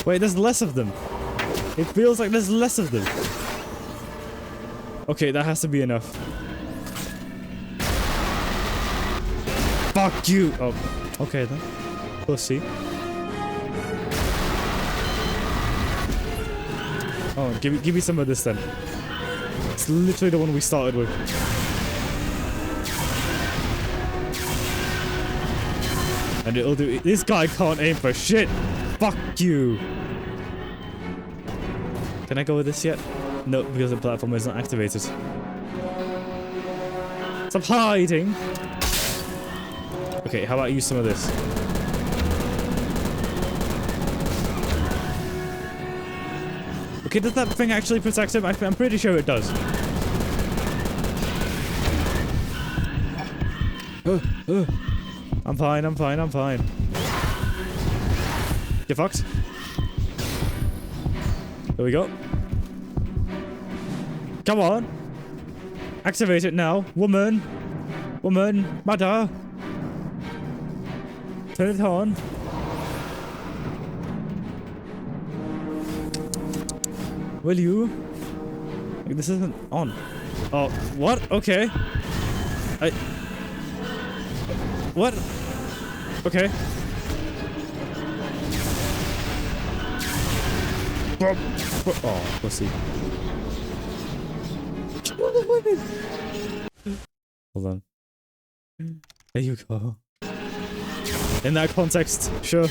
Wait, there's less of them. It feels like there's less of them. Okay, that has to be enough. Fuck you! Oh, okay then. Pussy. Oh, give me some of this then. It's literally the one we started with. And it'll do. This guy can't aim for shit. Fuck you. Can I go with this yet? No, because the platform is not activated. Stop hiding. Okay, how about I use some of this? Okay, does that thing actually protect him? I'm pretty sure it does. I'm fine. Get fucked. There we go. Come on. Activate it now. Woman. Mother. Turn it on. Will you? This isn't on. Oh, what? Okay. What? Okay. Oh, pussy. Kill the women! Hold on. There you go. In that context, sure.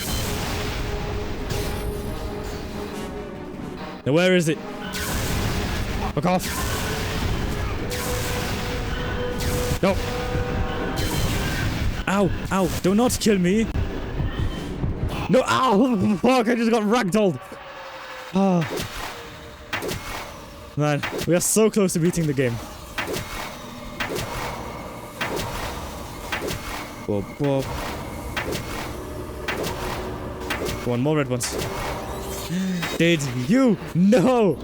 Now where is it? Fuck off. No. Ow. Ow. Do not kill me. No. Ow. Fuck. I just got ragdolled. Oh. Man, we are so close to beating the game. Whoa, whoa. One more red ones. Did you know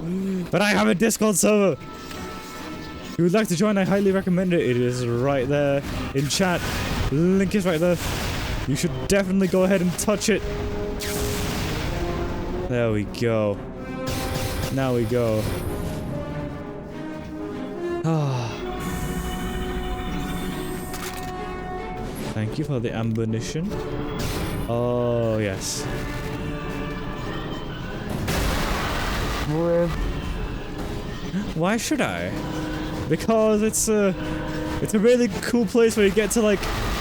that I have a Discord server? If you would like to join, I highly recommend it. It is right there in chat. Link is right there. You should definitely go ahead and touch it. There we go. Now we go. Ah. Thank you for the ammunition. Oh, yes. Why should I? Because it's a really cool place where you get to like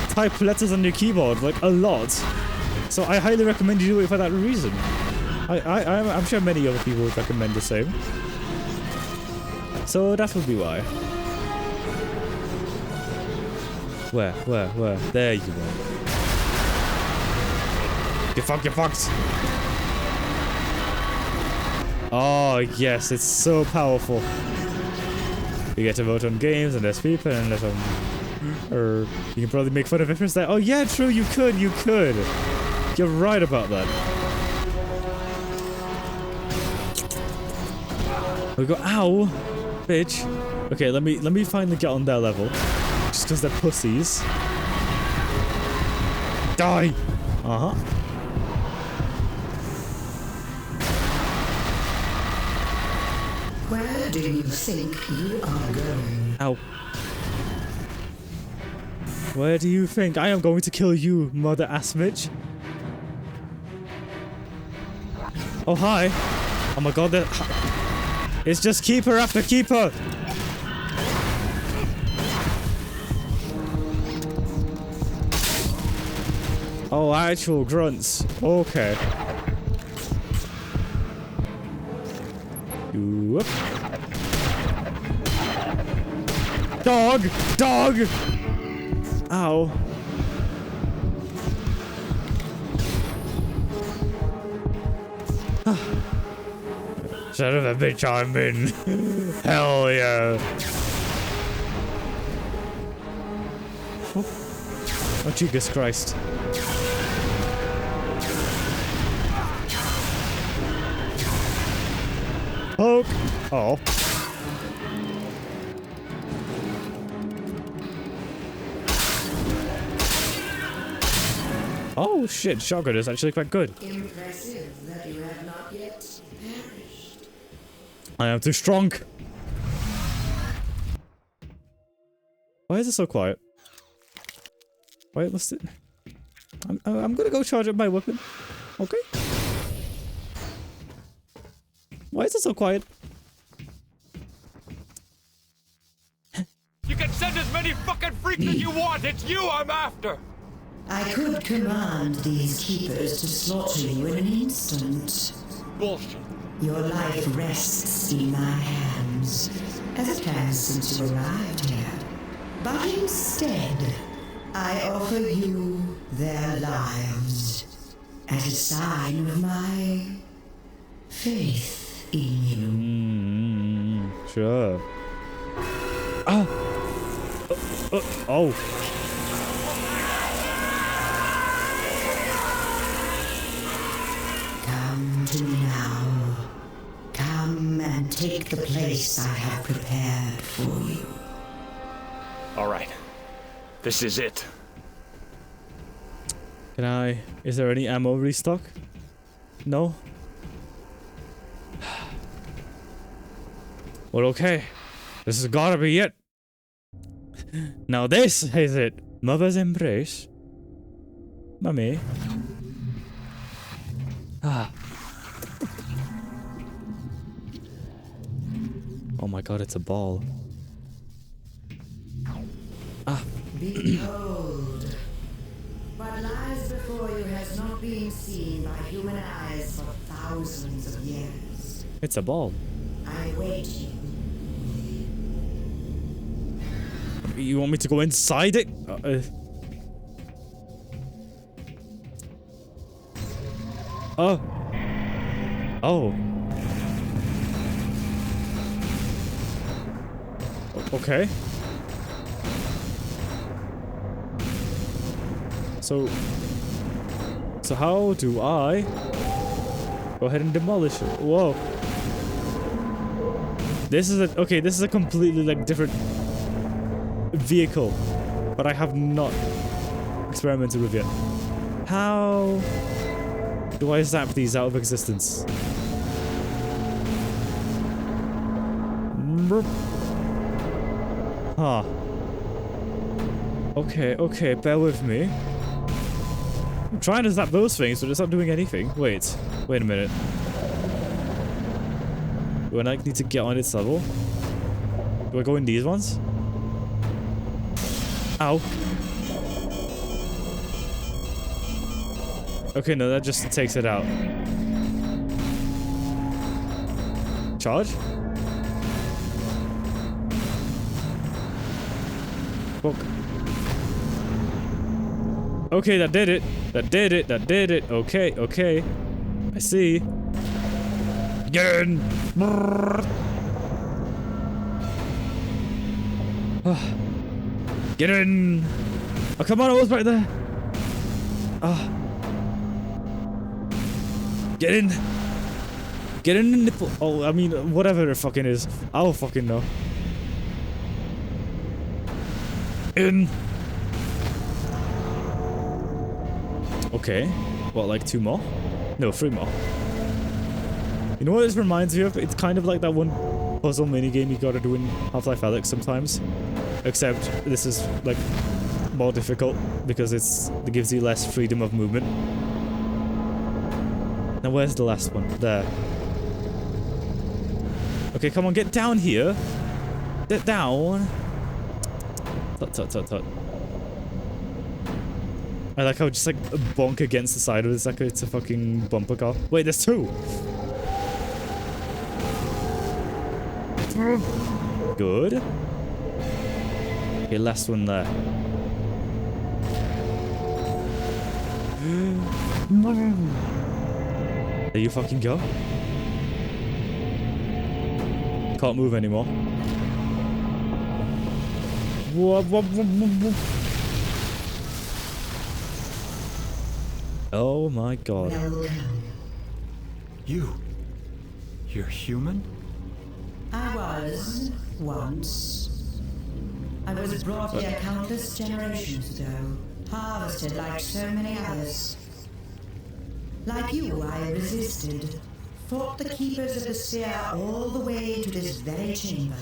type letters on your keyboard like a lot. So I highly recommend you do it for that reason. I'm sure many other people would recommend the same. So that would be why. Where? There you are. You fucked. Oh, yes, it's so powerful. You get to vote on games and there's people and there's or you can probably make fun of difference there. Oh yeah, true, you could. You're right about that. We go, ow, bitch. Okay, let me finally get on their level. Just because they're pussies. Die! Uh-huh. Where do you think you are going? Ow. Where do you think I am going to kill you, mother ass bitch? Oh, hi. Oh my god, it's just keeper after keeper. Oh, actual grunts. Okay. Whoop. Dog! Ow. Son of a bitch, I'm in. Hell yeah. Oh, Jesus Christ. Poke. Oh. Oh shit, shotgun is actually quite good. Impressive that you have not yet perished. I am too strong. Why is it so quiet? Why must it? I'm gonna go charge up my weapon. Okay. Why is it so quiet? You can send as many fucking freaks as you want. It's you I'm after. I could command these keepers to slaughter you in an instant. Bullshit. Your life rests in my hands, as it has since you arrived here. But instead, I offer you their lives as a sign of my faith in you. Sure. Oh. Oh. Come to me now. Come and take the place I have prepared for you. All right. This is it. Can I... Is there any ammo restock? No? Well, okay. This has gotta be it. Now this is it. Mother's embrace. Mummy. Ah. Oh my god, it's a ball. Ah. Behold, what lies before you has not been seen by human eyes for thousands of years. It's a ball. I wait you You want me to go inside it? Oh. Oh. Okay. So how do I go ahead and demolish it? Whoa. This is a completely like different vehicle, but I have not experimented with yet. How do I zap these out of existence? Huh. Okay, bear with me. I'm trying to zap those things, but it's not doing anything. Wait a minute. Do I like need to get on its level? Do I go in these ones? Ow. Okay, no, that just takes it out. Charge? Fuck. Okay, that did it. That did it. Okay. I see. Get in! Get in! Oh, come on, I was right there. Get in! Get in the nipple. Oh, I mean, whatever it fucking is. I'll fucking know. In! Okay. What, like 2 more? No, 3 more. You know what this reminds me of? It's kind of like that one puzzle minigame you gotta do in Half-Life Alyx sometimes. Except this is, like, more difficult because it gives you less freedom of movement. Now where's the last one? There. Okay, come on, get down here. Get down. Tut. I like how just like bonk against the side of it. It's like it's a fucking bumper car. Wait, there's 2. Good. Okay, last one there. There you fucking go. Can't move anymore. Oh my god. You're human? I was once. I was brought here countless generations ago, harvested like so many others. Like you, I resisted, fought the keepers of the sphere all the way to this very chamber.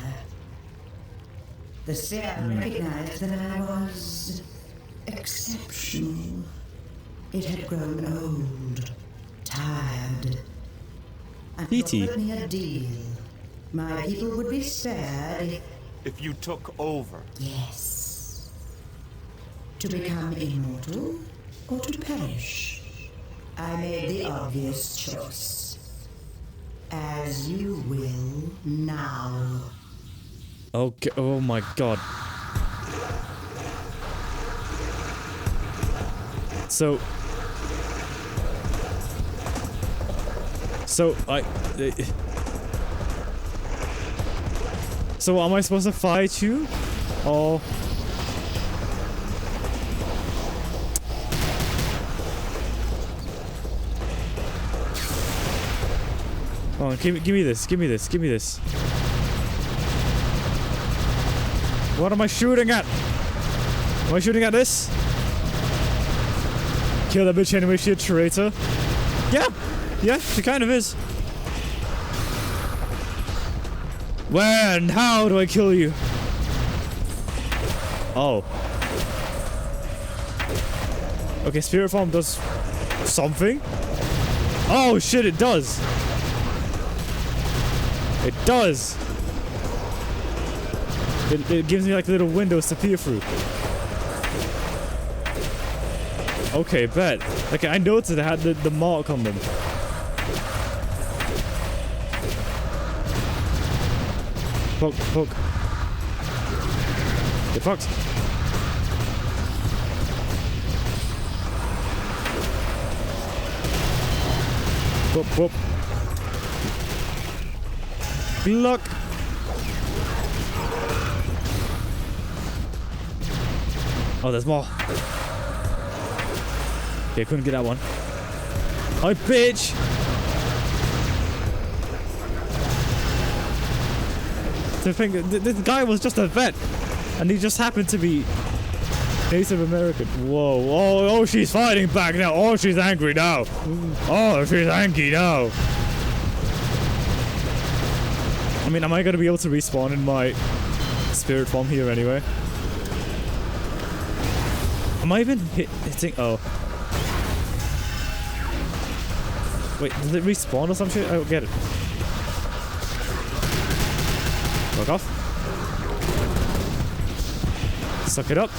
The sphere recognized that I was exceptional. It had grown old, tired, and offered me a deal. My people would be spared if you took over. Yes. To become immortal or to perish. I made the obvious choice. As you will now. Okay, oh my god. So am I supposed to fight you? Or oh, give me this. What am I shooting at? Am I shooting at this? Kill that bitch anyway, she a traitor. Yeah, she kind of is. Where and how do I kill you? Oh. Okay, spirit form does something. Oh shit, it does. It does. It gives me like little windows to peer through. Okay, bet. Like I noticed it had the mark on them. Poke. Get fucked. Whoop, whoop. Look. Oh, there's more. Okay, couldn't get that one. Oh, bitch! The thing, this guy was just a vet, and he just happened to be Native American. Whoa! Oh! She's fighting back now. Oh, she's angry now. Oh, she's angry now. I mean, am I gonna be able to respawn in my spirit form here anyway? Am I even hitting? Oh. Wait, did it respawn or some shit? I don't get it. Fuck off. Suck it up.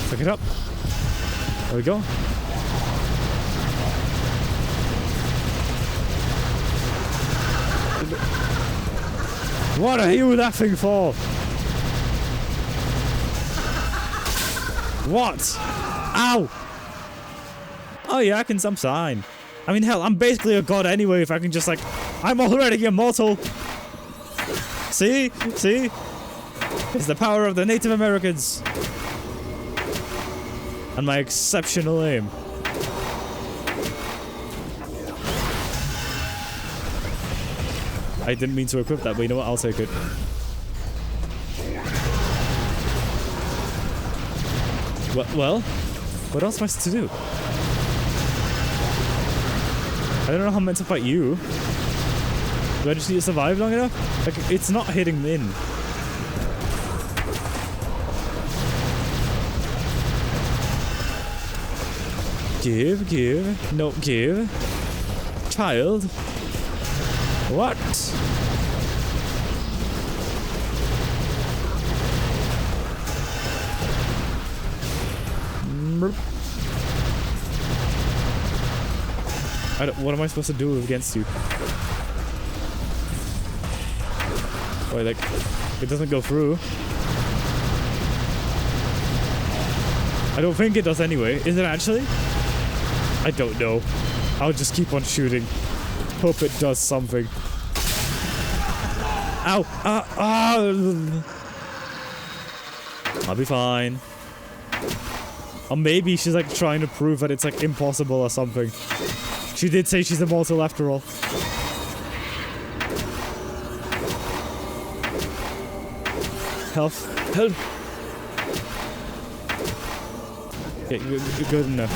Suck it up. There we go. What are you laughing for? What? Ow! Oh yeah, I can some sign. I mean, hell, I'm basically a god anyway if I can just like... I'm already immortal! See? See? It's the power of the Native Americans. And my exceptional aim. I didn't mean to equip that, but you know what? I'll take it. Well, what else am I supposed to do? I don't know how I'm meant to fight you. Do I just need to survive long enough? Like, it's not hitting me in. Give. No, give. Child. What? What am I supposed to do against you? Wait, like, it doesn't go through. I don't think it does anyway. Is it actually? I don't know. I'll just keep on shooting. Hope it does something. Ow! I'll be fine. Or maybe she's like trying to prove that it's like impossible or something. She did say she's immortal after all. Health. Health. Yeah, good enough.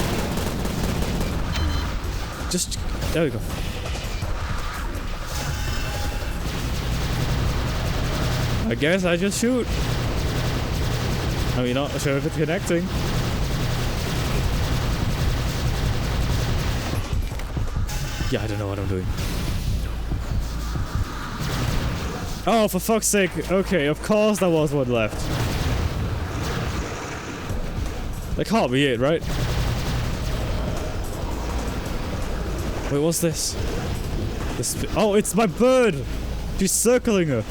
Just... There we go. I guess I just shoot. I mean, not sure if it's connecting. Yeah, I don't know what I'm doing. Oh, for fuck's sake. Okay, of course there was one left. That can't be it, right? Wait, what's this? Oh, it's my bird! She's circling her.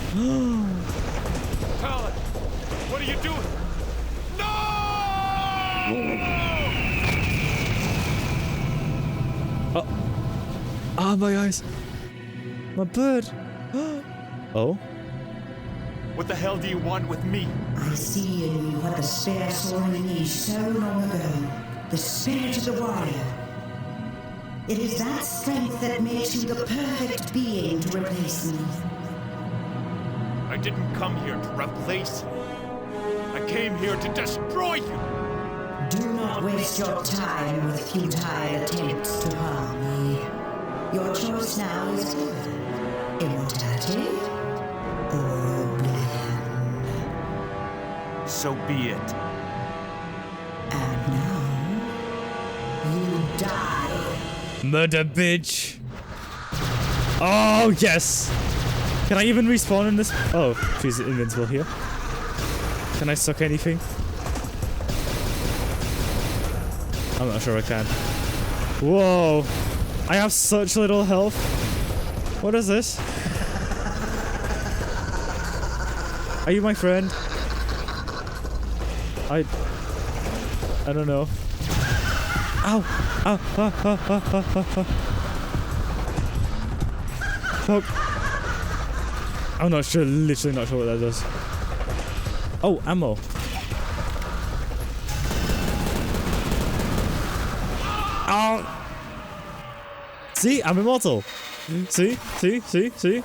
Tyler, what are you doing? Oh. Ah, my eyes. My bird. Oh? What the hell do you want with me? I see in you what the spare saw in me so long ago. The spirit of the warrior. It is that strength that makes you the perfect being to replace me. I didn't come here to replace you. I came here to destroy you. Do not waste your time with futile attempts to harm me. Your choice now is clear. Immortality or oblivion. So be it. And now, you die. Murder, bitch. Oh, yes. Can I even respawn in this? Oh, she's invincible here. Can I suck anything? I'm not sure I can. Whoa. I have such little health. What is this? Are you my friend? I don't know. Ow! Ow! Ah, ah, ah, ah, ah, ah. Poke. I'm not sure, literally not sure what that does. Oh, ammo. Oh! See? I'm immortal. See? See? See? See?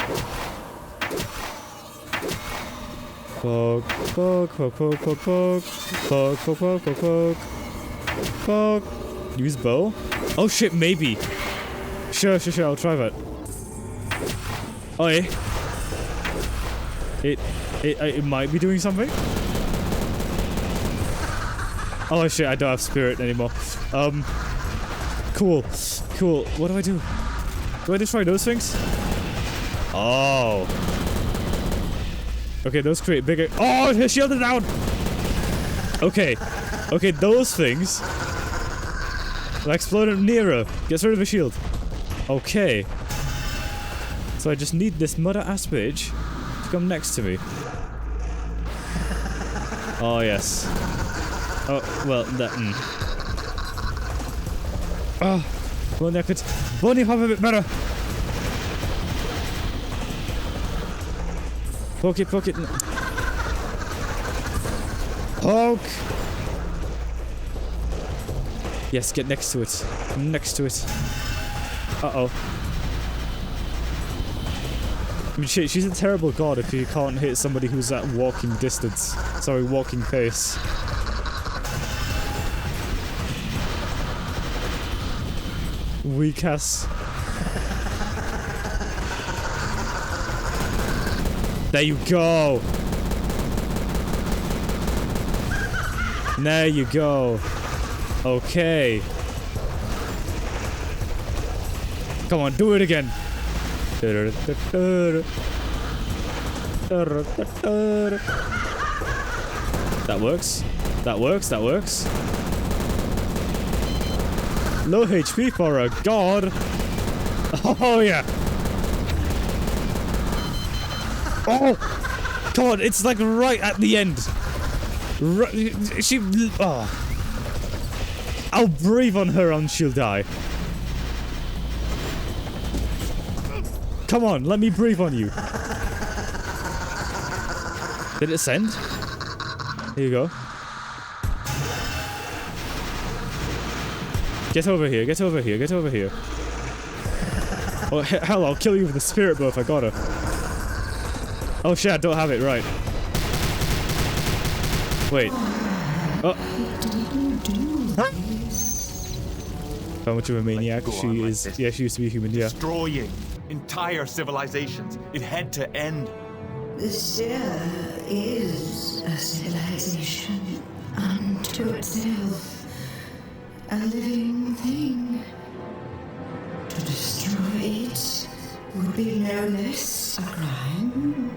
Poke, poke, poke, poke, poke, poke. Poke, poke, poke, poke, poke. Poke. Use bow? Oh shit, maybe. Sure, I'll try that. Oh, yeah. It might be doing something. Oh shit, I don't have spirit anymore. Cool. What do I do? Do I just try those things? Oh. Okay, those create bigger. Oh, his shield is down. Okay, those things. Like exploded nearer. Gets rid of a shield. Okay. So I just need this mother ass bitch to come next to me. Oh yes. Oh well, that. Oh, if only I could. If only have a bit better. Poke it. Poke. Yes, get next to it. Next to it. Uh-oh. I mean, shit, she's a terrible god if you can't hit somebody who's at walking distance. Sorry, walking pace. Weak ass. There you go. There you go. Okay. Come on, do it again. That works. That works. Low HP for a god. Oh yeah. Oh, God, it's like right at the end. Oh. I'll breathe on her and she'll die. Come on, let me breathe on you. Did it send? Here you go. Get over here. Oh, hell, I'll kill you with the spirit bow if I got her. Oh shit, I don't have it, right. Wait. Oh. Huh? How much of a maniac she is. Yeah, she used to be human, yeah. Destroying entire civilizations. It had to end. This is a civilization unto itself. A living thing. To destroy it would be no less a crime.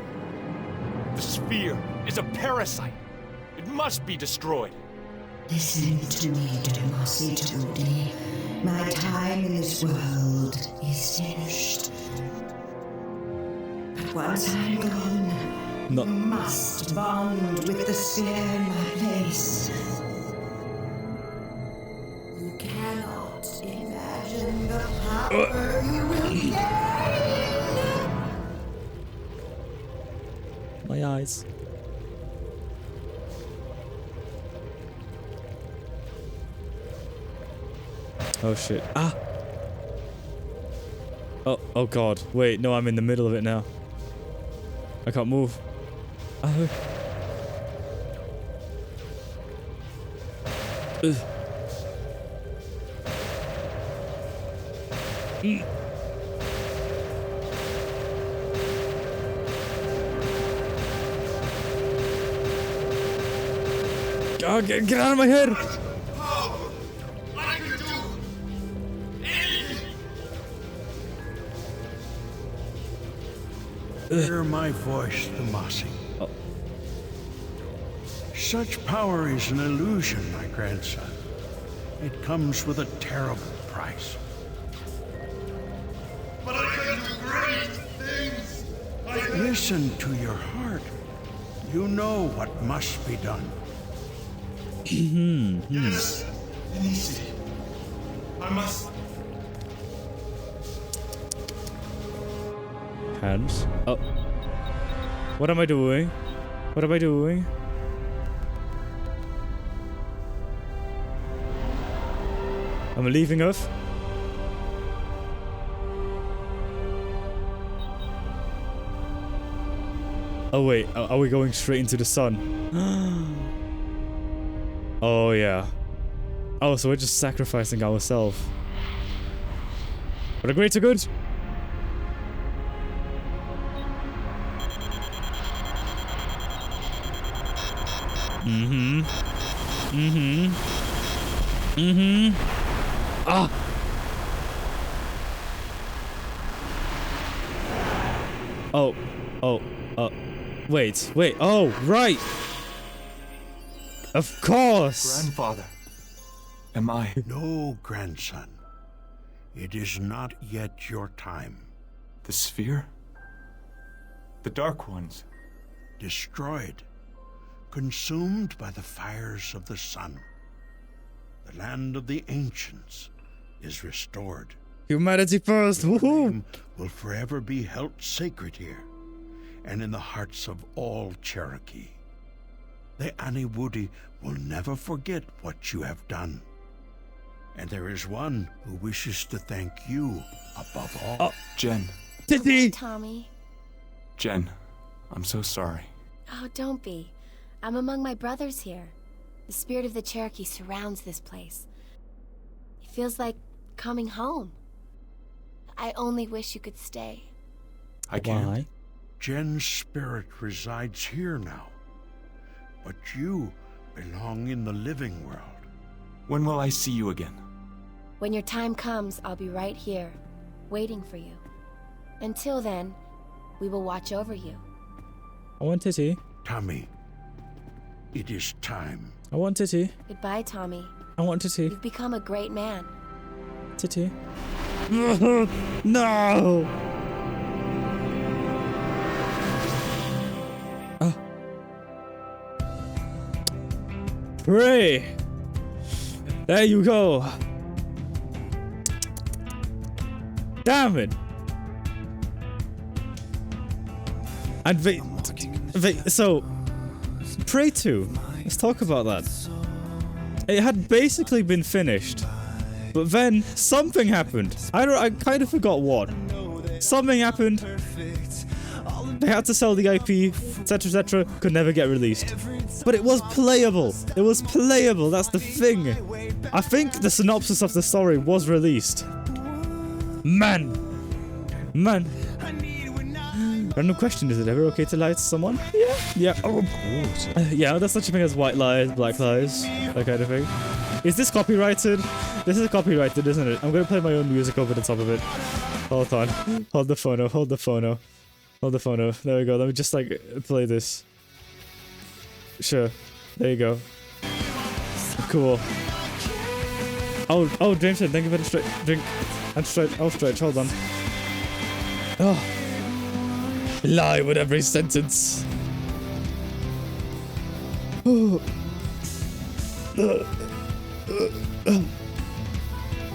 The sphere is a parasite. It must be destroyed. Listen to me, Dudamasi Tudi. My time in this world is finished. But once I'm gone, you must bond with the sphere in my place. You cannot imagine the power you will gain. My eyes. Oh shit. Ah! Oh god. Wait, no, I'm in the middle of it now. I can't move. Oh. Ugh. Oh, get out of my head! Hear my voice, Dudamasi. Oh. Such power is an illusion, my grandson. It comes with a terrible price. But I can do great things. Listen to your heart. You know what must be done. Yes. Easy. I must. Hands. Oh. What am I doing? What am I doing? Am I leaving Earth? Oh wait, are we going straight into the sun? Oh yeah. Oh, so we're just sacrificing ourselves. For the greater good. Mm-hmm. Mm-hmm. Mm-hmm. Ah! Oh. Oh. Wait. Oh, right! Of course! Grandfather. Am I? No, grandson. It is not yet your time. The sphere? The Dark Ones? Destroyed. Consumed by the fires of the sun. The land of the ancients is restored. Humanity first! Woohoo! Will forever be held sacred here, and in the hearts of all Cherokee. The Aniwudi will never forget what you have done. And there is one who wishes to thank you above all. Oh, Jen. Hi, Tommy. Jen, I'm so sorry. Oh, don't be. I'm among my brothers here. The spirit of the Cherokee surrounds this place. It feels like coming home. I only wish you could stay. I can't. Why? Jen's spirit resides here now. But you belong in the living world. When will I see you again? When your time comes, I'll be right here, waiting for you. Until then, we will watch over you. I want Titty. Tommy, it is time. I want Titty. Goodbye, Tommy. I want Titty. You've become a great man. Titty. No! Pray! There you go. Damn it! And so, Prey 2. Let's talk about that. It had basically been finished, but then something happened. I kind of forgot what. Something happened. They had to sell the IP, etc., etc. Could never get released. But it was playable. It was playable. That's the thing. I think the synopsis of the story was released. Man. Random question: is it ever okay to lie to someone? Yeah. Oh, yeah. There's such a thing as white lies, black lies, that kind of thing. Is this copyrighted? This is copyrighted, isn't it? I'm gonna play my own music over the top of it. Hold on. Hold the phono. Hold the phono. Hold the phono. There we go. Let me just like play this. Sure. There you go. Cool. Oh, Jameson, thank you for the drink. And stretch. Hold on. Oh. Lie with every sentence.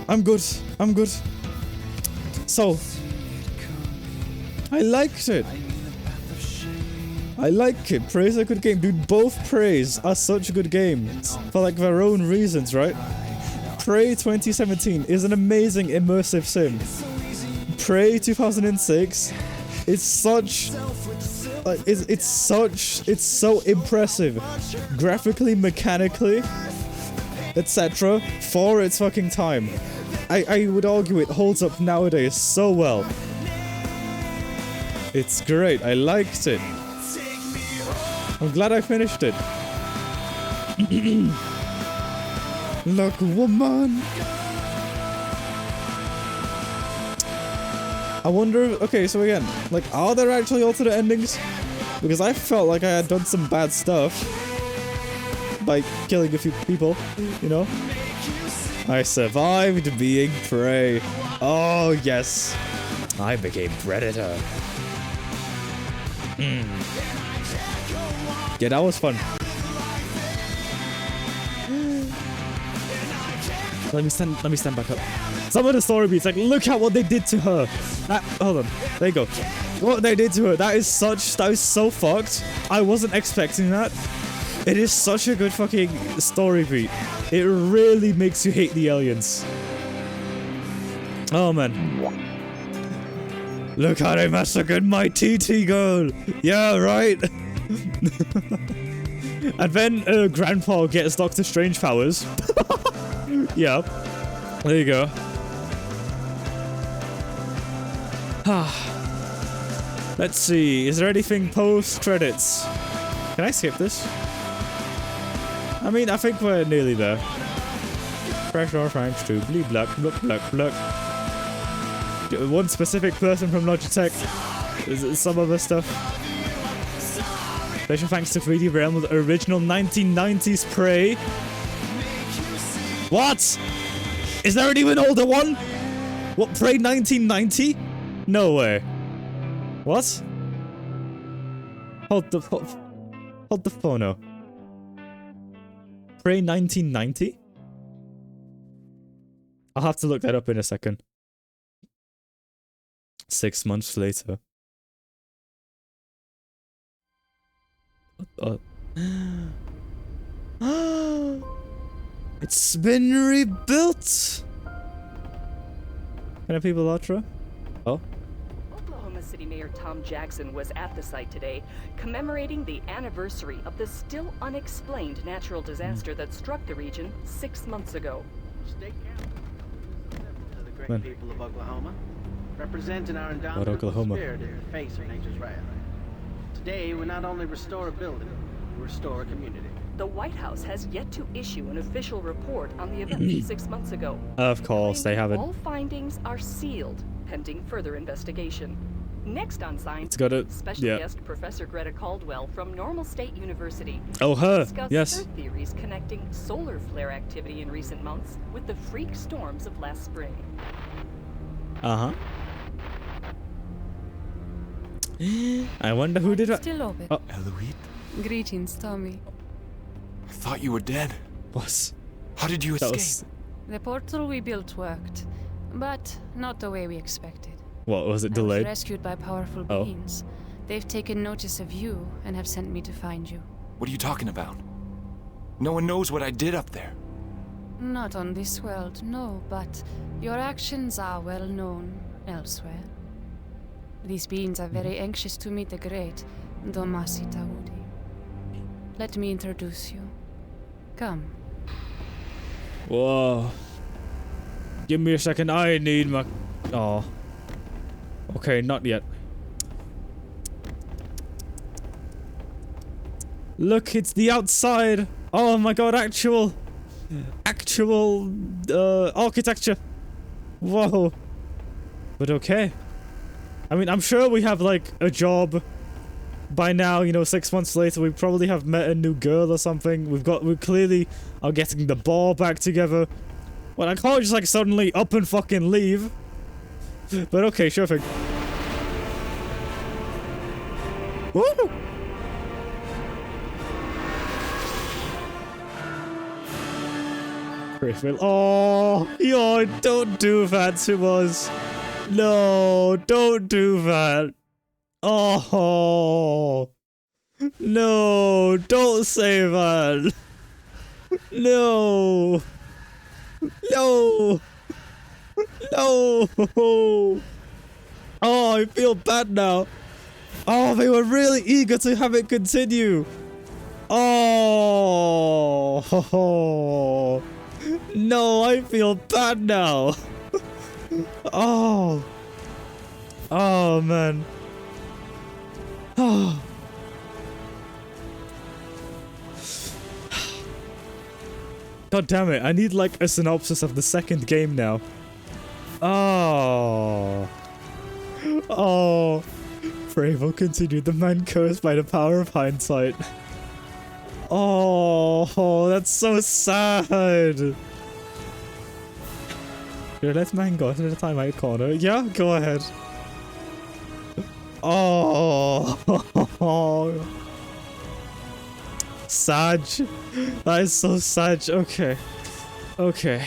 I'm good. So, I liked it. Prey's a good game. Dude, both Preys are such good games. For like their own reasons, right? Prey 2017 is an amazing immersive sim. Prey 2006 is such... it's so impressive. Graphically, mechanically, etc. for its fucking time. I would argue it holds up nowadays so well. It's great. I liked it. I'm glad I finished it. Look, woman. I wonder... Okay, so again, like, are there actually alternate endings? Because I felt like I had done some bad stuff by killing a few people, you know? I survived being prey. Oh, yes. I became predator. Yeah, that was fun. Let me stand back up. Some of the story beats, like, look at what they did to her. Hold on. There you go. What they did to her. That is so fucked. I wasn't expecting that. It is such a good fucking story beat. It really makes you hate the aliens. Oh, man. Look how they massacred my TT girl. Yeah, right? And then Grandpa gets Doctor Strange powers. Yeah. There you go. Let's see. Is there anything post-credits? Can I skip this? I mean, I think we're nearly there. Pressure thanks to bleed black. One specific person from Logitech. Some other stuff. Special thanks to 3D Realm with the original 1990s Prey. What? Is there an even older one? What, Prey 1990? No way. What? Hold the phono. Prey 1990? I'll have to look that up in a second. 6 months later. It's been rebuilt! Can I people Ultra? Oh? Oklahoma City Mayor Tom Jackson was at the site today, commemorating the anniversary of the still unexplained natural disaster that struck the region 6 months ago. To the great people of Oklahoma, representing our indomitable spirit in the face of nature's wrath. Today, we not only restore a building, we restore a community. The White House has yet to issue an official report on the event 6 months ago. Of course, they haven't. All findings are sealed, pending further investigation. Next on Science, special guest Professor Greta Caldwell from Normal State University. Oh, her. Discussed Yes. her theories connecting solar flare activity in recent months with the freak storms of last spring. Uh-huh. I wonder who did it. Still open. Oh. Eloise? Greetings, Tommy. I thought you were dead. What? How did you escape? The portal we built worked, but not the way we expected. What, was it I was delayed? rescued by powerful Oh. beings. They've taken notice of you and have sent me to find you. What are you talking about? No one knows what I did up there. Not on this world, no, but your actions are well known elsewhere. These beings are very anxious to meet the great Domasi Taudi. Let me introduce you. Come. Whoa. Give me a second. I need my... Oh. Okay, not yet. Look, it's the outside. Oh my god, actual architecture. Whoa. But okay. I mean, I'm sure we have like a job by now, you know, 6 months later. We probably have met a new girl or something. We clearly are getting the ball back together. Well, I can't just like suddenly up and fucking leave. But okay, sure thing. Woo! Oh, yo, don't do that to us. No, don't do that. Oh. No, don't say that. No. No. No. Oh, I feel bad now. Oh, they were really eager to have it continue. Oh. No, I feel bad now. Oh. Oh, man. Oh. God damn it, I need like a synopsis of the second game now. Oh. Oh. Brave will continue, the man cursed by the power of hindsight. Oh, that's so sad. Should I let man go to the timeout corner? Yeah, go ahead. Oh. Sad. That is so sad. Okay. Okay.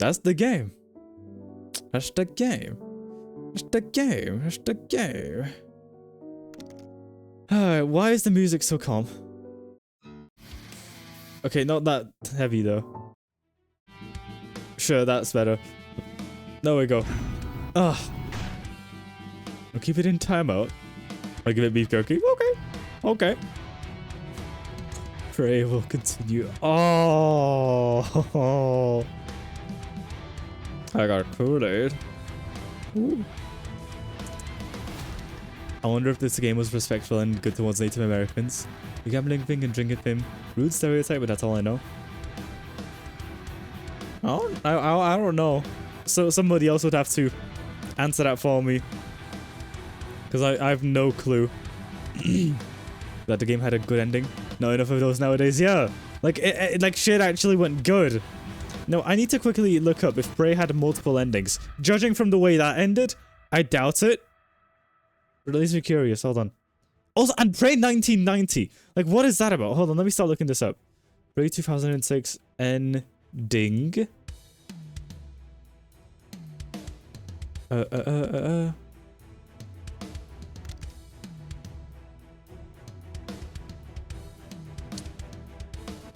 That's the game. That's the game. That's the game. That's the game. Alright, why is the music so calm? Okay, not that heavy though. Sure, that's better. There we go. Ugh. I'll keep it in timeout. I'll give it beef jerky. Okay. Okay. Pray will continue. Oh. I got Kool-Aid. Ooh. I wonder if this game was respectful and good towards Native Americans. The gambling thing and drinking thing. Rude stereotype, but that's all I know. I don't know. So somebody else would have to answer that for me. Because I have no clue. That the game had a good ending. Not enough of those nowadays. Yeah. Like, like shit actually went good. No, I need to quickly look up if Prey had multiple endings. Judging from the way that ended, I doubt it. But at least we're curious. Hold on. Also, and Prey 1990. Like, what is that about? Hold on, let me start looking this up. Prey 2006 ending.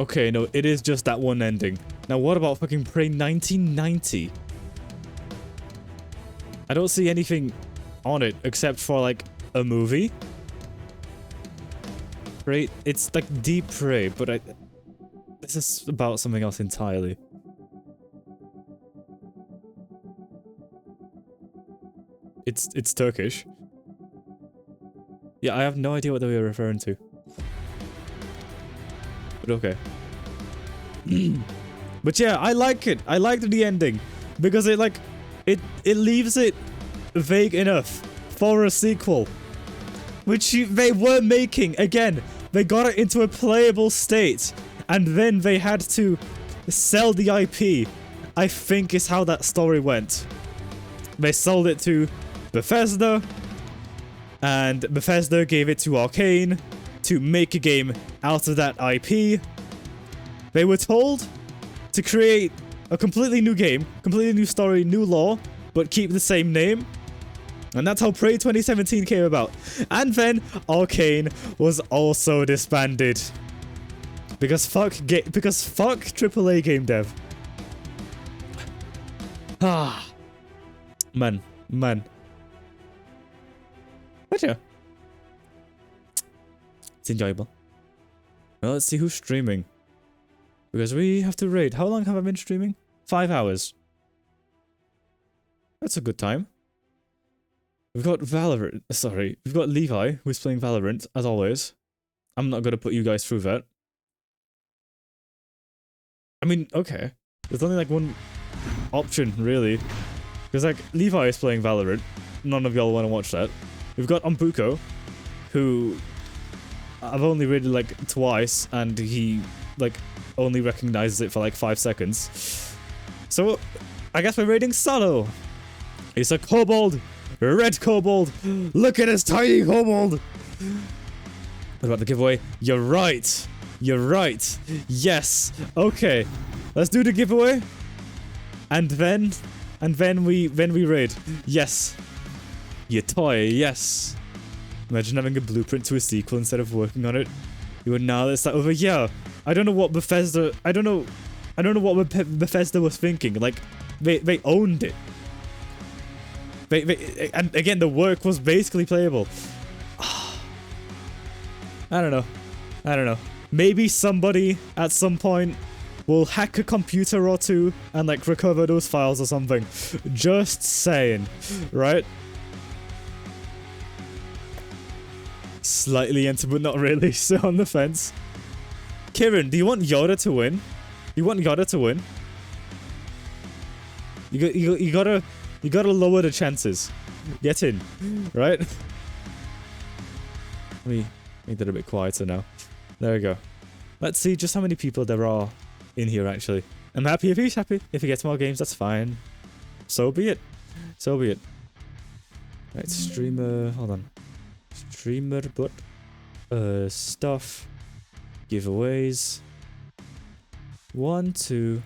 Okay, no, it is just that one ending. Now, what about fucking Prey 1990? I don't see anything on it except for, like, a movie. Prey, it's like Deep Prey, but this is about something else entirely. It's Turkish. Yeah, I have no idea what they were referring to. But okay. But yeah, I like it. I liked the ending because it leaves it vague enough for a sequel, which they were making. Again, they got it into a playable state, and then they had to sell the IP. I think is how that story went. They sold it to Bethesda, and Bethesda gave it to Arcane to make a game out of that IP. They were told to create a completely new game, completely new story, new lore, but keep the same name. And that's how Prey 2017 came about. And then Arcane was also disbanded. Because fuck AAA game dev. Ah. Man. But yeah. It's enjoyable. Well, let's see who's streaming. Because we have to rate. How long have I been streaming? 5 hours. That's a good time. We've got Valorant. Sorry. We've got Levi, who's playing Valorant, as always. I'm not going to put you guys through that. I mean, okay. There's only like one option, really. Because like, Levi is playing Valorant. None of y'all want to watch that. We've got Umbuko, who I've only raided like twice, and he like only recognizes it for like 5 seconds. So I guess we're raiding Salo. He's a kobold, red kobold. Look at his tiny kobold. What about the giveaway? You're right. You're right. Yes. Okay. Let's do the giveaway. And then we raid. Yes. Your toy, yes. Imagine having a blueprint to a sequel instead of working on it. You would now let's start over. Yeah. I don't know what Bethesda what Bethesda was thinking. Like they owned it. And again, the work was basically playable. I don't know. Maybe somebody at some point will hack a computer or two and like recover those files or something. Just saying, right? Slightly into, but not really. So on the fence. Kieran, do you want Yoda to win? You want Yoda to win? You gotta lower the chances. Get in, right? Let me make that a bit quieter now. There we go. Let's see just how many people there are in here, actually. I'm happy if he's happy. If he gets more games, that's fine. So be it. So be it. Right, streamer... Hold on. Streamer, but... stuff. Giveaways. 1, 2...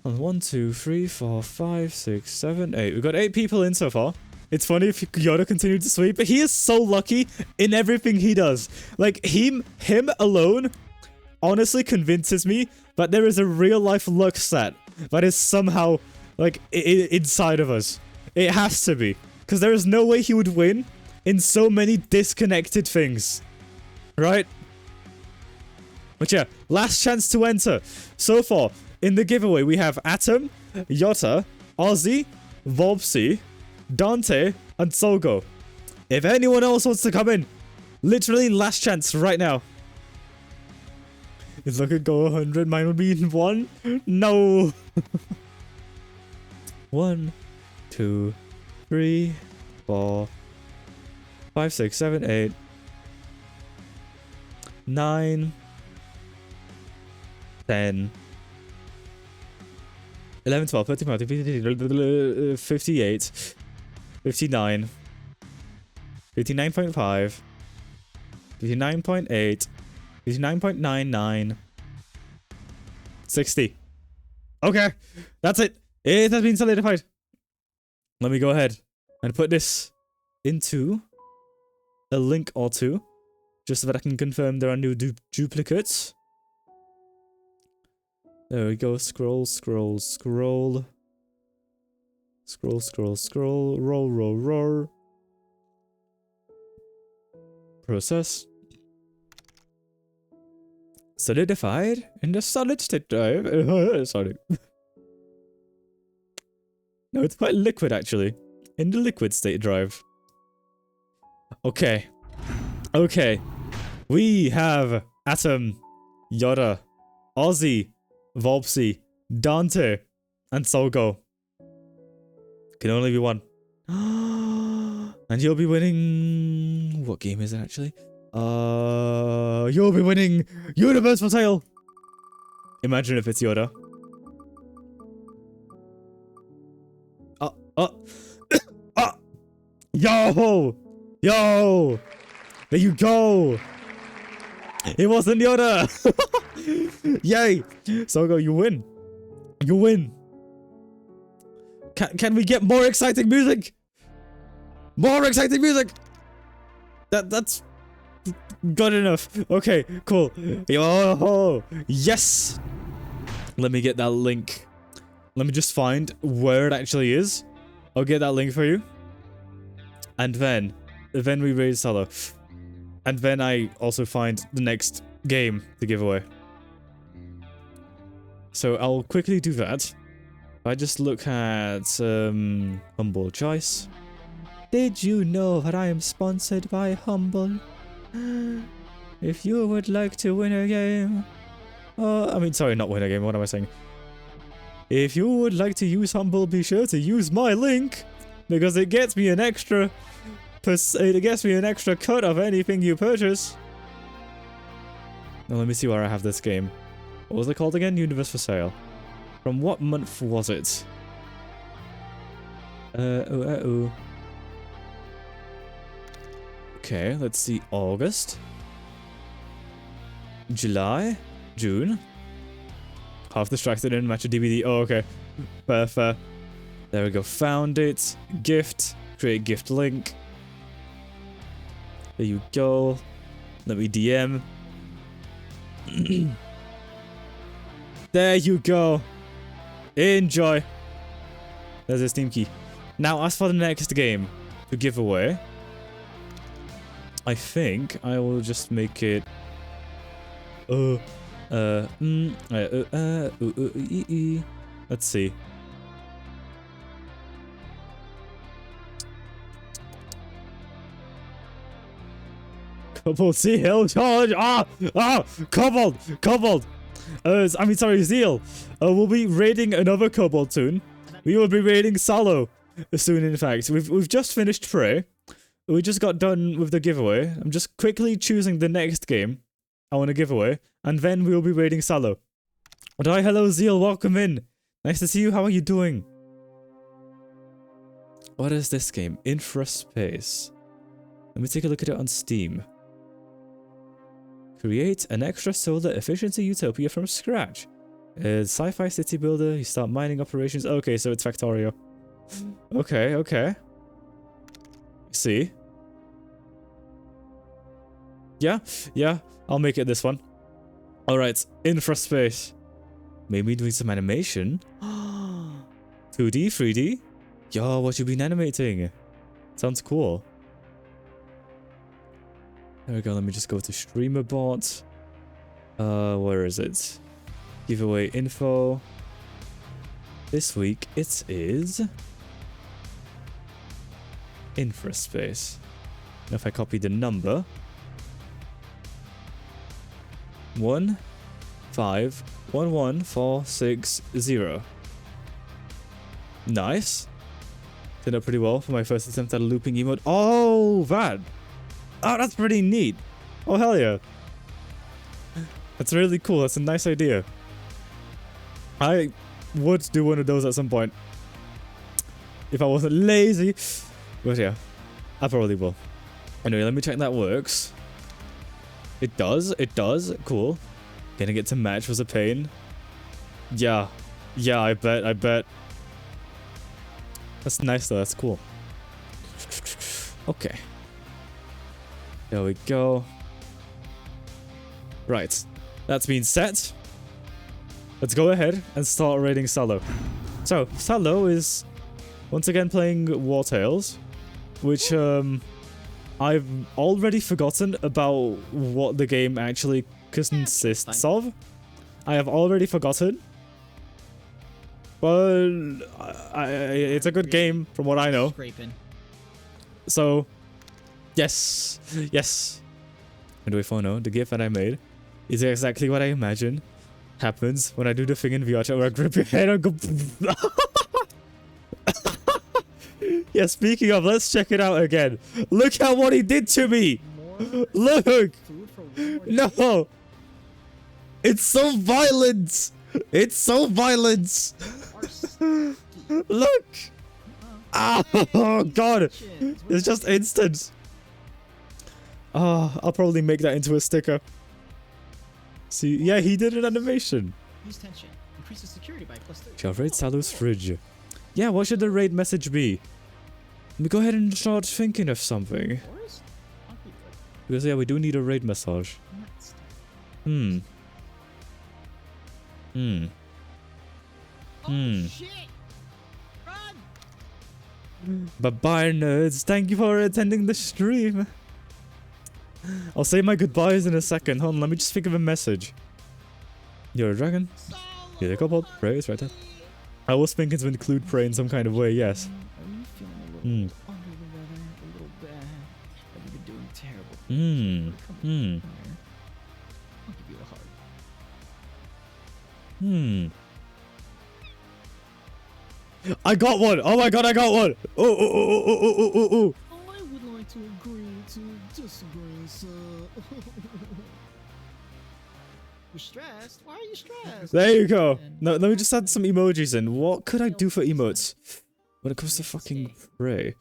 And 1, 2, 3, 4, 5, 6, 7, 8. We've got 8 people in so far. It's funny if Yoda continued to sweep, but he is so lucky in everything he does. Like, him alone honestly convinces me that there is a real-life luck set that is somehow, like, inside of us. It has to be. Because there is no way he would win in so many disconnected things. Right? But yeah, last chance to enter. So far, in the giveaway, we have Atom, Yota, Ozzy, Volpsy, Dante, and Sogo. If anyone else wants to come in, literally last chance right now. If I could go 100, mine would be in 1. No. 1, 2, 3, 4, 5, 6, 7, 8, 9, 10, 11, 12, 13, 14, 15, 58, 59, 59.5, 59.8, 59.99, 60. Okay, that's it. It has been solidified. Let me go ahead and put this into a link or two, just so that I can confirm there are no duplicates. There we go. Scroll, scroll, scroll. Scroll, scroll, scroll. Roll, roll, roll. Process. Solidified in the solid state drive. Sorry. No, it's quite liquid actually. In the liquid state drive. Okay. Okay. We have Atom, Yoda, Ozzy, Volpsy, Dante, and Sogo. Can only be one. And you'll be winning... What game is it actually? You'll be winning Universal Tale. Imagine if it's Yoda. Yo! Yo! There you go! It wasn't Yoda! Yay! Sogo, you win. You win. Can we get more exciting music? More exciting music! That's good enough. Okay, cool. Yo! Yes! Let me get that link. Let me just find where it actually is. I'll get that link for you. And then we raise solo. And then I also find the next game to give away. So I'll quickly do that. I just look at Humble Choice. Did you know that I am sponsored by Humble? If you would like to win a game... I mean, sorry, not win a game, what am I saying? If you would like to use Humble, be sure to use my link, because it gets me an extra cut of anything you purchase. Now let me see where I have this game. What was it called again? Universe for Sale. From what month was it? Okay, let's see. August. July. June. Half distracted in match a DVD. Oh, okay. Fair. There we go. Found it. Gift. Create gift link. There you go. Let me DM. There you go. Enjoy. There's a Steam key. Now, as for the next game to give away, I think I will just make it... Let's see. Cobalt Seal charge! Cobalt! I mean, sorry, Zeal. We'll be raiding another Cobalt soon. We will be raiding Salo soon, in fact. We've just finished Prey. We just got done with the giveaway. I'm just quickly choosing the next game I want to give away, and then we will be raiding Salo. But hi, hello, Zeal. Welcome in. Nice to see you. How are you doing? What is this game? Infraspace. Let me take a look at it on Steam. Create an extra solar efficiency utopia from scratch. Sci-fi city builder. You start mining operations. Okay, so it's Factorio. Okay, okay. See. Yeah, yeah. I'll make it this one. All right, infraspace. Maybe doing some animation. 2D, 3D. Yo, what you been animating? Sounds cool. There we go. Let me just go to streamer bot. Where is it? Giveaway info. This week it is infraspace. Now if I copy the number 1511460. Nice. Turned out pretty well for my first attempt at a looping emote. Oh, that. Oh, that's pretty neat. Oh, hell yeah. That's really cool. That's a nice idea. I would do one of those at some point. If I wasn't lazy. But yeah, I probably will. Anyway, let me check that works. It does. It does. Cool. Getting it to match was a pain. Yeah. Yeah, I bet. I bet. That's nice though. That's cool. Okay. There we go. Right. That's been set. Let's go ahead and start raiding Salo. So, Salo is once again playing War Tales, which I've already forgotten about what the game actually consists of. I have already forgotten. But it's a good game from what I know. So, yes. Yes. And jusFono, the GIF that I made is exactly what I imagine happens when I do the thing in VR chat where I grip your head and go. Yeah, speaking of, let's check it out again. Look at what he did to me. Look. No. It's so violent. It's so violent. Look. Oh, God. It's just instant. Oh, I'll probably make that into a sticker. See, yeah, he did an animation. Use tension. Increases security by +3. Shall raid Salo's fridge. Yeah, what should the raid message be? Let me go ahead and start thinking of something. Because yeah, we do need a raid message. Hmm. Hmm. Hmm. Bye-bye, nerds. Thank you for attending the stream. I'll say my goodbyes in a second. Hold on, let me just think of a message. You're a dragon? You're the kobold? Prey is right there. I was thinking to include prey in some kind of way, yes. Hmm. Hmm. Hmm. Hmm. I got one! Oh my god, I got one! Oh, oh, oh, oh, oh, oh, oh, oh. I would like to agree to disagree, sir. You're stressed? Why are you stressed? There you go. Now, let me just add some emojis in. What could I do for emotes when it comes to fucking prey?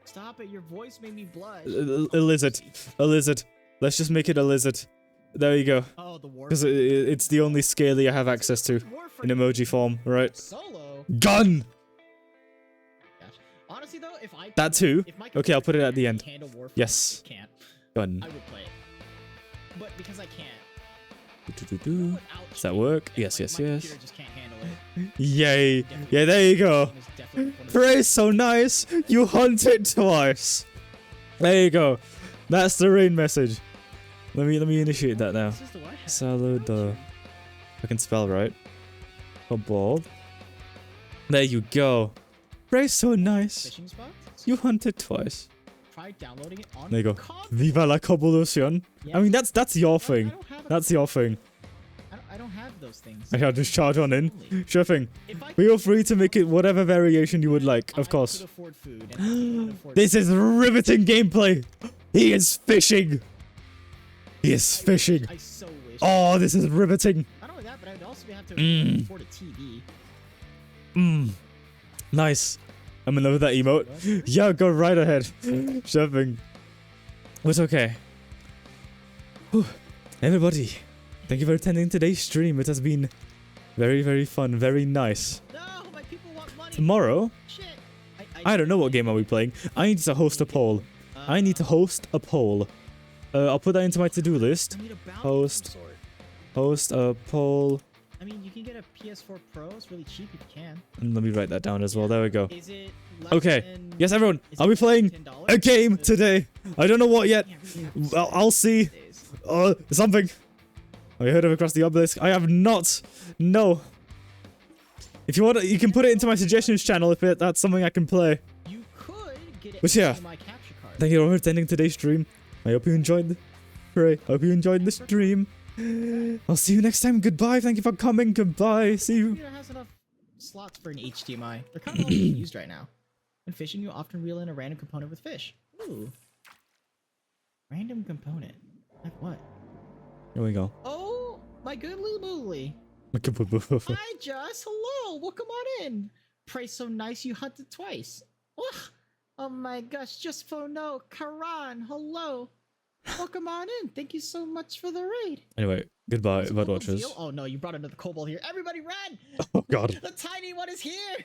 Stop it, your voice made me blush. A lizard. A lizard. Let's just make it a lizard. There you go. Oh, the war. Because it's the only scaly I have access to in emoji form, right? Solo. Gun! Gosh. Honestly though, if I That too? Okay, I'll put it at the end. handle war Yes. can't. Gun. I would play it. But because I can't. Does that work? Yes, yes, yes. Just can't handle it. Yay. Yeah, there you go. Prey's so nice. You hunt it twice. There you go. That's the rain message. Let me initiate that now. Salad. I can spell right. Kobold. There you go. Prey's so nice. You hunt it twice. Try downloading it on There you go. Viva la koboldusion. I mean, that's your thing. That's your thing. I don't have those things. I shall just charge on in. Sure thing. Feel free to make it whatever variation you would like, of course. This is riveting gameplay. He is fishing. He is fishing. Oh, this is riveting. Not only that, but I'd also have to afford a TV. Nice. I'm in love with that emote. Yeah, go right ahead. Sure thing. It's okay. Whew. Everybody, thank you for attending today's stream. It has been very, very fun, very nice. No, my people want money. Tomorrow, I don't know what game are we playing. I need to host a poll. I need to host a poll. I'll put that into my to-do list. Host a poll. I mean, you can get a PS4 Pro. It's really cheap if you can. And let me write that down as well. There we go. Is it Okay. Yes, everyone. Are we playing a game today? I don't know what yet. I'll see. Something. I heard of Across the Obelisk. I have not. No. If you want, you can put it into my suggestions channel if that's something I can play. You could get it but yeah, my capture card. thank you all for attending today's stream. I hope you enjoyed. I hope you enjoyed the stream. I'll see you next time. Goodbye. Thank you for coming. Goodbye. See you. Computer has enough slots for an HDMI. They're kind of all being used right now. When fishing, you often reel in a random component with fish. Ooh. Random component. Like what? Here we go. Oh, my good little booley. Hi, Jus. Hello. Welcome on in. Pray so nice you hunted twice. Oh my gosh. jusFono. Karan. Hello. Welcome on in. Thank you so much for the raid. Anyway, goodbye, Bud Watchers. Oh no, you brought another kobold here. Everybody run! Oh god. The tiny one is here!